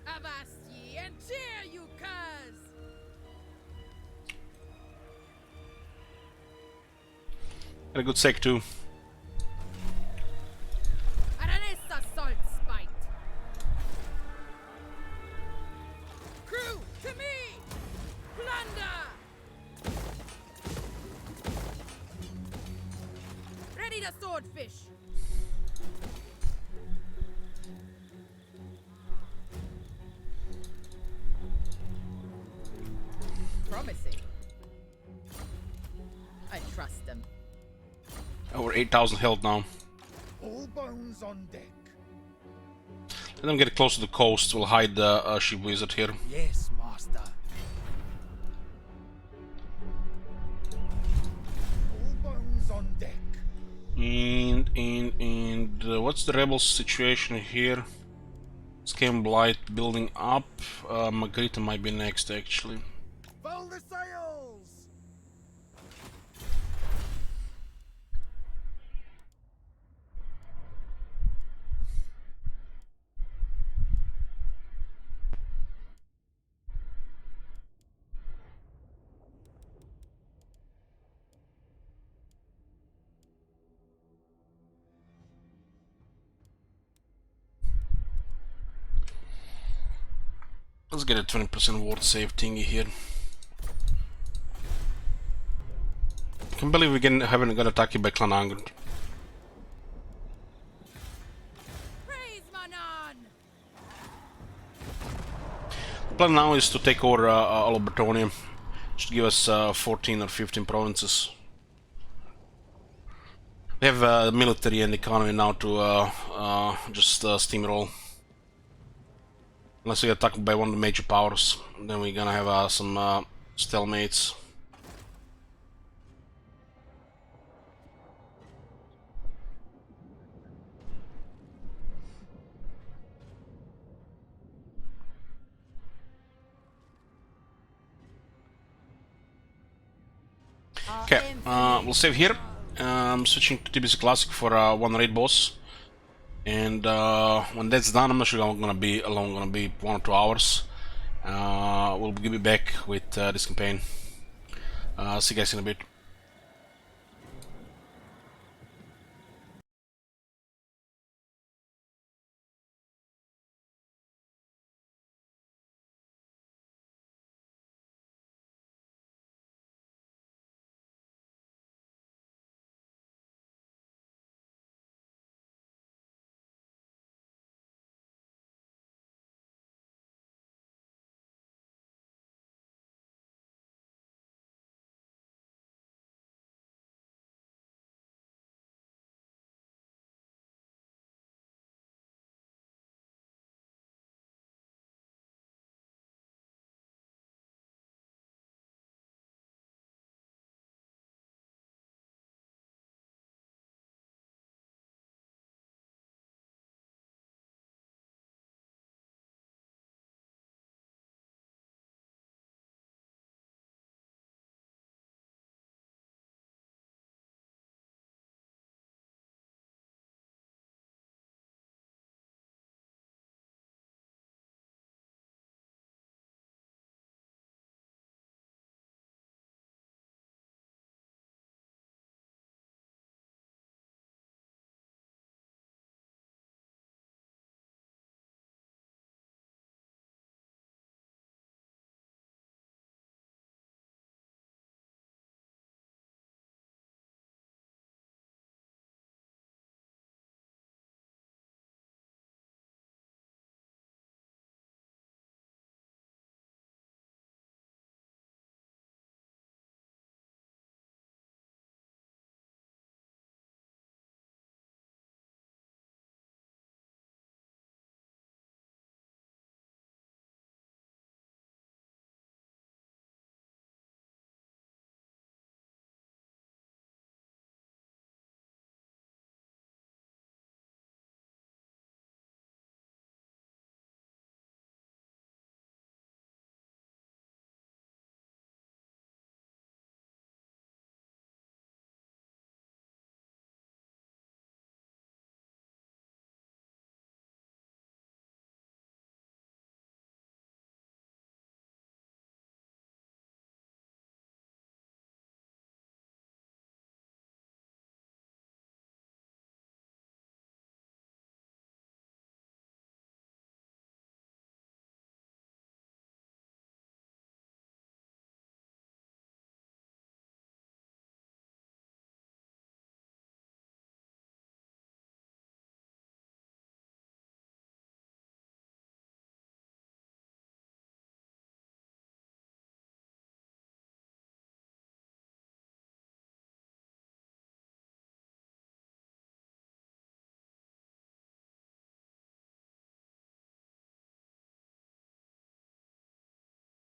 Avast ye and cheer, you curs! Got a good sec too. Aranessa salt spite! Crew, to me! Plunder! Ready the swordfish! Promising. I trust them. Over 8,000 health now. All bones on deck. Let them get close to the coast. We'll hide the ship wizard here. Yes, master. All bones on deck. And what's the rebels situation here? Scam Blight building up. Margarita might be next actually. Fold the sails! Let's get a 20% ward save thingy here. I can't believe we haven't got attacked by Clan Angry. Praise Manon! The plan now is to take over all of Bretonia. Should give us 14 or 15 provinces. We have military and economy now to just steamroll. Unless we get attacked by one of the major powers, then we're gonna have some stalemates. Okay, we'll save here. I'm switching to TBC Classic for one raid boss. And when that's done, I'm not sure I'm gonna be alone, gonna be 1 or 2 hours. We'll be back with this campaign. See you guys in a bit.